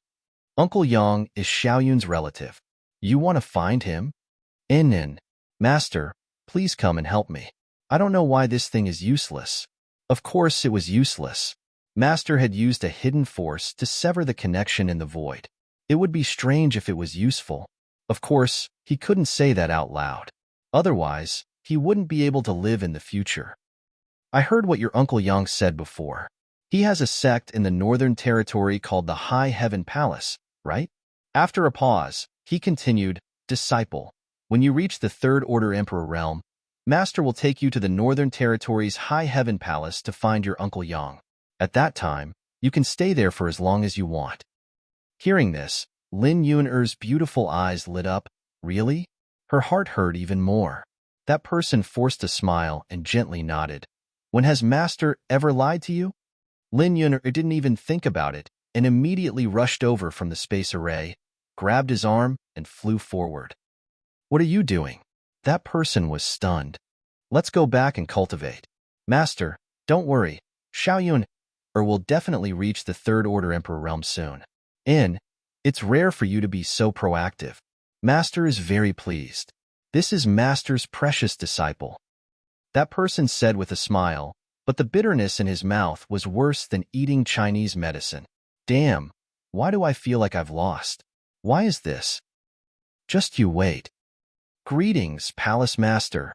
Uncle Yang is Xiaoyun's relative. You want to find him?" "Nin. Master, please come and help me. I don't know why this thing is useless." Of course it was useless. Master had used a hidden force to sever the connection in the void. It would be strange if it was useful. Of course, he couldn't say that out loud. Otherwise, he wouldn't be able to live in the future. "I heard what your Uncle Yang said before. He has a sect in the Northern Territory called the High Heaven Palace, right?" After a pause, he continued, "Disciple, when you reach the Third Order Emperor realm, Master will take you to the Northern Territory's High Heaven Palace to find your Uncle Yang. At that time, you can stay there for as long as you want." Hearing this, Lin Yuner's beautiful eyes lit up. Really? Her heart hurt even more. That person forced a smile and gently nodded. "When has Master ever lied to you?" Lin Yuner didn't even think about it and immediately rushed over from the space array, grabbed his arm, and flew forward. "What are you doing?" That person was stunned. "Let's go back and cultivate." "Master, don't worry. Xiaoyun will definitely reach the Third Order Emperor realm soon. It's rare for you to be so proactive. Master is very pleased. This is Master's precious disciple." That person said with a smile, but the bitterness in his mouth was worse than eating Chinese medicine. "Damn, why do I feel like I've lost? Why is this?" "Just you wait." "Greetings, Palace Master."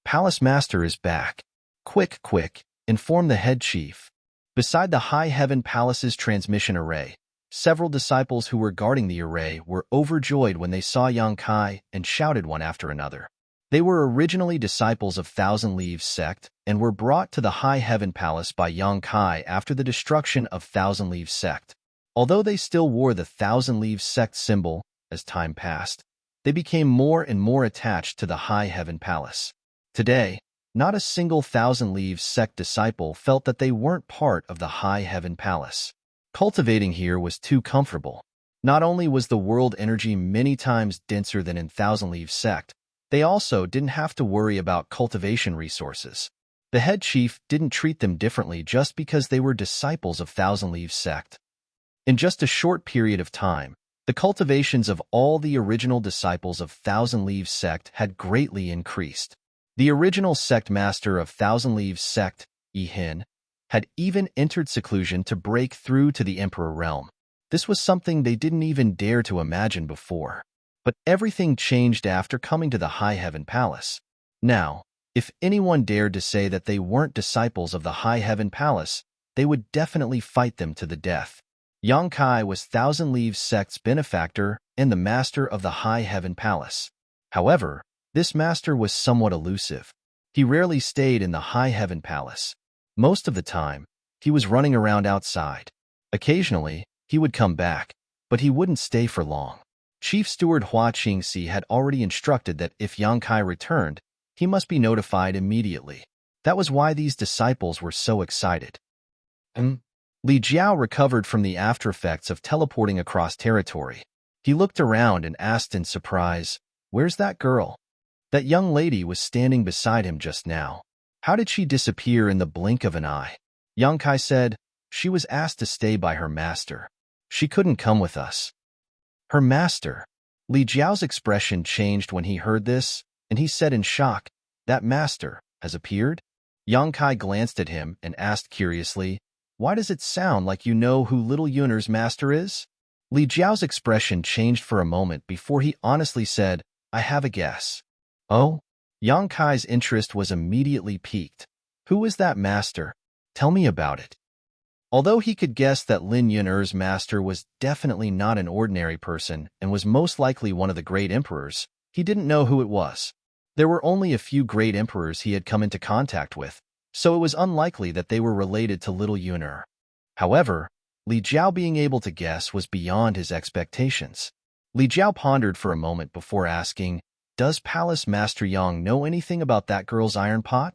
"Palace Master is back. Quick, quick, inform the head chief." Beside the High Heaven Palace's transmission array, several disciples who were guarding the array were overjoyed when they saw Yang Kai and shouted one after another. They were originally disciples of Thousand Leaves sect and were brought to the High Heaven Palace by Yang Kai after the destruction of Thousand Leaves sect. Although they still wore the Thousand Leaves sect symbol, as time passed, they became more and more attached to the High Heaven Palace. Today, not a single Thousand Leaves sect disciple felt that they weren't part of the High Heaven Palace. Cultivating here was too comfortable. Not only was the world energy many times denser than in Thousand Leaves sect, they also didn't have to worry about cultivation resources. The head chief didn't treat them differently just because they were disciples of Thousand Leaves sect. In just a short period of time, the cultivations of all the original disciples of Thousand Leaves sect had greatly increased. The original sect master of Thousand Leaves sect, Yihin, had even entered seclusion to break through to the Emperor realm. This was something they didn't even dare to imagine before. But everything changed after coming to the High Heaven Palace. Now, if anyone dared to say that they weren't disciples of the High Heaven Palace, they would definitely fight them to the death. Yang Kai was Thousand Leaves sect's benefactor and the master of the High Heaven Palace. However, this master was somewhat elusive. He rarely stayed in the High Heaven Palace. Most of the time, he was running around outside. Occasionally, he would come back, but he wouldn't stay for long. Chief Steward Hua Qingxi had already instructed that if Yang Kai returned, he must be notified immediately. That was why these disciples were so excited. Li Jiao recovered from the after-effects of teleporting across territory. He looked around and asked in surprise, "Where's that girl?" That young lady was standing beside him just now. How did she disappear in the blink of an eye? Yang Kai said, "She was asked to stay by her master. She couldn't come with us." Her master? Li Jiao's expression changed when he heard this, and he said in shock, "That master has appeared?" Yang Kai glanced at him and asked curiously, "Why does it sound like you know who little Yuner's master is?" Li Jiao's expression changed for a moment before he honestly said, "I have a guess." "Oh?" Yang Kai's interest was immediately piqued. "Who is that master? Tell me about it." Although he could guess that Lin Yuner's master was definitely not an ordinary person and was most likely one of the great emperors, he didn't know who it was. There were only a few great emperors he had come into contact with, so it was unlikely that they were related to little Yuner. However, Li Jiao being able to guess was beyond his expectations. Li Jiao pondered for a moment before asking, "Does Palace Master Yang know anything about that girl's iron pot?"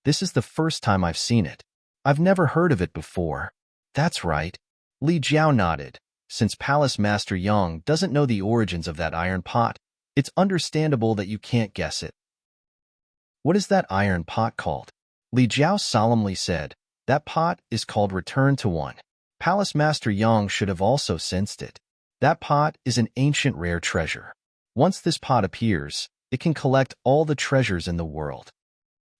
"This is the first time I've seen it. I've never heard of it before." "That's right." Li Jiao nodded. Since Palace Master Yang doesn't know the origins of that iron pot, It's understandable that you can't guess it. What is that iron pot called? Li Jiao solemnly said. That pot is called Return to One. Palace Master Yang should have also sensed it. That pot is an ancient rare treasure. Once this pot appears, it can collect all the treasures in the world.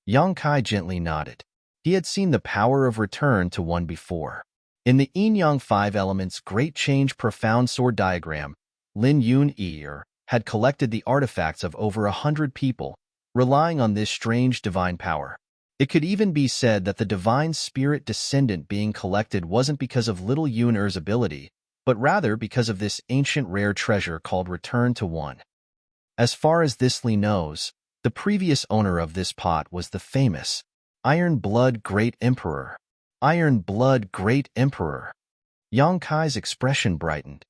Yang Kai gently nodded. He had seen the power of Return to One before. In the Yin-Yang Five Elements Great Change Profound Sword Diagram, Lin Yun-Er had collected the artifacts of over 100 people, relying on this strange divine power. It could even be said that the divine spirit descendant being collected wasn't because of little Yun-Er's ability, but rather because of this ancient rare treasure called Return to One. As far as this Li knows, the previous owner of this pot was the famous Iron Blood Great Emperor. Iron Blood Great Emperor. Yang Kai's expression brightened.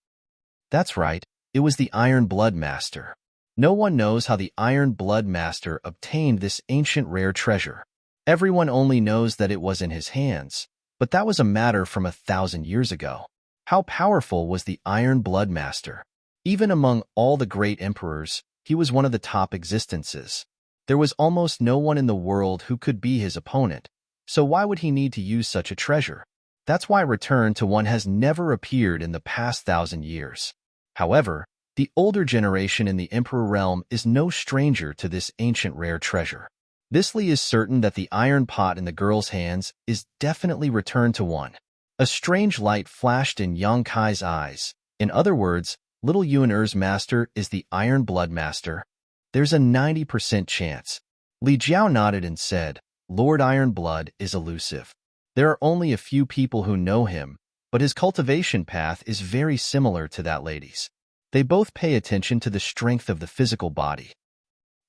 That's right, it was the Iron Blood Master. No one knows how the Iron Blood Master obtained this ancient rare treasure. Everyone only knows that it was in his hands, but that was a matter from 1,000 years ago. How powerful was the Iron Blood Master? Even among all the great emperors, he was one of the top existences. There was almost no one in the world who could be his opponent, so why would he need to use such a treasure? That's why Return to One has never appeared in the past 1,000 years. However, the older generation in the Emperor realm is no stranger to this ancient rare treasure. This Li is certain that the iron pot in the girl's hands is definitely Return to One. A strange light flashed in Yang Kai's eyes. In other words, little Yun-Er's master is the Iron Blood Master. There's a 90% chance. Li Jiao nodded and said, Lord Iron Blood is elusive. There are only a few people who know him, but his cultivation path is very similar to that lady's. They both pay attention to the strength of the physical body.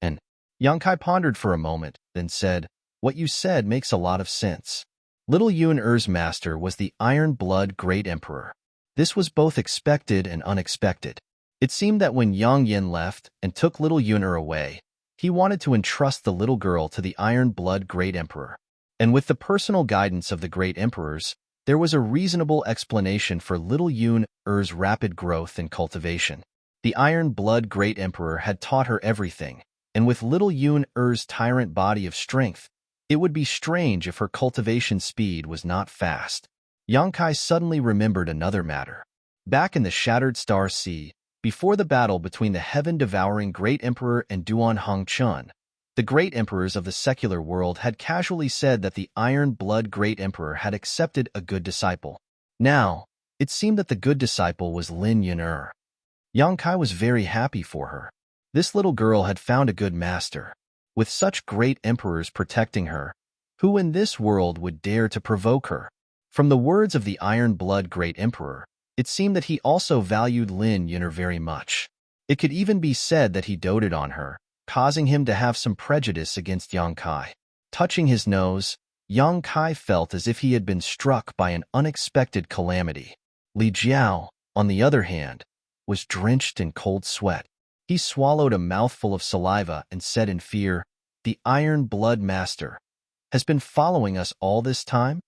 And Yang Kai pondered for a moment, then said, What you said makes a lot of sense. Little Yun-Er's master was the Iron Blood Great Emperor. This was both expected and unexpected. It seemed that when Yang Yin left and took little Yun-Er away, he wanted to entrust the little girl to the Iron Blood Great Emperor. And with the personal guidance of the great emperors, there was a reasonable explanation for little Yun-Er's rapid growth and cultivation. The Iron Blood Great Emperor had taught her everything, and with little Yun-Er's tyrant body of strength, it would be strange if her cultivation speed was not fast. Yang Kai suddenly remembered another matter. Back in the Shattered Star Sea, before the battle between the heaven-devouring Great Emperor and Duan Hongchun, the great emperors of the secular world had casually said that the Iron Blood Great Emperor had accepted a good disciple. Now, it seemed that the good disciple was Lin Yun-Er. Yang Kai was very happy for her. This little girl had found a good master. With such great emperors protecting her, who in this world would dare to provoke her? From the words of the Iron Blood Great Emperor, it seemed that he also valued Lin Yun-Er very much. It could even be said that he doted on her, causing him to have some prejudice against Yang Kai. Touching his nose, Yang Kai felt as if he had been struck by an unexpected calamity. Li Jiao, on the other hand, was drenched in cold sweat. He swallowed a mouthful of saliva and said in fear, The Iron Blood Master has been following us all this time?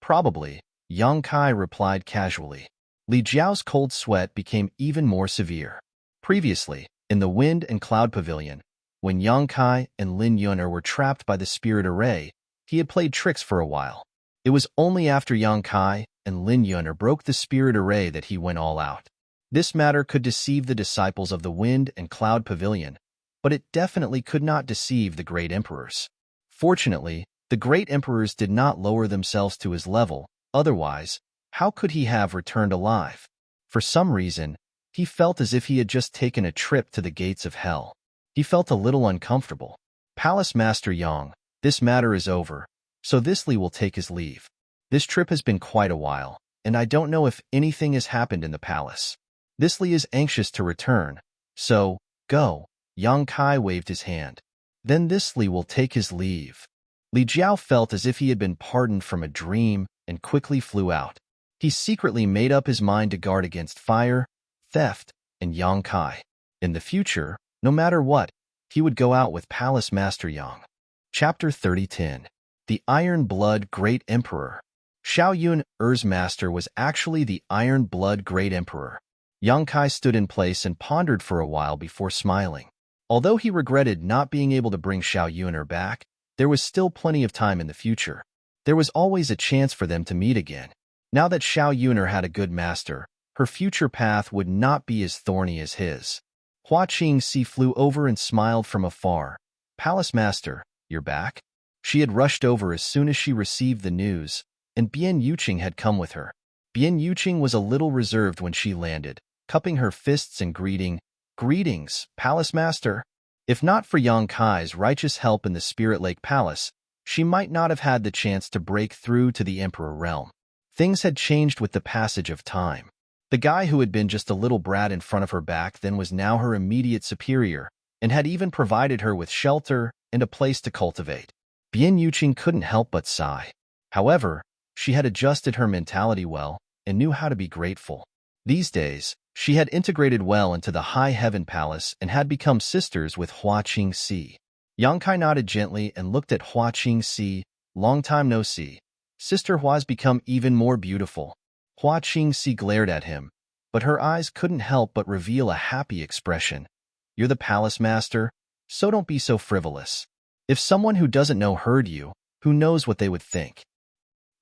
Probably, Yang Kai replied casually. Li Jiao's cold sweat became even more severe. Previously, in the Wind and Cloud Pavilion, when Yang Kai and Lin Yun-Er were trapped by the spirit array, he had played tricks for a while. It was only after Yang Kai and Lin Yun-Er broke the spirit array that he went all out. This matter could deceive the disciples of the Wind and Cloud Pavilion, but it definitely could not deceive the great emperors. Fortunately, the great emperors did not lower themselves to his level, otherwise, how could he have returned alive? For some reason, he felt as if he had just taken a trip to the gates of hell. He felt a little uncomfortable. Palace Master Yang, this matter is over, so this Li will take his leave. This trip has been quite a while, and I don't know if anything has happened in the palace. This Li is anxious to return, so, go. Yang Kai waved his hand. Then this Li will take his leave. Li Jiao felt as if he had been pardoned from a dream and quickly flew out. He secretly made up his mind to guard against fire, theft, and Yang Kai. In the future, no matter what, he would go out with Palace Master Yang. Chapter 30:10. The Iron Blood Great Emperor. Xiao Yun-Er's master was actually the Iron Blood Great Emperor. Yang Kai stood in place and pondered for a while before smiling. Although he regretted not being able to bring Xiao Yuner back, there was still plenty of time in the future. There was always a chance for them to meet again. Now that Xiao Yuner had a good master, her future path would not be as thorny as his. Hua Qingxi flew over and smiled from afar. "Palace Master, you're back?" She had rushed over as soon as she received the news, and Bian Yuqing had come with her. Bian Yuqing was a little reserved when she landed, cupping her fists and "Greetings, Palace Master." If not for Yang Kai's righteous help in the Spirit Lake Palace, she might not have had the chance to break through to the Emperor realm. Things had changed with the passage of time. The guy who had been just a little brat in front of her back then was now her immediate superior, and had even provided her with shelter and a place to cultivate. Bian Yuqing couldn't help but sigh. However, she had adjusted her mentality well and knew how to be grateful. These days, she had integrated well into the High Heaven Palace and had become sisters with Hua Qingxi. Yang Kai nodded gently and looked at Hua Qingxi. "Long time no see. Sister Hua's become even more beautiful." Hua Qingxi glared at him, but her eyes couldn't help but reveal a happy expression. "You're the Palace Master, so don't be so frivolous. If someone who doesn't know heard you, who knows what they would think?"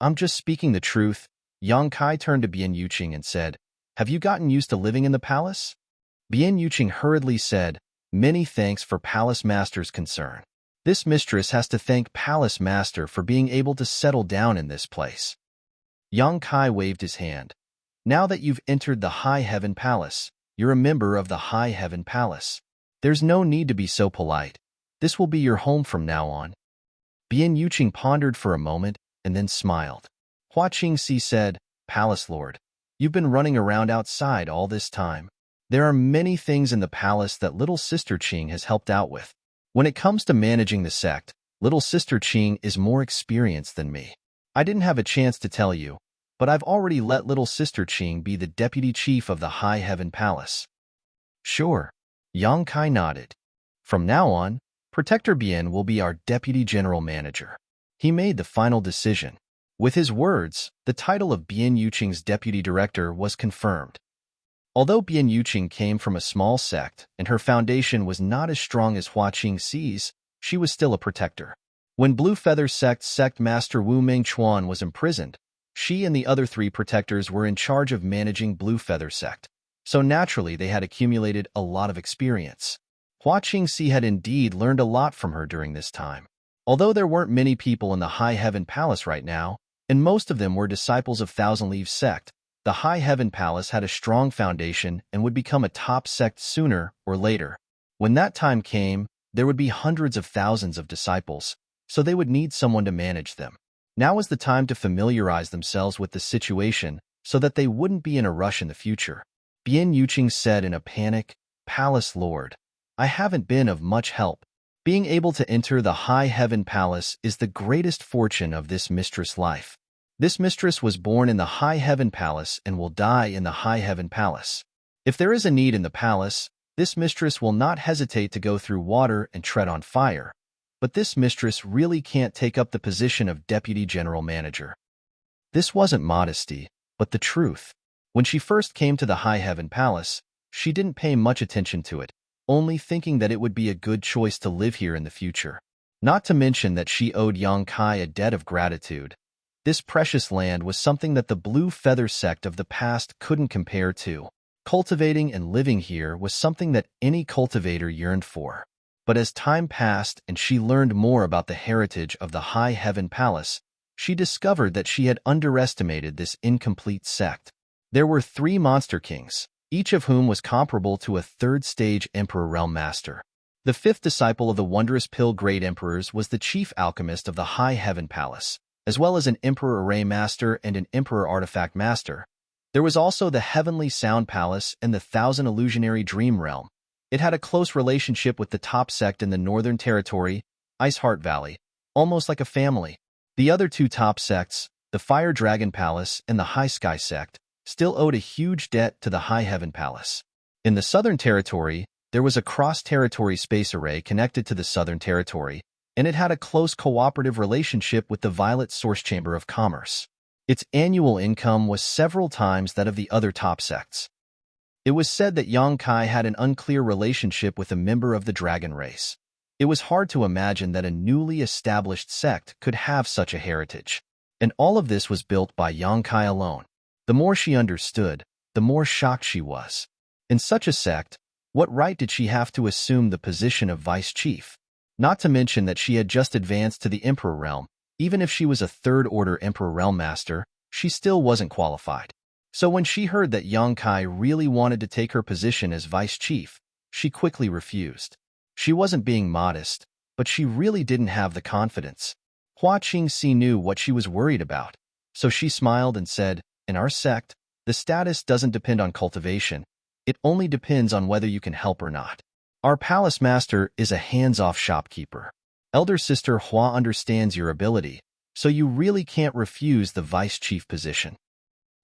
"I'm just speaking the truth." Yang Kai turned to Bian Yuqing and said, "Have you gotten used to living in the palace?" Bian Yuqing hurriedly said, "Many thanks for Palace Master's concern. This mistress has to thank Palace Master for being able to settle down in this place." Yang Kai waved his hand. "Now that you've entered the High Heaven Palace, you're a member of the High Heaven Palace. There's no need to be so polite. This will be your home from now on." Bian Yuqing pondered for a moment and then smiled. Hua Qingxi said, "Palace Lord, you've been running around outside all this time. There are many things in the palace that little sister Qing has helped out with. When it comes to managing the sect, little sister Qing is more experienced than me. I didn't have a chance to tell you, but I've already let little sister Qing be the deputy chief of the High Heaven Palace." "Sure." Yang Kai nodded. "From now on, Protector Bian will be our deputy general manager." He made the final decision. With his words, the title of Bian Yuqing's deputy director was confirmed. Although Bian Yuqing came from a small sect and her foundation was not as strong as Hua Qingxi's, she was still a protector. When Blue Feather sect master Wu Mengchuan was imprisoned, she and the other 3 protectors were in charge of managing Blue Feather sect, so naturally they had accumulated a lot of experience. Hua Qingxi had indeed learned a lot from her during this time. Although there weren't many people in the High Heaven Palace right now, and most of them were disciples of Thousand Leaves sect, the High Heaven Palace had a strong foundation and would become a top sect sooner or later. When that time came, there would be hundreds of thousands of disciples, so they would need someone to manage them. Now was the time to familiarize themselves with the situation so that they wouldn't be in a rush in the future. Bian Yuqing said in a panic, "Palace Lord, I haven't been of much help. Being able to enter the High Heaven Palace is the greatest fortune of this mistress' life. This mistress was born in the High Heaven Palace and will die in the High Heaven Palace. If there is a need in the palace, this mistress will not hesitate to go through water and tread on fire. But this mistress really can't take up the position of deputy general manager." This wasn't modesty, but the truth. When she first came to the High Heaven Palace, she didn't pay much attention to it, only thinking that it would be a good choice to live here in the future. Not to mention that she owed Yang Kai a debt of gratitude. This precious land was something that the Blue Feather sect of the past couldn't compare to. Cultivating and living here was something that any cultivator yearned for. But as time passed and she learned more about the heritage of the High Heaven Palace, she discovered that she had underestimated this incomplete sect. There were 3 monster kings, each of whom was comparable to a 3rd-stage Emperor Realm Master. The 5th disciple of the Wondrous Pill Great Emperors was the chief alchemist of the High Heaven Palace, as well as an Emperor Array Master and an Emperor Artifact Master. There was also the Heavenly Sound Palace and the Thousand Illusionary Dream Realm. It had a close relationship with the top sect in the Northern Territory, Iceheart Valley, almost like a family. The other 2 top sects, the Fire Dragon Palace and the High Sky sect, still owed a huge debt to the High Heaven Palace. In the Southern Territory, there was a cross-territory space array connected to the Southern Territory, and it had a close cooperative relationship with the Violet Source Chamber of Commerce. Its annual income was several times that of the other top sects. It was said that Yang Kai had an unclear relationship with a member of the dragon race. It was hard to imagine that a newly established sect could have such a heritage. And all of this was built by Yang Kai alone. The more she understood, the more shocked she was. In such a sect, what right did she have to assume the position of vice chief? Not to mention that she had just advanced to the Emperor realm. Even if she was a third-order Emperor realm master, she still wasn't qualified. So when she heard that Yang Kai really wanted to take her position as vice chief, she quickly refused. She wasn't being modest, but she really didn't have the confidence. Hua Qingxi knew what she was worried about, so she smiled and said, "In our sect, the status doesn't depend on cultivation. It only depends on whether you can help or not. Our palace master is a hands-off shopkeeper. Elder sister Hua understands your ability, so you really can't refuse the vice chief position."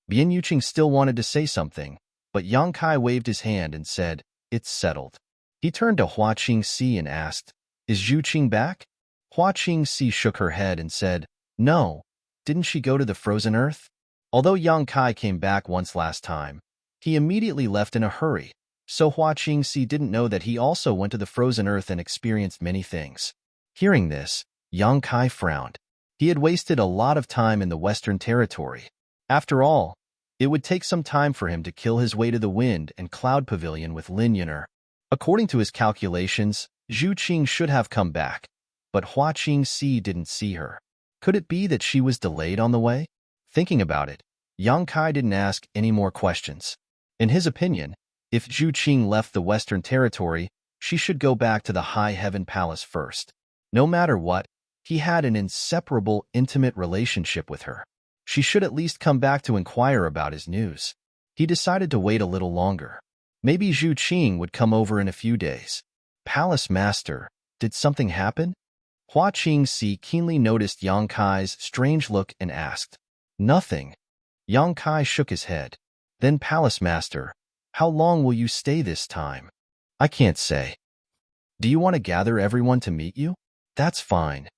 Bian Yuqing still wanted to say something, but Yang Kai waved his hand and said, "It's settled." He turned to Hua Qingxi and asked, "Is Zhu Qing back?" Hua Qingxi shook her head and said, "No, didn't she go to the frozen earth?" Although Yang Kai came back once last time, he immediately left in a hurry, so Hua Qingxi didn't know that he also went to the frozen earth and experienced many things. Hearing this, Yang Kai frowned. He had wasted a lot of time in the Western Territory. After all, it would take some time for him to kill his way to the Wind and Cloud Pavilion with Lin Yuner. According to his calculations, Zhu Qing should have come back, but Hua Qingxi didn't see her. Could it be that she was delayed on the way? Thinking about it, Yang Kai didn't ask any more questions. In his opinion, if Zhu Qing left the Western Territory, she should go back to the High Heaven Palace first. No matter what, he had an inseparable, intimate relationship with her. She should at least come back to inquire about his news. He decided to wait a little longer. Maybe Zhu Qing would come over in a few days. Palace Master, did something happen? Hua Qingxi keenly noticed Yang Kai's strange look and asked. Nothing. Yang Kai shook his head. Then Palace Master, how long will you stay this time? I can't say. Do you want to gather everyone to meet you? That's fine.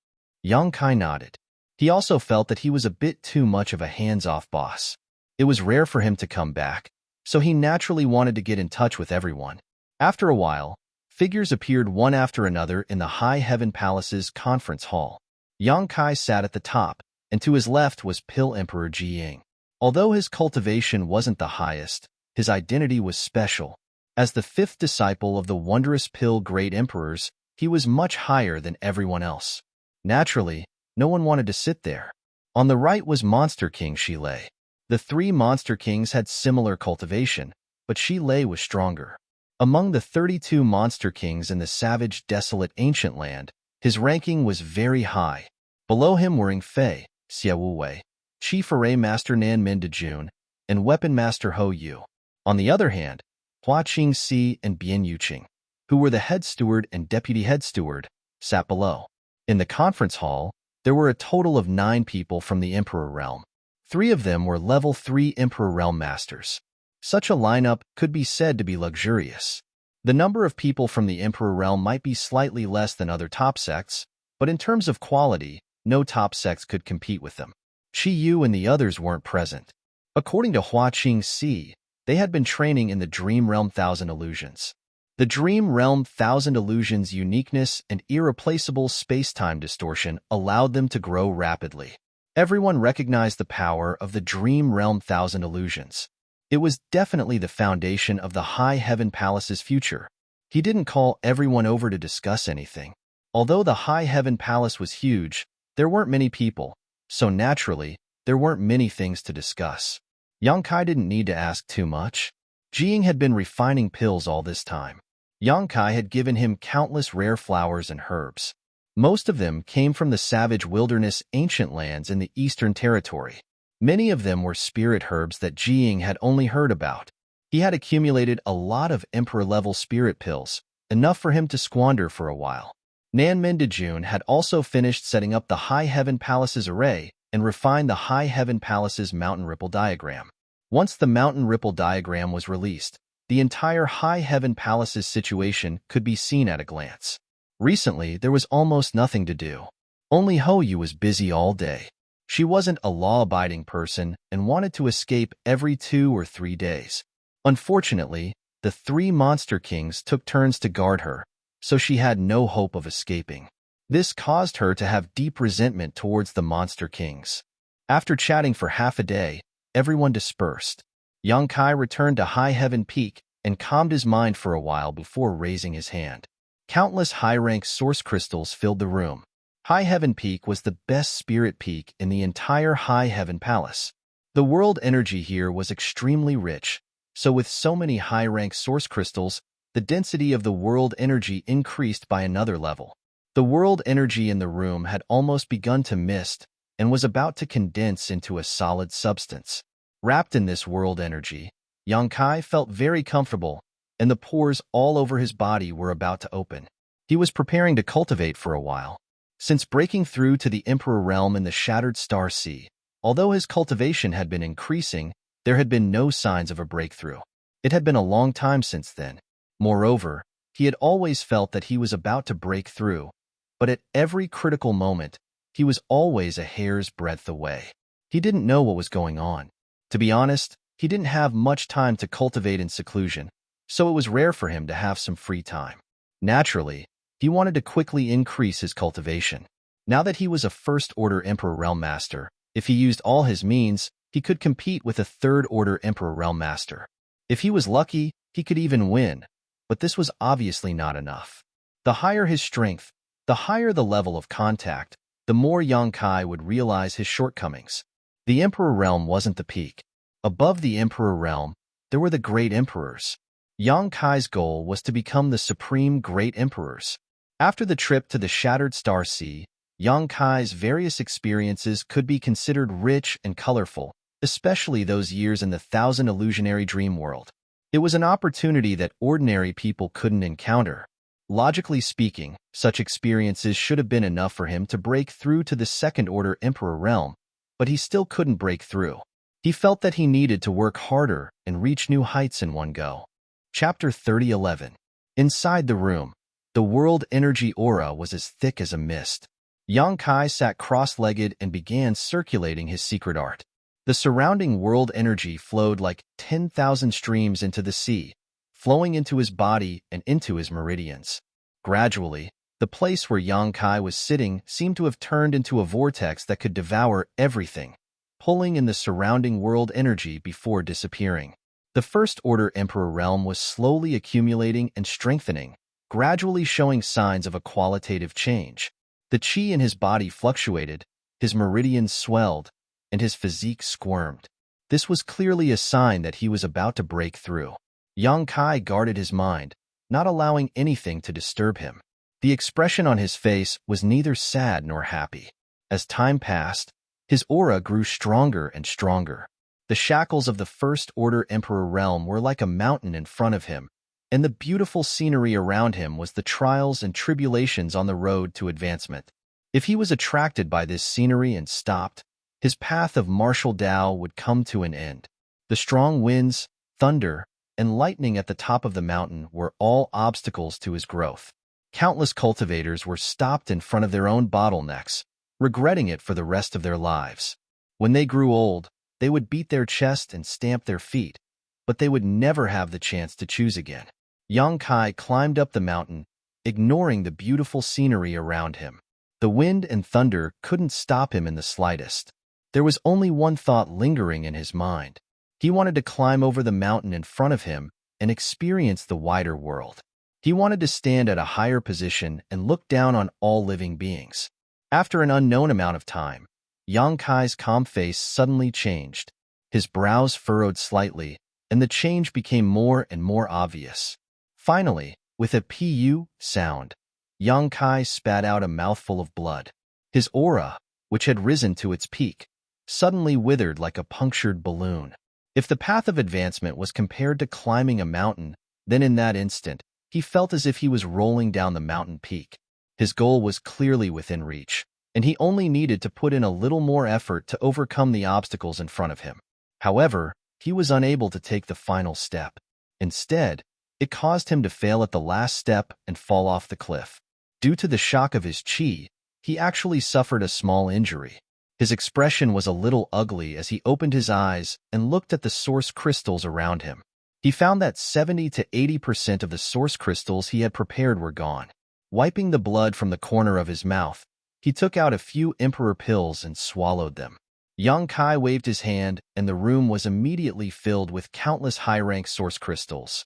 Yang Kai nodded. He also felt that he was a bit too much of a hands-off boss. It was rare for him to come back, so he naturally wanted to get in touch with everyone. After a while, figures appeared one after another in the High Heaven Palace's conference hall. Yang Kai sat at the top, and to his left was Pill Emperor Jiying. Although his cultivation wasn't the highest, his identity was special. As the fifth disciple of the wondrous Pill Great Emperors, he was much higher than everyone else. Naturally, no one wanted to sit there. On the right was Monster King Shilei. The three Monster Kings had similar cultivation, but Shilei was stronger. Among the 32 Monster Kings in the savage, desolate ancient land, his ranking was very high. Below him were Ing Fei, Xie Wuwei, Chief Array Master Nan Min Dejun, and Weapon Master Ho Yu. On the other hand, Hua Qingxi and Bian Yuqing, who were the head steward and deputy head steward, sat below. In the conference hall, there were a total of 9 people from the Emperor realm. 3 of them were level 3 Emperor realm masters. Such a lineup could be said to be luxurious. The number of people from the Emperor realm might be slightly less than other top sects, but in terms of quality, no top sects could compete with them. Qi Yu and the others weren't present. According to Hua Qingxi, they had been training in the Dream Realm Thousand Illusions. The Dream Realm Thousand Illusions' uniqueness and irreplaceable space-time distortion allowed them to grow rapidly. Everyone recognized the power of the Dream Realm Thousand Illusions. It was definitely the foundation of the High Heaven Palace's future. He didn't call everyone over to discuss anything. Although the High Heaven Palace was huge, there weren't many people, so naturally, there weren't many things to discuss. Yang Kai didn't need to ask too much. Jiying had been refining pills all this time. Yang Kai had given him countless rare flowers and herbs. Most of them came from the savage wilderness ancient lands in the Eastern Territory. Many of them were spirit herbs that Jiying had only heard about. He had accumulated a lot of Emperor-level spirit pills, enough for him to squander for a while. Nan Min Dejun had also finished setting up the High Heaven Palace's array and refined the High Heaven Palace's mountain ripple diagram. Once the mountain ripple diagram was released, the entire High Heaven Palace's situation could be seen at a glance. Recently, there was almost nothing to do. Only Ho Yu was busy all day. She wasn't a law-abiding person and wanted to escape every 2 or 3 days. Unfortunately, the three monster kings took turns to guard her, so she had no hope of escaping. This caused her to have deep resentment towards the monster kings. After chatting for half a day, everyone dispersed. Yang Kai returned to High Heaven Peak and calmed his mind for a while before raising his hand. Countless high-rank source crystals filled the room. High Heaven Peak was the best spirit peak in the entire High Heaven Palace. The world energy here was extremely rich, so with so many high-rank source crystals, the density of the world energy increased by another level. The world energy in the room had almost begun to mist and was about to condense into a solid substance. Wrapped in this world energy, Yang Kai felt very comfortable, and the pores all over his body were about to open. He was preparing to cultivate for a while. Since breaking through to the Emperor Realm in the Shattered Star Sea, although his cultivation had been increasing, there had been no signs of a breakthrough. It had been a long time since then. Moreover, he had always felt that he was about to break through, but at every critical moment, he was always a hair's breadth away. He didn't know what was going on. To be honest, he didn't have much time to cultivate in seclusion, so it was rare for him to have some free time. Naturally, he wanted to quickly increase his cultivation. Now that he was a First-Order Emperor Realm Master, if he used all his means, he could compete with a Third-Order Emperor Realm Master. If he was lucky, he could even win, but this was obviously not enough. The higher his strength, the higher the level of contact, the more Yang Kai would realize his shortcomings. The Emperor Realm wasn't the peak. Above the Emperor Realm, there were the Great Emperors. Yang Kai's goal was to become the Supreme Great Emperors. After the trip to the Shattered Star Sea, Yang Kai's various experiences could be considered rich and colorful, especially those years in the Thousand Illusionary Dream World. It was an opportunity that ordinary people couldn't encounter. Logically speaking, such experiences should have been enough for him to break through to the Second-Order Emperor Realm, but he still couldn't break through. He felt that he needed to work harder and reach new heights in one go. Chapter 30:11. Inside the room, the world energy aura was as thick as a mist. Yang Kai sat cross-legged and began circulating his secret art. The surrounding world energy flowed like 10,000 streams into the sea, flowing into his body and into his meridians. Gradually, the place where Yang Kai was sitting seemed to have turned into a vortex that could devour everything, pulling in the surrounding world energy before disappearing. The First-Order Emperor Realm was slowly accumulating and strengthening, gradually showing signs of a qualitative change. The chi in his body fluctuated, his meridians swelled, and his physique squirmed. This was clearly a sign that he was about to break through. Yang Kai guarded his mind, not allowing anything to disturb him. The expression on his face was neither sad nor happy. As time passed, his aura grew stronger and stronger. The shackles of the First-Order Emperor Realm were like a mountain in front of him, and the beautiful scenery around him was the trials and tribulations on the road to advancement. If he was attracted by this scenery and stopped, his path of martial Tao would come to an end. The strong winds, thunder, and lightning at the top of the mountain were all obstacles to his growth. Countless cultivators were stopped in front of their own bottlenecks, regretting it for the rest of their lives. When they grew old, they would beat their chest and stamp their feet, but they would never have the chance to choose again. Yang Kai climbed up the mountain, ignoring the beautiful scenery around him. The wind and thunder couldn't stop him in the slightest. There was only one thought lingering in his mind. He wanted to climb over the mountain in front of him and experience the wider world. He wanted to stand at a higher position and look down on all living beings. After an unknown amount of time, Yang Kai's calm face suddenly changed. His brows furrowed slightly, and the change became more and more obvious. Finally, with a pu sound, Yang Kai spat out a mouthful of blood. His aura, which had risen to its peak, suddenly withered like a punctured balloon. If the path of advancement was compared to climbing a mountain, then in that instant, he felt as if he was rolling down the mountain peak. His goal was clearly within reach, and he only needed to put in a little more effort to overcome the obstacles in front of him. However, he was unable to take the final step. Instead, it caused him to fail at the last step and fall off the cliff. Due to the shock of his chi, he actually suffered a small injury. His expression was a little ugly as he opened his eyes and looked at the source crystals around him. He found that 70 to 80% of the source crystals he had prepared were gone. Wiping the blood from the corner of his mouth, he took out a few emperor pills and swallowed them. Yang Kai waved his hand, and the room was immediately filled with countless high-rank source crystals.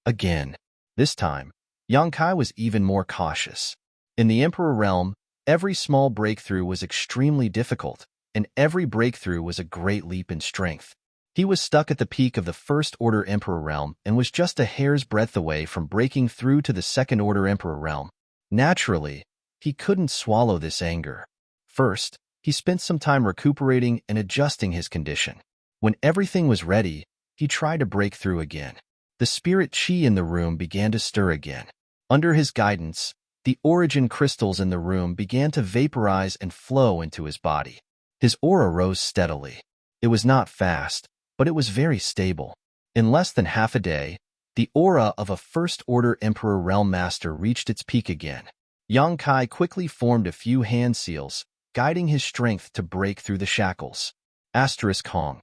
Again. This time, Yang Kai was even more cautious. In the Emperor realm, every small breakthrough was extremely difficult, and every breakthrough was a great leap in strength. He was stuck at the peak of the First-Order Emperor realm and was just a hair's breadth away from breaking through to the Second-Order Emperor realm. Naturally, he couldn't swallow this anger. First, he spent some time recuperating and adjusting his condition. When everything was ready, he tried to break through again. The spirit chi in the room began to stir again. Under his guidance, the origin crystals in the room began to vaporize and flow into his body. His aura rose steadily. It was not fast, but it was very stable. In less than half a day, the aura of a First-Order Emperor Realm Master reached its peak again. Yang Kai quickly formed a few hand seals, guiding his strength to break through the shackles. Hong.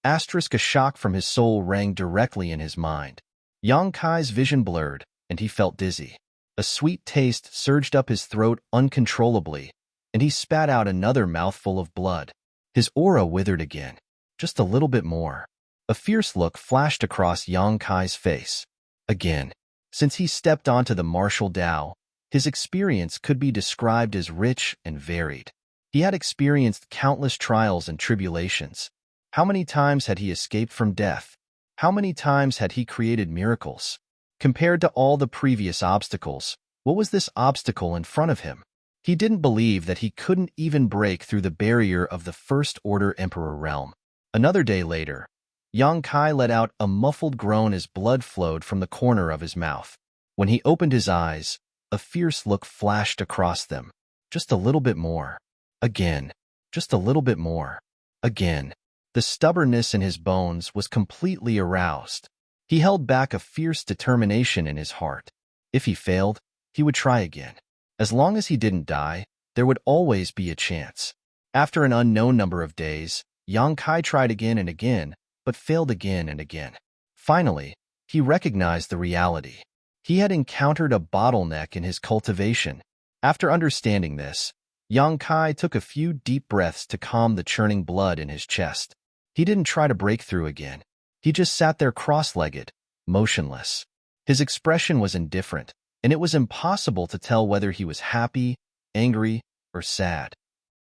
A shock from his soul rang directly in his mind. Yang Kai's vision blurred, and he felt dizzy. A sweet taste surged up his throat uncontrollably, and he spat out another mouthful of blood. His aura withered again. Just a little bit more. A fierce look flashed across Yang Kai's face. Again. Since he stepped onto the martial Tao, his experience could be described as rich and varied. He had experienced countless trials and tribulations. How many times had he escaped from death? How many times had he created miracles? Compared to all the previous obstacles, what was this obstacle in front of him? He didn't believe that he couldn't even break through the barrier of the First-Order Emperor realm. Another day later, Yang Kai let out a muffled groan as blood flowed from the corner of his mouth. When he opened his eyes, a fierce look flashed across them. Just a little bit more. Again. Just a little bit more. Again. The stubbornness in his bones was completely aroused. He held back a fierce determination in his heart. If he failed, he would try again. As long as he didn't die, there would always be a chance. After an unknown number of days, Yang Kai tried again and again, but failed again and again. Finally, he recognized the reality. He had encountered a bottleneck in his cultivation. After understanding this, Yang Kai took a few deep breaths to calm the churning blood in his chest. He didn't try to break through again. He just sat there cross-legged, motionless. His expression was indifferent, and it was impossible to tell whether he was happy, angry, or sad.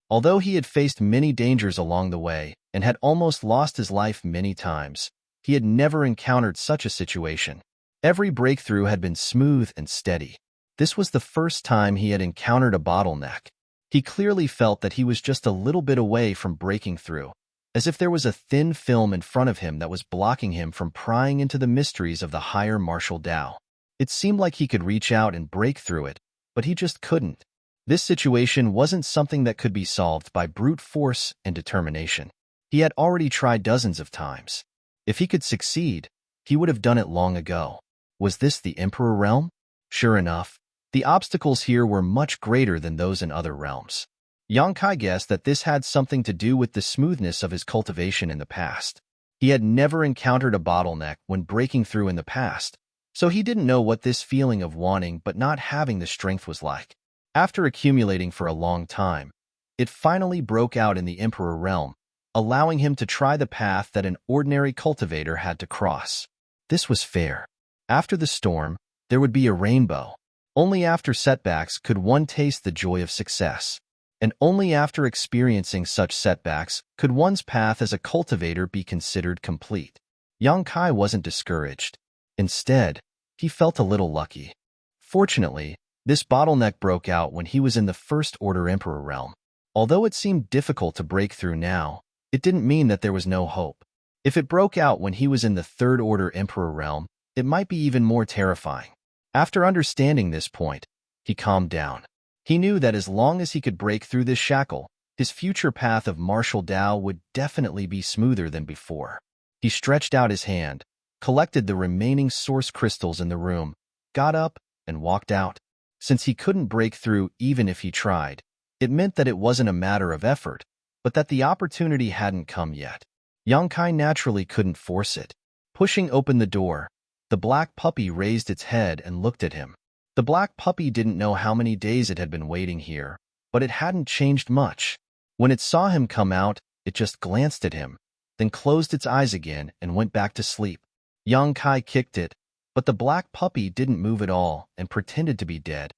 Although he had faced many dangers along the way and had almost lost his life many times, he had never encountered such a situation. Every breakthrough had been smooth and steady. This was the first time he had encountered a bottleneck. He clearly felt that he was just a little bit away from breaking through, as if there was a thin film in front of him that was blocking him from prying into the mysteries of the higher martial Tao. It seemed like he could reach out and break through it, but he just couldn't. This situation wasn't something that could be solved by brute force and determination. He had already tried dozens of times. If he could succeed, he would have done it long ago. Was this the Emperor realm? Sure enough, the obstacles here were much greater than those in other realms. Yang Kai guessed that this had something to do with the smoothness of his cultivation in the past. He had never encountered a bottleneck when breaking through in the past, so he didn't know what this feeling of wanting but not having the strength was like. After accumulating for a long time, it finally broke out in the Emperor realm, allowing him to try the path that an ordinary cultivator had to cross. This was fair. After the storm, there would be a rainbow. Only after setbacks could one taste the joy of success. And only after experiencing such setbacks could one's path as a cultivator be considered complete. Yang Kai wasn't discouraged. Instead, he felt a little lucky. Fortunately, this bottleneck broke out when he was in the First-Order Emperor realm. Although it seemed difficult to break through now, it didn't mean that there was no hope. If it broke out when he was in the Third-Order Emperor realm, it might be even more terrifying. After understanding this point, he calmed down. He knew that as long as he could break through this shackle, his future path of martial Tao would definitely be smoother than before. He stretched out his hand, collected the remaining source crystals in the room, got up, and walked out. Since he couldn't break through even if he tried, it meant that it wasn't a matter of effort, but that the opportunity hadn't come yet. Yang Kai naturally couldn't force it. Pushing open the door, the black puppy raised its head and looked at him. The black puppy didn't know how many days it had been waiting here, but it hadn't changed much. When it saw him come out, it just glanced at him, then closed its eyes again and went back to sleep. Yang Kai kicked it, but the black puppy didn't move at all and pretended to be dead.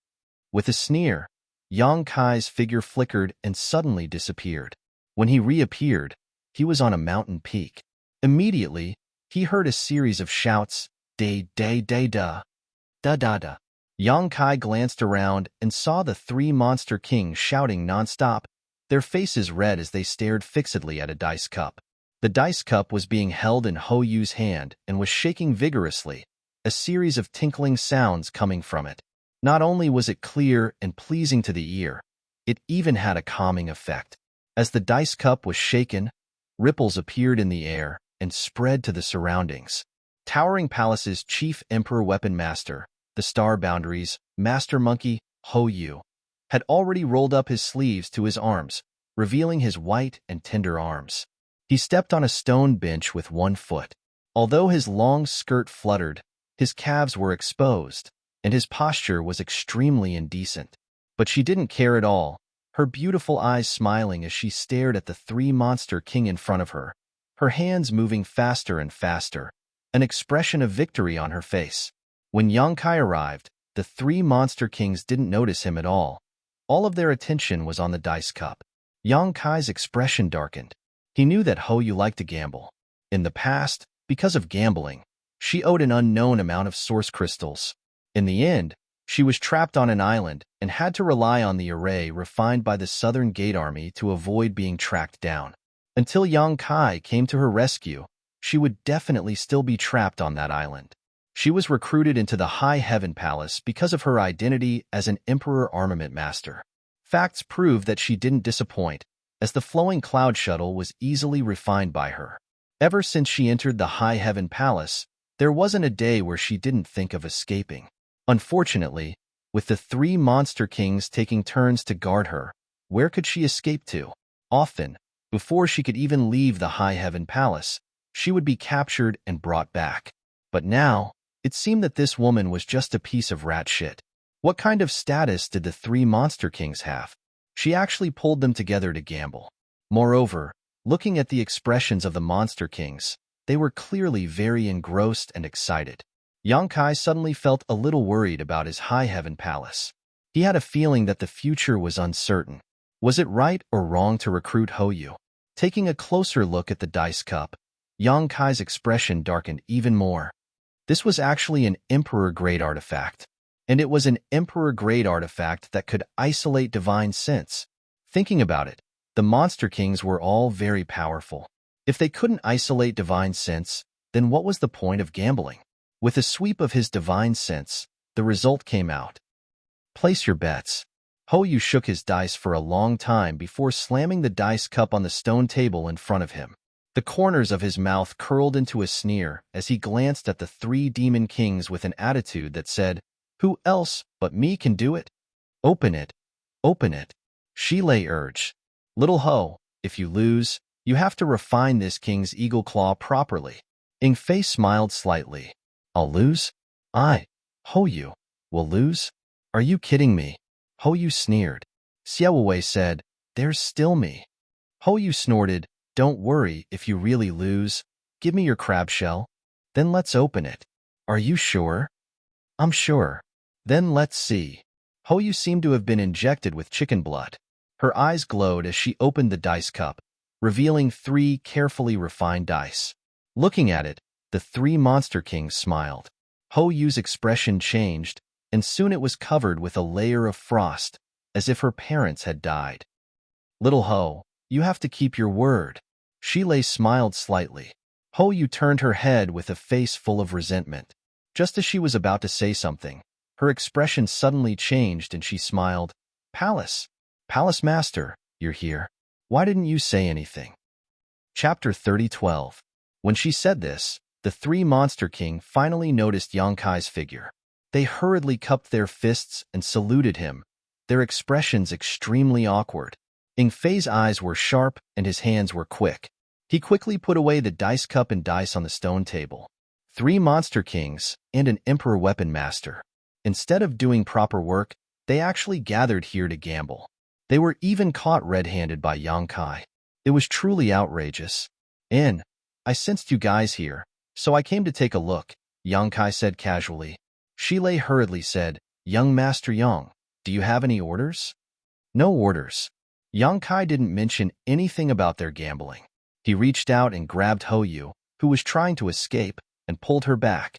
With a sneer, Yang Kai's figure flickered and suddenly disappeared. When he reappeared, he was on a mountain peak. Immediately, he heard a series of shouts, "Day, day, day, da, da, da, da." Yang Kai glanced around and saw the three monster kings shouting nonstop, their faces red as they stared fixedly at a dice cup. The dice cup was being held in Ho Yu's hand and was shaking vigorously, a series of tinkling sounds coming from it. Not only was it clear and pleasing to the ear, it even had a calming effect. As the dice cup was shaken, ripples appeared in the air and spread to the surroundings. Towering Palace's chief emperor weapon master, the Star Boundaries, Master Monkey, Ho Yu, had already rolled up his sleeves to his arms, revealing his white and tender arms. He stepped on a stone bench with one foot. Although his long skirt fluttered, his calves were exposed, and his posture was extremely indecent. But she didn't care at all, her beautiful eyes smiling as she stared at the three monster king in front of her, her hands moving faster and faster, an expression of victory on her face. When Yang Kai arrived, the three monster kings didn't notice him at all. All of their attention was on the dice cup. Yang Kai's expression darkened. He knew that Ho Yu liked to gamble. In the past, because of gambling, she owed an unknown amount of source crystals. In the end, she was trapped on an island and had to rely on the array refined by the Southern Gate Army to avoid being tracked down. Until Yang Kai came to her rescue, she would definitely still be trapped on that island. She was recruited into the High Heaven Palace because of her identity as an Emperor Armament Master. Facts prove that she didn't disappoint, as the flowing cloud shuttle was easily refined by her. Ever since she entered the High Heaven Palace, there wasn't a day where she didn't think of escaping. Unfortunately, with the three monster kings taking turns to guard her, where could she escape to? Often, before she could even leave the High Heaven Palace, she would be captured and brought back. But now, it seemed that this woman was just a piece of rat shit. What kind of status did the three monster kings have? She actually pulled them together to gamble. Moreover, looking at the expressions of the monster kings, they were clearly very engrossed and excited. Yang Kai suddenly felt a little worried about his High Heaven Palace. He had a feeling that the future was uncertain. Was it right or wrong to recruit Ho Yu? Taking a closer look at the dice cup, Yang Kai's expression darkened even more. This was actually an Emperor-grade artifact, and it was an Emperor-grade artifact that could isolate divine sense. Thinking about it, the monster kings were all very powerful. If they couldn't isolate divine sense, then what was the point of gambling? With a sweep of his divine sense, the result came out. Place your bets. Ho Yu shook his dice for a long time before slamming the dice cup on the stone table in front of him. The corners of his mouth curled into a sneer as he glanced at the three demon kings with an attitude that said, "Who else but me can do it? Open it. Open it." Shilei urged. "Little Ho, if you lose, you have to refine this king's eagle claw properly." Ingfei smiled slightly. "I'll lose? Ho Yu, will lose? Are you kidding me?" Ho Yu sneered. Xiaowei said, "There's still me." Ho Yu snorted, "Don't worry if you really lose. Give me your crab shell. Then let's open it." "Are you sure?" "I'm sure." "Then let's see." Ho Yu seemed to have been injected with chicken blood. Her eyes glowed as she opened the dice cup, revealing three carefully refined dice. Looking at it, the three monster kings smiled. Ho Yu's expression changed, and soon it was covered with a layer of frost, as if her parents had died. "Little Ho, you have to keep your word." Shilei smiled slightly. Ho Yu turned her head with a face full of resentment. Just as she was about to say something, her expression suddenly changed and she smiled. Palace Master, you're here. Why didn't you say anything?" Chapter 30:12. When she said this, the three monster king finally noticed Yang Kai's figure. They hurriedly cupped their fists and saluted him, their expressions extremely awkward. Ingfei's eyes were sharp and his hands were quick. He quickly put away the dice cup and dice on the stone table. 3 monster kings, and an emperor weapon master. Instead of doing proper work, they actually gathered here to gamble. They were even caught red-handed by Yang Kai. It was truly outrageous. I sensed you guys here, so I came to take a look, Yang Kai said casually. Shilei hurriedly said, Young Master Yang, do you have any orders? No orders. Yang Kai didn't mention anything about their gambling. He reached out and grabbed Hoyu, who was trying to escape, and pulled her back.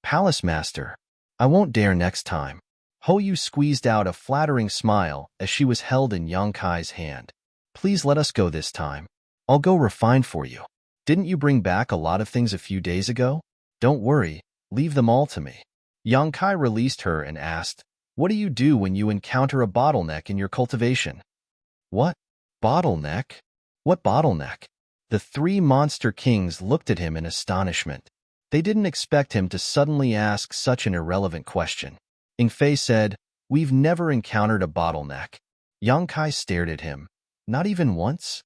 Palace Master, I won't dare next time. Hoyu squeezed out a flattering smile as she was held in Yang Kai's hand. Please let us go this time. I'll go refine for you. Didn't you bring back a lot of things a few days ago? Don't worry, leave them all to me. Yang Kai released her and asked, What do you do when you encounter a bottleneck in your cultivation? What? Bottleneck? What bottleneck? The 3 monster kings looked at him in astonishment. They didn't expect him to suddenly ask such an irrelevant question. Ingfei said, We've never encountered a bottleneck. Yang Kai stared at him. Not even once?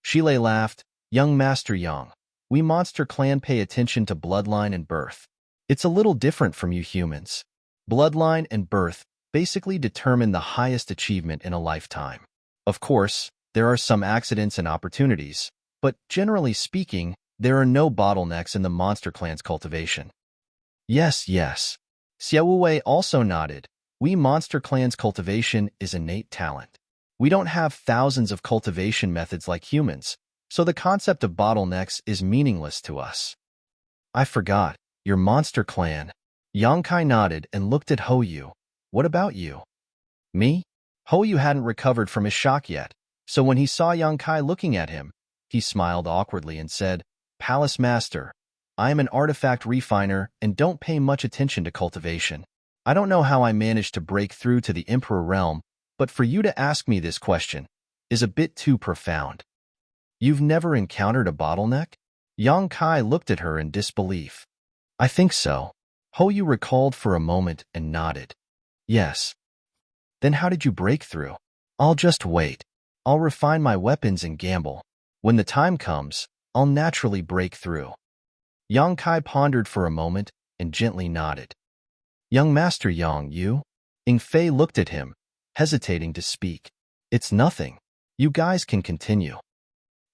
Shilei laughed. Young Master Yang, we monster clan pay attention to bloodline and birth. It's a little different from you humans. Bloodline and birth basically determine the highest achievement in a lifetime. Of course, there are some accidents and opportunities, but generally speaking, there are no bottlenecks in the monster clan's cultivation. Yes. Xiaowei also nodded. We monster clan's cultivation is innate talent. We don't have thousands of cultivation methods like humans, so the concept of bottlenecks is meaningless to us. I forgot, your monster clan. Yang Kai nodded and looked at Hoyu. What about you? Me? Hoyu hadn't recovered from his shock yet, so when he saw Yang Kai looking at him, he smiled awkwardly and said, Palace Master, I am an artifact refiner and don't pay much attention to cultivation. I don't know how I managed to break through to the Emperor realm, but for you to ask me this question is a bit too profound. You've never encountered a bottleneck? Yang Kai looked at her in disbelief. I think so. Hoyu recalled for a moment and nodded. Yes. Then how did you break through? I'll just wait. I'll refine my weapons and gamble. When the time comes, I'll naturally break through. Yang Kai pondered for a moment and gently nodded. Young Master Yang, you? Ingfei looked at him, hesitating to speak. It's nothing. You guys can continue.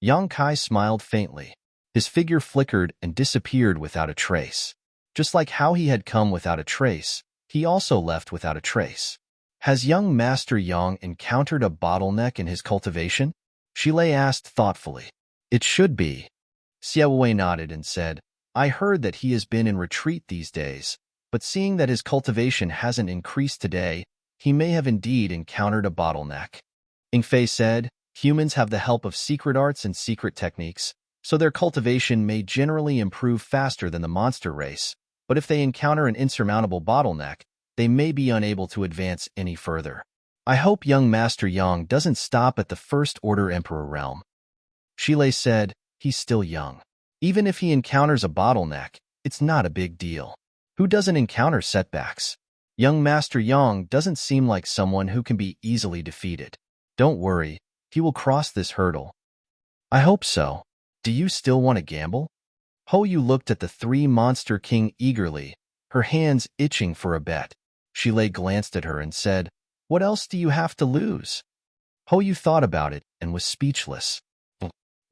Yang Kai smiled faintly. His figure flickered and disappeared without a trace. Just like how he had come without a trace, he also left without a trace. Has young Master Yang encountered a bottleneck in his cultivation? Shilei asked thoughtfully. It should be. Xiaowei nodded and said, I heard that he has been in retreat these days, but seeing that his cultivation hasn't increased today, he may have indeed encountered a bottleneck. Ingfei said, humans have the help of secret arts and secret techniques, so their cultivation may generally improve faster than the monster race, but if they encounter an insurmountable bottleneck, they may be unable to advance any further. I hope young Master Yang doesn't stop at the First Order Emperor realm. Shilei said, he's still young. Even if he encounters a bottleneck, it's not a big deal. Who doesn't encounter setbacks? Young Master Yang doesn't seem like someone who can be easily defeated. Don't worry, he will cross this hurdle. I hope so. Do you still want to gamble? Hoyu looked at the 3 monster king eagerly, her hands itching for a bet. Shilei glanced at her and said, What else do you have to lose? Hoyu thought about it and was speechless.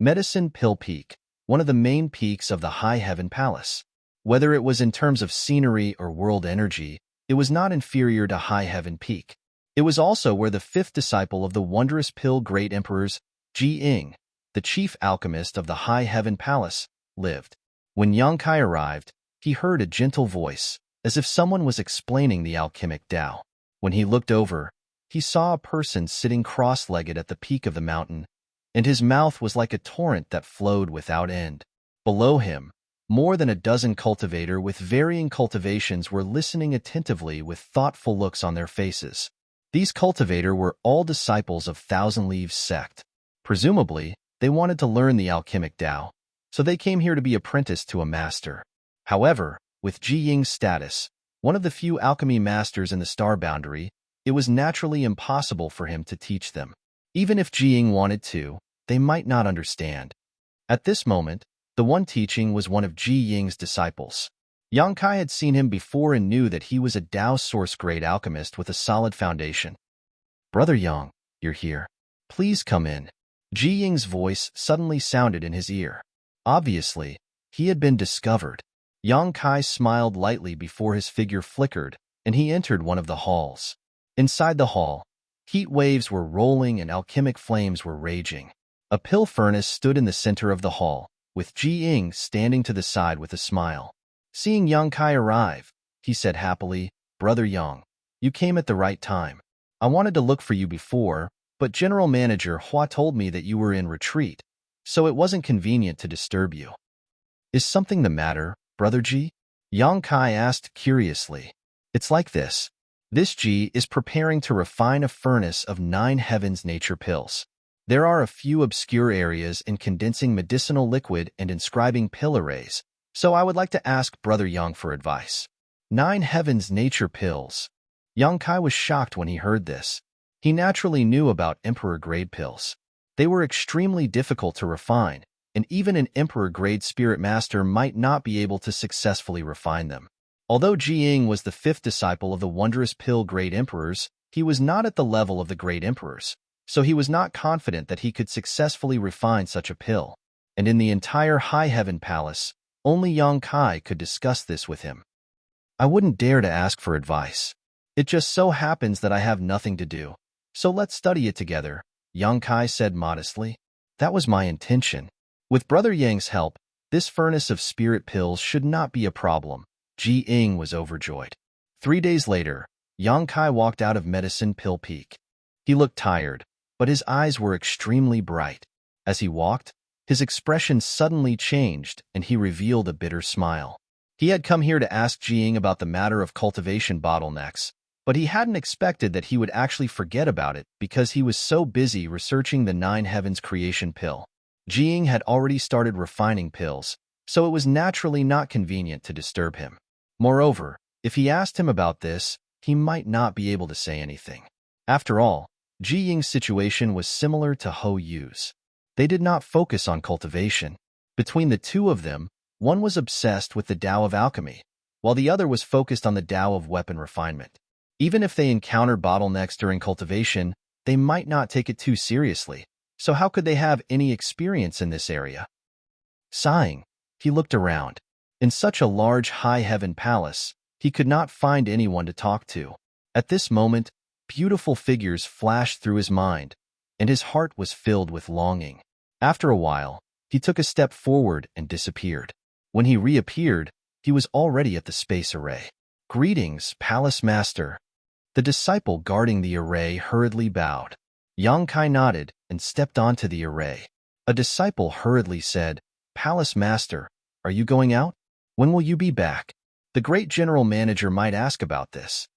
Medicine Pill Peak, one of the main peaks of the High Heaven Palace. Whether it was in terms of scenery or world energy, it was not inferior to High Heaven Peak. It was also where the 5th disciple of the wondrous pill great emperors, Ji Ying, the chief alchemist of the High Heaven Palace, lived. When Yang Kai arrived, he heard a gentle voice, as if someone was explaining the alchemic Tao. When he looked over, he saw a person sitting cross-legged at the peak of the mountain, and his mouth was like a torrent that flowed without end. Below him, more than a dozen cultivators with varying cultivations were listening attentively with thoughtful looks on their faces. These cultivators were all disciples of Thousand Leaves sect. Presumably, they wanted to learn the alchemic Tao, so they came here to be apprenticed to a master. However, with Ji Ying's status, one of the few alchemy masters in the Star Boundary, it was naturally impossible for him to teach them. Even if Ji Ying wanted to, they might not understand. At this moment, The one teaching was one of Ji Ying's disciples. Yang Kai had seen him before and knew that he was a Dao source-grade alchemist with a solid foundation. "Brother Yang, you're here. Please come in." Ji Ying's voice suddenly sounded in his ear. Obviously, he had been discovered. Yang Kai smiled lightly before his figure flickered, and he entered one of the halls. Inside the hall, heat waves were rolling and alchemic flames were raging. A pill furnace stood in the center of the hall, with Ji Ying standing to the side with a smile. Seeing Yang Kai arrive, he said happily, "Brother Yang, you came at the right time. I wanted to look for you before, but General Manager Hua told me that you were in retreat, so it wasn't convenient to disturb you." "Is something the matter, Brother Ji?" Yang Kai asked curiously. "It's like this. This Ji is preparing to refine a furnace of 9 heavens nature pills. There are a few obscure areas in condensing medicinal liquid and inscribing pill arrays, so I would like to ask Brother Yang for advice." 9 heavens nature pills. Yang Kai was shocked when he heard this. He naturally knew about Emperor-grade pills. They were extremely difficult to refine, and even an Emperor-grade spirit master might not be able to successfully refine them. Although Ji Ying was the 5th disciple of the wondrous pill-grade emperors, he was not at the level of the great emperors, so he was not confident that he could successfully refine such a pill. And in the entire High Heaven Palace, only Yang Kai could discuss this with him. "I wouldn't dare to ask for advice. It just so happens that I have nothing to do, so let's study it together," Yang Kai said modestly. "That was my intention. With Brother Yang's help, this furnace of spirit pills should not be a problem." Ji Ying was overjoyed. 3 days later, Yang Kai walked out of Medicine Pill Peak. He looked tired, but his eyes were extremely bright. As he walked, his expression suddenly changed and he revealed a bitter smile. He had come here to ask Ji Ying about the matter of cultivation bottlenecks, but he hadn't expected that he would actually forget about it because he was so busy researching the 9 heavens creation pill. Ji Ying had already started refining pills, so it was naturally not convenient to disturb him. Moreover, if he asked him about this, he might not be able to say anything. After all, Ji Ying's situation was similar to Ho Yu's. They did not focus on cultivation. Between the two of them, one was obsessed with the Tao of alchemy, while the other was focused on the Tao of weapon refinement. Even if they encountered bottlenecks during cultivation, they might not take it too seriously, so how could they have any experience in this area? Sighing, he looked around. In such a large high heaven palace, he could not find anyone to talk to. At this moment, beautiful figures flashed through his mind, and his heart was filled with longing. After a while, he took a step forward and disappeared. When he reappeared, he was already at the space array. "Greetings, Palace Master." The disciple guarding the array hurriedly bowed. Yang Kai nodded and stepped onto the array. A disciple hurriedly said, "Palace Master, are you going out? When will you be back?" The great general manager might ask about this.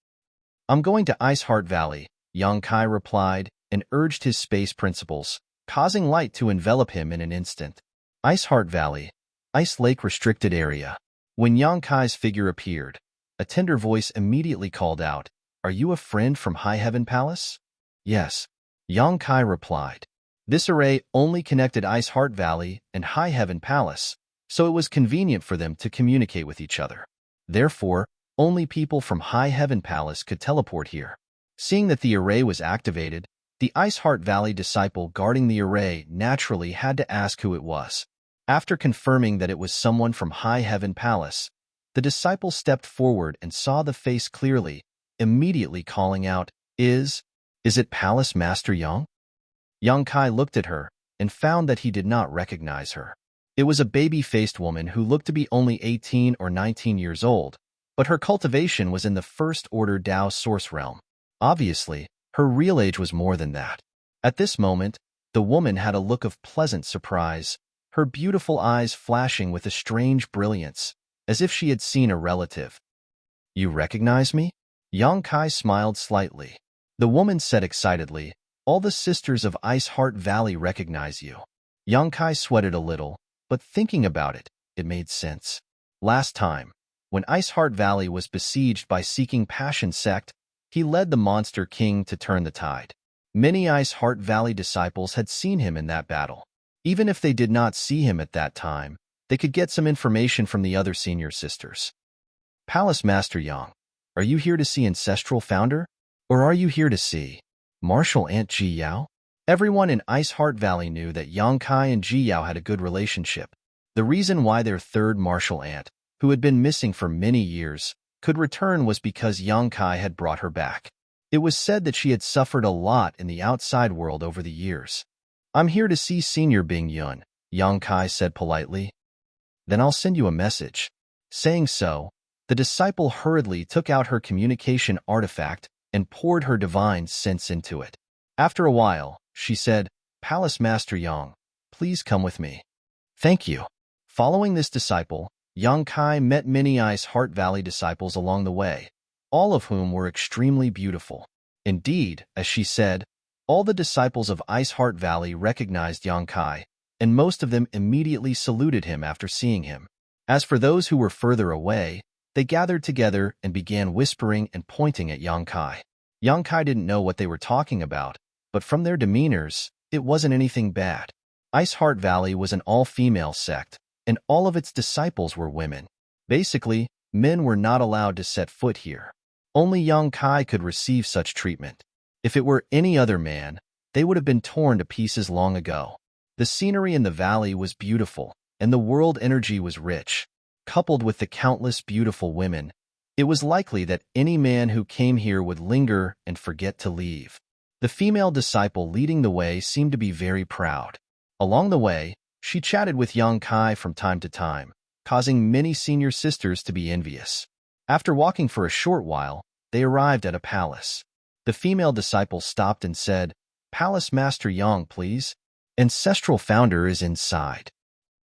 "I'm going to Ice Heart Valley," Yang Kai replied and urged his space principles, causing light to envelop him in an instant. Ice Heart Valley, Ice Lake Restricted Area. When Yang Kai's figure appeared, a tender voice immediately called out, "Are you a friend from High Heaven Palace?" "Yes," Yang Kai replied. This array only connected Ice Heart Valley and High Heaven Palace, so it was convenient for them to communicate with each other. Therefore, only people from High Heaven Palace could teleport here. Seeing that the array was activated, the Ice Heart Valley disciple guarding the array naturally had to ask who it was. After confirming that it was someone from High Heaven Palace, the disciple stepped forward and saw the face clearly, immediately calling out, Is it Palace Master Yang?" Yang Kai looked at her and found that he did not recognize her. It was a baby-faced woman who looked to be only 18 or 19 years old, but her cultivation was in the first-order Tao source realm. Obviously, her real age was more than that. At this moment, the woman had a look of pleasant surprise, her beautiful eyes flashing with a strange brilliance, as if she had seen a relative. "You recognize me?" Yang Kai smiled slightly. The woman said excitedly, "All the sisters of Ice Heart Valley recognize you." Yang Kai sweated a little, but thinking about it, it made sense. Last time, when Ice Heart Valley was besieged by Seeking Passion sect, he led the Monster King to turn the tide. Many Ice Heart Valley disciples had seen him in that battle. Even if they did not see him at that time, they could get some information from the other senior sisters. Palace Master Yang, are you here to see Ancestral Founder? Or are you here to see Martial Aunt Ji Yao? Everyone in Ice Heart Valley knew that Yang Kai and Ji Yao had a good relationship. The reason why their third martial aunt, who had been missing for many years, could return was because Yang Kai had brought her back. It was said that she had suffered a lot in the outside world over the years. I'm here to see Senior Bing Yun, Yang Kai said politely. Then I'll send you a message. Saying so, the disciple hurriedly took out her communication artifact and poured her divine sense into it. After a while, she said, Palace Master Yang, please come with me. Thank you. Following this disciple, Yang Kai met many Ice Heart Valley disciples along the way, all of whom were extremely beautiful. Indeed, as she said, all the disciples of Ice Heart Valley recognized Yang Kai, and most of them immediately saluted him after seeing him. As for those who were further away, they gathered together and began whispering and pointing at Yang Kai. Yang Kai didn't know what they were talking about, but from their demeanors, it wasn't anything bad. Ice Heart Valley was an all-female sect, and all of its disciples were women. Basically, men were not allowed to set foot here. Only Yang Kai could receive such treatment. If it were any other man, they would have been torn to pieces long ago. The scenery in the valley was beautiful, and the world energy was rich. Coupled with the countless beautiful women, it was likely that any man who came here would linger and forget to leave. The female disciple leading the way seemed to be very proud. Along the way, she chatted with Yang Kai from time to time, causing many senior sisters to be envious. After walking for a short while, they arrived at a palace. The female disciple stopped and said, Palace Master Yang, please. Ancestral Founder is inside.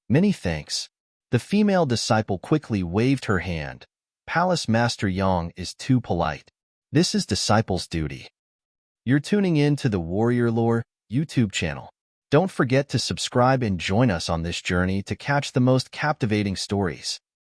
Many thanks. The female disciple quickly waved her hand. Palace Master Yang is too polite. This is disciple's duty. You're tuning in to the Warrior Lore YouTube channel. Don't forget to subscribe and join us on this journey to catch the most captivating stories.